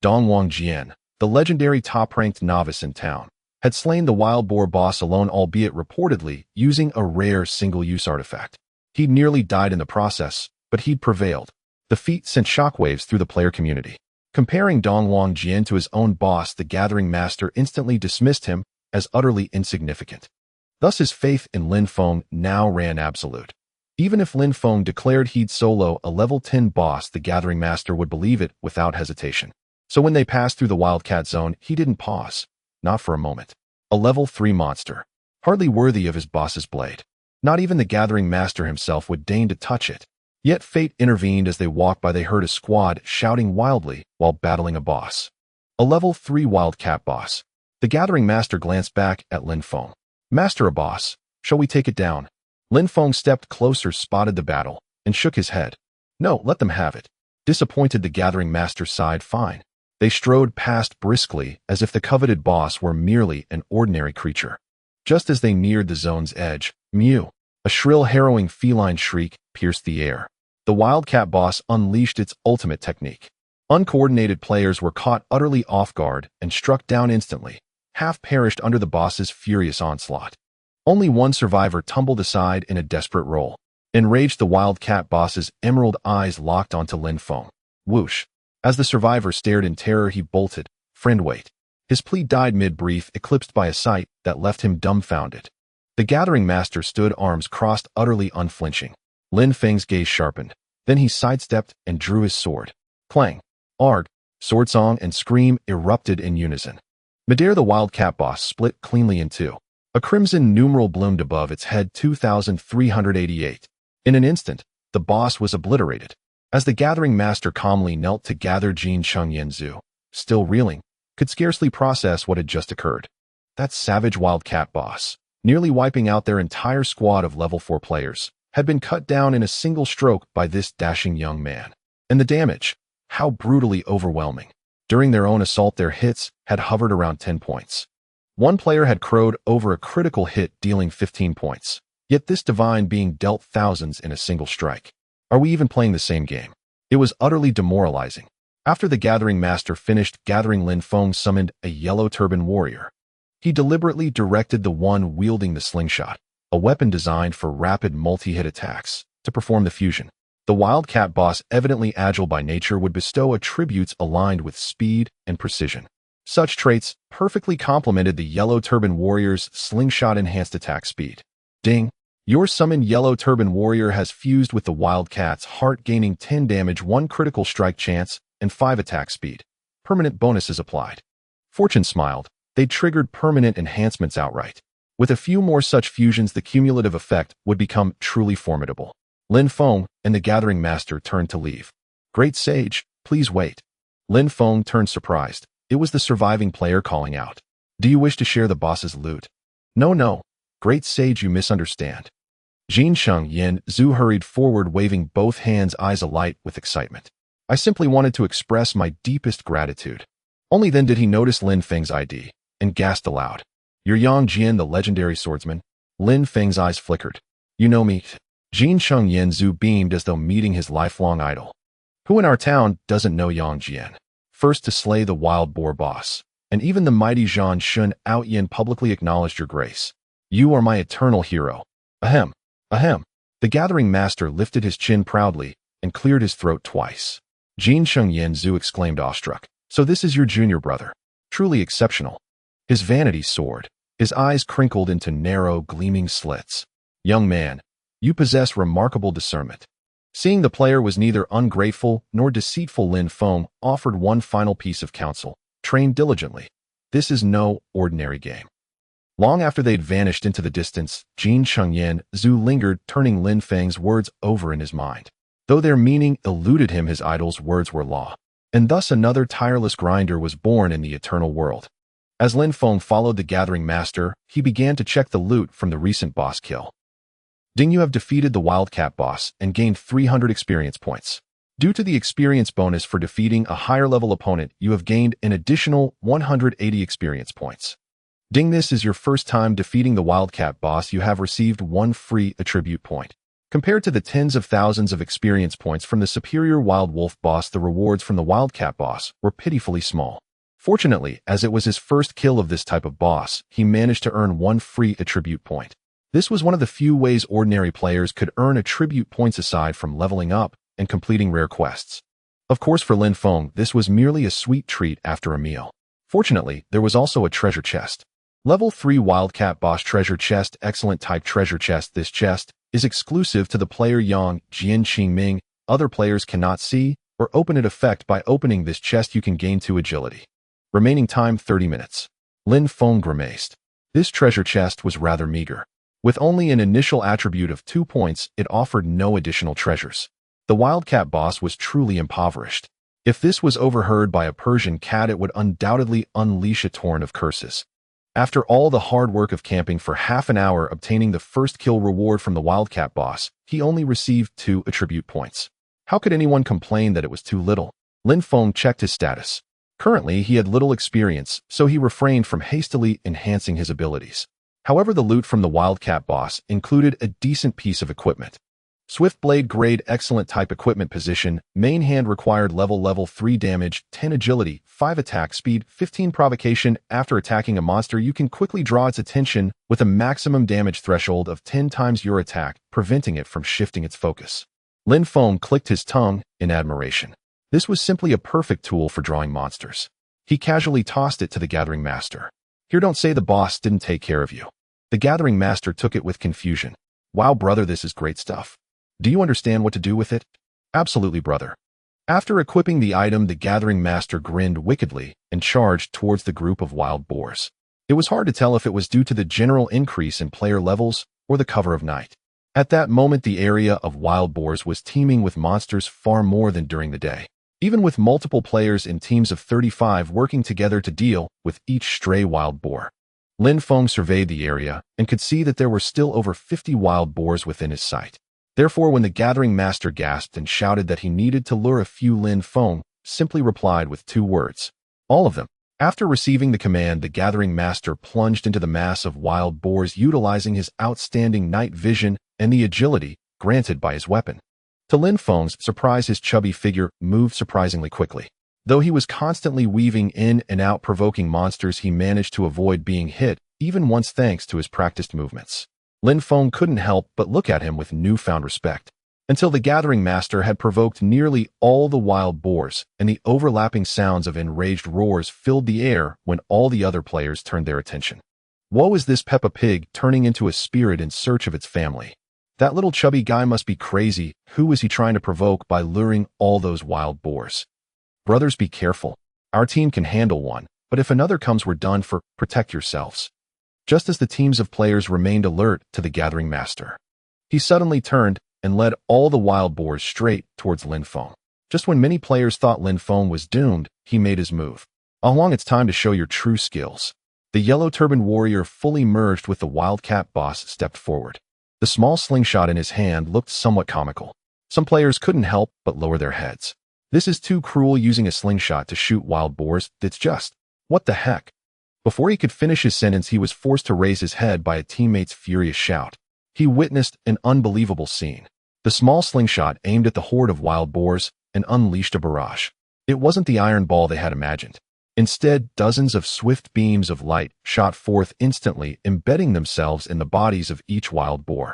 Dongwang Jian, the legendary top-ranked novice in town, had slain the wild boar boss alone, albeit reportedly using a rare single-use artifact. He'd nearly died in the process, but he'd prevailed. The feat sent shockwaves through the player community. Comparing Dongwang Jian to his own boss, the Gathering Master instantly dismissed him as utterly insignificant. Thus his faith in Lin Feng now ran absolute. Even if Lin Feng declared he'd solo a level 10 boss, the Gathering Master would believe it without hesitation. So when they passed through the Wildcat Zone, he didn't pause. Not for a moment. A level 3 monster. Hardly worthy of his boss's blade. Not even the Gathering Master himself would deign to touch it. Yet fate intervened. As they walked by, they heard a squad shouting wildly while battling a boss. A level 3 Wildcat boss. The Gathering Master glanced back at Lin Feng. Master, a boss. Shall we take it down? Lin Feng stepped closer, spotted the battle, and shook his head. No, let them have it. Disappointed, the Gathering Master sighed. Fine. They strode past briskly as if the coveted boss were merely an ordinary creature. Just as they neared the zone's edge, mew, a shrill, harrowing feline shriek pierced the air. The Wildcat boss unleashed its ultimate technique. Uncoordinated players were caught utterly off guard and struck down instantly, half perished under the boss's furious onslaught. Only one survivor tumbled aside in a desperate roll. Enraged, the Wildcat boss's emerald eyes locked onto Lin Feng. Whoosh. As the survivor stared in terror, he bolted. Friend, wait. His plea died mid-breath, eclipsed by a sight that left him dumbfounded. The Gathering Master stood, arms crossed, utterly unflinching. Lin Feng's gaze sharpened. Then he sidestepped and drew his sword. Clang. Arg. Sword song and scream erupted in unison. Midair, the Wildcat boss split cleanly in two. A crimson numeral bloomed above its head, 2388. In an instant, the boss was obliterated. As the Gathering Master calmly knelt to gather, Jin Cheng Yanzu, still reeling, could scarcely process what had just occurred. That savage Wildcat boss, nearly wiping out their entire squad of level 4 players, had been cut down in a single stroke by this dashing young man. And the damage, how brutally overwhelming. During their own assault, their hits had hovered around 10 points. One player had crowed over a critical hit, dealing 15 points. Yet this divine being dealt thousands in a single strike. Are we even playing the same game? It was utterly demoralizing. After the Gathering Master finished gathering, Lin Feng summoned a yellow turban warrior. He deliberately directed the one wielding the slingshot, a weapon designed for rapid multi-hit attacks, to perform the fusion. The Wildcat boss, evidently agile by nature, would bestow attributes aligned with speed and precision. Such traits perfectly complemented the yellow turban warrior's slingshot-enhanced attack speed. Ding! Your summoned yellow turban warrior has fused with the Wildcat's heart, gaining 10 damage, 1 critical strike chance, and 5 attack speed. Permanent bonuses applied. Fortune smiled. They triggered permanent enhancements outright. With a few more such fusions, the cumulative effect would become truly formidable. Lin Feng and the Gathering Master turned to leave. Great Sage, please wait. Lin Feng turned surprised. It was the surviving player calling out. Do you wish to share the boss's loot? No. Great Sage, you misunderstand. Jin Cheng Yanzu hurried forward, waving both hands, eyes alight with excitement. I simply wanted to express my deepest gratitude. Only then did he notice Lin Feng's ID, and gasped aloud. You're Yang Jian, the legendary swordsman? Lin Feng's eyes flickered. You know me? Jin Cheng Yanzu beamed as though meeting his lifelong idol. Who in our town doesn't know Yang Jian? First to slay the wild boar boss, and even the mighty Zhan Shun Out Yin publicly acknowledged your grace. You are my eternal hero. Ahem. Ahem. The Gathering Master lifted his chin proudly and cleared his throat twice. Jin Cheng Yanzu exclaimed, awestruck. So this is your junior brother. Truly exceptional. His vanity soared. His eyes crinkled into narrow, gleaming slits. Young man, you possess remarkable discernment. Seeing the player was neither ungrateful nor deceitful, Lin Feng offered one final piece of counsel. Train diligently. This is no ordinary game. Long after they'd vanished into the distance, Jin Chengyan Zhu lingered, turning Lin Feng's words over in his mind. Though their meaning eluded him, his idol's words were law. And thus another tireless grinder was born in the eternal world. As Lin Feng followed the gathering master, he began to check the loot from the recent boss kill. Ding, you have defeated the Wildcat boss and gained 300 experience points. Due to the experience bonus for defeating a higher-level opponent, you have gained an additional 180 experience points. Ding, this is your first time defeating the Wildcat boss. You have received one free attribute point. Compared to the tens of thousands of experience points from the superior Wild Wolf boss, the rewards from the Wildcat boss were pitifully small. Fortunately, as it was his first kill of this type of boss, he managed to earn one free attribute point. This was one of the few ways ordinary players could earn attribute points aside from leveling up and completing rare quests. Of course, for Lin Feng, this was merely a sweet treat after a meal. Fortunately, there was also a treasure chest. Level 3 Wildcat Boss Treasure Chest, excellent type treasure chest. This chest is exclusive to the player Yang Jian Qingming. Other players cannot see or open it. Effect: by opening this chest, you can gain 2 agility. Remaining time 30 minutes. Lin Feng grimaced. This treasure chest was rather meager. With only an initial attribute of 2 points, it offered no additional treasures. The Wildcat boss was truly impoverished. If this was overheard by a Persian cat, it would undoubtedly unleash a torrent of curses. After all the hard work of camping for half an hour, obtaining the first kill reward from the Wildcat boss, he only received 2 attribute points. How could anyone complain that it was too little? Lin Feng checked his status. Currently, he had little experience, so he refrained from hastily enhancing his abilities. However, the loot from the Wildcat boss included a decent piece of equipment. Swift blade grade, excellent type equipment. Position: main hand, required level 3 damage, 10 agility, 5 attack speed, 15 provocation. After attacking a monster, you can quickly draw its attention with a maximum damage threshold of 10 times your attack, preventing it from shifting its focus. Lin Feng clicked his tongue in admiration. This was simply a perfect tool for drawing monsters. He casually tossed it to the gathering master. Here, don't say the boss didn't take care of you. The gathering master took it with confusion. Wow, brother, this is great stuff. Do you understand what to do with it? Absolutely, brother. After equipping the item, the gathering master grinned wickedly and charged towards the group of wild boars. It was hard to tell if it was due to the general increase in player levels or the cover of night. At that moment, the area of wild boars was teeming with monsters far more than during the day. Even with multiple players in teams of 35 working together to deal with each stray wild boar. Lin Feng surveyed the area and could see that there were still over 50 wild boars within his sight. Therefore, when the gathering master gasped and shouted that he needed to lure a few, Lin Feng simply replied with 2 words. All of them. After receiving the command, the gathering master plunged into the mass of wild boars, utilizing his outstanding night vision and the agility granted by his weapon. To Lin Feng's surprise, his chubby figure moved surprisingly quickly. Though he was constantly weaving in and out provoking monsters, he managed to avoid being hit, even once, thanks to his practiced movements. Lin Feng couldn't help but look at him with newfound respect. Until the gathering master had provoked nearly all the wild boars, and the overlapping sounds of enraged roars filled the air when all the other players turned their attention. Woe is this Peppa Pig turning into a spirit in search of its family. That little chubby guy must be crazy. Who is he trying to provoke by luring all those wild boars? Brothers, be careful. Our team can handle one, but if another comes, we're done for. Protect yourselves. Just as the teams of players remained alert to the gathering master, he suddenly turned and led all the wild boars straight towards Lin Feng. Just when many players thought Lin Feng was doomed, he made his move. Along, it's time to show your true skills. The yellow-turbaned warrior, fully merged with the Wildcat boss, stepped forward. The small slingshot in his hand looked somewhat comical. Some players couldn't help but lower their heads. This is too cruel, using a slingshot to shoot wild boars. That's just... what the heck? Before he could finish his sentence, he was forced to raise his head by a teammate's furious shout. He witnessed an unbelievable scene. The small slingshot aimed at the horde of wild boars and unleashed a barrage. It wasn't the iron ball they had imagined. Instead, dozens of swift beams of light shot forth instantly, embedding themselves in the bodies of each wild boar.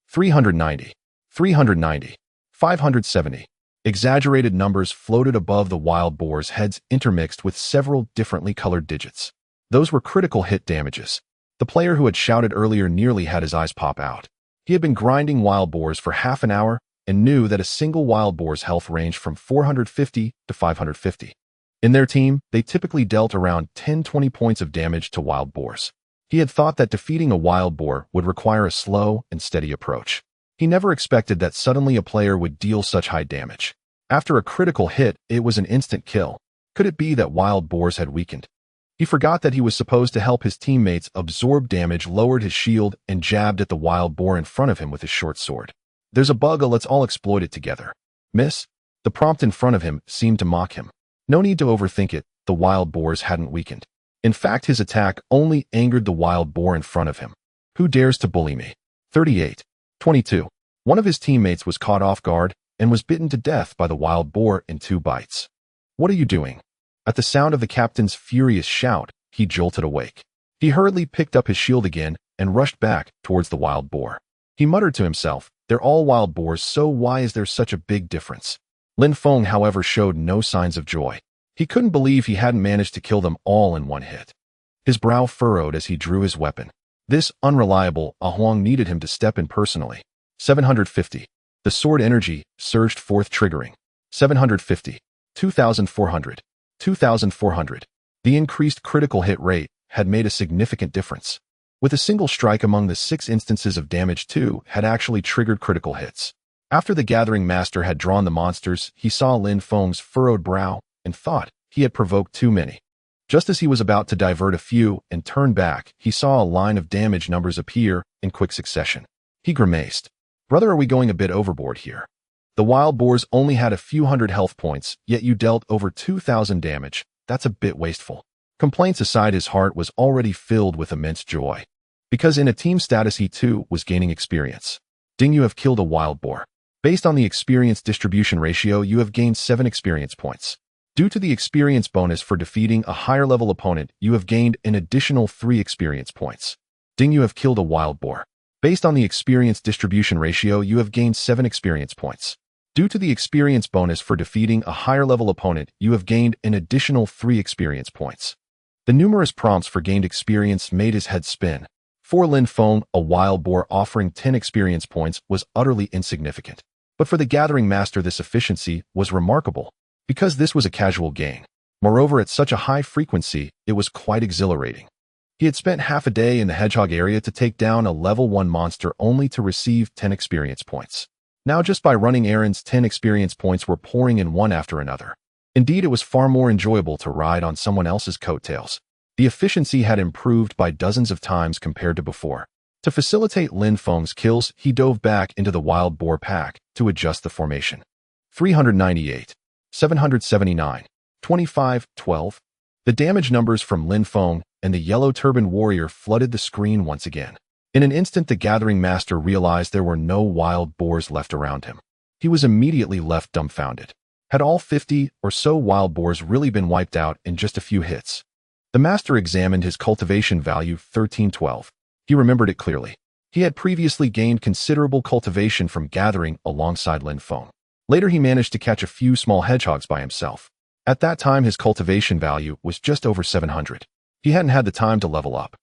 390, 390, 570. Exaggerated numbers floated above the wild boars' heads, intermixed with several differently colored digits. Those were critical hit damages. The player who had shouted earlier nearly had his eyes pop out. He had been grinding wild boars for half an hour, and knew that a single wild boar's health ranged from 450 to 550. In their team, they typically dealt around 10-20 points of damage to wild boars. He had thought that defeating a wild boar would require a slow and steady approach. He never expected that suddenly a player would deal such high damage. After a critical hit, it was an instant kill. Could it be that wild boars had weakened? He forgot that he was supposed to help his teammates absorb damage, lowered his shield, and jabbed at the wild boar in front of him with his short sword. There's a bug, let's all exploit it together. Miss? The prompt in front of him seemed to mock him. No need to overthink it, the wild boars hadn't weakened. In fact, his attack only angered the wild boar in front of him. Who dares to bully me? 38-22. One of his teammates was caught off guard and was bitten to death by the wild boar in 2 bites. What are you doing? At the sound of the captain's furious shout, he jolted awake. He hurriedly picked up his shield again and rushed back towards the wild boar. He muttered to himself, they're all wild boars, so why is there such a big difference? Lin Feng, however, showed no signs of joy. He couldn't believe he hadn't managed to kill them all in one hit. His brow furrowed as he drew his weapon. This unreliable Ahuang needed him to step in personally. 750. The sword energy surged forth, triggering. 750. 2,400. 2,400. The increased critical hit rate had made a significant difference. With a single strike among the 6 instances of damage, 2 had actually triggered critical hits. After the Gathering Master had drawn the monsters, he saw Lin Feng's furrowed brow and thought he had provoked too many. Just as he was about to divert a few and turn back, he saw a line of damage numbers appear in quick succession. He grimaced. Brother, are we going a bit overboard here? The wild boars only had a few hundred health points, yet you dealt over 2,000 damage. That's a bit wasteful. Complaints aside, his heart was already filled with immense joy. Because in a team status, he too was gaining experience. Ding, you have killed a wild boar. Based on the experience distribution ratio, you have gained 7 experience points. Due to the experience bonus for defeating a higher level opponent, you have gained an additional 3 experience points. Ding, you have killed a wild boar. Based on the experience distribution ratio, you have gained 7 experience points. Due to the experience bonus for defeating a higher level opponent, you have gained an additional 3 experience points. The numerous prompts for gained experience made his head spin. For Lin Feng, a wild boar offering 10 experience points was utterly insignificant. But for the Gathering Master, this efficiency was remarkable, because this was a casual gain. Moreover, at such a high frequency, it was quite exhilarating. He had spent half a day in the hedgehog area to take down a level 1 monster only to receive 10 experience points. Now, just by running errands, 10 experience points were pouring in one after another. Indeed, it was far more enjoyable to ride on someone else's coattails. The efficiency had improved by dozens of times compared to before. To facilitate Lin Feng's kills, he dove back into the wild boar pack to adjust the formation. 398. 779. 25, 12. The damage numbers from Lin Feng and the yellow-turbaned warrior flooded the screen once again. In an instant, the Gathering Master realized there were no wild boars left around him. He was immediately left dumbfounded. Had all 50 or so wild boars really been wiped out in just a few hits? The Master examined his cultivation value, 1312. He remembered it clearly. He had previously gained considerable cultivation from gathering alongside Lin Feng. Later, he managed to catch a few small hedgehogs by himself. At that time, his cultivation value was just over 700. He hadn't had the time to level up.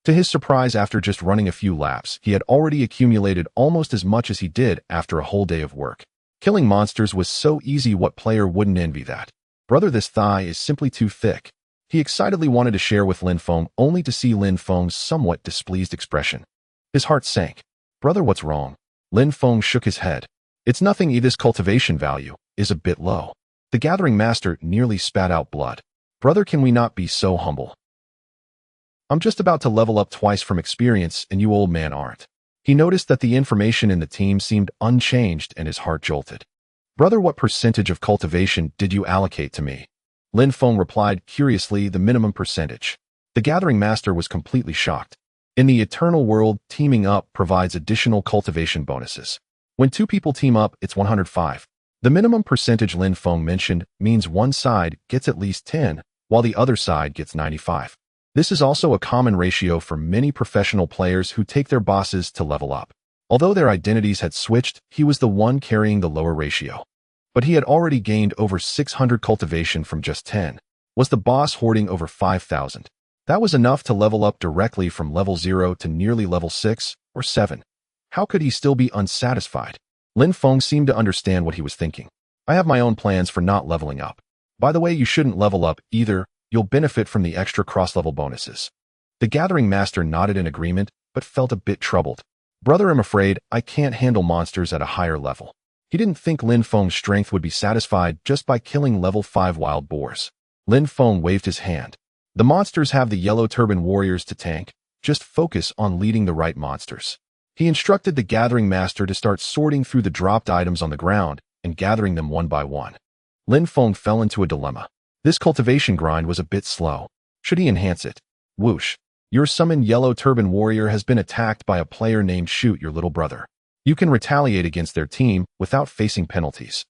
To his surprise, after just running a few laps, he had already accumulated almost as much as he did after a whole day of work. Killing monsters was so easy, what player wouldn't envy that? Brother, this thigh is simply too thick. He excitedly wanted to share with Lin Feng, only to see Lin Feng's somewhat displeased expression. His heart sank. Brother, what's wrong? Lin Feng shook his head. It's nothing, this cultivation value is a bit low. The Gathering Master nearly spat out blood. Brother, can we not be so humble? I'm just about to level up twice from experience and you old man aren't. He noticed that the information in the team seemed unchanged and his heart jolted. Brother, what percentage of cultivation did you allocate to me? Lin Feng replied curiously, the minimum percentage. The Gathering Master was completely shocked. In the eternal world, teaming up provides additional cultivation bonuses. When 2 people team up, it's 105. The minimum percentage Lin Feng mentioned means one side gets at least 10, while the other side gets 95. This is also a common ratio for many professional players who take their bosses to level up. Although their identities had switched, he was the one carrying the lower ratio. But he had already gained over 600 cultivation from just 10. Was the boss hoarding over 5,000? That was enough to level up directly from level 0 to nearly level 6 or 7. How could he still be unsatisfied? Lin Feng seemed to understand what he was thinking. I have my own plans for not leveling up. By the way, you shouldn't level up either. You'll benefit from the extra cross-level bonuses. The Gathering Master nodded in agreement, but felt a bit troubled. Brother, I'm afraid I can't handle monsters at a higher level. He didn't think Lin Feng's strength would be satisfied just by killing level 5 wild boars. Lin Feng waved his hand. The monsters have the yellow turban warriors to tank. Just focus on leading the right monsters. He instructed the Gathering Master to start sorting through the dropped items on the ground and gathering them one by one. Lin Feng fell into a dilemma. This cultivation grind was a bit slow. Should he enhance it? Whoosh. Your summoned yellow turban warrior has been attacked by a player named Shoot Your Little Brother. You can retaliate against their team without facing penalties.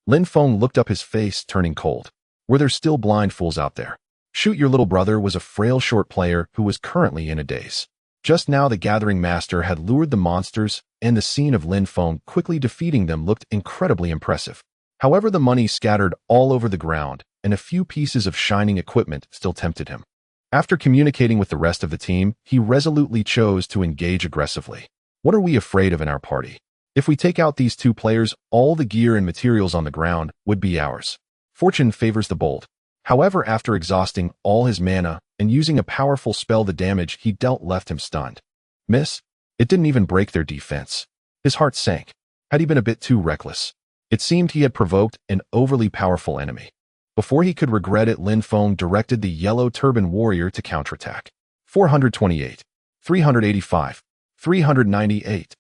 Lin Feng looked up, his face turning cold. Were there still blind fools out there? Shoot Your Little Brother was a frail short player who was currently in a daze. Just now the Gathering Master had lured the monsters, and the scene of Lin Feng quickly defeating them looked incredibly impressive. However, the money scattered all over the ground, and a few pieces of shining equipment still tempted him. After communicating with the rest of the team, he resolutely chose to engage aggressively. What are we afraid of in our party? If we take out these two players, all the gear and materials on the ground would be ours. Fortune favors the bold. However, after exhausting all his mana and using a powerful spell, the damage he dealt left him stunned. Miss? It didn't even break their defense. His heart sank. Had he been a bit too reckless? It seemed he had provoked an overly powerful enemy. Before he could regret it, Lin Feng directed the yellow turban warrior to counterattack. 428, 385, 398.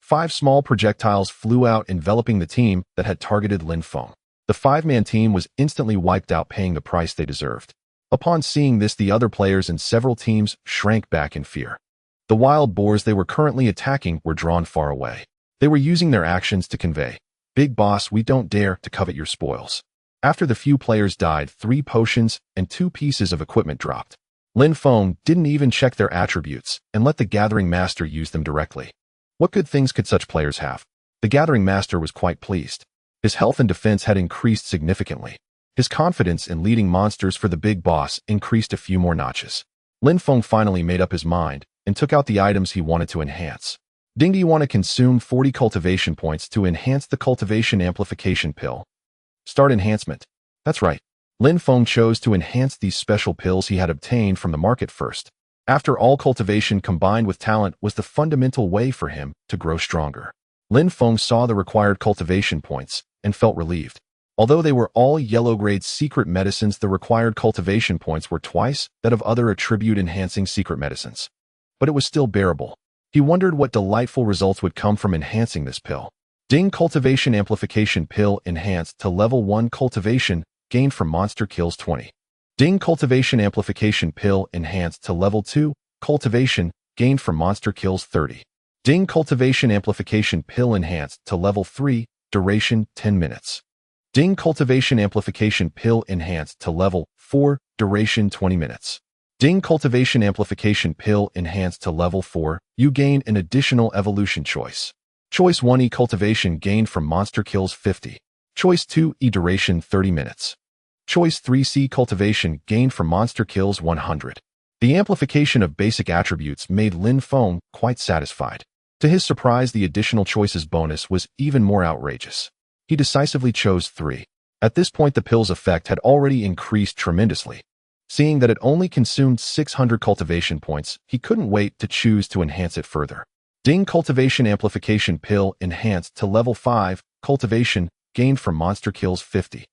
5 small projectiles flew out, enveloping the team that had targeted Lin Feng. The 5-man team was instantly wiped out, paying the price they deserved. Upon seeing this, the other players in several teams shrank back in fear. The wild boars they were currently attacking were drawn far away. They were using their actions to convey, "Big boss, we don't dare to covet your spoils." After the few players died, 3 potions and 2 pieces of equipment dropped. Lin Feng didn't even check their attributes and let the Gathering Master use them directly. What good things could such players have? The Gathering Master was quite pleased. His health and defense had increased significantly. His confidence in leading monsters for the big boss increased a few more notches. Lin Feng finally made up his mind and took out the items he wanted to enhance. Ding, do you want to consume 40 cultivation points to enhance the cultivation amplification pill? Start enhancement. That's right. Lin Feng chose to enhance these special pills he had obtained from the market first. After all, cultivation combined with talent was the fundamental way for him to grow stronger. Lin Feng saw the required cultivation points and felt relieved. Although they were all yellow-grade secret medicines, the required cultivation points were twice that of other attribute-enhancing secret medicines. But it was still bearable. He wondered what delightful results would come from enhancing this pill. Ding, cultivation amplification pill enhanced to level 1. Cultivation gained from monster kills 20. Ding, cultivation amplification pill enhanced to level 2. Cultivation gained from monster kills 30. Ding, cultivation amplification pill enhanced to level 3. Duration 10 minutes. Ding, cultivation amplification pill enhanced to level 4. Duration 20 minutes. Ding, cultivation amplification pill enhanced to level 4. You gain an additional evolution choice. Choice 1E, cultivation gained from monster kills 50. Choice 2E, duration 30 minutes. Choice 3C, cultivation gained from monster kills 100. The amplification of basic attributes made Lin Feng quite satisfied. To his surprise, the additional choices bonus was even more outrageous. He decisively chose 3. At this point, the pill's effect had already increased tremendously. Seeing that it only consumed 600 cultivation points, he couldn't wait to choose to enhance it further. Ding, cultivation amplification pill enhanced to level 5. Cultivation gained from monster kills 50.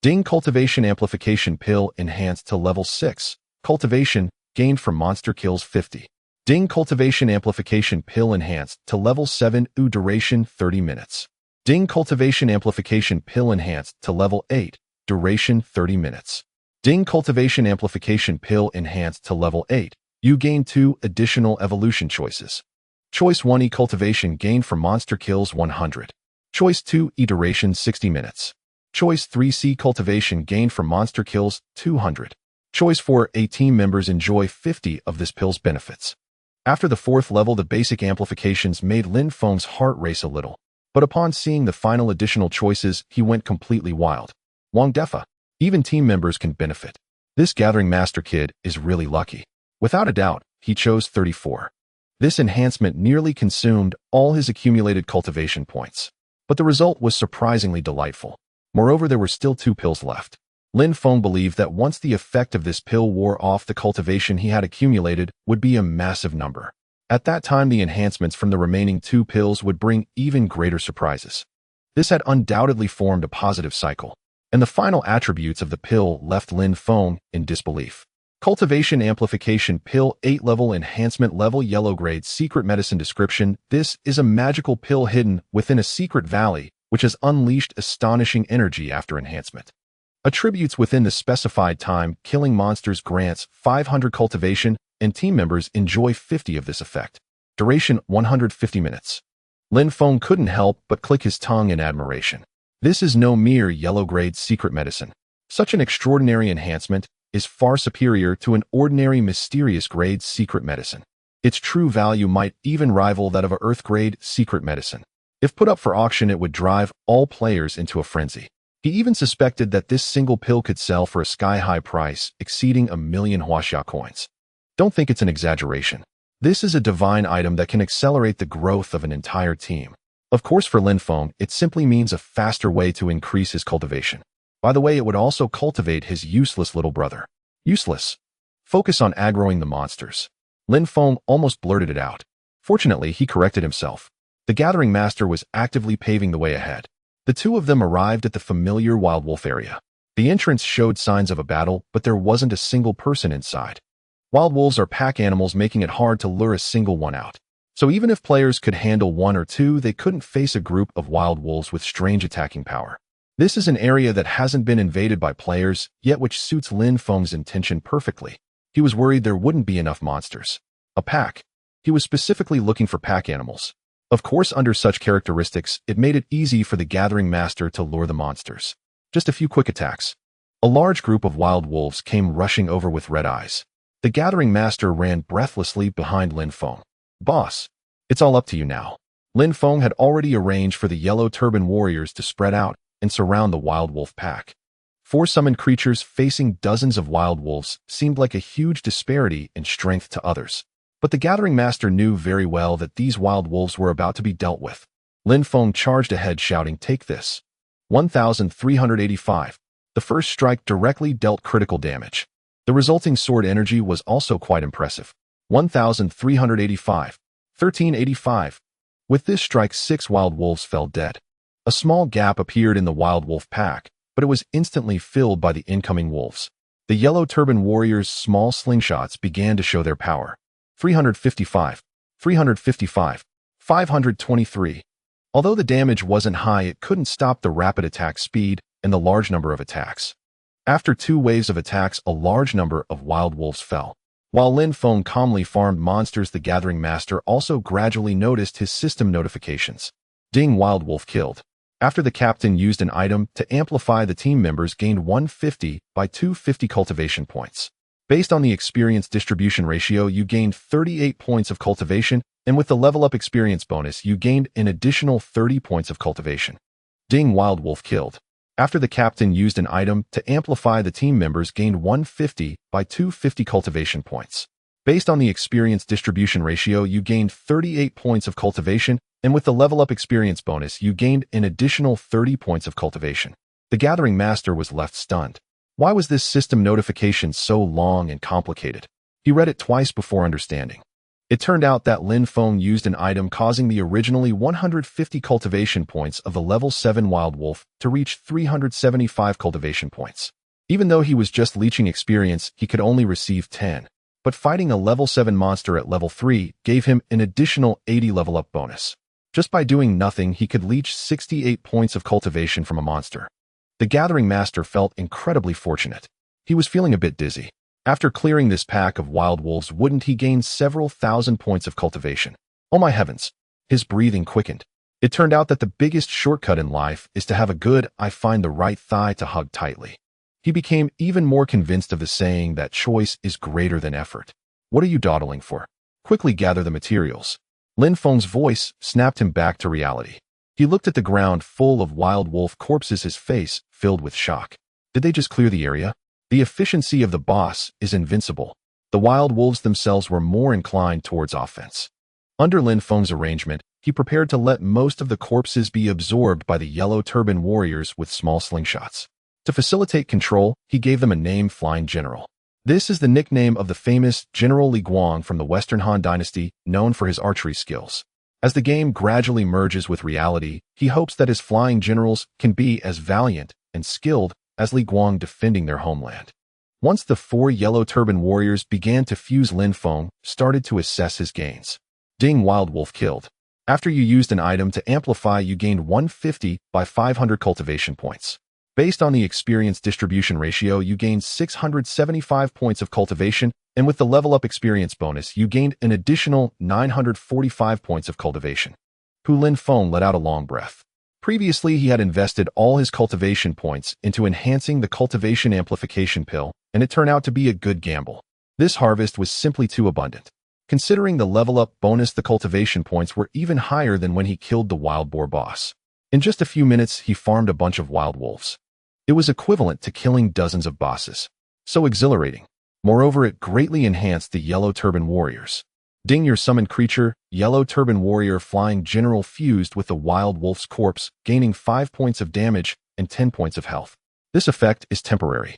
Ding, cultivation amplification pill enhanced to level 6. Cultivation gained from monster kills 50. Ding, cultivation amplification pill enhanced to level 7. Duration 30 minutes. Ding, cultivation amplification pill enhanced to level 8. Duration 30 minutes. Ding, cultivation amplification pill enhanced to level 8. You gain 2 additional evolution choices. Choice 1E, cultivation gained from monster kills 100. Choice 2E, duration 60 minutes. Choice 3C, cultivation gained from monster kills 200. Choice 4A, team members enjoy 50 of this pill's benefits. After the 4th level, the basic amplifications made Lin Feng's heart race a little. But upon seeing the final additional choices, he went completely wild. Wang Defa. Even team members can benefit. This Gathering Master kid is really lucky. Without a doubt, he chose 34. This enhancement nearly consumed all his accumulated cultivation points. But the result was surprisingly delightful. Moreover, there were still 2 pills left. Lin Feng believed that once the effect of this pill wore off, the cultivation he had accumulated would be a massive number. At that time, the enhancements from the remaining 2 pills would bring even greater surprises. This had undoubtedly formed a positive cycle, and the final attributes of the pill left Lin Feng in disbelief. Cultivation Amplification Pill 8 Level Enhancement Level Yellow Grade Secret Medicine Description. This is a magical pill hidden within a secret valley, which has unleashed astonishing energy after enhancement. Attributes within the specified time: killing monsters grants 500 cultivation, and team members enjoy 50 of this effect. Duration 150 minutes. Lin Feng couldn't help but click his tongue in admiration. This is no mere yellow-grade secret medicine. Such an extraordinary enhancement is far superior to an ordinary mysterious-grade secret medicine. Its true value might even rival that of a earth-grade secret medicine. If put up for auction, it would drive all players into a frenzy. He even suspected that this single pill could sell for a sky-high price, exceeding 1,000,000 huaxia coins. Don't think it's an exaggeration. This is a divine item that can accelerate the growth of an entire team. Of course, for Lin Feng, it simply means a faster way to increase his cultivation. By the way, it would also cultivate his useless little brother. Useless. Focus on aggroing the monsters. Lin Feng almost blurted it out. Fortunately, he corrected himself. The Gathering Master was actively paving the way ahead. The 2 of them arrived at the familiar Wild Wolf area. The entrance showed signs of a battle, but there wasn't a single person inside. Wild wolves are pack animals, making it hard to lure a single one out. So even if players could handle 1 or 2, they couldn't face a group of wild wolves with strange attacking power. This is an area that hasn't been invaded by players, yet which suits Lin Feng's intention perfectly. He was worried there wouldn't be enough monsters. A pack. He was specifically looking for pack animals. Of course, under such characteristics, it made it easy for the Gathering Master to lure the monsters. Just a few quick attacks. A large group of wild wolves came rushing over with red eyes. The Gathering Master ran breathlessly behind Lin Feng. Boss, it's all up to you now. Lin Feng had already arranged for the yellow turban warriors to spread out and surround the wild wolf pack. 4 summoned creatures facing dozens of wild wolves seemed like a huge disparity in strength to others. But the Gathering Master knew very well that these wild wolves were about to be dealt with. Lin Feng charged ahead, shouting, "Take this." 1,385. The first strike directly dealt critical damage. The resulting sword energy was also quite impressive. 1,385. 1,385. With this strike, 6 wild wolves fell dead. A small gap appeared in the wild wolf pack, but it was instantly filled by the incoming wolves. The yellow turban warriors' small slingshots began to show their power. 355, 355, 523. Although the damage wasn't high, it couldn't stop the rapid attack speed and the large number of attacks. After 2 waves of attacks, a large number of wild wolves fell. While Lin Feng calmly farmed monsters, the Gathering Master also gradually noticed his system notifications. Ding, wild wolf killed. After the captain used an item to amplify, the team members gained 150 by 250 cultivation points. Based on the experience distribution ratio, you gained 38 points of cultivation, and with the level up experience bonus, you gained an additional 30 points of cultivation. Ding, wild wolf killed. After the captain used an item to amplify, the team members gained 150 by 250 cultivation points. Based on the experience distribution ratio, you gained 38 points of cultivation, and with the level up experience bonus, you gained an additional 30 points of cultivation. The Gathering Master was left stunned. Why was this system notification so long and complicated? He read it twice before understanding. It turned out that Lin Feng used an item causing the originally 150 cultivation points of the level 7 wild wolf to reach 375 cultivation points. Even though he was just leeching experience, he could only receive 10. But fighting a level 7 monster at level 3 gave him an additional 80 level up bonus. Just by doing nothing, he could leech 68 points of cultivation from a monster. The Gathering Master felt incredibly fortunate. He was feeling a bit dizzy. After clearing this pack of wild wolves, wouldn't he gain several thousand points of cultivation? Oh my heavens! His breathing quickened. It turned out that the biggest shortcut in life is to have a good "I find the right thigh to hug tightly." He became even more convinced of the saying that choice is greater than effort. What are you dawdling for? Quickly gather the materials. Lin Feng's voice snapped him back to reality. He looked at the ground full of wild wolf corpses, his face filled with shock. Did they just clear the area? The efficiency of the boss is invincible. The wild wolves themselves were more inclined towards offense. Under Lin Feng's arrangement, he prepared to let most of the corpses be absorbed by the Yellow Turban warriors with small slingshots. To facilitate control, he gave them a name, Flying General. This is the nickname of the famous General Li Guang from the Western Han Dynasty, known for his archery skills. As the game gradually merges with reality, he hopes that his flying generals can be as valiant and skilled as Li Guang defending their homeland. Once the 4 Yellow Turban warriors began to fuse, Lin Feng started to assess his gains. Ding, Wild Wolf killed. After you used an item to amplify, you gained 150 by 500 cultivation points. Based on the experience distribution ratio, you gained 675 points of cultivation, and with the level up experience bonus, you gained an additional 945 points of cultivation. Lin Feng let out a long breath. Previously, he had invested all his cultivation points into enhancing the cultivation amplification pill, and it turned out to be a good gamble. This harvest was simply too abundant. Considering the level up bonus, the cultivation points were even higher than when he killed the wild boar boss. In just a few minutes, he farmed a bunch of wild wolves. It was equivalent to killing dozens of bosses. So exhilarating. Moreover, it greatly enhanced the Yellow Turban warriors. Ding, your summoned creature, Yellow Turban warrior Flying General, fused with the wild wolf's corpse, gaining 5 points of damage and 10 points of health. This effect is temporary.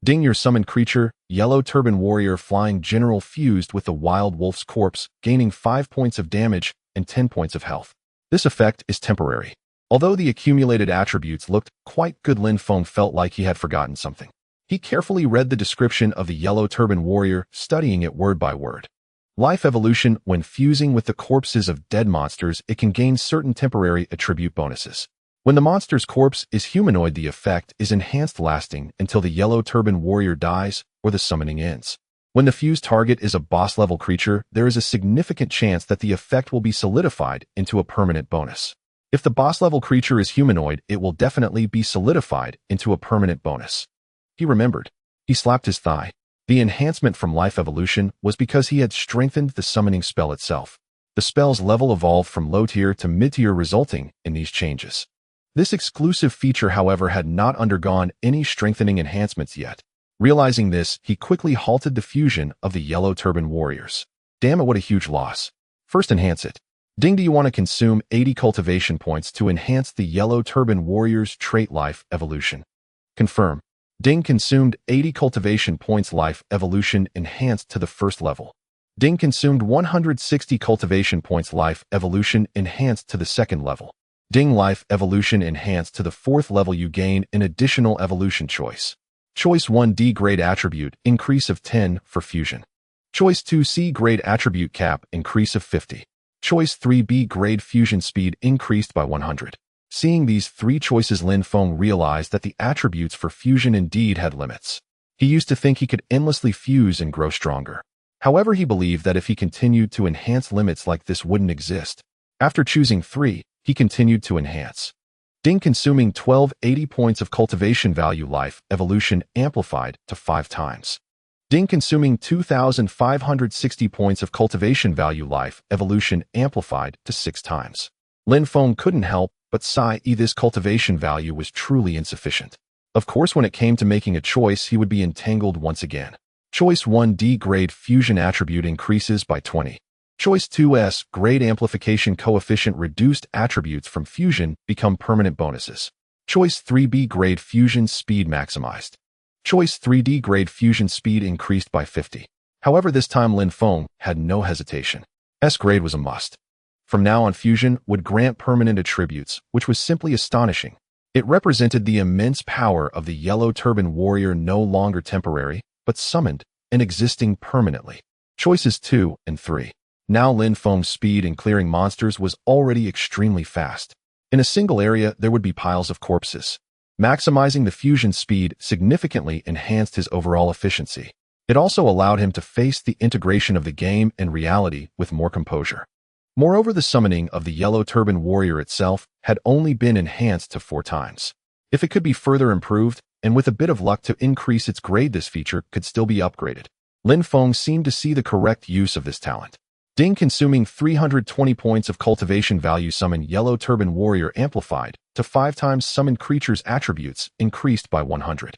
Ding, your summoned creature, Yellow Turban warrior Flying General, fused with the wild wolf's corpse, gaining 5 points of damage and 10 points of health. This effect is temporary. Although the accumulated attributes looked quite good, Lin Feng felt like he had forgotten something. He carefully read the description of the Yellow Turban warrior, studying it word by word. Life evolution: when fusing with the corpses of dead monsters, it can gain certain temporary attribute bonuses. When the monster's corpse is humanoid, the effect is enhanced, lasting until the Yellow Turban warrior dies or the summoning ends. When the fused target is a boss-level creature, there is a significant chance that the effect will be solidified into a permanent bonus. If the boss-level creature is humanoid, it will definitely be solidified into a permanent bonus. He remembered. He slapped his thigh. The enhancement from life evolution was because he had strengthened the summoning spell itself. The spell's level evolved from low tier to mid tier, resulting in these changes. This exclusive feature, however, had not undergone any strengthening enhancements yet. Realizing this, he quickly halted the fusion of the Yellow Turban warriors. Damn it, what a huge loss. First, enhance it. Ding, do you want to consume 80 cultivation points to enhance the Yellow Turban warrior's trait life evolution? Confirm. Ding consumed 80 cultivation points. Life evolution enhanced to the first level. Ding consumed 160 cultivation points. Life evolution enhanced to the second level. Ding, life evolution enhanced to the fourth level. You gain an additional evolution choice. Choice 1, D grade attribute, increase of 10 for fusion. Choice 2, C grade attribute cap, increase of 50. Choice 3, B grade fusion speed, increased by 100. Seeing these 3 choices, Lin Feng realized that the attributes for fusion indeed had limits. He used to think he could endlessly fuse and grow stronger. However, he believed that if he continued to enhance, limits like this wouldn't exist. After choosing 3, he continued to enhance. Ding, consuming 1280 points of cultivation value. Life evolution amplified to 5 times. Ding, consuming 2,560 points of cultivation value. Life evolution amplified to 6 times. Lin Feng couldn't help but sigh. This cultivation value was truly insufficient. Of course, when it came to making a choice, he would be entangled once again. Choice 1, D grade fusion attribute, increases by 20. Choice 2, S grade amplification coefficient, reduced attributes from fusion become permanent bonuses. Choice 3, B grade fusion speed maximized. Choice 3, D grade fusion speed increased by 50. However, this time Lin Feng had no hesitation. S grade was a must. From now on, fusion would grant permanent attributes, which was simply astonishing. It represented the immense power of the Yellow Turban warrior, no longer temporary, but summoned and existing permanently. Choices 2 and 3. Now Lin Feng's speed in clearing monsters was already extremely fast. In a single area, there would be piles of corpses. Maximizing the fusion speed significantly enhanced his overall efficiency. It also allowed him to face the integration of the game and reality with more composure. Moreover, the summoning of the Yellow Turban warrior itself had only been enhanced to 4 times. If it could be further improved, and with a bit of luck to increase its grade, this feature could still be upgraded. Lin Feng seemed to see the correct use of this talent. Ding, consuming 320 points of cultivation value. Summon Yellow Turban warrior amplified to 5 times. Summoned creature's attributes increased by 100.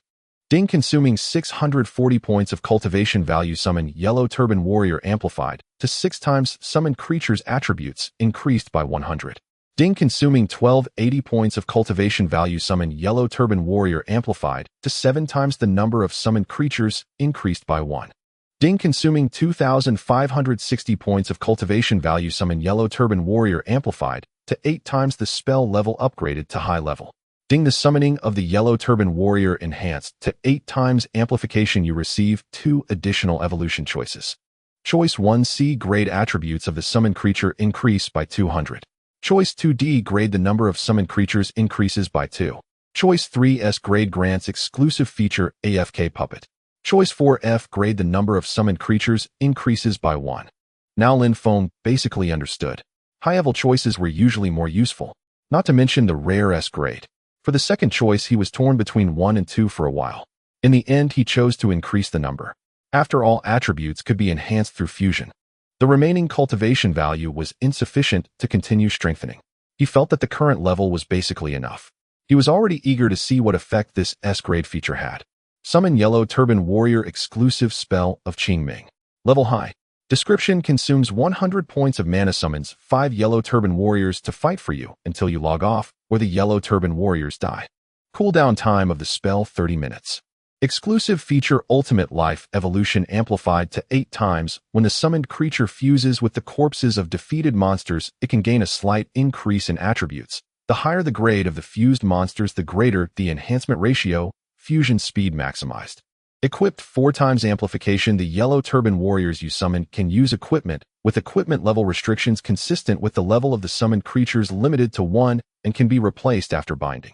Ding consuming 640 points of cultivation value. Summon Yellow Turban Warrior amplified to 6 times summoned creature's attributes increased by 100. Ding consuming 1280 points of cultivation value. Summon Yellow Turban Warrior amplified to 7 times the number of summoned creatures increased by 1. Ding consuming 2560 points of cultivation value. Summon Yellow Turban Warrior amplified to 8 times the spell level upgraded to high level. Ding the summoning of the Yellow Turban Warrior enhanced to 8 times amplification. You receive 2 additional evolution choices. Choice 1C grade attributes of the summoned creature increase by 200. Choice 2D grade the number of summoned creatures increases by 2. Choice 3S grade grants exclusive feature AFK Puppet. Choice 4F grade the number of summoned creatures increases by 1. Now Lin Mo basically understood. High-level choices were usually more useful, not to mention the rare S grade. For the second choice, he was torn between 1 and 2 for a while. In the end, he chose to increase the number. After all, attributes could be enhanced through fusion. The remaining cultivation value was insufficient to continue strengthening. He felt that the current level was basically enough. He was already eager to see what effect this S-grade feature had. Summon Yellow Turban Warrior exclusive spell of Qingming. Level high. Description: consumes 100 points of mana, summons 5 Yellow Turban Warriors to fight for you until you log off or the Yellow Turban Warriors die. Cooldown time of the spell 30 minutes. Exclusive feature: Ultimate Life Evolution amplified to 8 times. When the summoned creature fuses with the corpses of defeated monsters, it can gain a slight increase in attributes. The higher the grade of the fused monsters, the greater the enhancement ratio. Fusion speed maximized. Equipped 4 times amplification. The Yellow Turban Warriors you summon can use equipment, with equipment level restrictions consistent with the level of the summoned creatures limited to 1 and can be replaced after binding.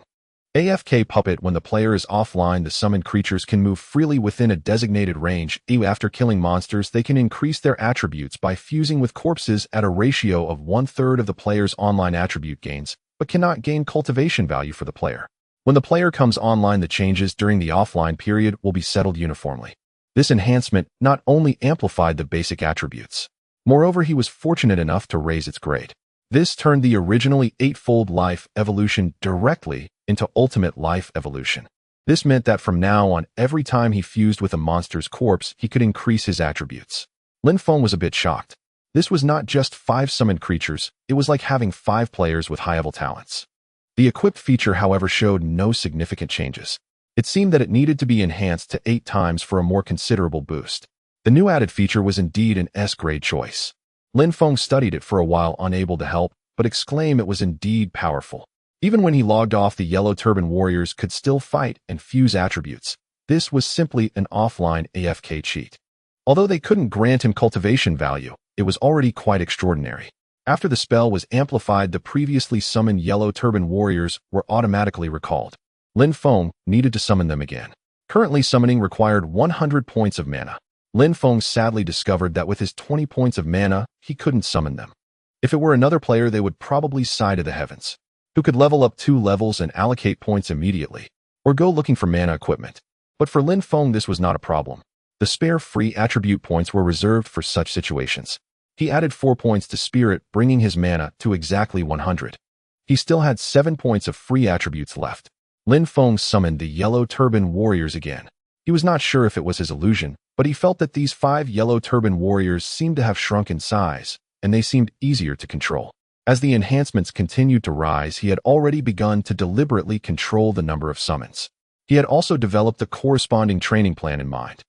AFK Puppet: when the player is offline, the summoned creatures can move freely within a designated range. After killing monsters, they can increase their attributes by fusing with corpses at a ratio of 1/3 of the player's online attribute gains, but cannot gain cultivation value for the player. When the player comes online, the changes during the offline period will be settled uniformly. This enhancement not only amplified the basic attributes, moreover, he was fortunate enough to raise its grade. This turned the originally 8-fold life evolution directly into Ultimate Life Evolution. This meant that from now on, every time he fused with a monster's corpse, he could increase his attributes. Lin Mo was a bit shocked. This was not just 5 summoned creatures, it was like having 5 players with high-level talents. The equipped feature, however, showed no significant changes. It seemed that it needed to be enhanced to 8 times for a more considerable boost. The new added feature was indeed an S-grade choice. Lin Mo studied it for a while, unable to help but exclaim it was indeed powerful. Even when he logged off, the Yellow Turban Warriors could still fight and fuse attributes. This was simply an offline AFK cheat. Although they couldn't grant him cultivation value, it was already quite extraordinary. After the spell was amplified, the previously summoned Yellow Turban Warriors were automatically recalled. Lin Mo needed to summon them again. Currently, summoning required 100 points of mana. Lin Mo sadly discovered that with his 20 points of mana, he couldn't summon them. If it were another player, they would probably sigh to the heavens, who could level up 2 levels and allocate points immediately, or go looking for mana equipment. But for Lin Mo, this was not a problem. The spare free attribute points were reserved for such situations. He added 4 points to Spirit, bringing his mana to exactly 100. He still had 7 points of free attributes left. Lin Mo summoned the Yellow Turban Warriors again. He was not sure if it was his illusion, but he felt that these 5 Yellow Turban Warriors seemed to have shrunk in size, and they seemed easier to control. As the enhancements continued to rise, he had already begun to deliberately control the number of summons. He had also developed a corresponding training plan in mind.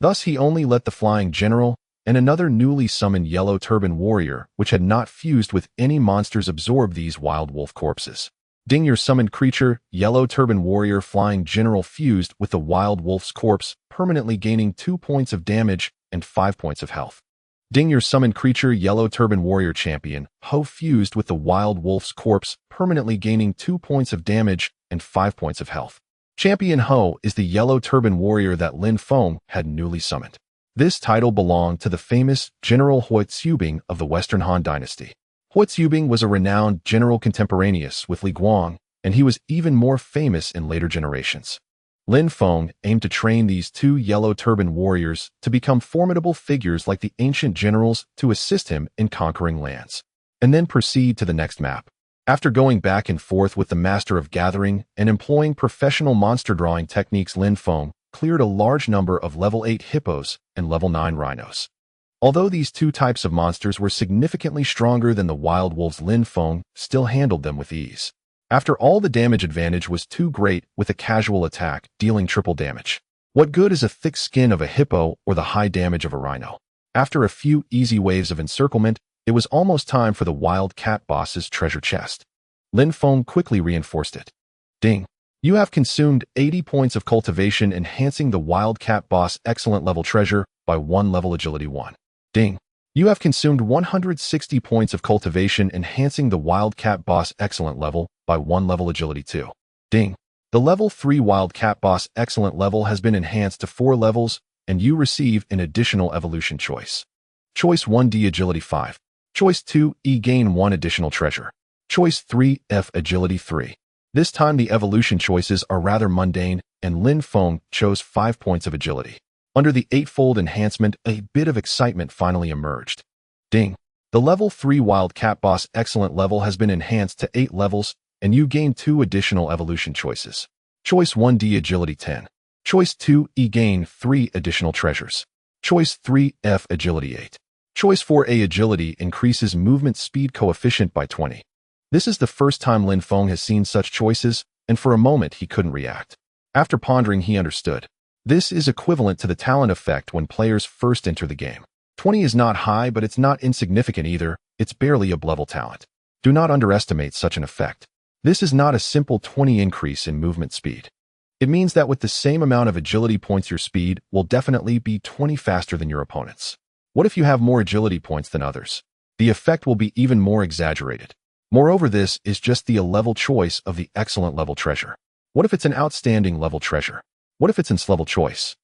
Thus, he only let the Flying General and another newly summoned Yellow Turban Warrior, which had not fused with any monsters, absorb these wild wolf corpses. Ding your summoned creature, Yellow Turban Warrior Flying General fused with the wild wolf's corpse, permanently gaining 2 points of damage and 5 points of health. Ding your summoned creature, Yellow Turban Warrior Champion Ho fused with the wild wolf's corpse, permanently gaining 2 points of damage and 5 points of health. Champion Ho is the Yellow Turban Warrior that Lin Mo had newly summoned. This title belonged to the famous General Huizubing of the Western Han Dynasty. Huizubing was a renowned general contemporaneous with Li Guang, and he was even more famous in later generations. Lin Mo aimed to train these 2 Yellow Turban Warriors to become formidable figures like the ancient generals to assist him in conquering lands, and then proceed to the next map. After going back and forth with the Master of Gathering and employing professional monster drawing techniques, Lin Mo cleared a large number of level 8 hippos and level 9 rhinos. Although these two types of monsters were significantly stronger than the wild wolves, Lin Feng still handled them with ease. After all, the damage advantage was too great with a casual attack, dealing triple damage. What good is a thick skin of a hippo or the high damage of a rhino? After a few easy waves of encirclement, it was almost time for the wild cat boss's treasure chest. Lin Feng quickly reinforced it. Ding. You have consumed 80 points of cultivation, enhancing the wild cat boss excellent level treasure by 1 level agility 1. Ding. You have consumed 160 points of cultivation, enhancing the wild cat boss excellent level by 1 level agility 2. Ding. The level 3 wild cat boss excellent level has been enhanced to 4 levels, and you receive an additional evolution choice. Choice 1D agility 5. Choice 2E gain 1 additional treasure. Choice 3F agility 3. This time the evolution choices are rather mundane, and Lin Feng chose 5 points of agility. Under the 8-fold enhancement, a bit of excitement finally emerged. Ding. The level 3 wild cat boss excellent level has been enhanced to 8 levels, and you gain 2 additional evolution choices. Choice 1D agility 10. Choice 2E gain 3 additional treasures. Choice 3F agility 8. Choice 4A agility increases movement speed coefficient by 20. This is the first time Lin Feng has seen such choices, and for a moment he couldn't react. After pondering, he understood. This is equivalent to the talent effect when players first enter the game. 20 is not high, but it's not insignificant either. It's barely a level talent. Do not underestimate such an effect. This is not a simple 20 increase in movement speed. It means that with the same amount of agility points, your speed will definitely be 20 faster than your opponents. What if you have more agility points than others? The effect will be even more exaggerated. Moreover, this is just the level choice of the excellent level treasure. What if it's an outstanding level treasure? What if it's its level choice?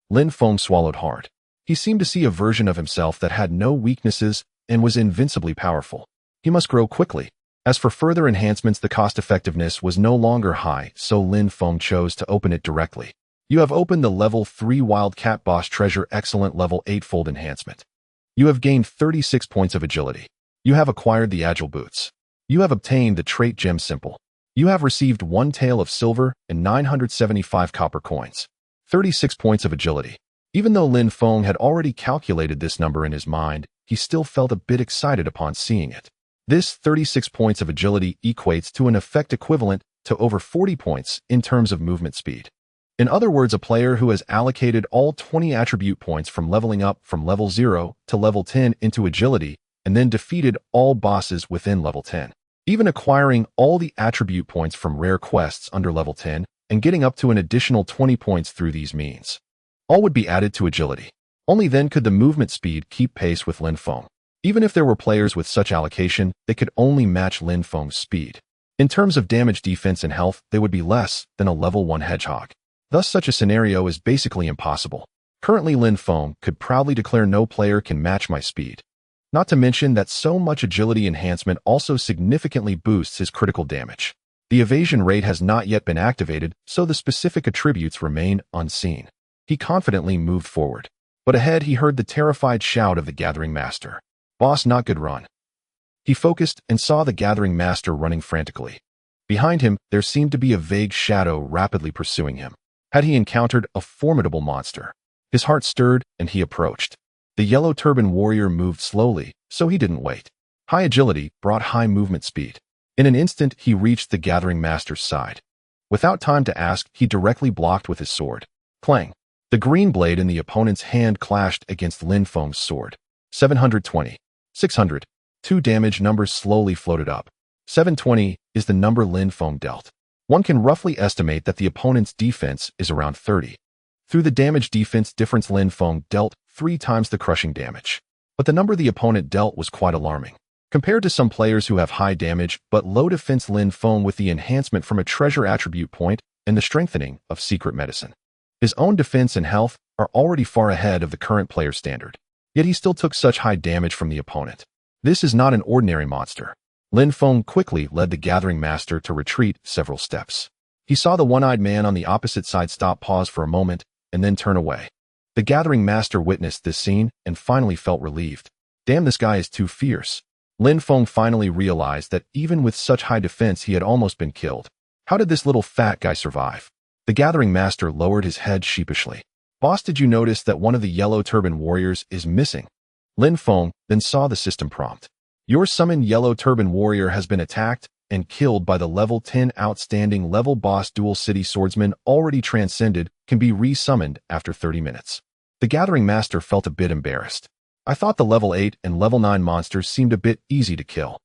Lin Feng swallowed hard. He seemed to see a version of himself that had no weaknesses and was invincibly powerful. He must grow quickly. As for further enhancements, the cost-effectiveness was no longer high, so Lin Feng chose to open it directly. You have opened the level 3 wild cat boss treasure excellent level 8-fold enhancement. You have gained 36 points of agility. You have acquired the agile boots. You have obtained the trait gem simple. You have received 1 tael of silver and 975 copper coins. 36 points of agility. Even though Lin Feng had already calculated this number in his mind, he still felt a bit excited upon seeing it. This 36 points of agility equates to an effect equivalent to over 40 points in terms of movement speed. In other words, a player who has allocated all 20 attribute points from leveling up from level 0 to level 10 into agility and then defeated all bosses within level 10. Even acquiring all the attribute points from rare quests under level 10 and getting up to an additional 20 points through these means. All would be added to agility. Only then could the movement speed keep pace with Lin Feng. Even if there were players with such allocation, they could only match Lin Feng's speed. In terms of damage, defense, and health, they would be less than a level 1 hedgehog. Thus, such a scenario is basically impossible. Currently, Lin Feng could proudly declare no player can match my speed. Not to mention that so much agility enhancement also significantly boosts his critical damage. The evasion rate has not yet been activated, so the specific attributes remain unseen. He confidently moved forward. But ahead he heard the terrified shout of the Gathering Master. Boss, not good, run. He focused and saw the Gathering Master running frantically. Behind him, there seemed to be a vague shadow rapidly pursuing him. Had he encountered a formidable monster? His heart stirred and he approached. The yellow turban warrior moved slowly, so he didn't wait. High agility brought high movement speed. In an instant, he reached the Gathering Master's side. Without time to ask, he directly blocked with his sword. Clang! The green blade in the opponent's hand clashed against Lin Feng's sword. 720. 600. 2 damage numbers slowly floated up. 720 is the number Lin Feng dealt. One can roughly estimate that the opponent's defense is around 30. Through the damage defense difference, Lin Feng dealt 3 times the crushing damage. But the number the opponent dealt was quite alarming. Compared to some players who have high damage but low defense, Lin Feng with the enhancement from a treasure attribute point and the strengthening of secret medicine. His own defense and health are already far ahead of the current player standard. Yet he still took such high damage from the opponent. This is not an ordinary monster. Lin Feng quickly led the Gathering Master to retreat several steps. He saw the one-eyed man on the opposite side stop, pause for a moment, and then turn away. The Gathering Master witnessed this scene and finally felt relieved. Damn, this guy is too fierce. Lin Feng finally realized that even with such high defense he had almost been killed. How did this little fat guy survive? The Gathering Master lowered his head sheepishly. Boss, did you notice that one of the yellow turban warriors is missing? Lin Feng then saw the system prompt. Your summoned yellow turban warrior has been attacked and killed by the level 10 outstanding level boss. Dual City Swordsman already transcended can be re-summoned after 30 minutes. The Gathering Master felt a bit embarrassed. I thought the level 8 and level 9 monsters seemed a bit easy to kill.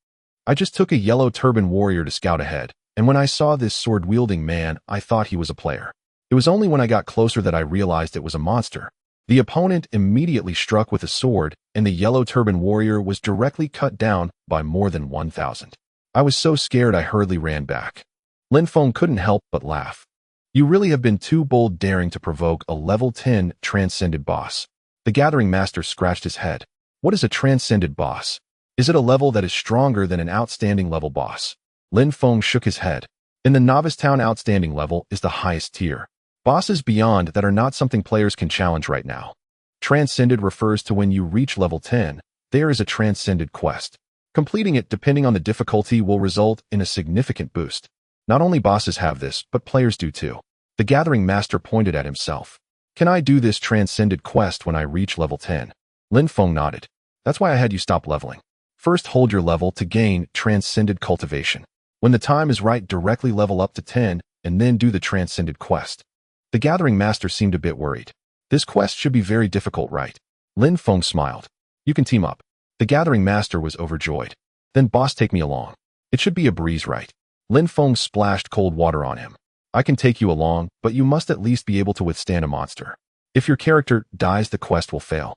I just took a yellow turban warrior to scout ahead, and when I saw this sword-wielding man, I thought he was a player. It was only when I got closer that I realized it was a monster. The opponent immediately struck with a sword, and the yellow turban warrior was directly cut down by more than 1,000. I was so scared I hurriedly ran back. Lin Feng couldn't help but laugh. You really have been too bold daring to provoke a level 10 transcended boss. The Gathering Master scratched his head. What is a transcended boss? Is it a level that is stronger than an outstanding level boss? Lin Feng shook his head. In the Novice Town, outstanding level is the highest tier. Bosses beyond that are not something players can challenge right now. Transcended refers to when you reach level 10, there is a transcended quest. Completing it, depending on the difficulty, will result in a significant boost. Not only bosses have this, but players do too. The Gathering Master pointed at himself. Can I do this transcended quest when I reach level 10? Lin Feng nodded. That's why I had you stop leveling. First, hold your level to gain transcended cultivation. When the time is right, directly level up to 10, and then do the transcended quest. The Gathering Master seemed a bit worried. This quest should be very difficult, right? Lin Feng smiled. You can team up. The Gathering Master was overjoyed. Then boss, take me along. It should be a breeze, right? Lin Feng splashed cold water on him. I can take you along, but you must at least be able to withstand a monster. If your character dies, the quest will fail.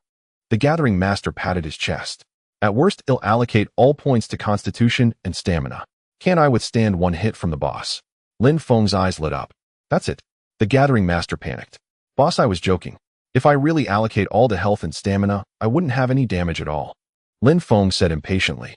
The Gathering Master patted his chest. At worst, it'll allocate all points to constitution and stamina. Can I withstand one hit from the boss? Lin Feng's eyes lit up. That's it. The Gathering Master panicked. Boss, I was joking. If I really allocate all to health and stamina, I wouldn't have any damage at all. Lin Feng said impatiently.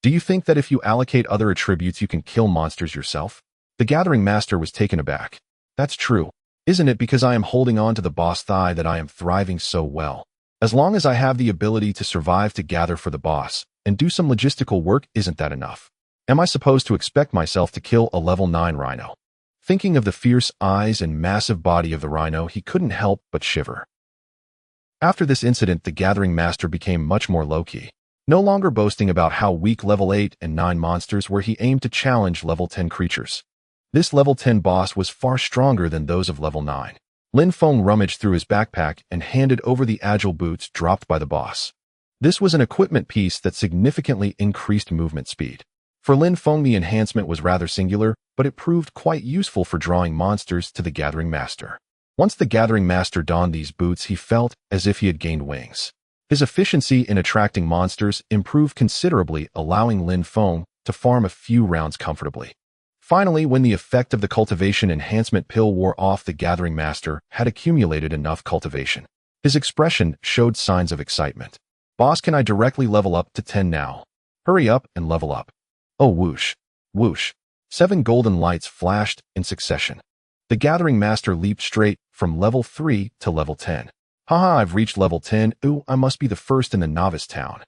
Do you think that if you allocate other attributes you can kill monsters yourself? The Gathering Master was taken aback. That's true. Isn't it because I am holding on to the boss thigh that I am thriving so well? As long as I have the ability to survive to gather for the boss and do some logistical work, isn't that enough? Am I supposed to expect myself to kill a level 9 rhino? Thinking of the fierce eyes and massive body of the rhino, he couldn't help but shiver. After this incident, the Gathering Master became much more low-key. No longer boasting about how weak level 8 and 9 monsters were, he aimed to challenge level 10 creatures. This level 10 boss was far stronger than those of level 9. Lin Feng rummaged through his backpack and handed over the agile boots dropped by the boss. This was an equipment piece that significantly increased movement speed. For Lin Feng, the enhancement was rather singular, but it proved quite useful for drawing monsters to the Gathering Master. Once the Gathering Master donned these boots, he felt as if he had gained wings. His efficiency in attracting monsters improved considerably, allowing Lin Feng to farm a few rounds comfortably. Finally, when the effect of the cultivation enhancement pill wore off, the Gathering Master had accumulated enough cultivation. His expression showed signs of excitement. Boss, can I directly level up to 10 now? Hurry up and level up. Oh, whoosh, whoosh. 7 golden lights flashed in succession. The Gathering Master leaped straight from level 3 to level 10. Haha, I've reached level 10. Ooh, I must be the first in the Novice Town.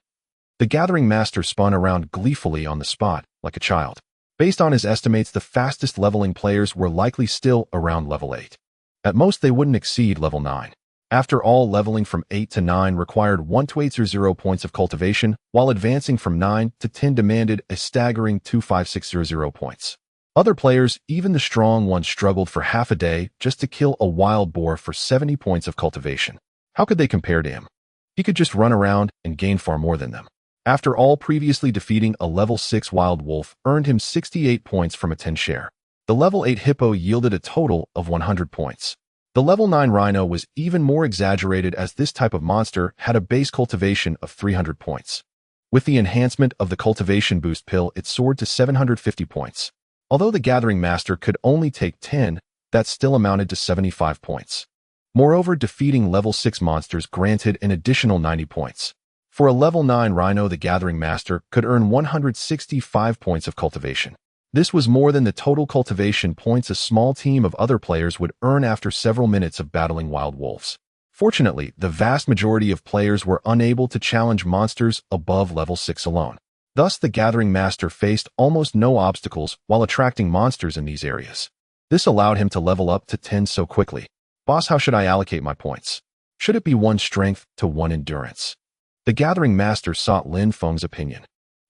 The Gathering Master spun around gleefully on the spot, like a child. Based on his estimates, the fastest leveling players were likely still around level 8. At most, they wouldn't exceed level 9. After all, leveling from 8 to 9 required 1,280 points of cultivation, while advancing from 9 to 10 demanded a staggering 2,560 points. Other players, even the strong ones, struggled for half a day just to kill a wild boar for 70 points of cultivation. How could they compare to him? He could just run around and gain far more than them. After all, previously defeating a level 6 wild wolf earned him 68 points from a 10 share. The level 8 hippo yielded a total of 100 points. The level 9 rhino was even more exaggerated, as this type of monster had a base cultivation of 300 points. With the enhancement of the cultivation boost pill, it soared to 750 points. Although the Gathering Master could only take 10, that still amounted to 75 points. Moreover, defeating level 6 monsters granted an additional 90 points. For a level 9 rhino, the Gathering Master could earn 165 points of cultivation. This was more than the total cultivation points a small team of other players would earn after several minutes of battling wild wolves. Fortunately, the vast majority of players were unable to challenge monsters above level 6 alone. Thus, the Gathering Master faced almost no obstacles while attracting monsters in these areas. This allowed him to level up to 10 so quickly. Boss, how should I allocate my points? Should it be 1 strength to 1 endurance? The Gathering Master sought Lin Feng's opinion.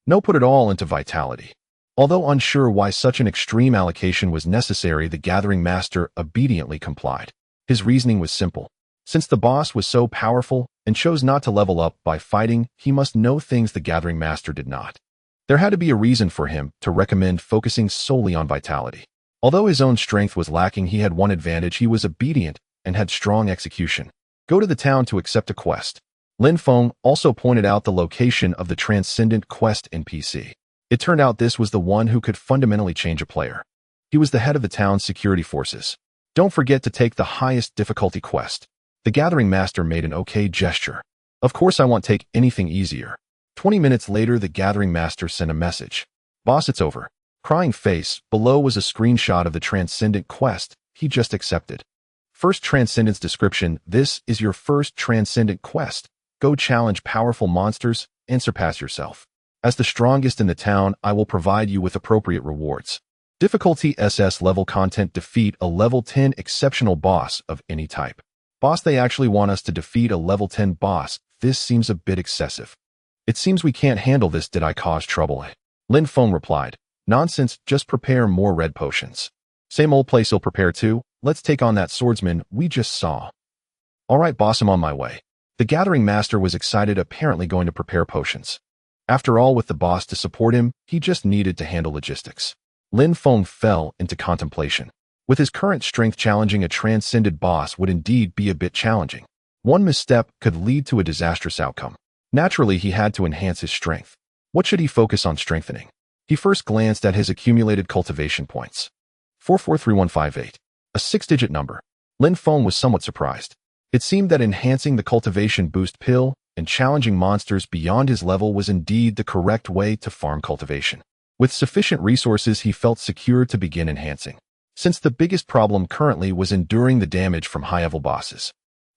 No, put it all into vitality. Although unsure why such an extreme allocation was necessary, the Gathering Master obediently complied. His reasoning was simple. Since the boss was so powerful and chose not to level up by fighting, he must know things the Gathering Master did not. There had to be a reason for him to recommend focusing solely on vitality. Although his own strength was lacking, he had one advantage: he was obedient and had strong execution. Go to the town to accept a quest. Lin Feng also pointed out the location of the Transcendent Quest NPC. It turned out this was the one who could fundamentally change a player. He was the head of the town's security forces. Don't forget to take the highest difficulty quest. The Gathering Master made an okay gesture. Of course, I won't take anything easier. 20 minutes later, the Gathering Master sent a message. Boss, it's over. Crying face. Below was a screenshot of the Transcendent Quest he just accepted. First Transcendence description: this is your first Transcendent Quest. Go challenge powerful monsters and surpass yourself. As the strongest in the town, I will provide you with appropriate rewards. Difficulty SS level content: defeat a level 10 exceptional boss of any type. Boss, they actually want us to defeat a level 10 boss. This seems a bit excessive. It seems we can't handle this. Did I cause trouble? Lin Feng replied. Nonsense, just prepare more red potions. Same old place, you'll prepare too. Let's take on that swordsman we just saw. All right, boss, I'm on my way. The Gathering Master was excited, apparently going to prepare potions. After all, with the boss to support him, he just needed to handle logistics. Lin Feng fell into contemplation. With his current strength, challenging a transcended boss would indeed be a bit challenging. One misstep could lead to a disastrous outcome. Naturally, he had to enhance his strength. What should he focus on strengthening? He first glanced at his accumulated cultivation points. 443158. A 6-digit number. Lin Feng was somewhat surprised. It seemed that enhancing the cultivation boost pill and challenging monsters beyond his level was indeed the correct way to farm cultivation. With sufficient resources, he felt secure to begin enhancing. Since the biggest problem currently was enduring the damage from high-level bosses,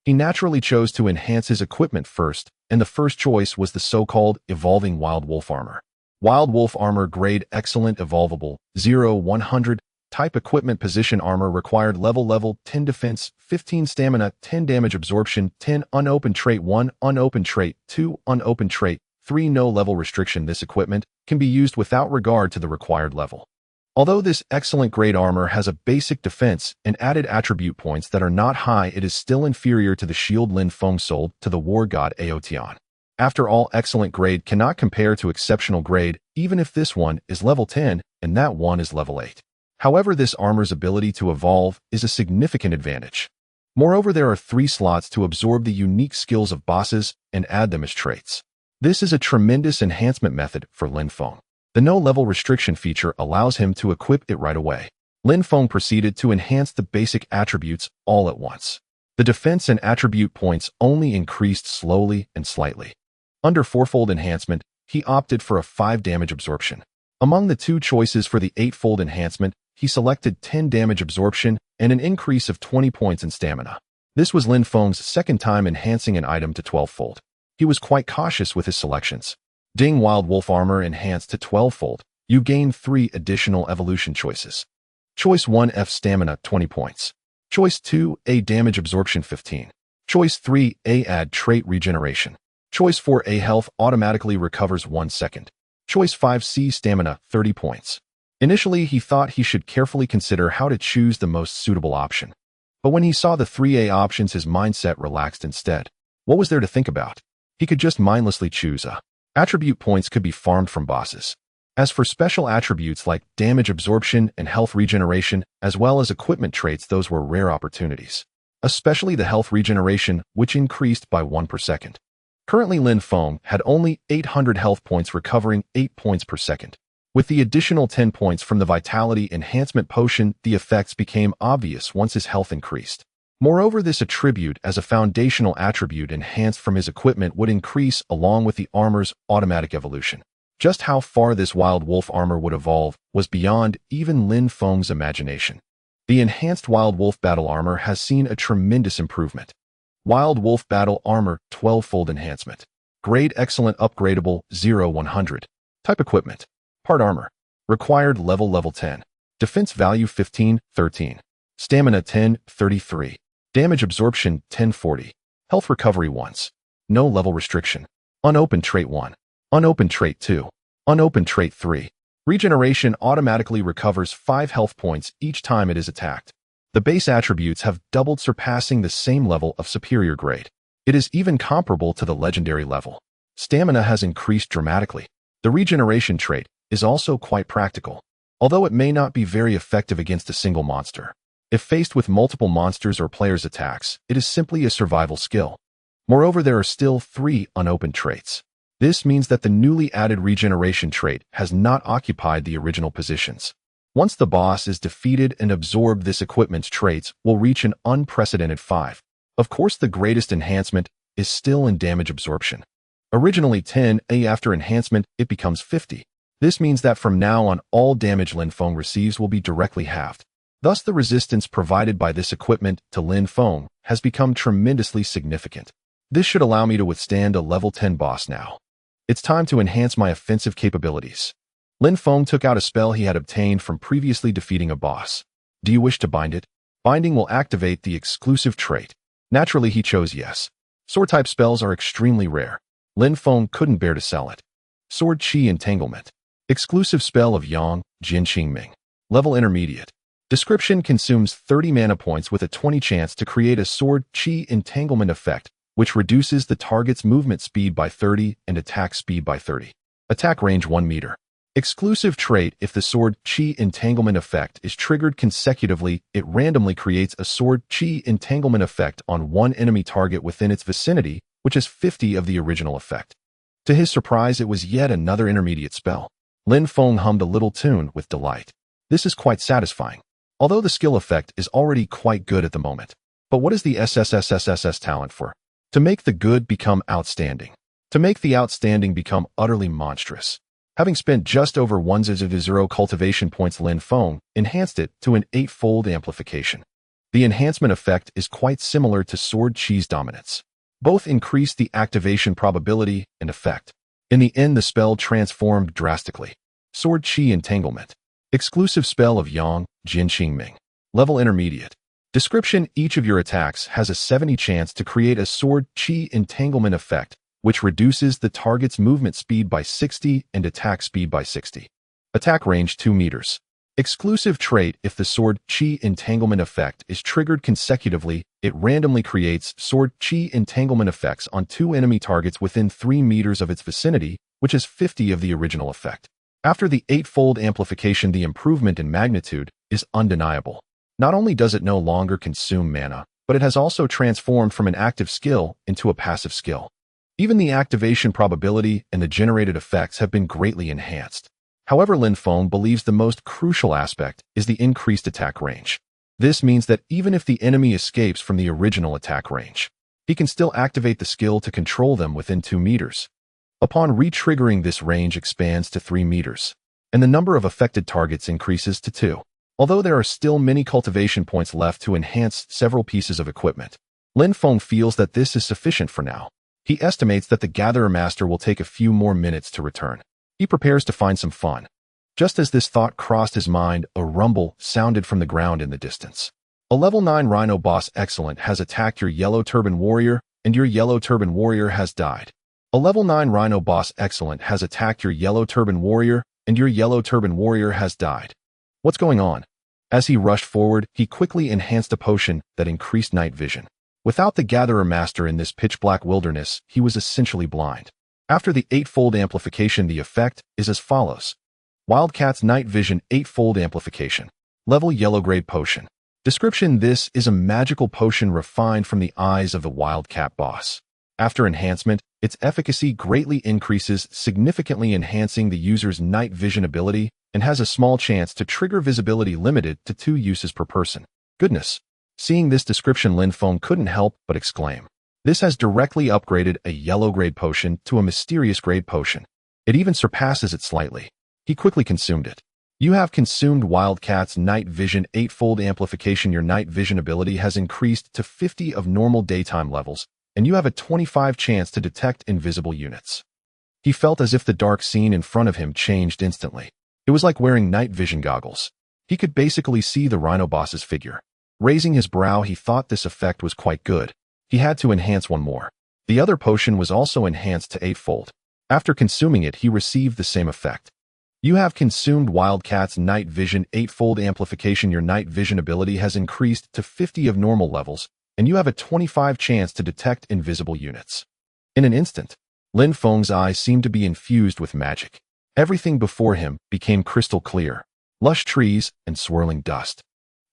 he naturally chose to enhance his equipment first, and the first choice was the so-called Evolving Wild Wolf Armor. Wild Wolf Armor grade excellent, evolvable, 0-100, type equipment, position armor, required level 10 defense, 15 stamina, 10 damage absorption, 10 unopened trait, 1 unopened trait, 2 unopened trait, 3 no level restriction. This equipment can be used without regard to the required level. Although this excellent grade armor has a basic defense and added attribute points that are not high, it is still inferior to the shield Lin Feng sold to the war god Aotian. After all, excellent grade cannot compare to exceptional grade, even if this one is level 10 and that one is level 8. However, this armor's ability to evolve is a significant advantage. Moreover, there are 3 slots to absorb the unique skills of bosses and add them as traits. This is a tremendous enhancement method for Lin Feng. The no-level restriction feature allows him to equip it right away. Lin Feng proceeded to enhance the basic attributes all at once. The defense and attribute points only increased slowly and slightly. Under 4-fold enhancement, he opted for a 5 damage absorption. Among the 2 choices for the 8-fold enhancement, he selected 10 damage absorption and an increase of 20 points in stamina. This was Lin Feng's second time enhancing an item to 12-fold. He was quite cautious with his selections. Ding, Wild Wolf Armor enhanced to 12-fold. You gain 3 additional evolution choices. Choice 1, F stamina, 20 points. Choice 2, A damage absorption, 15. Choice 3, A add trait regeneration. Choice 4, A health automatically recovers 1 second. Choice 5, C stamina, 30 points. Initially, he thought he should carefully consider how to choose the most suitable option. But when he saw the 3A options, his mindset relaxed instead. What was there to think about? He could just mindlessly choose a. Attribute points could be farmed from bosses. As for special attributes like damage absorption and health regeneration, as well as equipment traits, those were rare opportunities. Especially the health regeneration, which increased by 1 per second. Currently, Lin Feng had only 800 health points, recovering 8 points per second. With the additional 10 points from the Vitality Enhancement Potion, the effects became obvious once his health increased. Moreover, this attribute as a foundational attribute enhanced from his equipment would increase along with the armor's automatic evolution. Just how far this Wild Wolf Armor would evolve was beyond even Lin Feng's imagination. The enhanced Wild Wolf Battle Armor has seen a tremendous improvement. Wild Wolf Battle Armor 12-fold enhancement. Grade excellent, upgradable, 0-100. Type equipment. Part armor. Required level 10. Defense value 15, 13. Stamina 10, 33. Damage absorption 10, 40. Health recovery once. No level restriction. Unopened trait 1. Unopened trait 2. Unopened trait 3. Regeneration automatically recovers 5 health points each time it is attacked. The base attributes have doubled, surpassing the same level of superior grade. It is even comparable to the legendary level. Stamina has increased dramatically. The regeneration trait is also quite practical, although it may not be very effective against a single monster. If faced with multiple monsters or players' attacks, it is simply a survival skill. Moreover, there are still 3 unopened traits. This means that the newly added regeneration trait has not occupied the original positions. Once the boss is defeated and absorbed, this equipment's traits will reach an unprecedented 5. Of course, the greatest enhancement is still in damage absorption. Originally 10, after enhancement, it becomes 50. This means that from now on, all damage Lin Feng receives will be directly halved. Thus, the resistance provided by this equipment to Lin Feng has become tremendously significant. This should allow me to withstand a level 10 boss now. It's time to enhance my offensive capabilities. Lin Feng took out a spell he had obtained from previously defeating a boss. Do you wish to bind it? Binding will activate the exclusive trait. Naturally, he chose yes. Sword-type spells are extremely rare. Lin Feng couldn't bear to sell it. Sword Qi Entanglement. Exclusive spell of Yang, Jin Qingming. Level intermediate. Description: consumes 30 mana points with a 20 chance to create a Sword Qi Entanglement effect, which reduces the target's movement speed by 30 and attack speed by 30. Attack range 1 meter. Exclusive trait: if the Sword Qi Entanglement effect is triggered consecutively, it randomly creates a Sword Qi Entanglement effect on one enemy target within its vicinity, which is 50 of the original effect. To his surprise, it was yet another intermediate spell. Lin Feng hummed a little tune with delight. This is quite satisfying, although the skill effect is already quite good at the moment. But what is the SSSSSS talent for? To make the good become outstanding. To make the outstanding become utterly monstrous. Having spent just over 1,000 cultivation points, Lin Feng enhanced it to an 8-fold amplification. The enhancement effect is quite similar to Sword Qi's dominance. Both increase the activation probability and effect. In the end, the spell transformed drastically. Sword Qi Entanglement. Exclusive spell of Yang, Jin Qingming. Level intermediate. Description: each of your attacks has a 70 chance to create a Sword Qi Entanglement effect, which reduces the target's movement speed by 60 and attack speed by 60. Attack range 2 meters. Exclusive trait: if the Sword Qi Entanglement effect is triggered consecutively, it randomly creates Sword Qi Entanglement effects on 2 enemy targets within 3 meters of its vicinity, which is 50 of the original effect. After the 8-fold amplification, the improvement in magnitude is undeniable. Not only does it no longer consume mana, but it has also transformed from an active skill into a passive skill. Even the activation probability and the generated effects have been greatly enhanced. However, Lin Feng believes the most crucial aspect is the increased attack range. This means that even if the enemy escapes from the original attack range, he can still activate the skill to control them within 2 meters. Upon re-triggering, this range expands to 3 meters, and the number of affected targets increases to 2. Although there are still many cultivation points left to enhance several pieces of equipment, Lin Feng feels that this is sufficient for now. He estimates that the Gatherer Master will take a few more minutes to return. He prepares to find some fun. Just as this thought crossed his mind, a rumble sounded from the ground in the distance. A level 9 Rhino boss excellent has attacked your Yellow Turban Warrior, and your Yellow Turban Warrior has died. A level 9 Rhino boss excellent has attacked your Yellow Turban Warrior, and your Yellow Turban Warrior has died. What's going on? As he rushed forward, he quickly enhanced a potion that increased night vision. Without the Gatherer Master in this pitch-black wilderness, he was essentially blind. After the 8-fold amplification, the effect is as follows. Wildcat's Night Vision 8-fold amplification. Level Yellow Grade Potion. Description: this is a magical potion refined from the eyes of the Wildcat boss. After enhancement, its efficacy greatly increases, significantly enhancing the user's night vision ability, and has a small chance to trigger visibility limited to 2 uses per person. Goodness! Seeing this description, Lin Feng couldn't help but exclaim. This has directly upgraded a yellow grade potion to a mysterious grade potion. It even surpasses it slightly. He quickly consumed it. You have consumed Wildcat's Night Vision 8-fold amplification. Your night vision ability has increased to 50 of normal daytime levels, and you have a 25 chance to detect invisible units. He felt as if the dark scene in front of him changed instantly. It was like wearing night vision goggles. He could basically see the rhino boss's figure. Raising his brow, he thought this effect was quite good. He had to enhance one more. The other potion was also enhanced to 8-fold. After consuming it, he received the same effect. You have consumed Wildcat's night vision 8-fold amplification. Your night vision ability has increased to 50 of normal levels, and you have a 25 chance to detect invisible units. In an instant, Lin Feng's eyes seemed to be infused with magic. Everything before him became crystal clear, lush trees and swirling dust.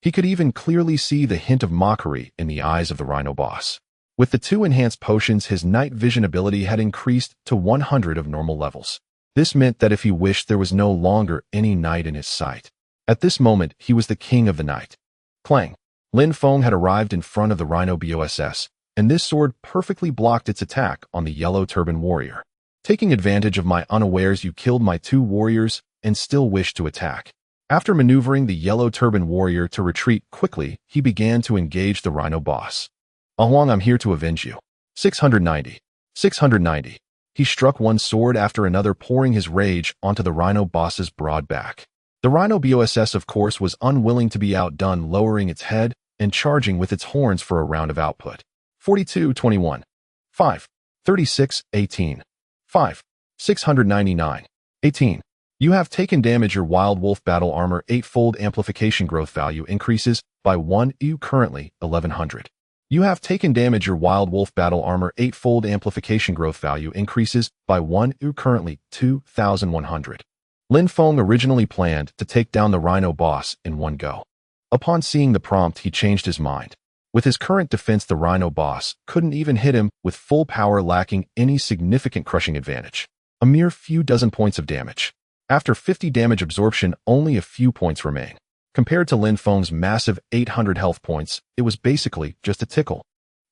He could even clearly see the hint of mockery in the eyes of the rhino boss. With the 2 enhanced potions, his night vision ability had increased to 100 of normal levels. This meant that if he wished, there was no longer any night in his sight. At this moment, he was the king of the night. Clang! Lin Feng had arrived in front of the rhino boss, and this sword perfectly blocked its attack on the yellow turban warrior. Taking advantage of my unawares, you killed my 2 warriors and still wish to attack. After maneuvering the yellow turban warrior to retreat quickly, he began to engage the rhino boss. Huang, I'm here to avenge you. 690. 690. He struck one sword after another, pouring his rage onto the rhino boss's broad back. The rhino boss, of course, was unwilling to be outdone, lowering its head and charging with its horns for a round of output. 42-21. 5. 36-18. 5. 699. 18. You have taken damage. Your Wild Wolf Battle Armor 8-fold amplification growth value increases by 1. You currently 1100. You have taken damage. Your Wild Wolf Battle Armor 8-fold amplification growth value increases by 1. You currently 2100. Lin Feng originally planned to take down the rhino boss in one go. Upon seeing the prompt, he changed his mind. With his current defense, the rhino boss couldn't even hit him with full power, lacking any significant crushing advantage. A mere few dozen points of damage. After 50 damage absorption, only a few points remain. Compared to Lin Feng's massive 800 health points, it was basically just a tickle.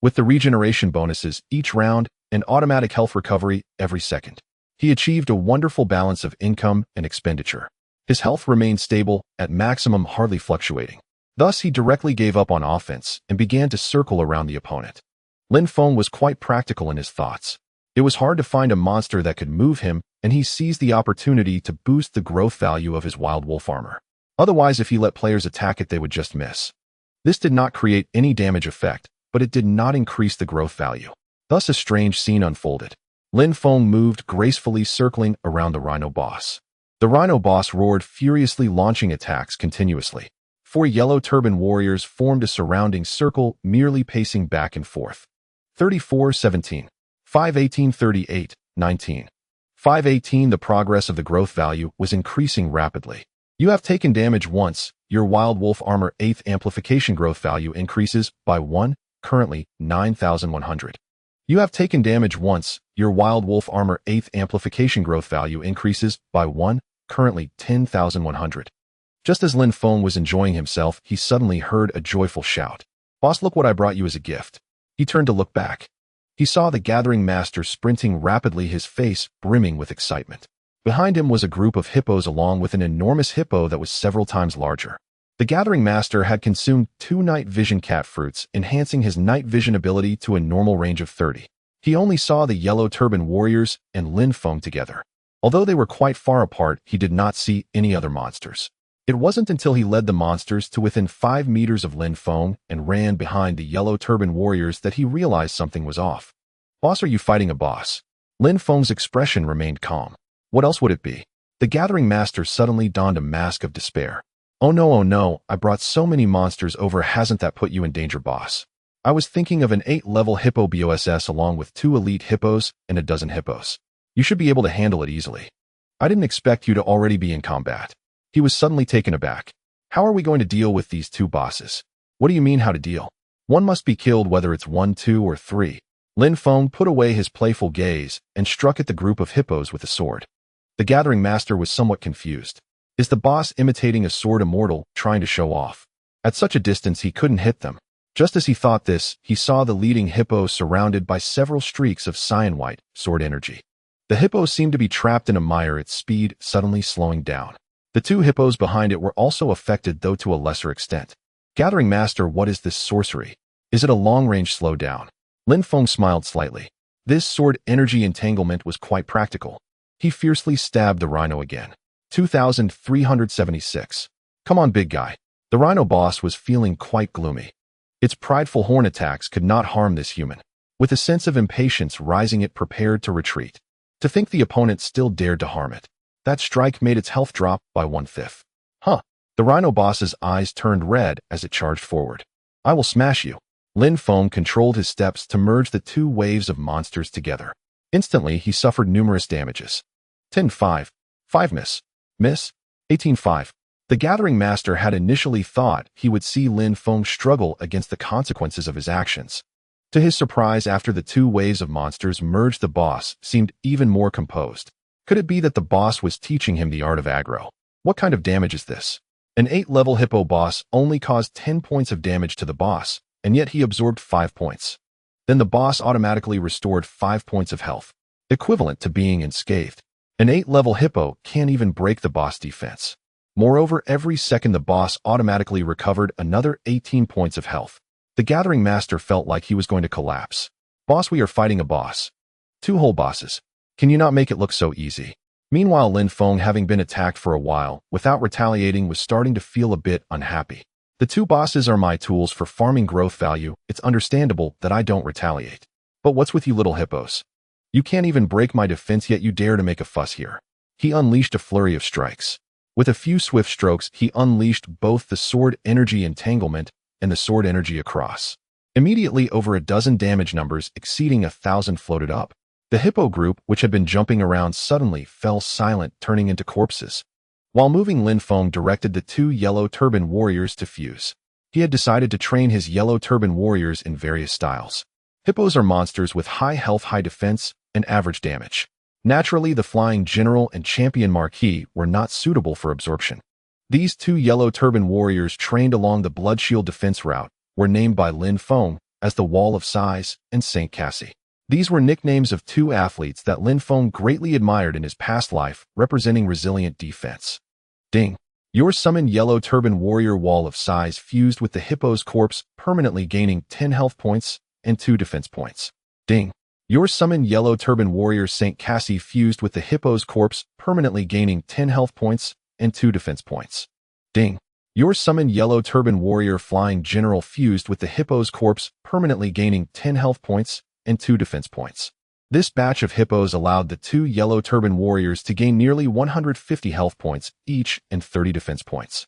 With the regeneration bonuses each round and automatic health recovery every second, he achieved a wonderful balance of income and expenditure. His health remained stable at maximum, hardly fluctuating. Thus, he directly gave up on offense and began to circle around the opponent. Lin Feng was quite practical in his thoughts. It was hard to find a monster that could move him, and he seized the opportunity to boost the growth value of his Wild Wolf armor. Otherwise, if he let players attack it, they would just miss. This did not create any damage effect, but it did not increase the growth value. Thus, a strange scene unfolded. Lin Feng moved gracefully, circling around the rhino boss. The rhino boss roared furiously, launching attacks continuously. 4 yellow turban warriors formed a surrounding circle, merely pacing back and forth. 34-17. 5-18-38, 19. 5-18. The progress of the growth value was increasing rapidly. You have taken damage once. Your Wild Wolf Armor 8th amplification growth value increases by 1, currently 9,100. You have taken damage once. Your Wild Wolf Armor 8th amplification growth value increases by 1, currently 10,100. Just as Lin Feng was enjoying himself, he suddenly heard a joyful shout. Boss, look what I brought you as a gift. He turned to look back. He saw the Gathering Master sprinting rapidly, his face brimming with excitement. Behind him was a group of hippos, along with an enormous hippo that was several times larger. The Gathering Master had consumed 2 night vision cat fruits, enhancing his night vision ability to a normal range of 30. He only saw the yellow turban warriors and Lin Feng together. Although they were quite far apart, he did not see any other monsters. It wasn't until he led the monsters to within 5 meters of Lin Feng and ran behind the yellow turban warriors that he realized something was off. Boss, are you fighting a boss? Lin Feng's expression remained calm. What else would it be? The Gathering Master suddenly donned a mask of despair. Oh no, I brought so many monsters over. Hasn't that put you in danger, boss? I was thinking of an 8-level hippo boss along with 2 elite hippos and a dozen hippos. You should be able to handle it easily. I didn't expect you to already be in combat. He was suddenly taken aback. How are we going to deal with these 2 bosses? What do you mean, how to deal? One must be killed, whether it's 1, 2, or 3. Lin Feng put away his playful gaze and struck at the group of hippos with a sword. The Gathering Master was somewhat confused. Is the boss imitating a sword immortal, trying to show off? At such a distance, he couldn't hit them. Just as he thought this, he saw the leading hippo surrounded by several streaks of cyan white sword energy. The hippo seemed to be trapped in a mire, its speed suddenly slowing down. The 2 hippos behind it were also affected, though to a lesser extent. Gathering Master, what is this sorcery? Is it a long-range slowdown? Lin Feng smiled slightly. This sword energy entanglement was quite practical. He fiercely stabbed the rhino again. 2,376. Come on, big guy. The rhino boss was feeling quite gloomy. Its prideful horn attacks could not harm this human. With a sense of impatience rising, it prepared to retreat. To think the opponent still dared to harm it. That strike made its health drop by 1/5. Huh. The rhino boss's eyes turned red as it charged forward. I will smash you. Lin Feng controlled his steps to merge the two waves of monsters together. Instantly, he suffered numerous damages. 10-5. 5 miss. Miss. 18-5. The Gathering Master had initially thought he would see Lin Feng struggle against the consequences of his actions. To his surprise, after the two waves of monsters merged, the boss seemed even more composed. Could it be that the boss was teaching him the art of aggro? What kind of damage is this? An 8-level hippo boss only caused 10 points of damage to the boss, and yet he absorbed 5 points. Then the boss automatically restored 5 points of health, equivalent to being unscathed. An 8-level hippo can't even break the boss defense. Moreover, every second the boss automatically recovered another 18 points of health. The Gathering Master felt like he was going to collapse. Boss, we are fighting a boss. 2 whole bosses. Can you not make it look so easy? Meanwhile, Lin Feng, having been attacked for a while without retaliating, was starting to feel a bit unhappy. The 2 bosses are my tools for farming growth value. It's understandable that I don't retaliate. But what's with you little hippos? You can't even break my defense, yet you dare to make a fuss here. He unleashed a flurry of strikes. With a few swift strokes, he unleashed both the sword energy entanglement and the sword energy across. Immediately, over a dozen damage numbers exceeding 1,000 floated up. The hippo group, which had been jumping around, suddenly fell silent, turning into corpses. While moving, Lin Feng directed the 2 yellow turban warriors to fuse. He had decided to train his yellow turban warriors in various styles. Hippos are monsters with high health, high defense, and average damage. Naturally, the Flying General and Champion Marquis were not suitable for absorption. These 2 yellow turban warriors, trained along the Blood Shield defense route, were named by Lin Feng as the Wall of Size and Saint Cassie. These were nicknames of 2 athletes that Lin Feng greatly admired in his past life, representing resilient defense. Ding. Your summoned yellow turban warrior Wall of Size fused with the hippo's corpse, permanently gaining 10 health points and 2 defense points. Ding. Your summoned yellow turban warrior Saint Cassie fused with the hippo's corpse, permanently gaining 10 health points and 2 defense points. Ding. Your summoned yellow turban warrior Flying General fused with the hippo's corpse, permanently gaining 10 health points and 2 defense points. This batch of hippos allowed the 2 yellow turban warriors to gain nearly 150 health points each and 30 defense points.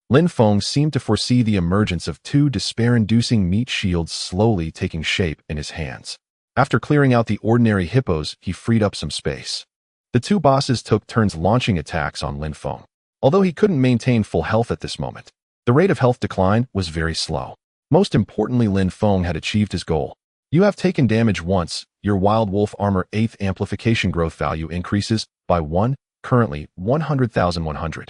Lin Feng seemed to foresee the emergence of 2 despair-inducing meat shields slowly taking shape in his hands. After clearing out the ordinary hippos, he freed up some space. The 2 bosses took turns launching attacks on Lin Feng. Although he couldn't maintain full health at this moment, the rate of health decline was very slow. Most importantly, Lin Feng had achieved his goal. You have taken damage once. Your Wild Wolf Armor 8th amplification growth value increases by 1, currently 100,100.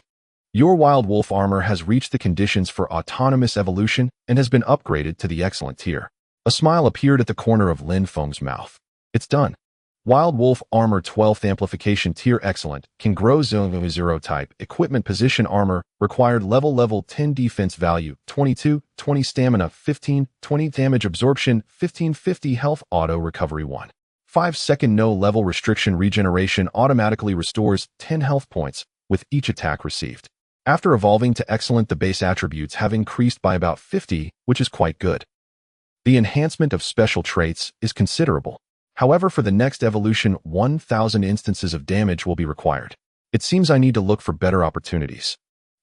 Your Wild Wolf Armor has reached the conditions for autonomous evolution and has been upgraded to the excellent tier. A smile appeared at the corner of Lin Feng's mouth. It's done. Wild Wolf Armor 12th amplification tier excellent can grow 0 type equipment position armor required level 10 defense value 22 20 stamina 15 20 damage absorption 15 50 health auto recovery 1 5-second no level restriction regeneration automatically restores 10 health points with each attack received. After evolving to excellent, the base attributes have increased by about 50, which is quite good. The enhancement of special traits is considerable. However, for the next evolution, 1,000 instances of damage will be required. It seems I need to look for better opportunities.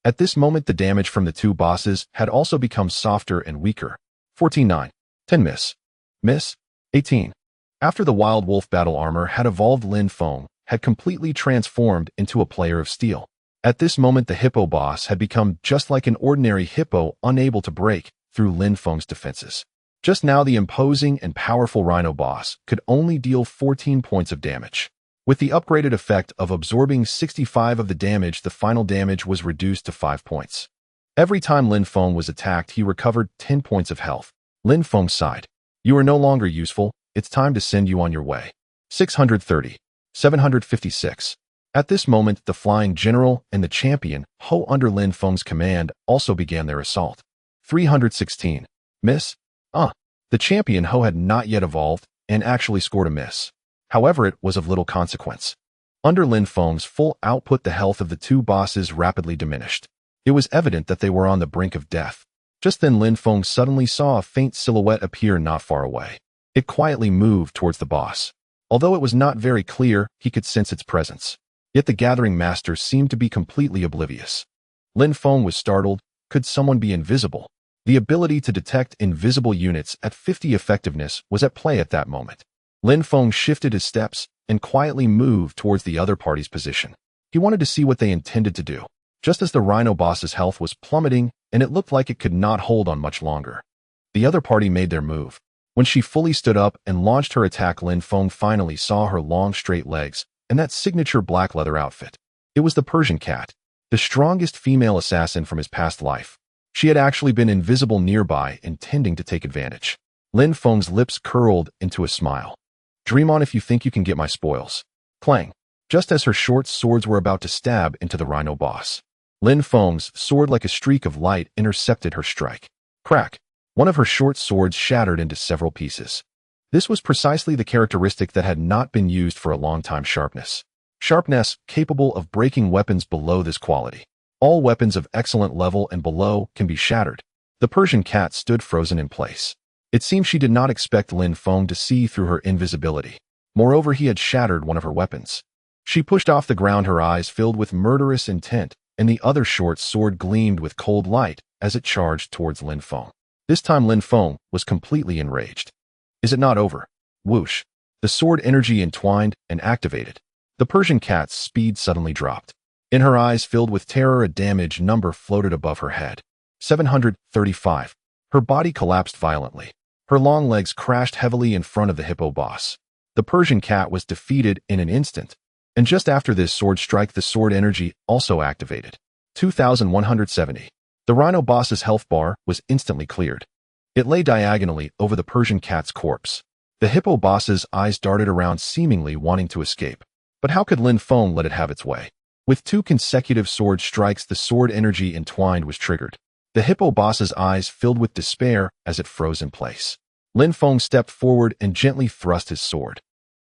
At this moment, the damage from the 2 bosses had also become softer and weaker. 14-9. 10 miss. Miss. 18. After the Wild Wolf battle armor had evolved, Lin Feng had completely transformed into a player of steel. At this moment, the hippo boss had become just like an ordinary hippo, unable to break through Lin Feng's defenses. Just now, the imposing and powerful rhino boss could only deal 14 points of damage. With the upgraded effect of absorbing 65 of the damage, the final damage was reduced to 5 points. Every time Lin Feng was attacked, he recovered 10 points of health. Lin Feng sighed. You are no longer useful. It's time to send you on your way. 630. 756. At this moment, the Flying General and the Champion Ho under Lin Feng's command also began their assault. 316. Miss. The Champion Ho had not yet evolved and actually scored a miss. However, it was of little consequence. Under Lin Feng's full output, the health of the 2 bosses rapidly diminished. It was evident that they were on the brink of death. Just then Lin Feng suddenly saw a faint silhouette appear not far away. It quietly moved towards the boss. Although it was not very clear, he could sense its presence. Yet the gathering master seemed to be completely oblivious. Lin Feng was startled. Could someone be invisible? The ability to detect invisible units at 50 effectiveness was at play at that moment. Lin Feng shifted his steps and quietly moved towards the other party's position. He wanted to see what they intended to do. Just as the Rhino boss's health was plummeting and it looked like it could not hold on much longer, the other party made their move. When she fully stood up and launched her attack, Lin Feng finally saw her long straight legs and that signature black leather outfit. It was the Persian cat, the strongest female assassin from his past life. She had actually been invisible nearby, intending to take advantage. Lin Feng's lips curled into a smile. Dream on if you think you can get my spoils. Clang. Just as her short swords were about to stab into the Rhino boss, Lin Feng's sword like a streak of light intercepted her strike. Crack. One of her short swords shattered into several pieces. This was precisely the characteristic that had not been used for a long time: sharpness. Sharpness capable of breaking weapons below this quality. All weapons of excellent level and below can be shattered. The Persian cat stood frozen in place. It seemed she did not expect Lin Feng to see through her invisibility. Moreover, he had shattered one of her weapons. She pushed off the ground, her eyes filled with murderous intent, and the other short sword gleamed with cold light as it charged towards Lin Feng. This time Lin Feng was completely enraged. Is it not over? Whoosh. The sword energy entwined and activated. The Persian cat's speed suddenly dropped. In her eyes filled with terror, a damage number floated above her head. 735. Her body collapsed violently. Her long legs crashed heavily in front of the hippo boss. The Persian cat was defeated in an instant. And just after this sword strike, the sword energy also activated. 2170. The Rhino boss's health bar was instantly cleared. It lay diagonally over the Persian cat's corpse. The hippo boss's eyes darted around, seemingly wanting to escape. But how could Lin Feng let it have its way? With 2 consecutive sword strikes, the sword energy entwined was triggered. The hippo boss's eyes filled with despair as it froze in place. Lin Feng stepped forward and gently thrust his sword.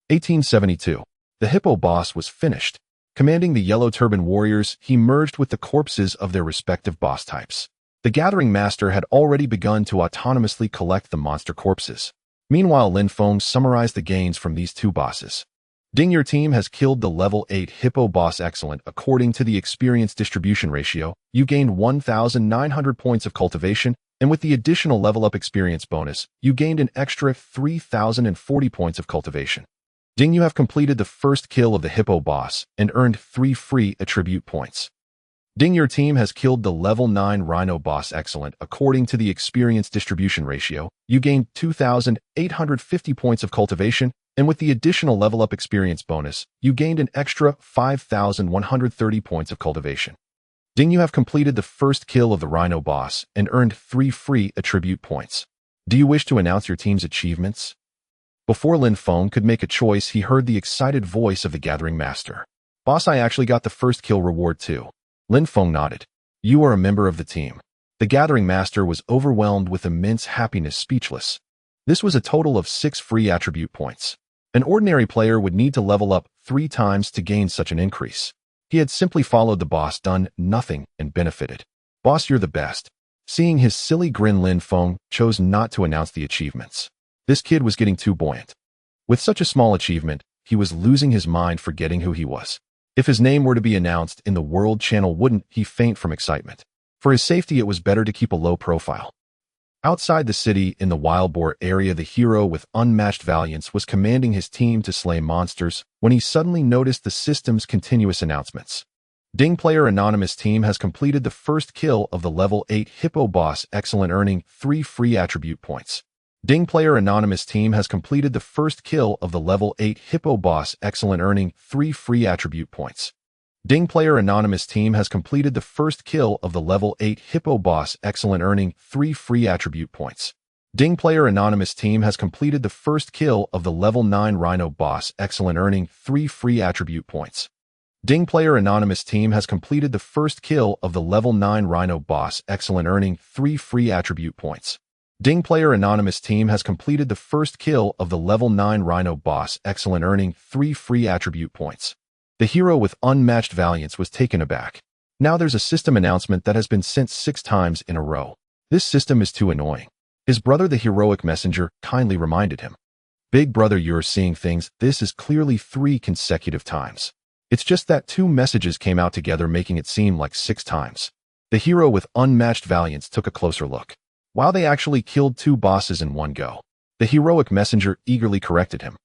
1872. The hippo boss was finished. Commanding the yellow turban warriors, he merged with the corpses of their respective boss types. The gathering master had already begun to autonomously collect the monster corpses. Meanwhile, Lin Feng summarized the gains from these 2 bosses. Ding, your team has killed the level 8 hippo boss. Excellent. According to the experience distribution ratio, you gained 1,900 points of cultivation, and with the additional level up experience bonus, you gained an extra 3,040 points of cultivation. Ding, you have completed the first kill of the hippo boss and earned 3 free attribute points. Ding, your team has killed the level 9 Rhino boss. Excellent. According to the experience distribution ratio, you gained 2,850 points of cultivation, and with the additional level up experience bonus, you gained an extra 5,130 points of cultivation. Ding, you have completed the first kill of the Rhino boss and earned 3 free attribute points. Do you wish to announce your team's achievements? Before Lin Feng could make a choice, he heard the excited voice of the gathering master. Boss, I actually got the first kill reward too. Lin Feng nodded. You are a member of the team. The gathering master was overwhelmed with immense happiness, speechless. This was a total of 6 free attribute points. An ordinary player would need to level up 3 times to gain such an increase. He had simply followed the boss, done nothing, and benefited. Boss, you're the best. Seeing his silly grin, Lin Feng chose not to announce the achievements. This kid was getting too buoyant. With such a small achievement, he was losing his mind, forgetting who he was. If his name were to be announced in the World Channel, wouldn't he faint from excitement? For his safety, it was better to keep a low profile. Outside the city, in the Wild Boar area, the hero with unmatched valiance was commanding his team to slay monsters when he suddenly noticed the system's continuous announcements. Ding, player anonymous team has completed the first kill of the level 8 hippo boss. Excellent, earning 3 free attribute points. Ding, player anonymous team has completed the first kill of the level 8 hippo boss. Excellent, earning 3 free attribute points. Ding, player anonymous team has completed the first kill of the level 8 hippo boss. Excellent, earning 3 free attribute points. Ding, player anonymous team has completed the first kill of the level 9 Rhino boss. Excellent, earning 3 free attribute points. Ding, player anonymous team has completed the first kill of the level 9 Rhino boss. Excellent, earning 3 free attribute points. Ding, player anonymous team has completed the first kill of the level 9 Rhino boss. Excellent, earning 3 free attribute points. The hero with unmatched valiance was taken aback. Now there's a system announcement that has been sent 6 times in a row. This system is too annoying. His brother, the heroic messenger, kindly reminded him. Big brother, you're seeing things. This is clearly 3 consecutive times. It's just that 2 messages came out together, making it seem like 6 times. The hero with unmatched valiance took a closer look. Wow, they actually killed 2 bosses in one go. The heroic messenger eagerly corrected him.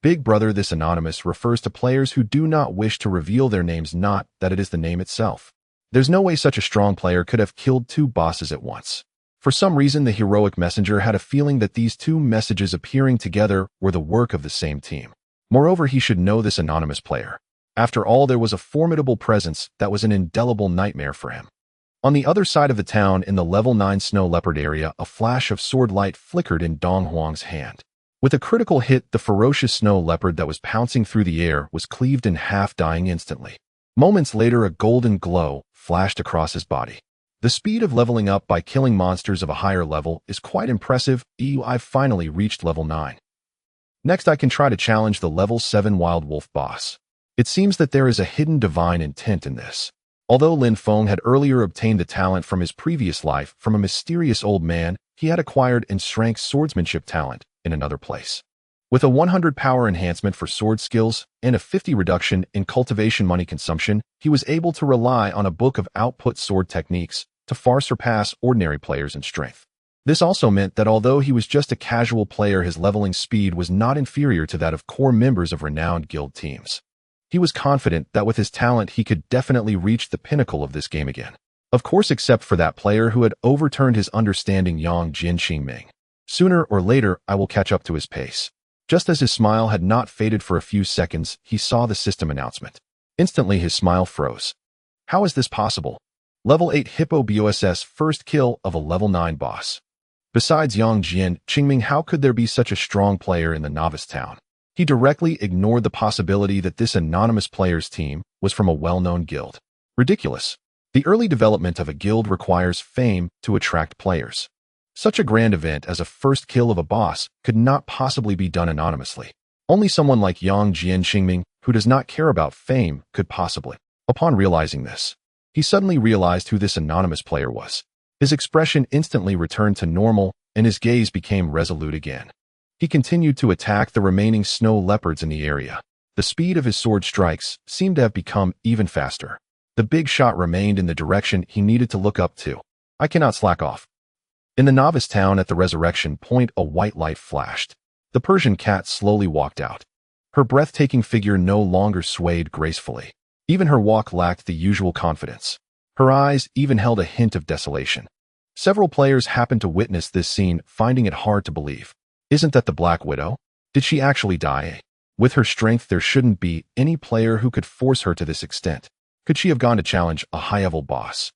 Big brother, this anonymous refers to players who do not wish to reveal their names, not that it is the name itself. There's no way such a strong player could have killed 2 bosses at once. For some reason, the heroic messenger had a feeling that these 2 messages appearing together were the work of the same team. Moreover, he should know this anonymous player. After all, there was a formidable presence that was an indelible nightmare for him. On the other side of the town, in the level 9 snow leopard area, a flash of sword light flickered in Dong Huang's hand. With a critical hit, the ferocious snow leopard that was pouncing through the air was cleaved in half, dying instantly. Moments later, a golden glow flashed across his body. The speed of leveling up by killing monsters of a higher level is quite impressive. I've finally reached level 9. Next, I can try to challenge the level 7 wild wolf boss. It seems that there is a hidden divine intent in this. Although Lin Feng had earlier obtained the talent from his previous life from a mysterious old man, he had acquired 6S-Rank swordsmanship talent in another place. With a 100 power enhancement for sword skills and a 50 reduction in cultivation money consumption, he was able to rely on a book of output sword techniques to far surpass ordinary players in strength. This also meant that although he was just a casual player, his leveling speed was not inferior to that of core members of renowned guild teams. He was confident that with his talent he could definitely reach the pinnacle of this game again. Of course, except for that player who had overturned his understanding, Yang Jin Qingming. Sooner or later, I will catch up to his pace. Just as his smile had not faded for a few seconds, he saw the system announcement. Instantly, his smile froze. How is this possible? Level 8 Hippo BOSS first kill of a level 9 boss. Besides Yang Jin Qingming, how could there be such a strong player in the novice town? He directly ignored the possibility that this anonymous player's team was from a well-known guild. Ridiculous. The early development of a guild requires fame to attract players. Such a grand event as a first kill of a boss could not possibly be done anonymously. Only someone like Yang Jin Qingming, who does not care about fame, could possibly. Upon realizing this, he suddenly realized who this anonymous player was. His expression instantly returned to normal, and his gaze became resolute again. He continued to attack the remaining snow leopards in the area. The speed of his sword strikes seemed to have become even faster. The big shot remained in the direction he needed to look up to. I cannot slack off. In the novice town at the resurrection point, a white light flashed. The Persian cat slowly walked out. Her breathtaking figure no longer swayed gracefully. Even her walk lacked the usual confidence. Her eyes even held a hint of desolation. Several players happened to witness this scene, finding it hard to believe. Isn't that the Black Widow? Did she actually die? With her strength, there shouldn't be any player who could force her to this extent. Could she have gone to challenge a high-level boss?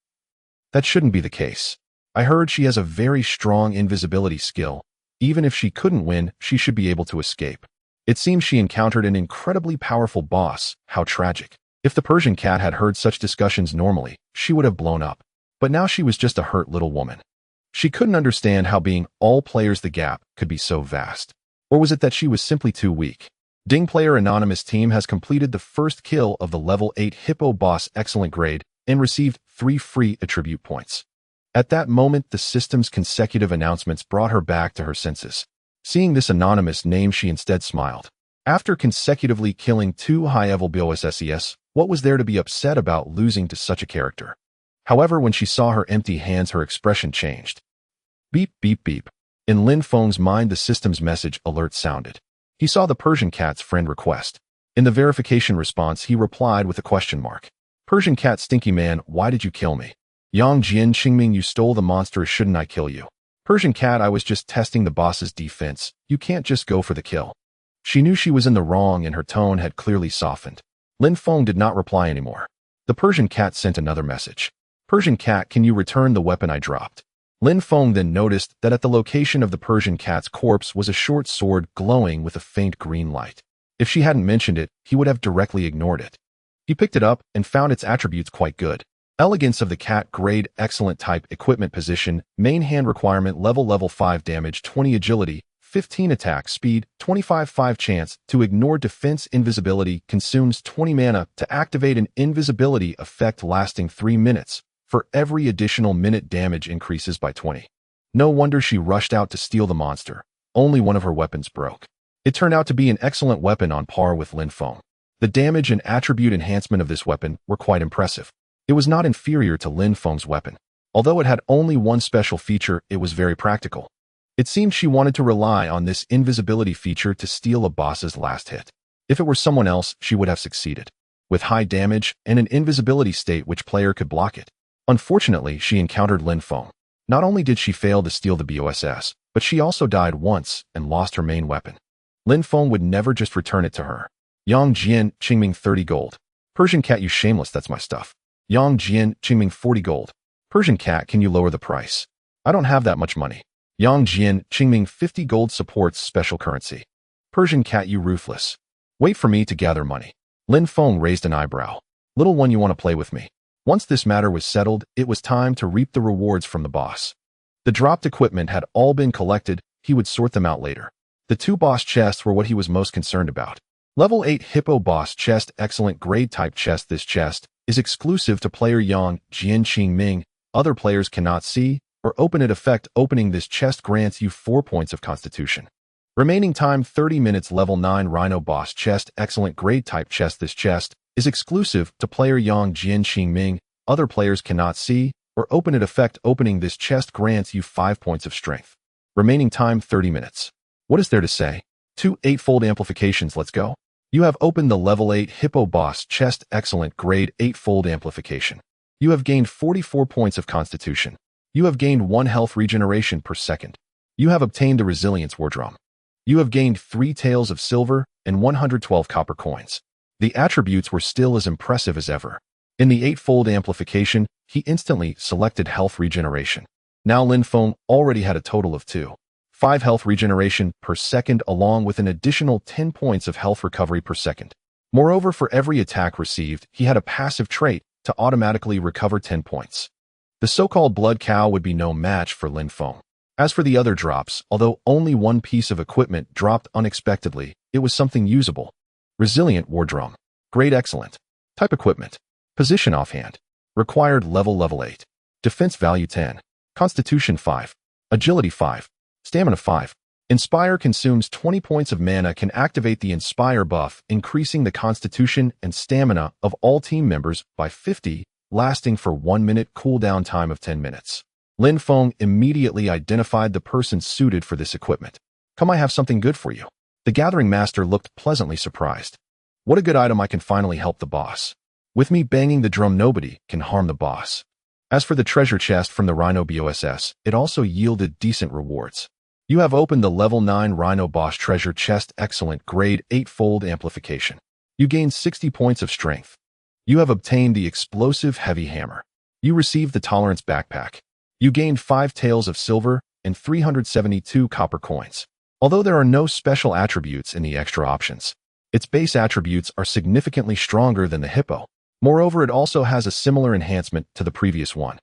That shouldn't be the case. I heard she has a very strong invisibility skill. Even if she couldn't win, she should be able to escape. It seems she encountered an incredibly powerful boss. How tragic. If the Persian cat had heard such discussions normally, she would have blown up. But now she was just a hurt little woman. She couldn't understand how being all players the gap could be so vast. Or was it that she was simply too weak? Ding player anonymous team has completed the first kill of the level 8 Hippo boss excellent grade and received 3 free attribute points. At that moment, the system's consecutive announcements brought her back to her senses. Seeing this anonymous name, she instead smiled. After consecutively killing 2 high-level BOSSES, what was there to be upset about losing to such a character? However, when she saw her empty hands, her expression changed. Beep, beep, beep. In Lin Feng's mind, the system's message alert sounded. He saw the Persian cat's friend request. In the verification response, he replied with a question mark. Persian cat, stinky man, why did you kill me? Yang Jin Qingming, you stole the monster, shouldn't I kill you? Persian cat, I was just testing the boss's defense. You can't just go for the kill. She knew she was in the wrong and her tone had clearly softened. Lin Feng did not reply anymore. The Persian cat sent another message. Persian cat, can you return the weapon I dropped? Lin Feng then noticed that at the location of the Persian cat's corpse was a short sword glowing with a faint green light. If she hadn't mentioned it, he would have directly ignored it. He picked it up and found its attributes quite good. Elegance of the cat, grade excellent, type equipment, position, main hand requirement, level 5 damage, 20 agility, 15 attack speed, 25-5 chance to ignore defense invisibility, consumes 20 mana to activate an invisibility effect lasting 3 minutes. For every additional minute, damage increases by 20. No wonder she rushed out to steal the monster. Only one of her weapons broke. It turned out to be an excellent weapon on par with Lin Mo. The damage and attribute enhancement of this weapon were quite impressive. It was not inferior to Lin Mo's weapon. Although it had only one special feature, it was very practical. It seemed she wanted to rely on this invisibility feature to steal a boss's last hit. If it were someone else, she would have succeeded. With high damage and an invisibility state, which player could block it? Unfortunately, she encountered Lin Mo. Not only did she fail to steal the BOSS, but she also died once and lost her main weapon. Lin Mo would never just return it to her. Yang Jian, Qingming 30 gold. Persian cat, you shameless, that's my stuff. Yang Jian, Qingming 40 gold. Persian cat, can you lower the price? I don't have that much money. Yang Jian, Qingming 50 gold supports special currency. Persian cat, you ruthless. Wait for me to gather money. Lin Mo raised an eyebrow. Little one, you want to play with me? Once this matter was settled, it was time to reap the rewards from the boss. The dropped equipment had all been collected, he would sort them out later. The 2 boss chests were what he was most concerned about. Level 8 Hippo Boss Chest, excellent grade type chest. This chest is exclusive to player Yang Jian Qingming. Other players cannot see or open it. Effect: opening this chest grants you 4 points of constitution. Remaining time 30 minutes. Level 9 Rhino Boss Chest, excellent grade type chest. This chest is exclusive to player Yang Jian Qingming. Other players cannot see or open it. Effect: opening this chest grants you 5 points of strength. Remaining time 30 minutes. What is there to say? 2 8-fold amplifications. Let's go. You have opened the level 8 Hippo Boss Chest, excellent grade 8-fold amplification. You have gained 44 points of constitution. You have gained 1 health regeneration per second. You have obtained the resilience war drum. You have gained 3 tails of silver and 112 copper coins. The attributes were still as impressive as ever. In the 8-fold amplification, he instantly selected health regeneration. Now Lin Mo already had a total of 5 health regeneration per second, along with an additional 10 points of health recovery per second. Moreover, for every attack received, he had a passive trait to automatically recover 10 points. The so-called blood cow would be no match for Lin Mo. As for the other drops, although only one piece of equipment dropped unexpectedly, it was something usable. Resilient war drum. Grade excellent. Type equipment. Position offhand. Required level 8. Defense value 10. Constitution 5. Agility 5. Stamina 5. Inspire consumes 20 points of mana, can activate the Inspire buff, increasing the constitution and stamina of all team members by 50, lasting for 1 minute, cooldown time of 10 minutes. Lin Mo immediately identified the person suited for this equipment. Come, I have something good for you. The Gathering Master looked pleasantly surprised. What a good item, I can finally help the boss. With me banging the drum, nobody can harm the boss. As for the treasure chest from the Rhino BOSS, it also yielded decent rewards. You have opened the level 9 Rhino Boss Treasure Chest, excellent grade 8-fold amplification. You gain 60 points of strength. You have obtained the explosive heavy hammer. You received the tolerance backpack. You gained 5 tails of silver and 372 copper coins. Although there are no special attributes in the extra options, its base attributes are significantly stronger than the Hippo. Moreover, it also has a similar enhancement to the previous one.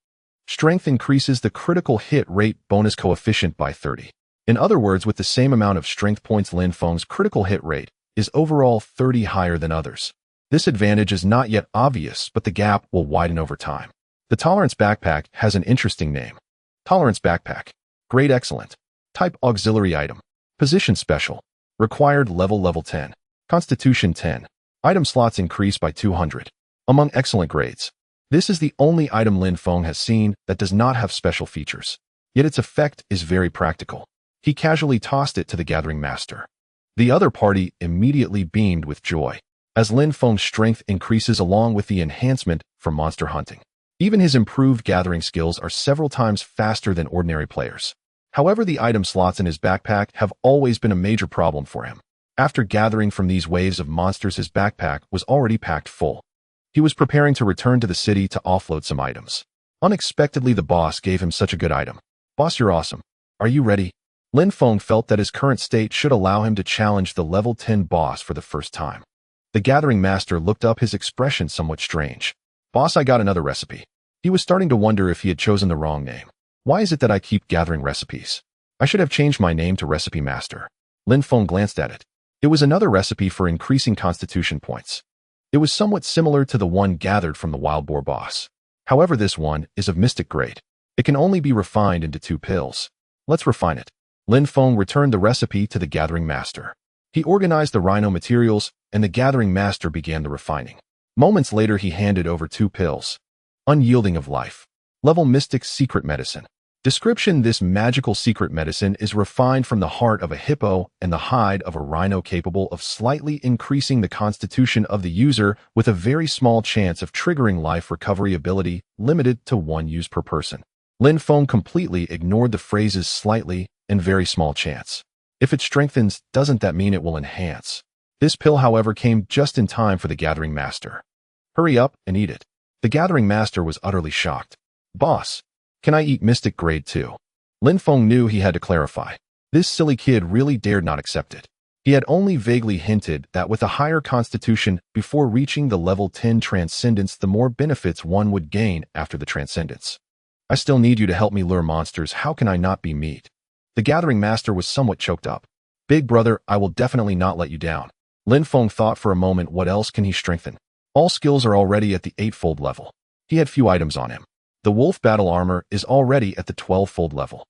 Strength increases the critical hit rate bonus coefficient by 30. In other words, with the same amount of strength points, Lin Mo's critical hit rate is overall 30 higher than others. This advantage is not yet obvious, but the gap will widen over time. The Tolerance Backpack has an interesting name. Tolerance Backpack. Grade excellent. Type auxiliary item. Position special. Required level 10. Constitution 10. Item slots increase by 200. Among excellent grades. This is the only item Lin Mo has seen that does not have special features. Yet its effect is very practical. He casually tossed it to the Gathering Master. The other party immediately beamed with joy, as Lin Mo's strength increases along with the enhancement for monster hunting. Even his improved gathering skills are several times faster than ordinary players. However, the item slots in his backpack have always been a major problem for him. After gathering from these waves of monsters, his backpack was already packed full. He was preparing to return to the city to offload some items. Unexpectedly, the boss gave him such a good item. Boss, you're awesome. Are you ready? Lin Mo felt that his current state should allow him to challenge the level 10 boss for the first time. The Gathering Master looked up, his expression somewhat strange. Boss, I got another recipe. He was starting to wonder if he had chosen the wrong name. Why is it that I keep gathering recipes? I should have changed my name to Recipe Master. Lin Feng glanced at it. It was another recipe for increasing constitution points. It was somewhat similar to the one gathered from the wild boar boss. However, this one is of mystic grade. It can only be refined into 2 pills. Let's refine it. Lin Feng returned the recipe to the Gathering Master. He organized the rhino materials, and the Gathering Master began the refining. Moments later, he handed over 2 pills. Unyielding of life. Level Mystic Secret Medicine. Description: this magical secret medicine is refined from the heart of a hippo and the hide of a rhino, capable of slightly increasing the constitution of the user with a very small chance of triggering life recovery ability, limited to 1 use per person. Lin Feng completely ignored the phrases slightly and very small chance. If it strengthens, doesn't that mean it will enhance? This pill, however, came just in time for the Gathering Master. Hurry up and eat it. The Gathering Master was utterly shocked. Boss, can I eat Mystic Grade too? Lin Feng knew he had to clarify. This silly kid really dared not accept it. He had only vaguely hinted that with a higher constitution before reaching the level 10 transcendence, the more benefits one would gain after the transcendence. I still need you to help me lure monsters. How can I not be meat? The Gathering Master was somewhat choked up. Big brother, I will definitely not let you down. Lin Feng thought for a moment, what else can he strengthen? All skills are already at the 8-fold level. He had few items on him. The wolf battle armor is already at the 12-fold level.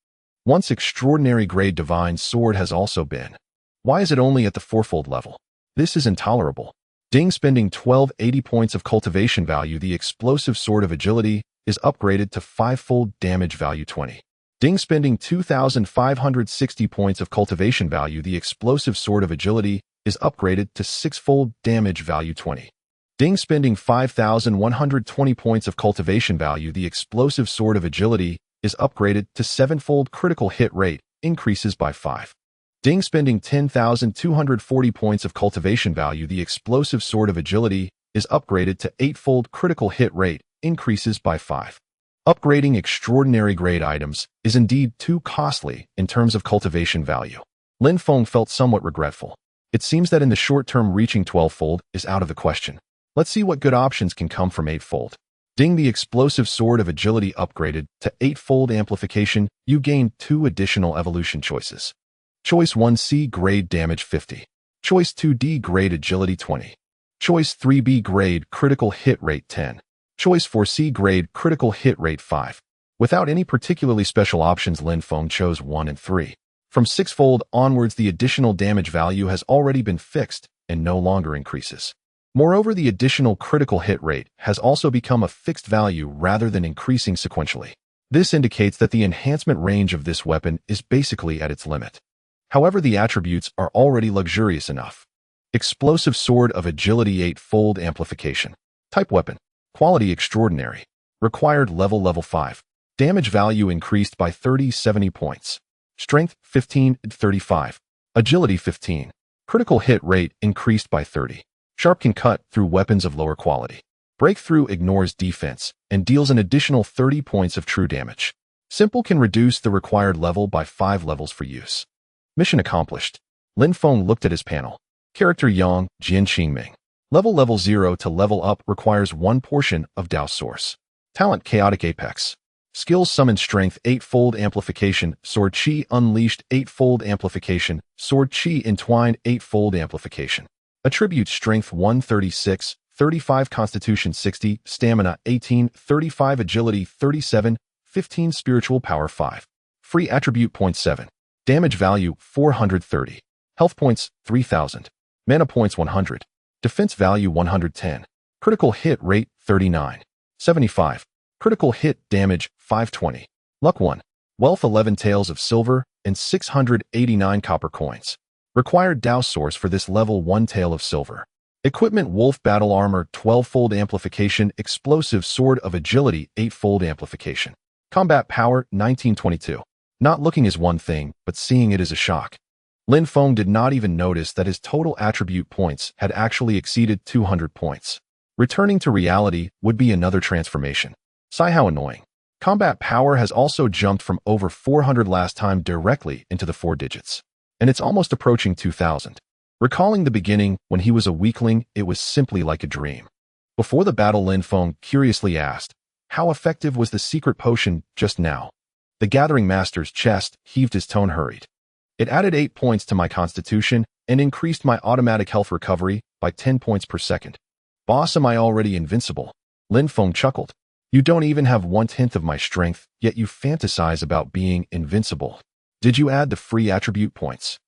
Once extraordinary grade divine sword has also been. Why is it only at the 4-fold level? This is intolerable. Ding, spending 1280 points of cultivation value, the explosive sword of agility is upgraded to 5-fold damage value 20. Ding, spending 2560 points of cultivation value, the explosive sword of agility is upgraded to 6-fold damage value 20. Ding, spending 5,120 points of cultivation value, the explosive sword of agility is upgraded to 7-fold critical hit rate, increases by 5. Ding, spending 10,240 points of cultivation value, the explosive sword of agility is upgraded to 8-fold critical hit rate, increases by 5. Upgrading extraordinary grade items is indeed too costly in terms of cultivation value. Lin Feng felt somewhat regretful. It seems that in the short term, reaching 12-fold is out of the question. Let's see what good options can come from 8-fold. Ding, the explosive sword of agility upgraded to 8-fold amplification. You gain 2 additional evolution choices. Choice 1, C grade damage 50. Choice 2, D grade agility 20. Choice 3, B grade critical hit rate 10. Choice 4, C grade critical hit rate 5. Without any particularly special options, Lin Feng chose 1 and 3. From 6-fold onwards, the additional damage value has already been fixed and no longer increases. Moreover, the additional critical hit rate has also become a fixed value rather than increasing sequentially. This indicates that the enhancement range of this weapon is basically at its limit. However, the attributes are already luxurious enough. Explosive sword of agility 8-fold amplification. Type weapon. Quality extraordinary. Required level 5. Damage value increased by 70 points. Strength 15 35. Agility 15. Critical hit rate increased by 30. Sharp, can cut through weapons of lower quality. Breakthrough ignores defense and deals an additional 30 points of true damage. Simple, can reduce the required level by 5 levels for use. Mission accomplished. Lin Feng looked at his panel. Character Yang, Jian Qingming. Level 0 to level up requires 1 portion of Dao Source. Talent Chaotic Apex. Skills Summon Strength 8-fold amplification, Sword Chi Unleashed 8-fold amplification, Sword Chi Entwined 8-fold amplification. Attributes: Strength 136, 35 Constitution 60, Stamina 18, 35 Agility 37, 15 Spiritual Power 5. Free Attribute Point 7. Damage Value 430. Health Points 3000. Mana Points 100. Defense Value 110. Critical Hit Rate 39. 75. Critical Hit Damage 520. Luck 1. Wealth 11 taels of silver and 689 copper coins. Required Dao Source for this level 1 tael of silver. Equipment: Wolf Battle Armor 12-fold amplification, Explosive Sword of Agility 8-fold amplification. Combat Power 1922. Not looking is one thing, but seeing it is a shock. Lin Feng did not even notice that his total attribute points had actually exceeded 200 points. Returning to reality would be another transformation. Sigh, how annoying. Combat Power has also jumped from over 400 last time directly into the 4 digits. And it's almost approaching 2,000. Recalling the beginning, when he was a weakling, it was simply like a dream. Before the battle, Lin Feng curiously asked, how effective was the secret potion just now? The Gathering Master's chest heaved, his tone hurried. It added 8 points to my constitution and increased my automatic health recovery by 10 points per second. Boss, am I already invincible? Lin Feng chuckled. You don't even have 1/10 of my strength, yet you fantasize about being invincible. Did you add the free attribute points?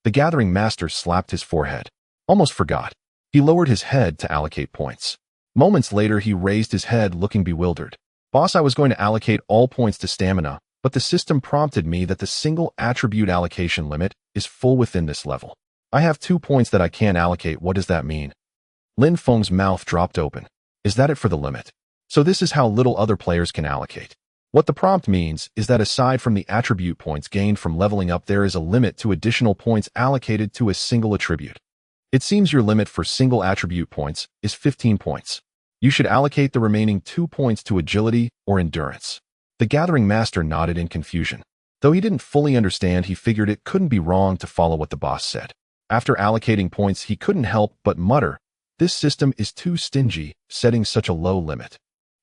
The Gathering Master slapped his forehead. Almost forgot. He lowered his head to allocate points. Moments later, he raised his head, looking bewildered. Boss, I was going to allocate all points to stamina, but the system prompted me that the single attribute allocation limit is full within this level. I have 2 points that I can't allocate. What does that mean? Lin Feng's mouth dropped open. Is that it for the limit? So this is how little other players can allocate. What the prompt means is that aside from the attribute points gained from leveling up, there is a limit to additional points allocated to a single attribute. It seems your limit for single attribute points is 15 points. You should allocate the remaining 2 points to agility or endurance. The Gathering Master nodded in confusion. Though he didn't fully understand, he figured it couldn't be wrong to follow what the boss said. After allocating points, he couldn't help but mutter, "This system is too stingy, setting such a low limit."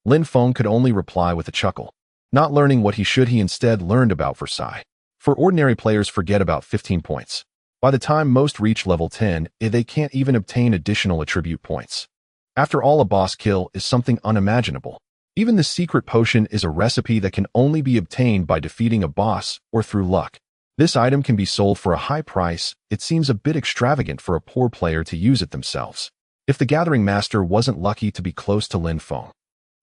Lin Feng could only reply with a chuckle. Not learning what he instead learned about Versailles. For ordinary players, forget about 15 points. By the time most reach level 10, they can't even obtain additional attribute points. After all, a boss kill is something unimaginable. Even the secret potion is a recipe that can only be obtained by defeating a boss or through luck. This item can be sold for a high price. It seems a bit extravagant for a poor player to use it themselves. If the Gathering Master wasn't lucky to be close to Lin Feng,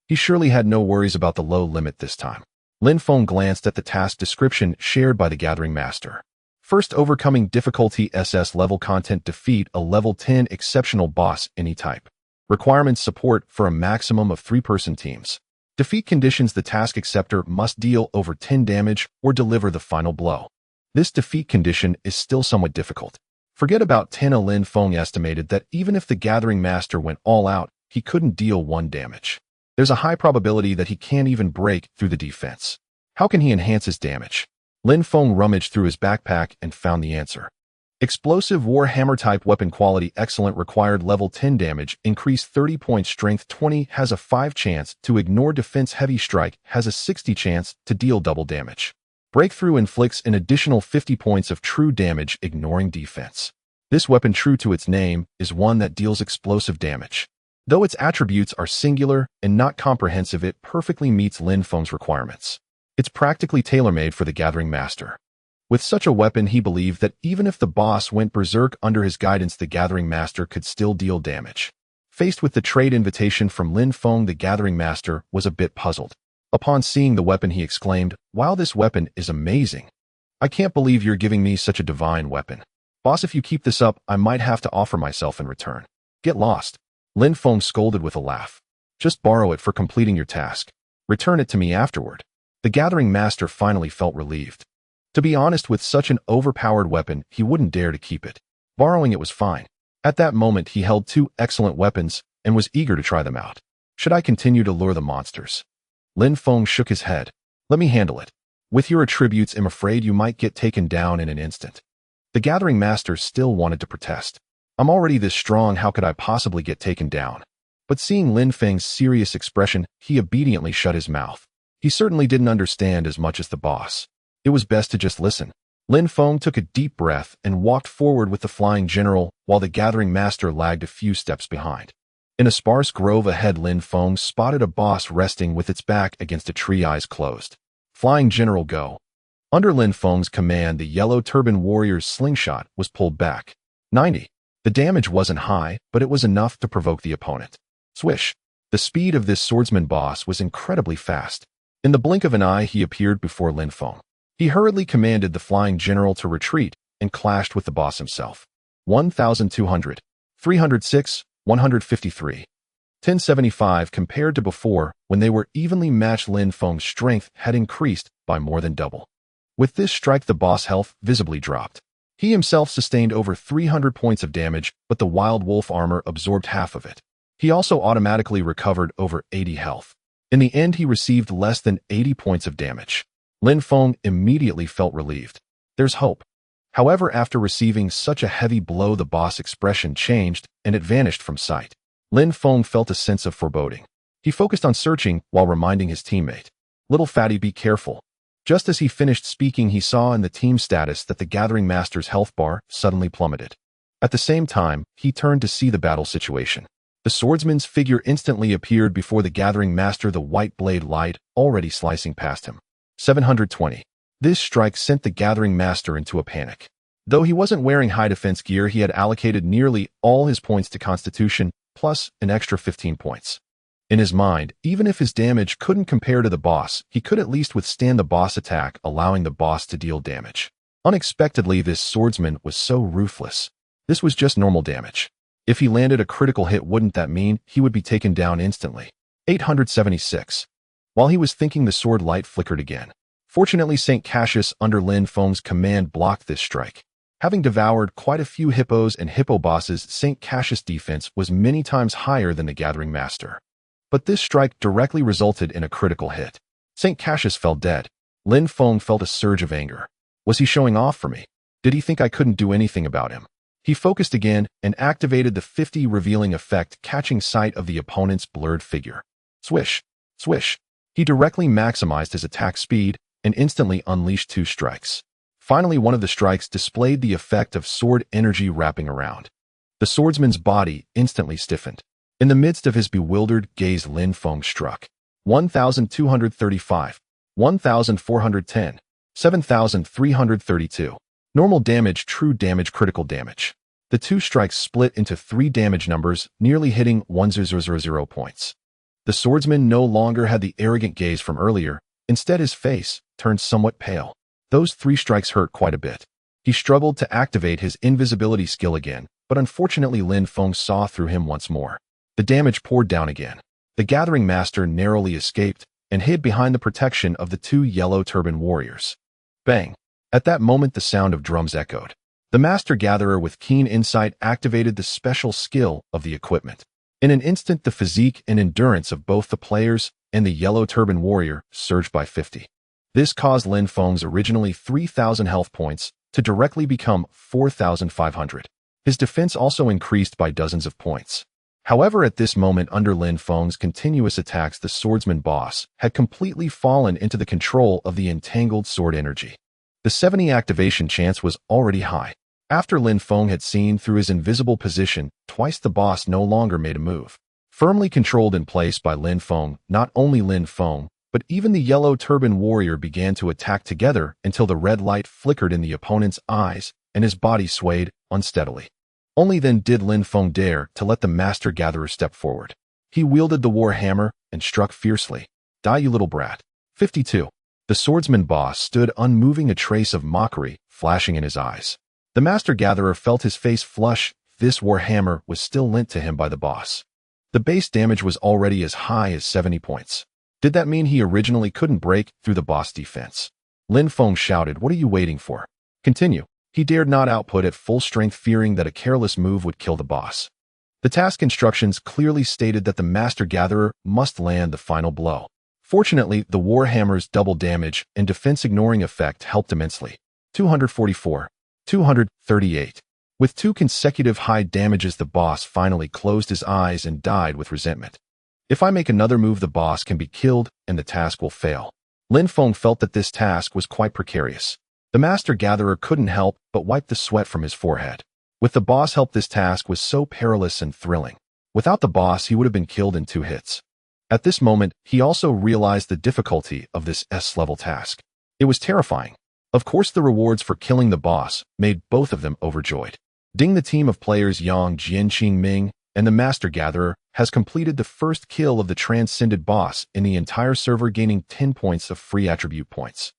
he surely had no worries about the low limit this time. Lin Feng glanced at the task description shared by the Gathering Master. First, overcoming difficulty SS level content, defeat a level 10 exceptional boss any type. Requirements: support for a maximum of 3-person teams. Defeat conditions: the task acceptor must deal over 10 damage or deliver the final blow. This defeat condition is still somewhat difficult. Forget about 10. Lin Feng estimated that even if the Gathering Master went all out, he couldn't deal 1 damage. There's a high probability that he can't even break through the defense. How can he enhance his damage? Lin Feng rummaged through his backpack and found the answer. Explosive Warhammer type weapon, quality excellent, required level 10 damage, increase 30 points, strength 20, has a 5 chance to ignore defense, heavy strike, has a 60 chance to deal double damage. Breakthrough inflicts an additional 50 points of true damage, ignoring defense. This weapon, true to its name, is one that deals explosive damage. Though its attributes are singular and not comprehensive, it perfectly meets Lin Feng's requirements. It's practically tailor-made for the Gathering Master. With such a weapon, he believed that even if the boss went berserk under his guidance, the Gathering Master could still deal damage. Faced with the trade invitation from Lin Feng, the Gathering Master was a bit puzzled. Upon seeing the weapon, he exclaimed, "Wow, this weapon is amazing. I can't believe you're giving me such a divine weapon. Boss, if you keep this up, I might have to offer myself in return." "Get lost," Lin Feng scolded with a laugh. "Just borrow it for completing your task. Return it to me afterward." The Gathering Master finally felt relieved. To be honest, with such an overpowered weapon, he wouldn't dare to keep it. Borrowing it was fine. At that moment, he held 2 excellent weapons and was eager to try them out. Should I continue to lure the monsters? Lin Feng shook his head. "Let me handle it. With your attributes, I'm afraid you might get taken down in an instant." The Gathering Master still wanted to protest. "I'm already this strong, how could I possibly get taken down?" But seeing Lin Feng's serious expression, he obediently shut his mouth. He certainly didn't understand as much as the boss. It was best to just listen. Lin Feng took a deep breath and walked forward with the Flying General, while the Gathering Master lagged a few steps behind. In a sparse grove ahead, Lin Feng spotted a boss resting with its back against a tree, eyes closed. "Flying General, go." Under Lin Feng's command, the yellow turban warrior's slingshot was pulled back. 90. The damage wasn't high, but it was enough to provoke the opponent. Swish. The speed of this swordsman boss was incredibly fast. In the blink of an eye, he appeared before Lin Feng. He hurriedly commanded the Flying General to retreat and clashed with the boss himself. 1,200. 306, 153. 1075 compared to before, when they were evenly matched. Lin Feng's strength had increased by more than double. With this strike, the boss' health visibly dropped. He himself sustained over 300 points of damage, but the Wild Wolf armor absorbed half of it. He also automatically recovered over 80 health. In the end, he received less than 80 points of damage. Lin Feng immediately felt relieved. There's hope. However, after receiving such a heavy blow, the boss' expression changed and it vanished from sight. Lin Feng felt a sense of foreboding. He focused on searching while reminding his teammate, "Little fatty, be careful. Just as he finished speaking, he saw in the team status that the Gathering Master's health bar suddenly plummeted. At the same time, he turned to see the battle situation. The swordsman's figure instantly appeared before the Gathering Master, the white blade light already slicing past him. 720. This strike sent the Gathering Master into a panic. Though he wasn't wearing high defense gear, he had allocated nearly all his points to Constitution, plus an extra 15 points. In his mind, even if his damage couldn't compare to the boss, he could at least withstand the boss attack, allowing the boss to deal damage. Unexpectedly, this swordsman was so ruthless. This was just normal damage. If he landed a critical hit, wouldn't that mean he would be taken down instantly? 876. While he was thinking, the sword light flickered again. Fortunately, St. Cassius, under Lin Feng's command, blocked this strike. Having devoured quite a few hippos and hippo bosses, St. Cassius' defense was many times higher than the Gathering Master. But this strike directly resulted in a critical hit. St. Cassius fell dead. Lin Feng felt a surge of anger. Was he showing off for me? Did he think I couldn't do anything about him? He focused again and activated the 50 revealing effect, catching sight of the opponent's blurred figure. Swish, swish. He directly maximized his attack speed and instantly unleashed 2 strikes. Finally, one of the strikes displayed the effect of sword energy wrapping around. The swordsman's body instantly stiffened. In the midst of his bewildered gaze, Lin Feng struck. 1,235, 1,410, 7,332. Normal damage, true damage, critical damage. The 2 strikes split into 3 damage numbers, nearly hitting 1,000 points. The swordsman no longer had the arrogant gaze from earlier. Instead, his face turned somewhat pale. Those 3 strikes hurt quite a bit. He struggled to activate his invisibility skill again, but unfortunately Lin Feng saw through him once more. The damage poured down again. The Gathering Master narrowly escaped and hid behind the protection of the 2 yellow turban warriors. Bang! At that moment, the sound of drums echoed. The Master Gatherer, with keen insight, activated the special skill of the equipment. In an instant, the physique and endurance of both the players and the yellow turban warrior surged by 50. This caused Lin Feng's originally 3,000 health points to directly become 4,500. His defense also increased by dozens of points. However, at this moment, under Lin Feng's continuous attacks, the swordsman boss had completely fallen into the control of the entangled sword energy. The 70 activation chance was already high. After Lin Feng had seen through his invisible position, twice the boss no longer made a move. Firmly controlled in place by Lin Feng, not only Lin Feng, but even the yellow turban warrior began to attack together until the red light flickered in the opponent's eyes and his body swayed unsteadily. Only then did Lin Feng dare to let the Master Gatherer step forward. He wielded the war hammer and struck fiercely. Die, you little brat. 52. The swordsman boss stood unmoving, a trace of mockery flashing in his eyes. The Master Gatherer felt his face flush. This war hammer was still lent to him by the boss. The base damage was already as high as 70 points. Did that mean he originally couldn't break through the boss defense? Lin Feng shouted, "What are you waiting for? Continue." He dared not output at full strength, fearing that a careless move would kill the boss. The task instructions clearly stated that the Master Gatherer must land the final blow. Fortunately, the Warhammer's double damage and defense-ignoring effect helped immensely. 244, 238. With 2 consecutive high damages, the boss finally closed his eyes and died with resentment. If I make another move, the boss can be killed and the task will fail. Lin Feng felt that this task was quite precarious. The Master Gatherer couldn't help but wipe the sweat from his forehead. With the boss help, this task was so perilous and thrilling. Without the boss, he would have been killed in 2 hits. At this moment, he also realized the difficulty of this S-level task. It was terrifying. Of course, the rewards for killing the boss made both of them overjoyed. Ding! The team of players Yang Jianqing Ming and the Master Gatherer has completed the first kill of the transcended boss in the entire server, gaining 10 points of free attribute points.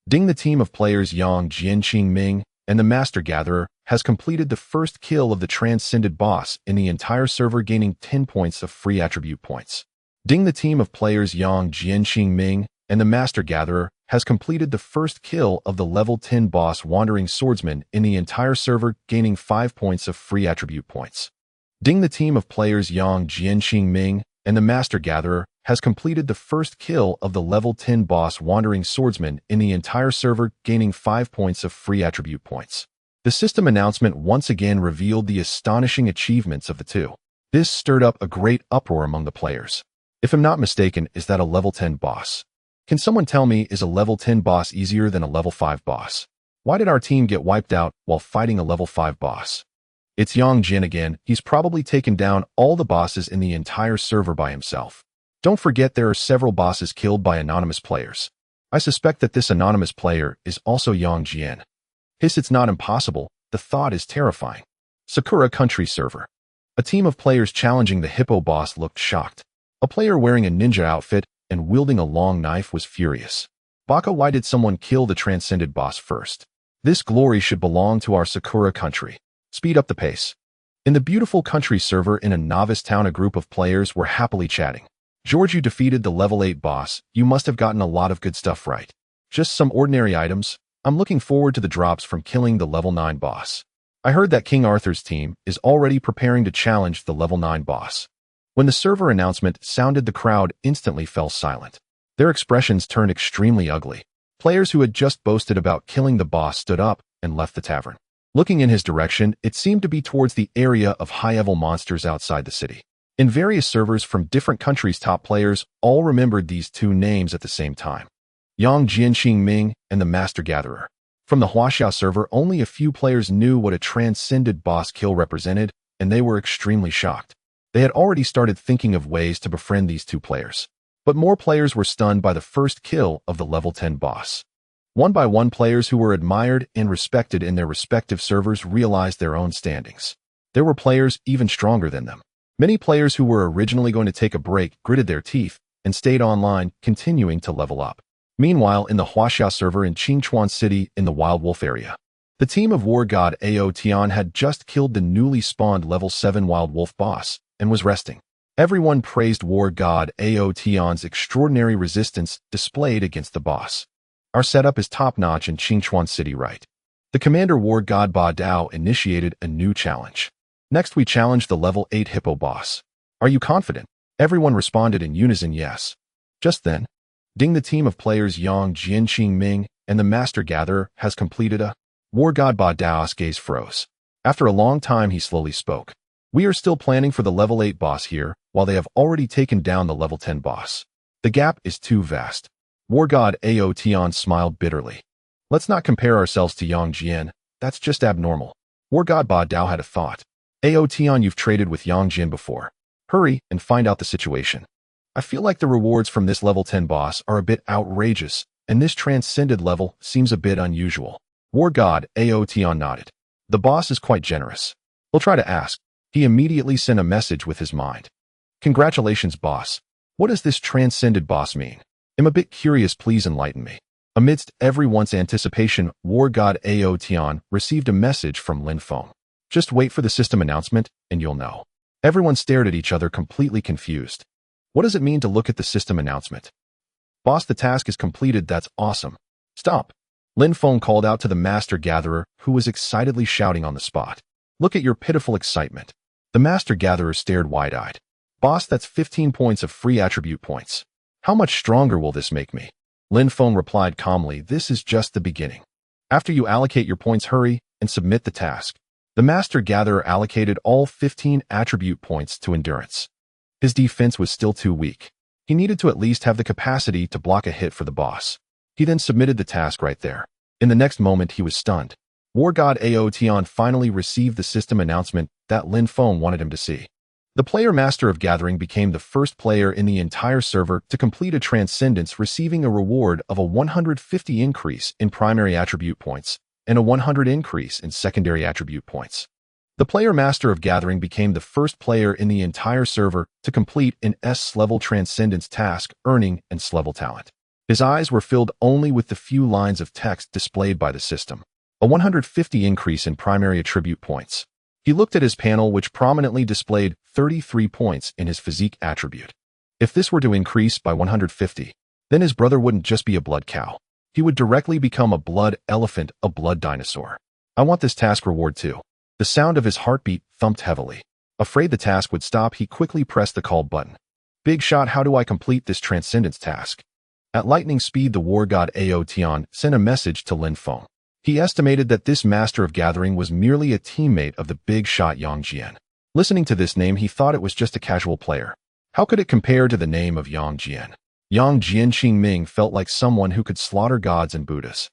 Ding! The team of players Yang Jianqing Ming and the Master Gatherer has completed the first kill of the transcended boss in the entire server, gaining 10 points of free attribute points. Ding! The team of players Yang Jianqing Ming and the Master Gatherer has completed the first kill of the level 10 boss Wandering Swordsman in the entire server, gaining 5 points of free attribute points. Ding! The team of players Yang Jianqing Ming and the Master Gatherer has completed the first kill of the level 10 boss Wandering Swordsman in the entire server, gaining 5 points of free attribute points. The system announcement once again revealed the astonishing achievements of the 2. This stirred up a great uproar among the players. If I'm not mistaken, is that a level 10 boss? Can someone tell me, is a level 10 boss easier than a level 5 boss? Why did our team get wiped out while fighting a level 5 boss? It's Yang Jin again. He's probably taken down all the bosses in the entire server by himself. Don't forget there are several bosses killed by anonymous players. I suspect that this anonymous player is also Yang Jin. It's not impossible. The thought is terrifying. Sakura Country Server. A team of players challenging the Hippo boss looked shocked. A player wearing a ninja outfit and wielding a long knife was furious. Baka, why did someone kill the transcended boss first? This glory should belong to our Sakura country. Speed up the pace. In the beautiful country server in a novice town, a group of players were happily chatting. George, you defeated the level 8 boss. You must have gotten a lot of good stuff right. Just some ordinary items. I'm looking forward to the drops from killing the level 9 boss. I heard that King Arthur's team is already preparing to challenge the level 9 boss. When the server announcement sounded, the crowd instantly fell silent. Their expressions turned extremely ugly. Players who had just boasted about killing the boss stood up and left the tavern. Looking in his direction, it seemed to be towards the area of high-level monsters outside the city. In various servers from different countries, top players all remembered these two names at the same time. Yang Jianqing and the Master Gatherer. From the Huaxiao server, only a few players knew what a transcended boss kill represented, and they were extremely shocked. They had already started thinking of ways to befriend these two players. But more players were stunned by the first kill of the level 10 boss. One by one, players who were admired and respected in their respective servers realized their own standings. There were players even stronger than them. Many players who were originally going to take a break gritted their teeth and stayed online, continuing to level up. Meanwhile, in the Huaxiao server in Qingchuan City in the Wild Wolf area, the team of War God Ao Tian had just killed the newly spawned level 7 Wild Wolf boss and was resting. Everyone praised War God Ao Tian's extraordinary resistance displayed against the boss. Our setup is top-notch in Qingchuan City, right? The commander War God Ba Dao initiated a new challenge. Next, we challenged the level 8 Hippo boss. Are you confident? Everyone responded in unison, yes. Just then, ding, the team of players Yang Jianqing and the Master Gatherer has completed a War God Ba Dao's gaze froze. After a long time, he slowly spoke. We are still planning for the level 8 boss here, while they have already taken down the level 10 boss. The gap is too vast. War God Ao Tian smiled bitterly. Let's not compare ourselves to Yang Jian. That's just abnormal. War God Ba Dao had a thought. Ao Tian, you've traded with Yang Jin before. Hurry and find out the situation. I feel like the rewards from this level 10 boss are a bit outrageous, and this transcended level seems a bit unusual. War God Ao Tian nodded. The boss is quite generous. We'll try to ask. He immediately sent a message with his mind. Congratulations, boss. What does this transcended boss mean? I'm a bit curious, please enlighten me. Amidst everyone's anticipation, War God Ao Tian received a message from Lin Mo. Just wait for the system announcement, and you'll know. Everyone stared at each other, completely confused. What does it mean to look at the system announcement? Boss, the task is completed. That's awesome. Stop. Lin Mo called out to the Master Gatherer, who was excitedly shouting on the spot. Look at your pitiful excitement. The Master Gatherer stared wide-eyed. Boss, that's 15 points of free attribute points. How much stronger will this make me? Lin Mo replied calmly, this is just the beginning. After you allocate your points, hurry and submit the task. The Master Gatherer allocated all 15 attribute points to endurance. His defense was still too weak. He needed to at least have the capacity to block a hit for the boss. He then submitted the task right there. In the next moment, he was stunned. War God Ao Tian finally received the system announcement that Lin Mo wanted him to see. The player Master of Gathering became the first player in the entire server to complete a transcendence, receiving a reward of a 150 increase in primary attribute points and a 100 increase in secondary attribute points. The player Master of Gathering became the first player in the entire server to complete an S-level transcendence task, earning an S-level talent. His eyes were filled only with the few lines of text displayed by the system. A 150 increase in primary attribute points. He looked at his panel, which prominently displayed 33 points in his physique attribute. If this were to increase by 150, then his brother wouldn't just be a blood cow. He would directly become a blood elephant, a blood dinosaur. I want this task reward too. The sound of his heartbeat thumped heavily. Afraid the task would stop, he quickly pressed the call button. Big shot, how do I complete this transcendence task? At lightning speed, the War God Ao Tian sent a message to Lin Mo. He estimated that this Master of Gathering was merely a teammate of the big shot Yang Jian. Listening to this name, he thought it was just a casual player. How could it compare to the name of Yang Jian? Yang Jianqing felt like someone who could slaughter gods and Buddhas.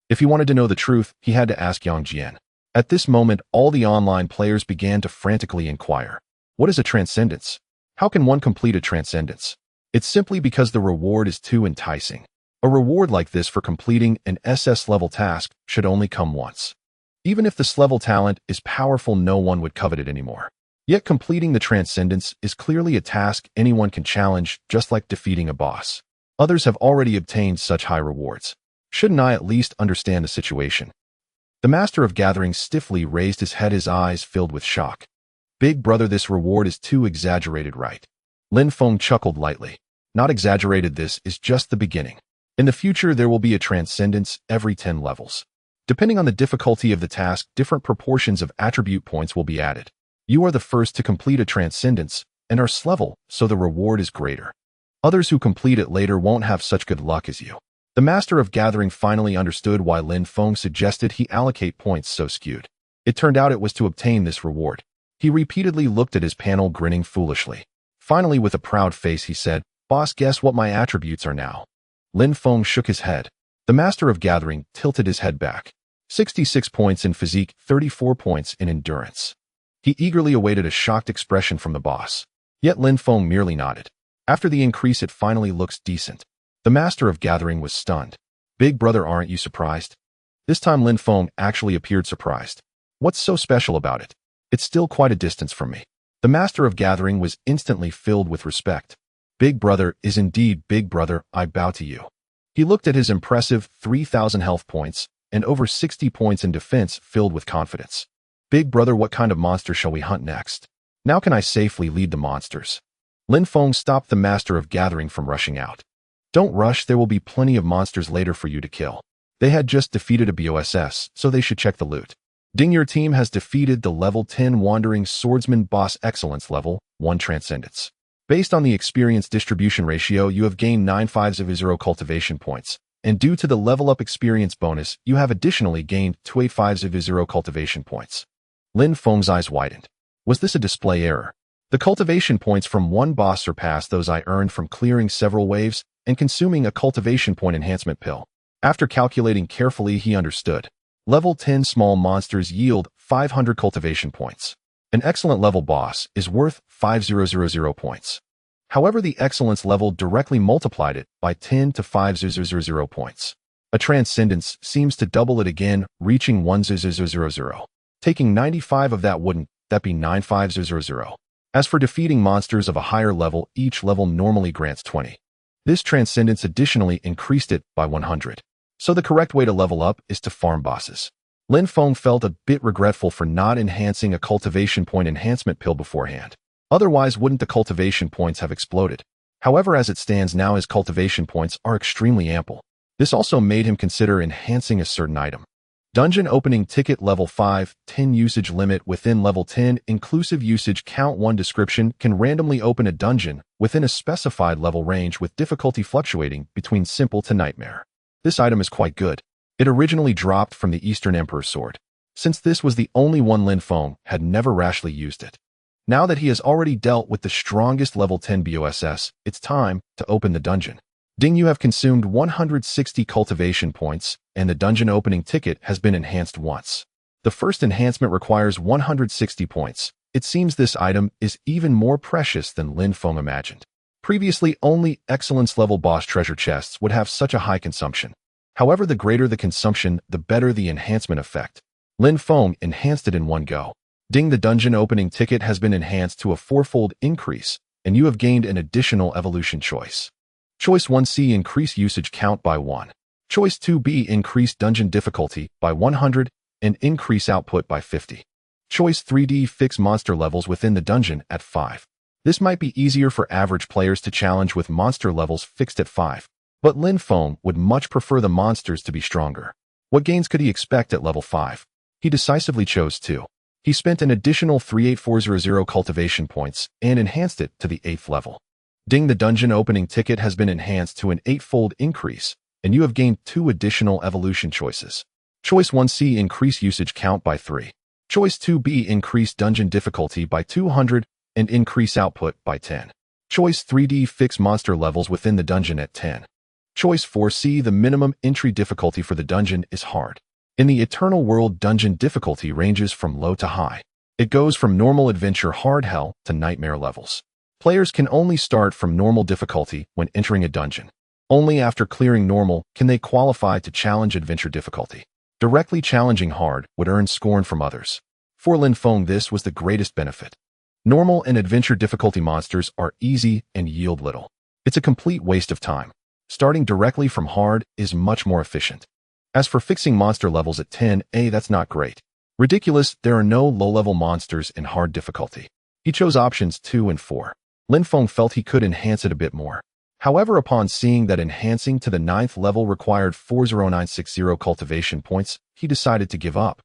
If he wanted to know the truth, he had to ask Yang Jian. At this moment, all the online players began to frantically inquire. What is a transcendence? How can one complete a transcendence? It's simply because the reward is too enticing. A reward like this for completing an SS-level task should only come once. Even if this level talent is powerful, no one would covet it anymore. Yet completing the transcendence is clearly a task anyone can challenge, just like defeating a boss. Others have already obtained such high rewards. Shouldn't I at least understand the situation? The Master of Gathering stiffly raised his head, his eyes filled with shock. Big brother, this reward is too exaggerated, right? Lin Feng chuckled lightly. Not exaggerated, this is just the beginning. In the future, there will be a transcendence every 10 levels. Depending on the difficulty of the task, different proportions of attribute points will be added. You are the first to complete a transcendence and are S-level, so the reward is greater. Others who complete it later won't have such good luck as you. The Master of Gathering finally understood why Lin Feng suggested he allocate points so skewed. It turned out it was to obtain this reward. He repeatedly looked at his panel, grinning foolishly. Finally, with a proud face, he said, "Boss, guess what my attributes are now?" Lin Feng shook his head. The Master of Gathering tilted his head back. 66 points in physique, 34 points in endurance. He eagerly awaited a shocked expression from the boss. Yet Lin Feng merely nodded. After the increase, it finally looks decent. The Master of Gathering was stunned. Big brother, aren't you surprised? This time Lin Feng actually appeared surprised. What's so special about it? It's still quite a distance from me. The Master of Gathering was instantly filled with respect. Big brother is indeed big brother, I bow to you. He looked at his impressive 3,000 health points and over 60 points in defense, filled with confidence. Big brother, what kind of monster shall we hunt next? Now can I safely lead the monsters? Lin Feng stopped the Master of Gathering from rushing out. Don't rush, there will be plenty of monsters later for you to kill. They had just defeated a BOSS, so they should check the loot. Ding, your team has defeated the level 10 Wandering Swordsman boss, excellence level 1 transcendence. Based on the experience distribution ratio, you have gained 950 cultivation points, and due to the level up experience bonus, you have additionally gained 2850 cultivation points. Lin Feng's eyes widened. Was this a display error? The cultivation points from one boss surpassed those I earned from clearing several waves and consuming a cultivation point enhancement pill. After calculating carefully, he understood. Level 10 small monsters yield 500 cultivation points. An excellent level boss is worth 5000 points. However, the excellence level directly multiplied it by 10 to 5000 points. A transcendence seems to double it again, reaching 1000. Taking 95 of that, wouldn't that be 9500? As for defeating monsters of a higher level, each level normally grants 20. This transcendence additionally increased it by 100. So the correct way to level up is to farm bosses. Lin Feng felt a bit regretful for not enhancing a cultivation point enhancement pill beforehand. Otherwise, wouldn't the cultivation points have exploded? However, as it stands now, his cultivation points are extremely ample. This also made him consider enhancing a certain item. Dungeon opening ticket level 5, 10 usage limit within level 10, inclusive usage count 1 description can randomly open a dungeon within a specified level range with difficulty fluctuating between simple to nightmare. This item is quite good. It originally dropped from the Eastern Emperor's sword. Since this was the only one, Lin Feng had never rashly used it. Now that he has already dealt with the strongest level 10 BOSS, it's time to open the dungeon. Ding, you have consumed 160 cultivation points, and the dungeon opening ticket has been enhanced once. The first enhancement requires 160 points. It seems this item is even more precious than Lin Feng imagined. Previously, only excellence level boss treasure chests would have such a high consumption. However, the greater the consumption, the better the enhancement effect. Lin Feng enhanced it in one go. Ding, the dungeon opening ticket has been enhanced to a 4-fold increase, and you have gained an additional evolution choice. Choice 1C, increase usage count by 1. Choice 2B, increase dungeon difficulty by 100 and increase output by 50. Choice 3D, fix monster levels within the dungeon at 5. This might be easier for average players to challenge with monster levels fixed at 5, but Lin Feng would much prefer the monsters to be stronger. What gains could he expect at level 5? He decisively chose 2. He spent an additional 38400 cultivation points and enhanced it to the 8th level. Ding, the dungeon opening ticket has been enhanced to an 8-fold increase, and you have gained 2 additional evolution choices. Choice 1C, increase usage count by 3. Choice 2B, increase dungeon difficulty by 200 and increase output by 10. Choice 3D, fix monster levels within the dungeon at 10. Choice 4C, the minimum entry difficulty for the dungeon is hard. In the Eternal World, dungeon difficulty ranges from low to high. It goes from normal adventure hard hell to nightmare levels. Players can only start from normal difficulty when entering a dungeon. Only after clearing normal can they qualify to challenge adventure difficulty. Directly challenging hard would earn scorn from others. For Lin Mo, this was the greatest benefit. Normal and adventure difficulty monsters are easy and yield little. It's a complete waste of time. Starting directly from hard is much more efficient. As for fixing monster levels at 10A, that's not great. Ridiculous, there are no low-level monsters in hard difficulty. He chose options 2 and 4. Lin Mo felt he could enhance it a bit more. However, upon seeing that enhancing to the 9th level required 40960 cultivation points, he decided to give up.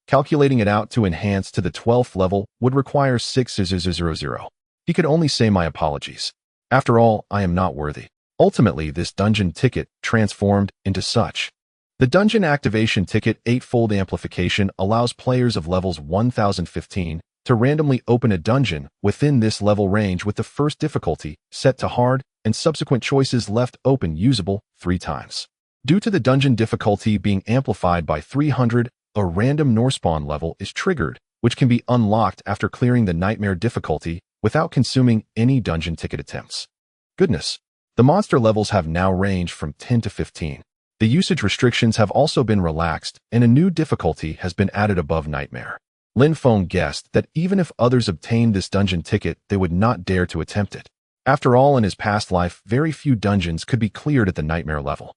Calculating it out to enhance to the 12th level would require 6000. He could only say my apologies. After all, I am not worthy. Ultimately, this dungeon ticket transformed into such. The dungeon activation ticket 8-fold amplification allows players of levels 1015 to randomly open a dungeon within this level range with the first difficulty set to hard and subsequent choices left open usable 3 times. Due to the dungeon difficulty being amplified by 300, a random Norspawn level is triggered, which can be unlocked after clearing the nightmare difficulty without consuming any dungeon ticket attempts. Goodness! The monster levels have now ranged from 10 to 15. The usage restrictions have also been relaxed, and a new difficulty has been added above nightmare. Lin Mo guessed that even if others obtained this dungeon ticket, they would not dare to attempt it. After all, in his past life, very few dungeons could be cleared at the nightmare level.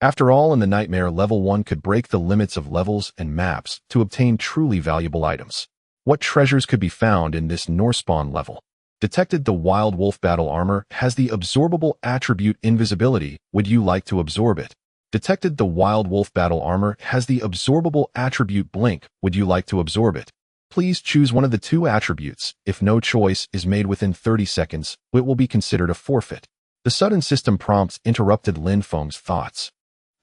After all, in the nightmare level, one could break the limits of levels and maps to obtain truly valuable items. What treasures could be found in this Norspawn level? Detected, the Wild Wolf Battle Armor has the absorbable attribute invisibility. Would you like to absorb it? Detected, the Wild Wolf Battle Armor has the absorbable attribute blink. Would you like to absorb it? Please choose one of the 2 attributes. If no choice is made within 30 seconds, it will be considered a forfeit. The sudden system prompts interrupted Lin Mo's thoughts.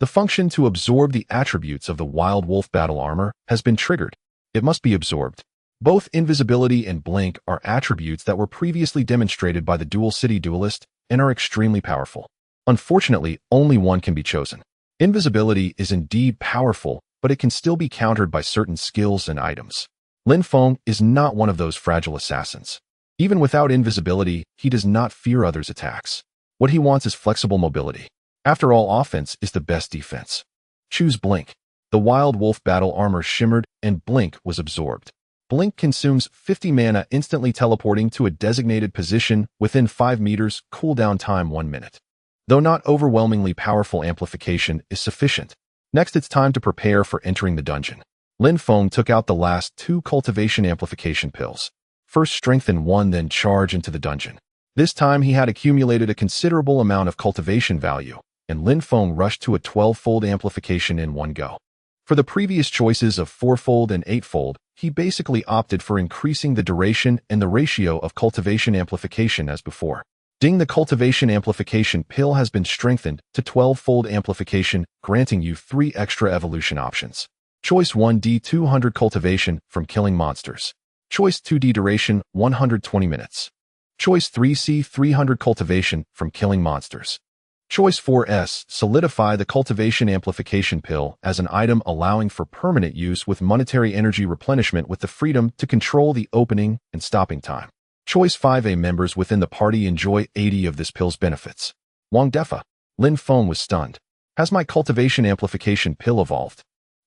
The function to absorb the attributes of the Wild Wolf Battle Armor has been triggered. It must be absorbed. Both invisibility and blink are attributes that were previously demonstrated by the Dual City Duelist and are extremely powerful. Unfortunately, only one can be chosen. Invisibility is indeed powerful, but it can still be countered by certain skills and items. Lin Mo is not one of those fragile assassins. Even without invisibility, he does not fear others' attacks. What he wants is flexible mobility. After all, offense is the best defense. Choose Blink. The Wild Wolf Battle Armor shimmered and Blink was absorbed. Blink consumes 50 mana, instantly teleporting to a designated position within 5 meters, cooldown time 1 minute. Though not overwhelmingly powerful, amplification is sufficient. Next, it's time to prepare for entering the dungeon. Lin Mo took out the last 2 cultivation amplification pills. First strengthen 1, then charge into the dungeon. This time he had accumulated a considerable amount of cultivation value, and Lin Mo rushed to a 12-fold amplification in one go. For the previous choices of 4-fold and 8-fold, he basically opted for increasing the duration and the ratio of cultivation amplification as before. Ding, the cultivation amplification pill has been strengthened to 12-fold amplification, granting you 3 extra evolution options. Choice 1D, 200 cultivation from killing monsters. Choice 2D, duration 120 minutes. Choice 3C, 300 cultivation from killing monsters. Choice 4S, solidify the cultivation amplification pill as an item, allowing for permanent use with monetary energy replenishment with the freedom to control the opening and stopping time. Choice 5A, members within the party enjoy 80 of this pill's benefits. Wang Defa. Lin Mo was stunned. Has my cultivation amplification pill evolved?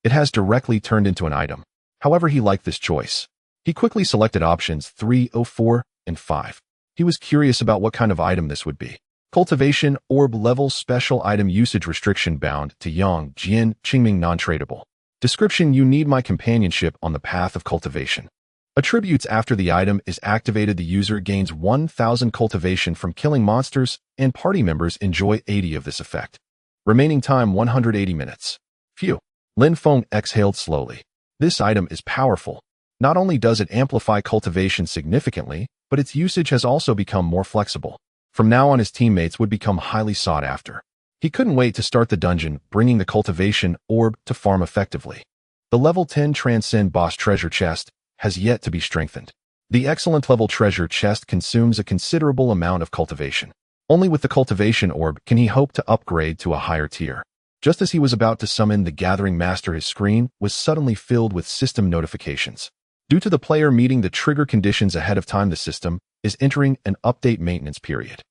It has directly turned into an item. However, he liked this choice. He quickly selected options 3, 4, and 5. He was curious about what kind of item this would be. Cultivation Orb level, special item, usage restriction bound to Yang, Jian, Qingming, non-tradable. Description: you need my companionship on the path of cultivation. Attributes: after the item is activated, the user gains 1000 cultivation from killing monsters, and party members enjoy 80 of this effect. Remaining time 180 minutes. Phew. Lin Mo exhaled slowly. This item is powerful. Not only does it amplify cultivation significantly, but its usage has also become more flexible. From now on, his teammates would become highly sought after. He couldn't wait to start the dungeon, bringing the cultivation orb to farm effectively. The level 10 Transcend Boss treasure chest has yet to be strengthened. The excellent level treasure chest consumes a considerable amount of cultivation. Only with the cultivation orb can he hope to upgrade to a higher tier. Just as he was about to summon the Gathering Master, his screen was suddenly filled with system notifications. Due to the player meeting the trigger conditions ahead of time, the system is entering an update maintenance period.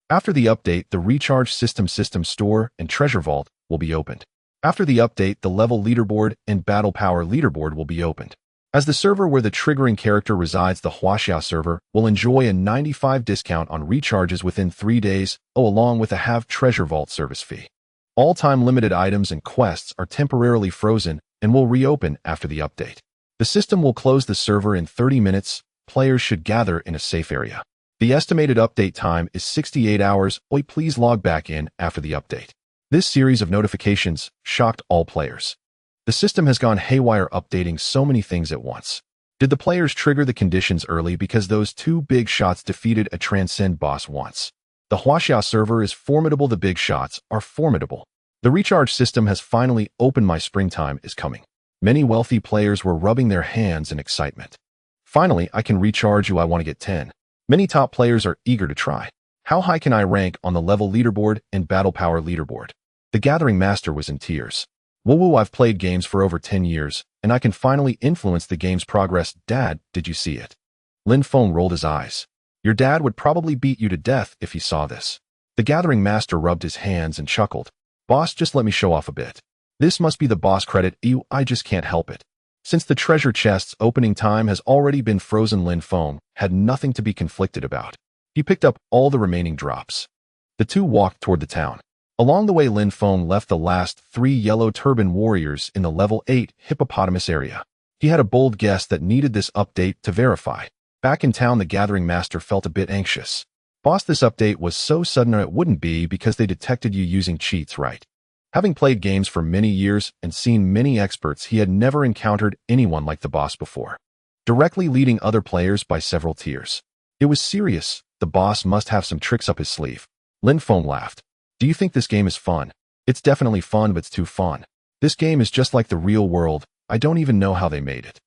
After the update, the recharge system store and treasure vault will be opened. After the update, the level leaderboard and battle power leaderboard will be opened. As the server where the triggering character resides, the Huaxia server, will enjoy a 95% discount on recharges within 3 days, along with a half treasure vault service fee. All time-limited items and quests are temporarily frozen and will reopen after the update. The system will close the server in 30 minutes. Players should gather in a safe area. The estimated update time is 68 hours. Please log back in after the update. This series of notifications shocked all players. The system has gone haywire, updating so many things at once. Did the players trigger the conditions early because those 2 big shots defeated a Transcend boss once? The Huaxia server is formidable. The big shots are formidable. The recharge system has finally opened. My springtime is coming. Many wealthy players were rubbing their hands in excitement. Finally, I can recharge you. I want to get 10. Many top players are eager to try. How high can I rank on the level leaderboard and battle power leaderboard? The Gathering Master was in tears. Woo, I've played games for over 10 years, and I can finally influence the game's progress. Dad, did you see it? Lin Mo rolled his eyes. Your dad would probably beat you to death if he saw this. The Gathering Master rubbed his hands and chuckled. Boss, just let me show off a bit. This must be the boss credit. I just can't help it. Since the treasure chest's opening time has already been frozen, Lin Mo had nothing to be conflicted about. He picked up all the remaining drops. The two walked toward the town. Along the way, Lin Mo left the last 3 yellow turban warriors in the level 8 hippopotamus area. He had a bold guess that needed this update to verify. Back in town, the Gathering Master felt a bit anxious. Boss, this update was so sudden. It wouldn't be because they detected you using cheats, right? Having played games for many years and seen many experts, he had never encountered anyone like the boss before, directly leading other players by several tiers. It was serious. The boss must have some tricks up his sleeve. Lin Mo laughed. Do you think this game is fun? It's definitely fun, but it's too fun. This game is just like the real world. I don't even know how they made it.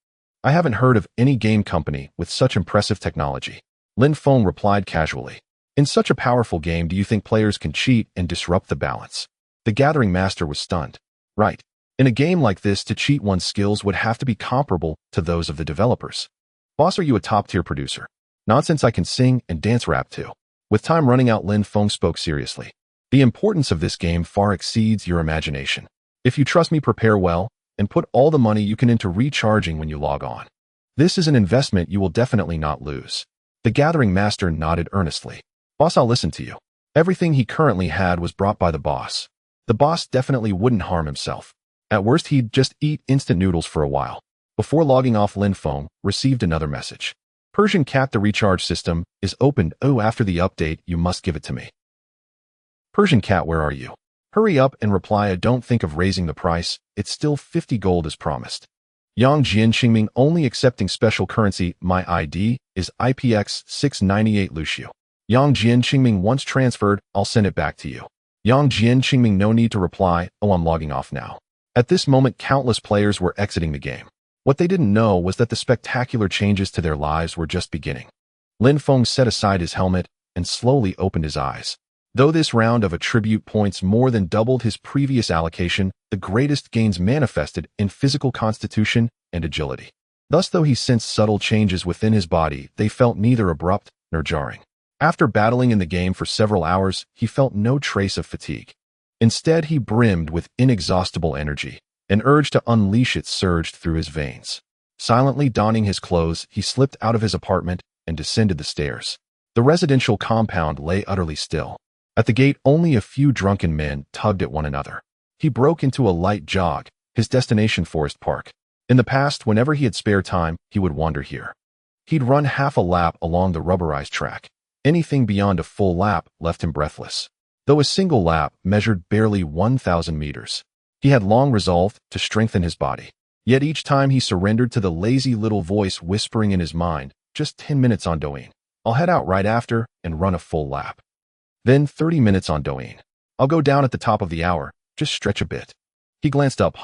I haven't heard of any game company with such impressive technology. Lin Mo replied casually. In such a powerful game, do you think players can cheat and disrupt the balance? The Gathering Master was stunned. Right. In a game like this, to cheat, one's skills would have to be comparable to those of the developers. Boss, are you a top-tier producer? Nonsense, I can sing and dance rap too. With time running out, Lin Mo spoke seriously. The importance of this game far exceeds your imagination. If you trust me, prepare well, and put all the money you can into recharging when you log on. This is an investment you will definitely not lose. The Gathering Master nodded earnestly. Boss, I'll listen to you. Everything he currently had was brought by the boss. The boss definitely wouldn't harm himself. At worst, he'd just eat instant noodles for a while. Before logging off, Lin Mo received another message. Persian Cat, the recharge system is opened. After the update, you must give it to me. Persian Cat, where are you? Hurry up and reply. I don't think of raising the price. It's still 50 gold as promised. Yang Jian Qingming, only accepting special currency. My ID is IPX 698 Lucio. Yang Jian Qingming, once transferred, I'll send it back to you. Yang Jian Qingming, no need to reply. I'm logging off now. At this moment, countless players were exiting the game. What they didn't know was that the spectacular changes to their lives were just beginning. Lin Mo set aside his helmet and slowly opened his eyes. Though this round of attribute points more than doubled his previous allocation, the greatest gains manifested in physical constitution and agility. Thus, though he sensed subtle changes within his body, they felt neither abrupt nor jarring. After battling in the game for several hours, he felt no trace of fatigue. Instead, he brimmed with inexhaustible energy. An urge to unleash it surged through his veins. Silently donning his clothes, he slipped out of his apartment and descended the stairs. The residential compound lay utterly still. At the gate, only a few drunken men tugged at one another. He broke into a light jog, his destination Forest Park. In the past, whenever he had spare time, he would wander here. He'd run half a lap along the rubberized track. Anything beyond a full lap left him breathless. Though a single lap measured barely 1,000 meters. He had long resolved to strengthen his body. Yet each time he surrendered to the lazy little voice whispering in his mind, just 10 minutes on Douyin. I'll head out right after and run a full lap. Then 30 minutes on Douyin. I'll go down at the top of the hour, just stretch a bit. He glanced up.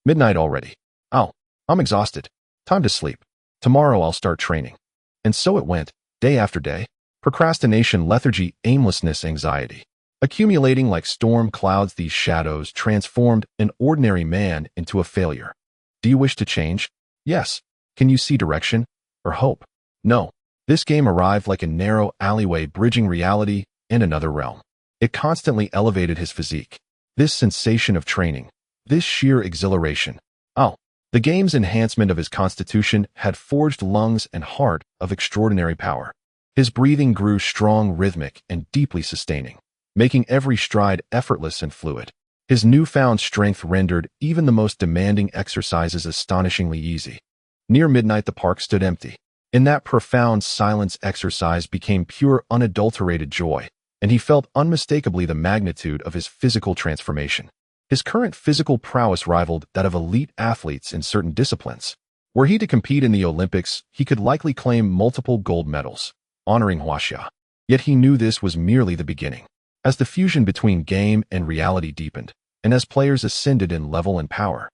Midnight already. I'm exhausted. Time to sleep. Tomorrow I'll start training. And so it went, day after day. Procrastination, lethargy, aimlessness, anxiety. Accumulating like storm clouds, these shadows transformed an ordinary man into a failure. Do you wish to change? Yes. Can you see direction? Or hope? No. This game arrived like a narrow alleyway bridging reality and another realm. It constantly elevated his physique. This sensation of training. This sheer exhilaration. Oh, the game's enhancement of his constitution had forged lungs and heart of extraordinary power. His breathing grew strong, rhythmic, and deeply sustaining, making every stride effortless and fluid. His newfound strength rendered even the most demanding exercises astonishingly easy. Near midnight, the park stood empty. In that profound silence, exercise became pure, unadulterated joy, and he felt unmistakably the magnitude of his physical transformation. His current physical prowess rivaled that of elite athletes in certain disciplines. Were he to compete in the Olympics, he could likely claim multiple gold medals, honoring Huaxia. Yet he knew this was merely the beginning. As the fusion between game and reality deepened, and as players ascended in level and power,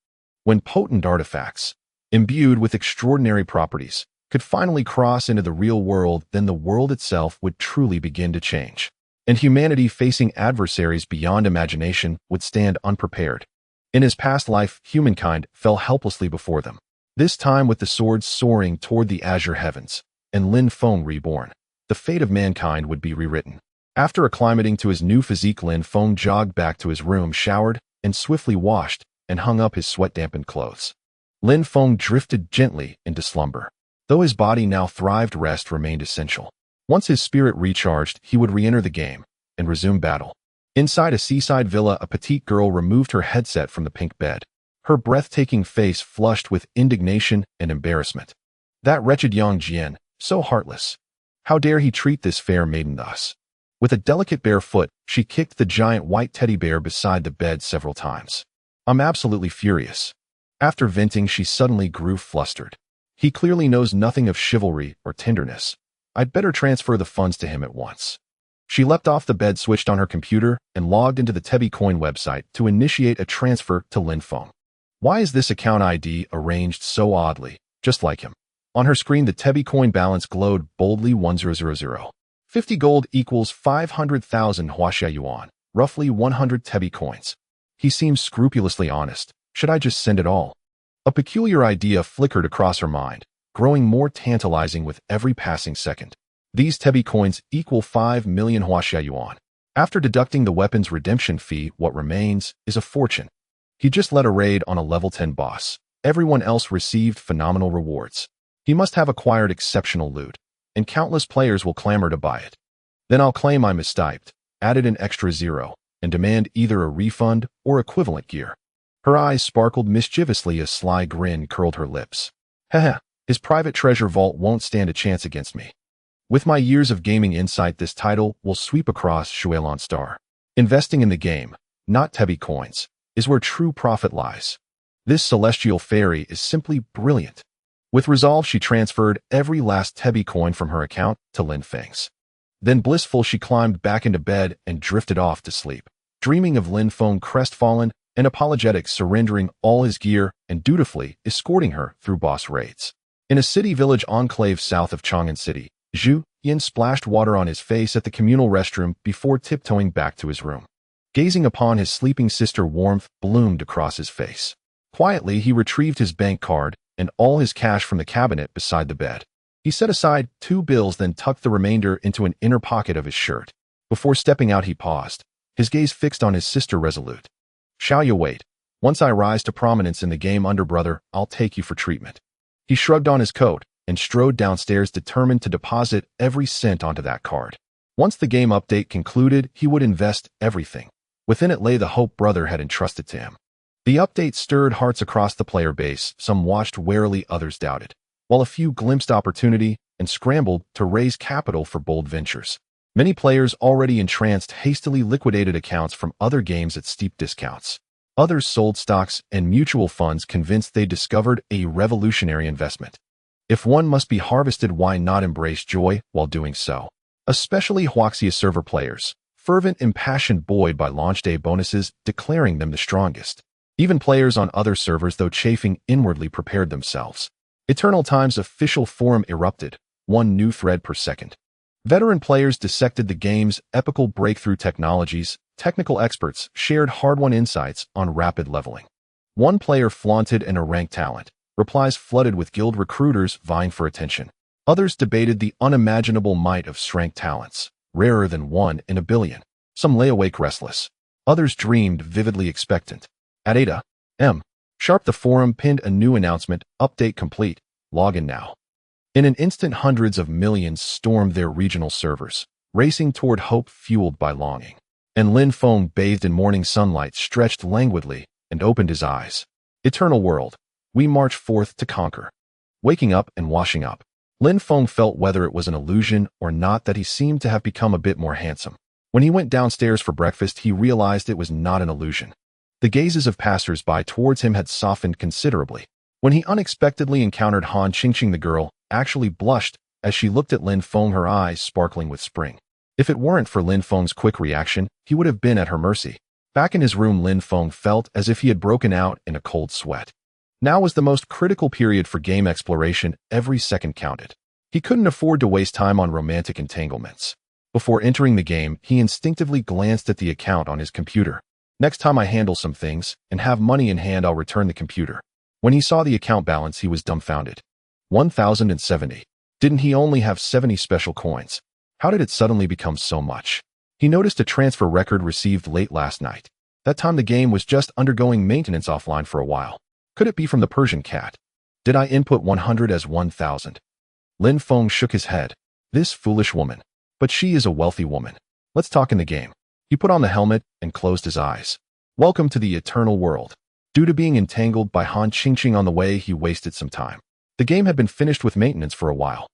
when potent artifacts, imbued with extraordinary properties, could finally cross into the real world, then the world itself would truly begin to change. And humanity, facing adversaries beyond imagination, would stand unprepared. In his past life, humankind fell helplessly before them. This time, with the swords soaring toward the azure heavens, and Lin Mo reborn, the fate of mankind would be rewritten. After acclimating to his new physique, Lin Mo jogged back to his room, showered, and swiftly washed, and hung up his sweat-dampened clothes. Lin Mo drifted gently into slumber. Though his body now thrived, rest remained essential. Once his spirit recharged, he would re-enter the game and resume battle. Inside a seaside villa, a petite girl removed her headset from the pink bed, her breathtaking face flushed with indignation and embarrassment. That wretched Yang Jian, so heartless. How dare he treat this fair maiden thus? With a delicate bare foot, she kicked the giant white teddy bear beside the bed several times. I'm absolutely furious. After venting, she suddenly grew flustered. He clearly knows nothing of chivalry or tenderness. I'd better transfer the funds to him at once. She leapt off the bed, switched on her computer, and logged into the Tebi Coin website to initiate a transfer to Lin Mo. Why is this account ID arranged so oddly, just like him? On her screen, the Tebi Coin balance glowed boldly: 1000. 50 gold equals 500,000 Huaxia yuan, roughly 100 Tebi coins. He seems scrupulously honest. Should I just send it all? A peculiar idea flickered across her mind, growing more tantalizing with every passing second. These Tebi coins equal 5 million Huaxia yuan. After deducting the weapon's redemption fee, what remains is a fortune. He just led a raid on a level 10 boss. Everyone else received phenomenal rewards. He must have acquired exceptional loot, and countless players will clamor to buy it. Then I'll claim I mistyped, added an extra zero, and demand either a refund or equivalent gear. Her eyes sparkled mischievously, a sly grin curled her lips. Heh, his private treasure vault won't stand a chance against me. With my years of gaming insight, this title will sweep across Shuelan Star. Investing in the game, not Tebi coins, is where true profit lies. This celestial fairy is simply brilliant. With resolve, she transferred every last Tebi coin from her account to Lin Feng's. Then, blissful, she climbed back into bed and drifted off to sleep, dreaming of Lin Mo crestfallen and apologetic, surrendering all his gear and dutifully escorting her through boss raids. In a city village enclave south of Chang'an City, Zhu Yin splashed water on his face at the communal restroom before tiptoeing back to his room. Gazing upon his sleeping sister, warmth bloomed across his face. Quietly, he retrieved his bank card and all his cash from the cabinet beside the bed. He set aside 2 bills, then tucked the remainder into an inner pocket of his shirt. Before stepping out, he paused, his gaze fixed on his sister, resolute. Shall you wait? Once I rise to prominence in the game, brother, I'll take you for treatment. He shrugged on his coat and strode downstairs, determined to deposit every cent onto that card. Once the game update concluded, he would invest everything. Within it lay the hope brother had entrusted to him. The update stirred hearts across the player base. Some watched warily, others doubted, while a few glimpsed opportunity and scrambled to raise capital for bold ventures. Many players, already entranced, hastily liquidated accounts from other games at steep discounts. Others sold stocks and mutual funds, convinced they discovered a revolutionary investment. If one must be harvested, why not embrace joy while doing so? Especially Huaxia server players, fervent, impassioned, buoyed by launch day bonuses, declaring them the strongest. Even players on other servers, though chafing inwardly, prepared themselves. Eternal Time's official forum erupted, one new thread per second. Veteran players dissected the game's epical breakthrough technologies. Technical experts shared hard-won insights on rapid leveling. One player flaunted an rank talent. Replies flooded with guild recruiters vying for attention. Others debated the unimaginable might of strength talents, rarer than one in a billion. Some lay awake restless. Others dreamed vividly expectant. At 8 a.m. sharp, the forum pinned a new announcement: update complete. Log in now. In an instant, hundreds of millions stormed their regional servers, racing toward hope fueled by longing. And Lin Mo, bathed in morning sunlight, stretched languidly and opened his eyes. Eternal world, we march forth to conquer. Waking up and washing up, Lin Mo felt, whether it was an illusion or not, that he seemed to have become a bit more handsome. When he went downstairs for breakfast, he realized it was not an illusion. The gazes of passers-by towards him had softened considerably. When he unexpectedly encountered Han Qingqing, the girl actually blushed as she looked at Lin Mo, her eyes sparkling with spring. If it weren't for Lin Mo's quick reaction, he would have been at her mercy. Back in his room, Lin Mo felt as if he had broken out in a cold sweat. Now was the most critical period for game exploration. Every second counted. He couldn't afford to waste time on romantic entanglements. Before entering the game, he instinctively glanced at the account on his computer. Next time I handle some things and have money in hand, I'll return the computer. When he saw the account balance, he was dumbfounded. 1,070. Didn't he only have 70 special coins? How did it suddenly become so much? He noticed a transfer record received late last night. That time the game was just undergoing maintenance offline for a while. Could it be from the Persian cat? Did I input 100 as 1,000? Lin Mo shook his head. This foolish woman. But she is a wealthy woman. Let's talk in the game. He put on the helmet and closed his eyes. Welcome to the eternal world. Due to being entangled by Han Qingqing on the way, he wasted some time. The game had been finished with maintenance for a while.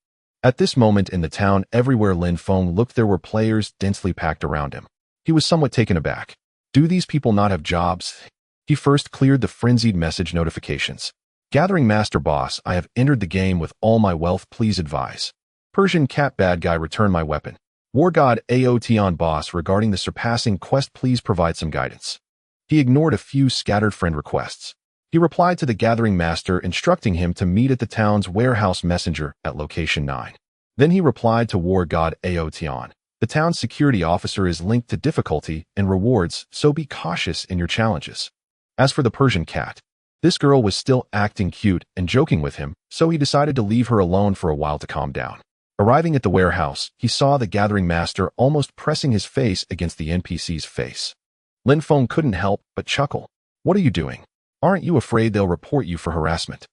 At this moment in the town, everywhere Lin Mo looked, there were players densely packed around him. He was somewhat taken aback. Do these people not have jobs? He first cleared the frenzied message notifications. Gathering Master Boss, I have entered the game with all my wealth, please advise. Persian cat bad guy, return my weapon. War God Aotion boss, regarding the surpassing quest, please provide some guidance. He ignored a few scattered friend requests. He replied to the Gathering Master, instructing him to meet at the town's warehouse messenger at location 9. Then he replied to War God Aotion. The town's security officer is linked to difficulty and rewards, so be cautious in your challenges. As for the Persian cat, this girl was still acting cute and joking with him, so he decided to leave her alone for a while to calm down. Arriving at the warehouse, he saw the Gathering Master almost pressing his face against the NPC's face. Lin Mo couldn't help but chuckle. What are you doing? Aren't you afraid they'll report you for harassment?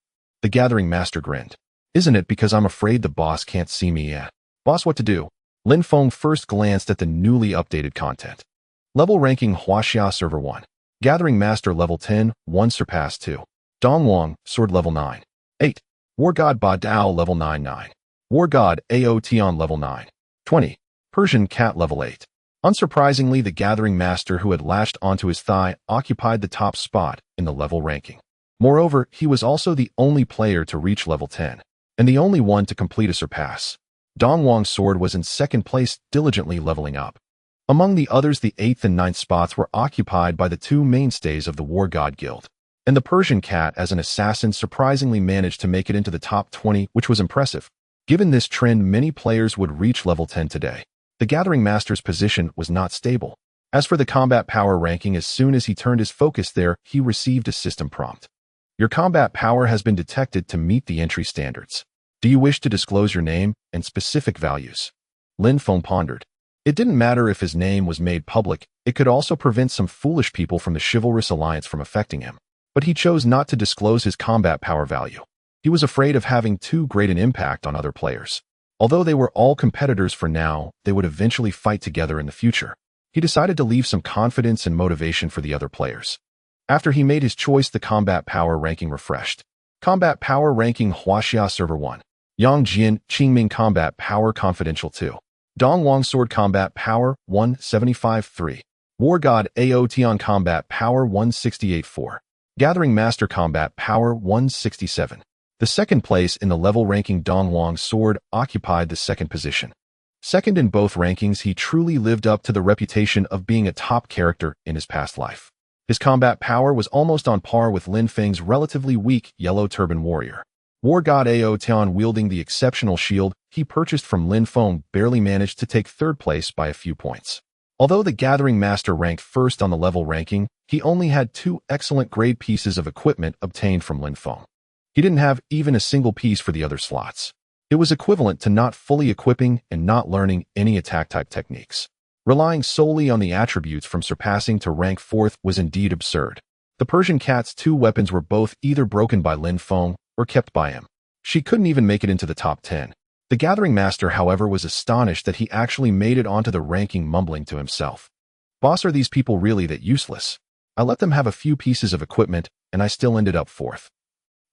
The Gathering Master grinned. Isn't it because I'm afraid the boss can't see me yet? Boss, what to do? Lin Mo first glanced at the newly updated content. Level ranking: Huaxia Server 1. Gathering Master level 10, 1 surpass 2. Dongwang, Sword level 9. 8. War God Ba Dao level 9, 9. War God Aotion level 9. 20. Persian cat level 8. Unsurprisingly, the Gathering Master, who had latched onto his thigh, occupied the top spot in the level ranking. Moreover, he was also the only player to reach level 10, and the only one to complete a surpass. Dongwang's sword was in second place, diligently leveling up. Among the others, the 8th and 9th spots were occupied by the two mainstays of the War God Guild, and the Persian cat, as an assassin, surprisingly managed to make it into the top 20, which was impressive. Given this trend, many players would reach level 10 today. The Gathering Master's position was not stable. As for the combat power ranking, as soon as he turned his focus there, he received a system prompt. Your combat power has been detected to meet the entry standards. Do you wish to disclose your name and specific values? Lin Mo pondered. It didn't matter if his name was made public. It could also prevent some foolish people from the Chivalrous Alliance from affecting him. But he chose not to disclose his combat power value. He was afraid of having too great an impact on other players. Although they were all competitors for now, they would eventually fight together in the future. He decided to leave some confidence and motivation for the other players. After he made his choice, the combat power ranking refreshed. Combat power ranking: Huaxia Server 1. Yang Jian Qingming Combat Power Confidential 2. Dongwang Sword Combat Power 175 3. War God Aotion Combat Power 168 4. Gathering Master Combat Power 167. The second place in the level ranking, Dongwang's sword occupied the second position. Second in both rankings, he truly lived up to the reputation of being a top character in his past life. His combat power was almost on par with Lin Feng's relatively weak Yellow Turban Warrior. War God Ao Tian, wielding the exceptional shield he purchased from Lin Feng, barely managed to take third place by a few points. Although the Gathering Master ranked first on the level ranking, he only had 2 excellent grade pieces of equipment obtained from Lin Feng. He didn't have even a single piece for the other slots. It was equivalent to not fully equipping and not learning any attack type techniques. Relying solely on the attributes from surpassing to rank 4th was indeed absurd. The Persian cat's 2 weapons were both either broken by Lin Feng or kept by him. She couldn't even make it into the top 10. The Gathering Master, however, was astonished that he actually made it onto the ranking, mumbling to himself. Boss, are these people really that useless? I let them have a few pieces of equipment, and I still ended up 4th.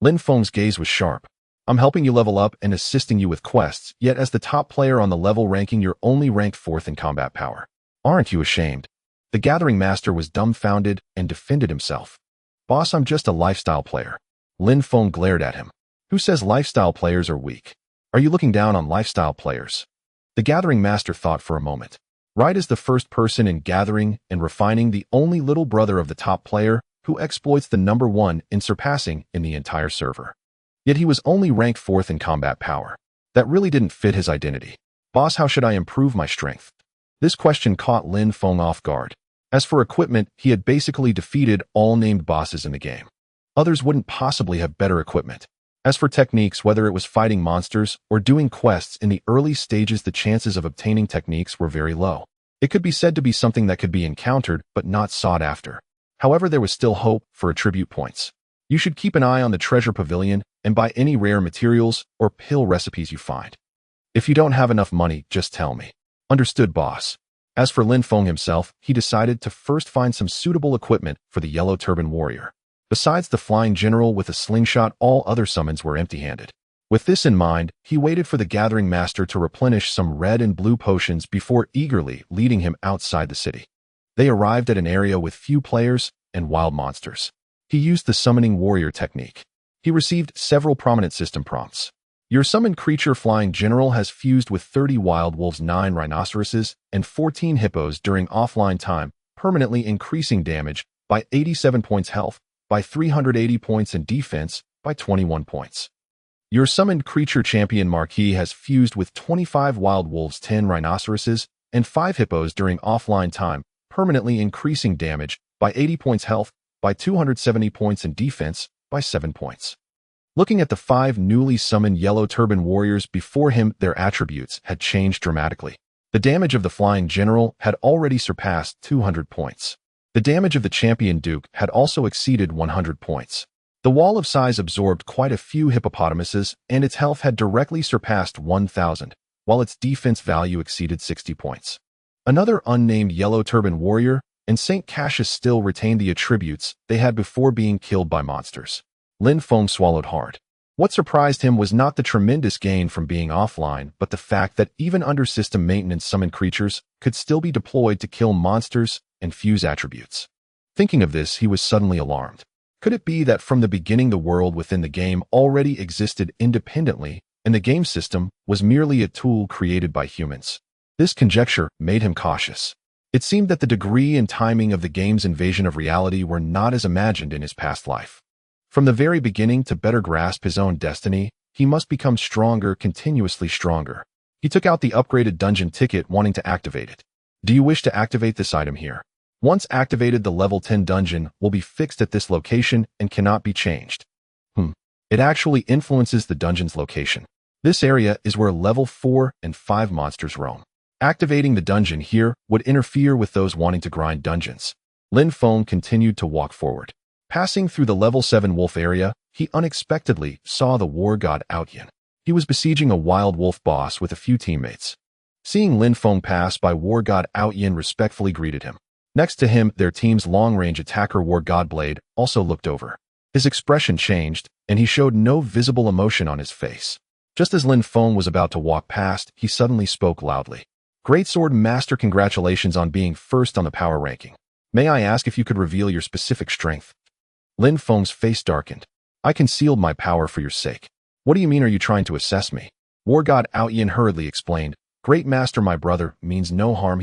Lin Feng's gaze was sharp. I'm helping you level up and assisting you with quests, yet as the top player on the level ranking, you're only ranked 4th in combat power. Aren't you ashamed? The Gathering Master was dumbfounded and defended himself. Boss, I'm just a lifestyle player. Lin Feng glared at him. Who says lifestyle players are weak? Are you looking down on lifestyle players? The Gathering Master thought for a moment. Right, as the first person in gathering and refining, the only little brother of the top player who exploits the number 1 in surpassing in the entire server. Yet he was only ranked 4th in combat power. That really didn't fit his identity. Boss, how should I improve my strength? This question caught Lin Feng off guard. As for equipment, he had basically defeated all named bosses in the game. Others wouldn't possibly have better equipment. As for techniques, whether it was fighting monsters or doing quests in the early stages, the chances of obtaining techniques were very low. It could be said to be something that could be encountered but not sought after. However, there was still hope for attribute points. You should keep an eye on the treasure pavilion and buy any rare materials or pill recipes you find. If you don't have enough money, just tell me. Understood, boss. As for Lin Feng himself, he decided to first find some suitable equipment for the Yellow Turban Warrior. Besides the Flying General with a slingshot, all other summons were empty-handed. With this in mind, he waited for the Gathering Master to replenish some red and blue potions before eagerly leading him outside the city. They arrived at an area with few players and wild monsters. He used the Summoning Warrior technique. He received several prominent system prompts. Your summoned creature Flying General has fused with 30 wild wolves, 9 rhinoceroses, and 14 hippos during offline time, permanently increasing damage by 87 points health, by 380 points and defense by 21 points. Your summoned creature Champion Marquis has fused with 25 wild wolves, 10 rhinoceroses, and 5 hippos during offline time, permanently increasing damage by 80 points health, by 270 points and defense by 7 points. Looking at the 5 newly summoned Yellow Turban Warriors before him, their attributes had changed dramatically. The damage of the Flying General had already surpassed 200 points. The damage of the Champion Duke had also exceeded 100 points. The Wall of Size absorbed quite a few hippopotamuses, and its health had directly surpassed 1,000, while its defense value exceeded 60 points. Another unnamed Yellow Turban Warrior and St. Cassius still retained the attributes they had before being killed by monsters. Lin Feng swallowed hard. What surprised him was not the tremendous gain from being offline, but the fact that even under system maintenance, summoned creatures could still be deployed to kill monsters and fuse attributes. Thinking of this, he was suddenly alarmed. Could it be that from the beginning the world within the game already existed independently, and the game system was merely a tool created by humans? This conjecture made him cautious. It seemed that the degree and timing of the game's invasion of reality were not as imagined in his past life. From the very beginning, to better grasp his own destiny, he must become stronger, continuously stronger. He took out the upgraded dungeon ticket, wanting to activate it. Do you wish to activate this item here? Once activated, the level 10 dungeon will be fixed at this location and cannot be changed. It actually influences the dungeon's location. This area is where level 4 and 5 monsters roam. Activating the dungeon here would interfere with those wanting to grind dungeons. Lin Feng continued to walk forward. Passing through the level 7 wolf area, he unexpectedly saw the war god Outyin. He was besieging a wild wolf boss with a few teammates. Seeing Lin Feng pass by, war god Outyin respectfully greeted him. Next to him, their team's long-range attacker War God Blade also looked over. His expression changed, and he showed no visible emotion on his face. Just as Lin Feng was about to walk past, he suddenly spoke loudly. Greatsword Master, congratulations on being first on the power ranking. May I ask if you could reveal your specific strength? Lin Feng's face darkened. I concealed my power for your sake. What do you mean, are you trying to assess me? War God Outyin hurriedly explained. Great Master, my brother means no harm,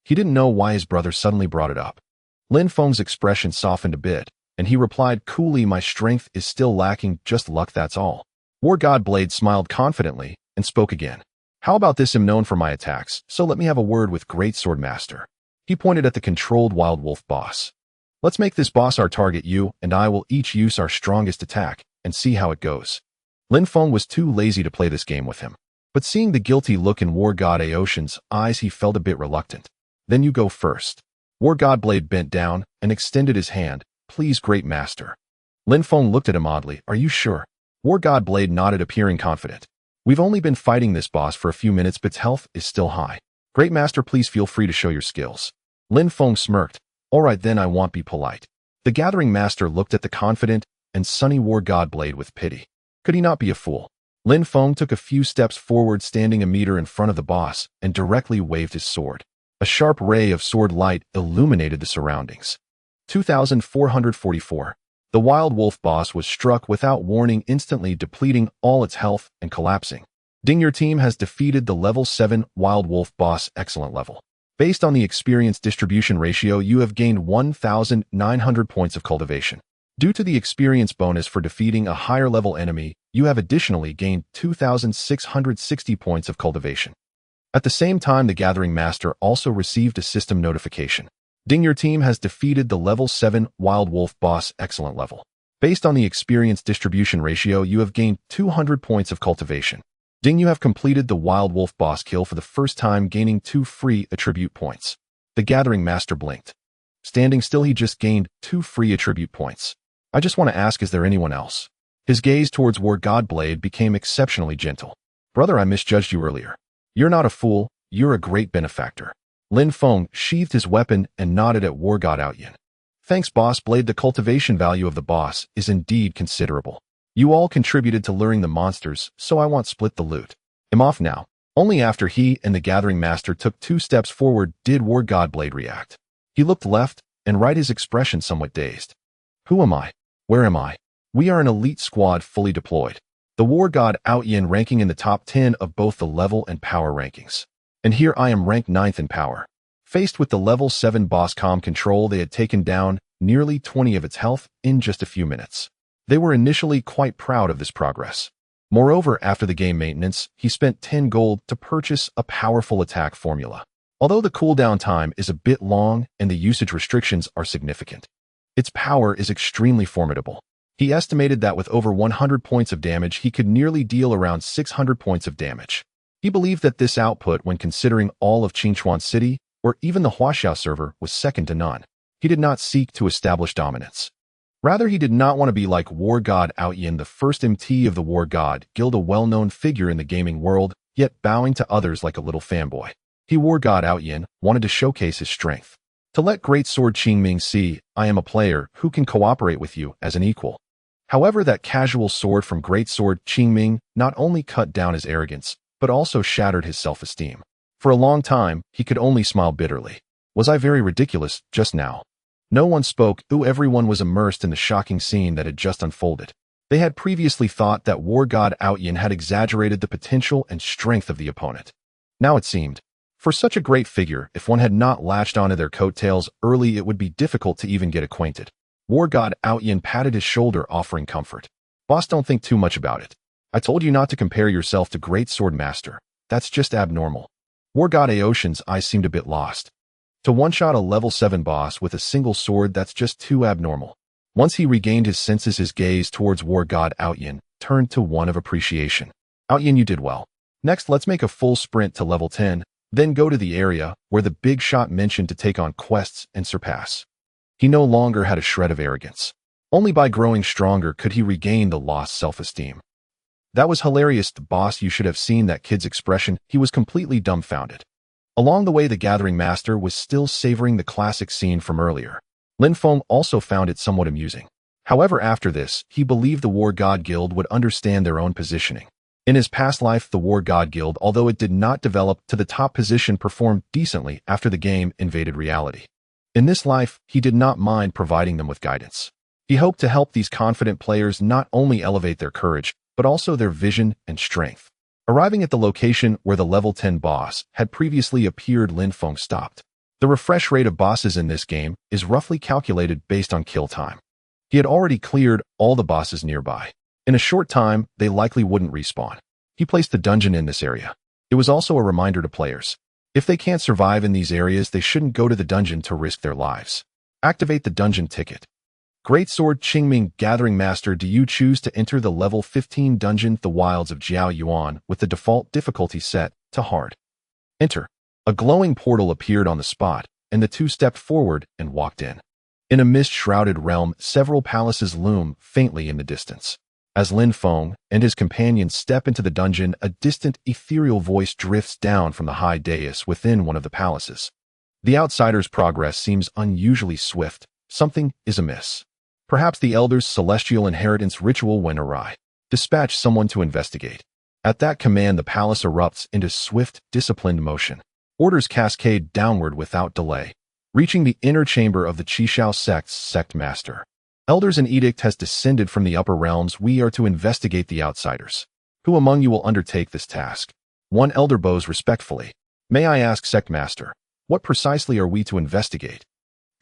he didn't know why his brother suddenly brought it up. Lin Feng's expression softened a bit, and he replied coolly, my strength is still lacking, just luck, that's all. War God Blade smiled confidently and spoke again. How about this? I'm known for my attacks, so let me have a word with Great Sword Master. He pointed at the controlled Wild Wolf boss. Let's make this boss our target. You and I will each use our strongest attack and see how it goes. Lin Feng was too lazy to play this game with him. But seeing the guilty look in War God Aoshin's eyes, he felt a bit reluctant. Then you go first. War God Blade bent down and extended his hand. Please, Great Master. Lin Feng looked at him oddly. Are you sure? War God Blade nodded, appearing confident. We've only been fighting this boss for a few minutes, but its health is still high. Great Master, please feel free to show your skills. Lin Feng smirked. All right then, I won't be polite. The Gathering Master looked at the confident and sunny War God Blade with pity. Could he not be a fool? Lin Feng took a few steps forward, standing a meter in front of the boss, and directly waved his sword. A sharp ray of sword light illuminated the surroundings. 2444. The Wild Wolf boss was struck without warning, instantly depleting all its health and collapsing. Ding, your team has defeated the level 7 Wild Wolf boss. Excellent level. Based on the experience distribution ratio, you have gained 1,900 points of cultivation. Due to the experience bonus for defeating a higher level enemy, you have additionally gained 2,660 points of cultivation. At the same time, the Gathering Master also received a system notification. Ding, your team has defeated the level 7 Wild Wolf boss. Excellent level. Based on the experience distribution ratio, you have gained 200 points of cultivation. Ding, you have completed the Wild Wolf boss kill for the first time, gaining 2 free attribute points. The Gathering Master blinked. Standing still, he just gained 2 free attribute points. I just want to ask, is there anyone else? His gaze towards War God Blade became exceptionally gentle. Brother, I misjudged you earlier. You're not a fool, you're a great benefactor. Lin Feng sheathed his weapon and nodded at War God Aoshin. Thanks, Boss Blade. The cultivation value of the boss is indeed considerable. You all contributed to luring the monsters, so I want split the loot. I'm off now. Only after he and the Gathering Master took 2 steps forward did War God Blade react. He looked left and right, his expression somewhat dazed. Who am I? Where am I? We are an elite squad fully deployed. The War God Aoshin ranking in the top 10 of both the level and power rankings. And here I am ranked 9th in power. Faced with the level 7 boss Calm Control, they had taken down nearly 20 of its health in just a few minutes. They were initially quite proud of this progress. Moreover, after the game maintenance, he spent 10 gold to purchase a powerful attack formula. Although the cooldown time is a bit long and the usage restrictions are significant, its power is extremely formidable. He estimated that with over 100 points of damage, he could nearly deal around 600 points of damage. He believed that this output, when considering all of Qingchuan City or even the Huaxiao server, was second to none. He did not seek to establish dominance. Rather, he did not want to be like War God Aoshin, the first MT of the War God Guild, a well-known figure in the gaming world, yet bowing to others like a little fanboy. He, War God Aoshin, wanted to showcase his strength. To let Great Sword Qingming see, I am a player who can cooperate with you as an equal. However, that casual sword from Great Sword Qingming not only cut down his arrogance, but also shattered his self-esteem. For a long time, he could only smile bitterly. Was I very ridiculous just now? No one spoke. Everyone was immersed in the shocking scene that had just unfolded. They had previously thought that War God Aoshin had exaggerated the potential and strength of the opponent. Now it seemed, for such a great figure, if one had not latched onto their coattails early, it would be difficult to even get acquainted. War God Aoshin patted his shoulder, offering comfort. Boss, don't think too much about it. I told you not to compare yourself to Great Sword Master. That's just abnormal. War God Aoshin's eyes seemed a bit lost. To one-shot a level 7 boss with a single sword, that's just too abnormal. Once he regained his senses, his gaze towards War God Aoshin turned to one of appreciation. Aoshin, you did well. Next, let's make a full sprint to level 10, then go to the area where the big shot mentioned to take on quests and surpass. He no longer had a shred of arrogance. Only by growing stronger could he regain the lost self-esteem. That was hilarious, boss. You should have seen that kid's expression. He was completely dumbfounded. Along the way, the Gathering Master was still savoring the classic scene from earlier. Lin Feng also found it somewhat amusing. However, after this, he believed the War God Guild would understand their own positioning. In his past life, the War God Guild, although it did not develop to the top position, performed decently after the game invaded reality. In this life, he did not mind providing them with guidance. He hoped to help these confident players not only elevate their courage, but also their vision and strength. Arriving at the location where the level 10 boss had previously appeared, Lin Feng stopped. The refresh rate of bosses in this game is roughly calculated based on kill time. He had already cleared all the bosses nearby. In a short time, they likely wouldn't respawn. He placed the dungeon in this area. It was also a reminder to players. If they can't survive in these areas, they shouldn't go to the dungeon to risk their lives. Activate the dungeon ticket. Great Sword Qingming Gathering Master. Do you choose to enter the level 15 dungeon, the Wilds of Jiao Yuan, with the default difficulty set to hard? Enter. A glowing portal appeared on the spot, and the two stepped forward and walked in. In a mist-shrouded realm, several palaces loom faintly in the distance. As Lin Feng and his companions step into the dungeon, a distant, ethereal voice drifts down from the high dais within one of the palaces. The outsider's progress seems unusually swift. Something is amiss. Perhaps the Elder's celestial inheritance ritual went awry. Dispatch someone to investigate. At that command, the palace erupts into swift, disciplined motion. Orders cascade downward without delay, reaching the inner chamber of the Qishao sect's sect master. Elders, an edict has descended from the upper realms. We are to investigate the outsiders. Who among you will undertake this task? One elder bows respectfully. May I ask, sect master, what precisely are we to investigate?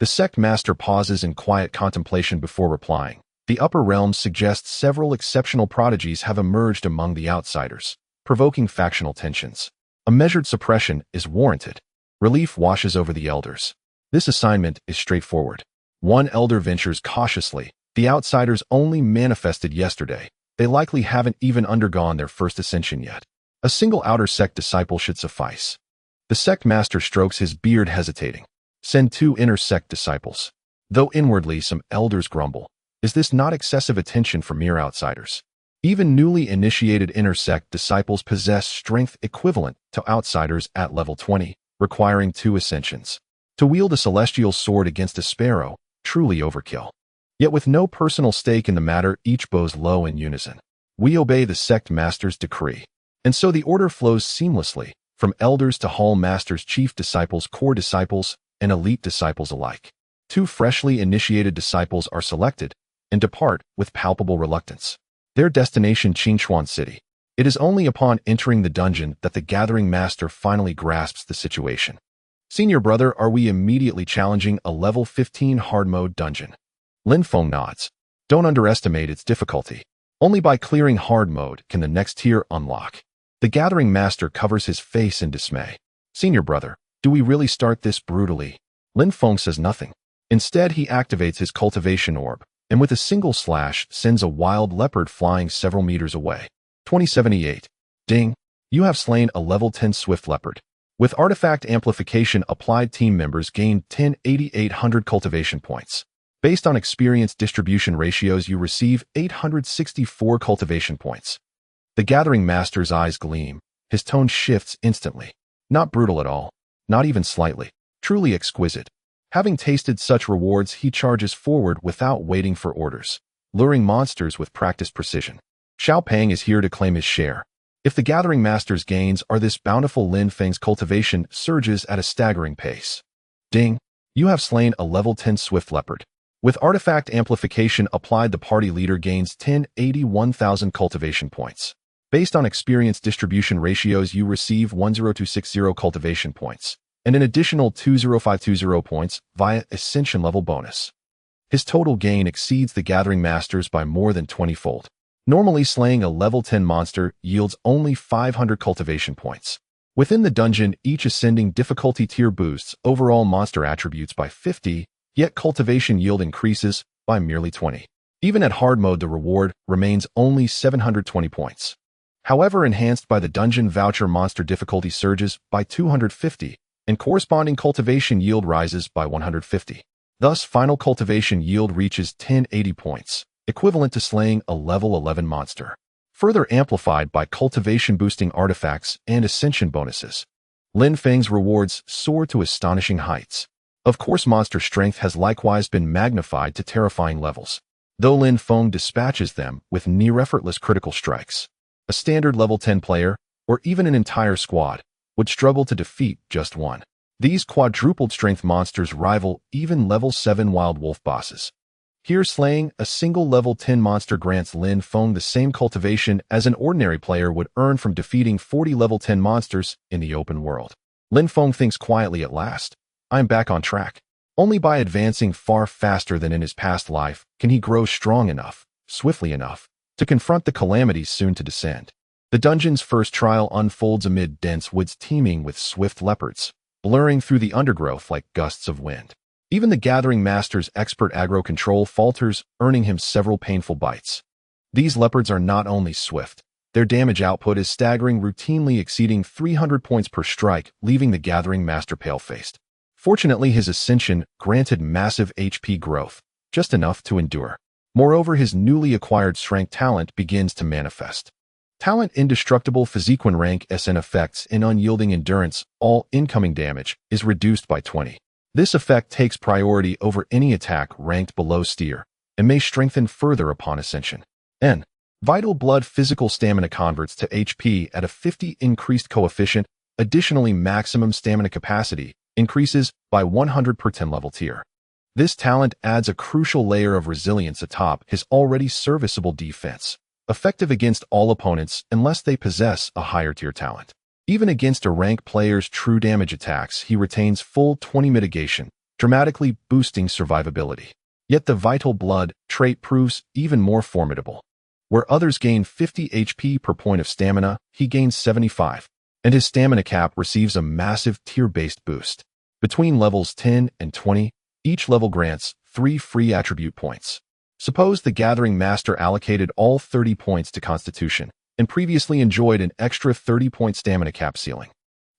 The sect master pauses in quiet contemplation before replying. The upper realms suggest several exceptional prodigies have emerged among the outsiders, provoking factional tensions. A measured suppression is warranted. Relief washes over the elders. This assignment is straightforward. One elder ventures cautiously. The outsiders only manifested yesterday. They likely haven't even undergone their first ascension yet. A single outer sect disciple should suffice. The sect master strokes his beard, hesitating. Send 2 inner sect disciples. Though inwardly some elders grumble. Is this not excessive attention for mere outsiders? Even newly initiated inner sect disciples possess strength equivalent to outsiders at level 20, requiring 2 ascensions. To wield a celestial sword against a sparrow, truly overkill. Yet with no personal stake in the matter, each bows low in unison. We obey the sect master's decree. And so the order flows seamlessly, from elders to hall masters, chief disciples, core disciples, and elite disciples alike. 2 freshly initiated disciples are selected and depart with palpable reluctance. Their destination, Qingchuan City. It is only upon entering the dungeon that the gathering master finally grasps the situation. Senior brother, are we immediately challenging a level 15 hard mode dungeon? Lin Feng nods. Don't underestimate its difficulty. Only by clearing hard mode can the next tier unlock. The gathering master covers his face in dismay. Senior brother, do we really start this brutally? Lin Feng says nothing. Instead, he activates his cultivation orb, and with a single slash sends a wild leopard flying several meters away. 2078. Ding. You have slain a level 10 swift leopard. With artifact amplification applied, team members gain 10,800 cultivation points. Based on experience distribution ratios, you receive 864 cultivation points. The gathering master's eyes gleam. His tone shifts instantly. Not brutal at all. Not even slightly. Truly exquisite. Having tasted such rewards, he charges forward without waiting for orders, luring monsters with practiced precision. Xiao Pang is here to claim his share. If the gathering master's gains are this bountiful, Lin Feng's cultivation surges at a staggering pace. Ding. You have slain a level 10 swift leopard. With artifact amplification applied, the party leader gains 10,81,000 cultivation points. Based on experience distribution ratios, you receive 10260 cultivation points, and an additional 20520 points via Ascension level bonus. His total gain exceeds the gathering master's by more than 20-fold. Normally, slaying a level 10 monster yields only 500 cultivation points. Within the dungeon, each ascending difficulty tier boosts overall monster attributes by 50, yet cultivation yield increases by merely 20. Even at hard mode, the reward remains only 720 points. However, enhanced by the dungeon voucher, monster difficulty surges by 250, and corresponding cultivation yield rises by 150. Thus, final cultivation yield reaches 1080 points, equivalent to slaying a level 11 monster. Further amplified by cultivation-boosting artifacts and ascension bonuses, Lin Feng's rewards soar to astonishing heights. Of course, monster strength has likewise been magnified to terrifying levels, though Lin Feng dispatches them with near-effortless critical strikes. A standard level 10 player, or even an entire squad, would struggle to defeat just one. These quadrupled strength monsters rival even level 7 wild wolf bosses. Here, slaying a single level 10 monster grants Lin Feng the same cultivation as an ordinary player would earn from defeating 40 level 10 monsters in the open world. Lin Feng thinks quietly, at last, I'm back on track. Only by advancing far faster than in his past life can he grow strong enough, swiftly enough, to confront the calamities soon to descend. The dungeon's first trial unfolds amid dense woods teeming with swift leopards, blurring through the undergrowth like gusts of wind. Even the Gathering Master's expert aggro control falters, earning him several painful bites. These leopards are not only swift, their damage output is staggering, routinely exceeding 300 points per strike, leaving the Gathering Master pale-faced. Fortunately, his ascension granted massive HP growth, just enough to endure. Moreover, his newly acquired strength talent begins to manifest. Talent Indestructible Physique. When rank SN effects in unyielding endurance, all incoming damage is reduced by 20. This effect takes priority over any attack ranked below Steer, and may strengthen further upon ascension. N. Vital Blood Physical Stamina converts to HP at a 50 increased coefficient. Additionally, maximum stamina capacity increases by 100 per 10 level tier. This talent adds a crucial layer of resilience atop his already serviceable defense, effective against all opponents unless they possess a higher tier talent. Even against a rank player's true damage attacks, he retains full 20 mitigation, dramatically boosting survivability. Yet the Vital Blood trait proves even more formidable. Where others gain 50 HP per point of stamina, he gains 75, and his stamina cap receives a massive tier-based boost. Between levels 10 and 20, each level grants 3 free attribute points. Suppose the Gathering Master allocated all 30 points to Constitution, and previously enjoyed an extra 30-point stamina cap ceiling.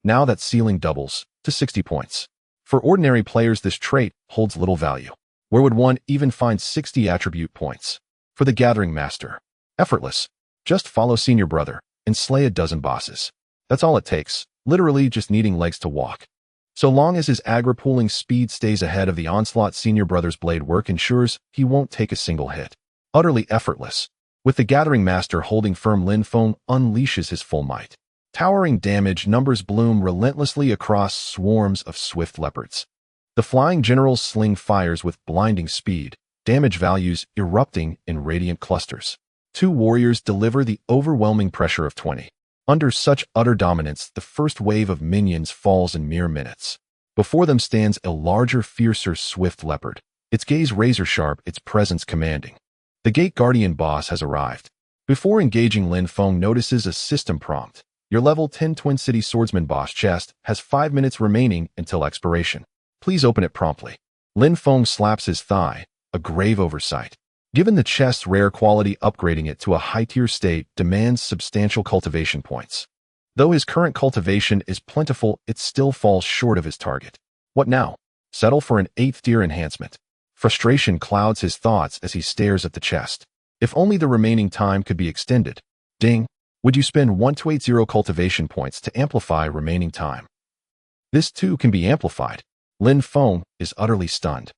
Now that ceiling doubles to 60 points. For ordinary players, this trait holds little value. Where would one even find 60 attribute points? For the Gathering Master, effortless. Just follow Senior Brother and slay a dozen bosses. That's all it takes, literally just needing legs to walk. So long as his aggro-pooling speed stays ahead of the onslaught, Senior Brother's blade work ensures he won't take a single hit. Utterly effortless. With the Gathering Master holding firm, Lin Mo unleashes his full might. Towering damage numbers bloom relentlessly across swarms of swift leopards. The Flying General's sling fires with blinding speed, damage values erupting in radiant clusters. Two warriors deliver the overwhelming pressure of 20. Under such utter dominance, the first wave of minions falls in mere minutes. Before them stands a larger, fiercer, swift leopard, its gaze razor-sharp, its presence commanding. The Gate Guardian boss has arrived. Before engaging, Lin Mo notices a system prompt. Your level 10 Twin City Swordsman boss chest has 5 minutes remaining until expiration. Please open it promptly. Lin Mo slaps his thigh, a grave oversight. Given the chest's rare quality, upgrading it to a high-tier state demands substantial cultivation points. Though his current cultivation is plentiful, it still falls short of his target. What now? Settle for an 8th-tier enhancement. Frustration clouds his thoughts as he stares at the chest. If only the remaining time could be extended. Ding! Would you spend 1280 cultivation points to amplify remaining time? This too can be amplified. Lin Mo is utterly stunned.